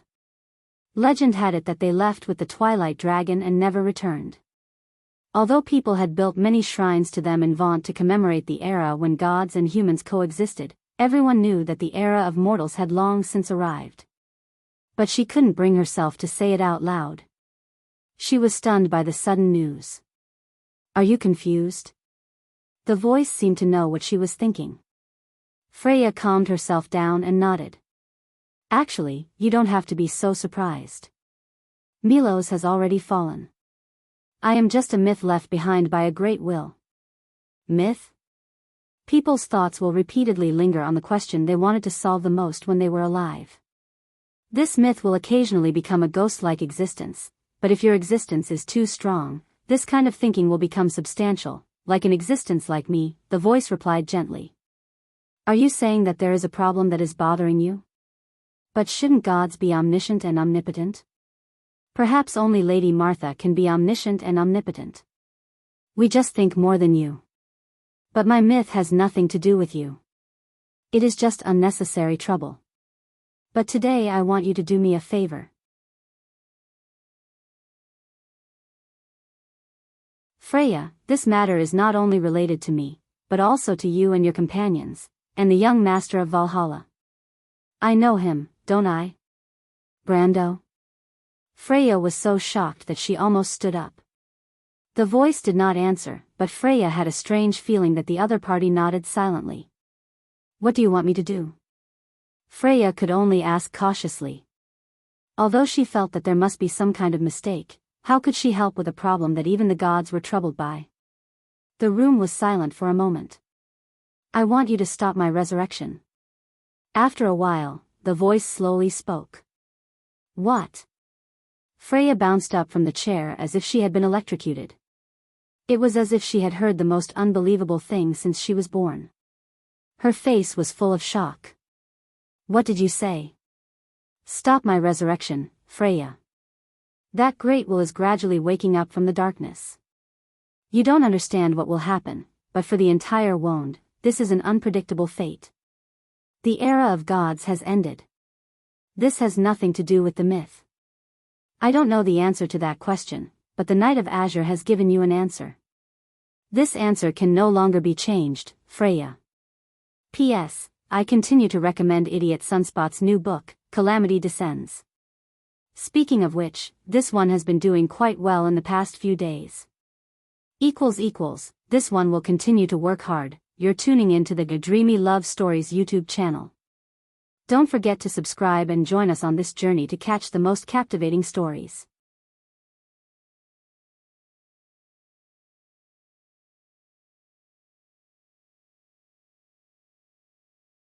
Legend had it that they left with the Twilight Dragon and never returned. Although people had built many shrines to them in Vaunt to commemorate the era when gods and humans coexisted, everyone knew that the era of mortals had long since arrived. But she couldn't bring herself to say it out loud. She was stunned by the sudden news. Are you confused? The voice seemed to know what she was thinking. Freya calmed herself down and nodded. Actually, you don't have to be so surprised. Milos has already fallen. I am just a myth left behind by a great will. Myth? People's thoughts will repeatedly linger on the question they wanted to solve the most when they were alive. This myth will occasionally become a ghost-like existence, but if your existence is too strong, this kind of thinking will become substantial, like an existence like me, the voice replied gently. Are you saying that there is a problem that is bothering you? But shouldn't gods be omniscient and omnipotent? Perhaps only Lady Martha can be omniscient and omnipotent. We just think more than you. But my myth has nothing to do with you. It is just unnecessary trouble. But today I want you to do me a favor. Freya, this matter is not only related to me, but also to you and your companions, and the young master of Valhalla. I know him, don't I? Brando? Freya was so shocked that she almost stood up. The voice did not answer, but Freya had a strange feeling that the other party nodded silently. What do you want me to do? Freya could only ask cautiously. Although she felt that there must be some kind of mistake, how could she help with a problem that even the gods were troubled by? The room was silent for a moment. I want you to stop my resurrection. After a while, the voice slowly spoke. What? Freya bounced up from the chair as if she had been electrocuted. It was as if she had heard the most unbelievable thing since she was born. Her face was full of shock. What did you say? Stop my resurrection, Freya. That great will is gradually waking up from the darkness. You don't understand what will happen, but for the entire Wond, this is an unpredictable fate. The era of gods has ended. This has nothing to do with the myth. I don't know the answer to that question, but the Knight of Azure has given you an answer. This answer can no longer be changed, Freya. P.S. I continue to recommend Idiot Sunspot's new book, Calamity Descends. Speaking of which, this one has been doing quite well in the past few days. This one will continue to work hard. You're tuning into the Dreamy Love Stories YouTube channel. Don't forget to subscribe and join us on this journey to catch the most captivating stories.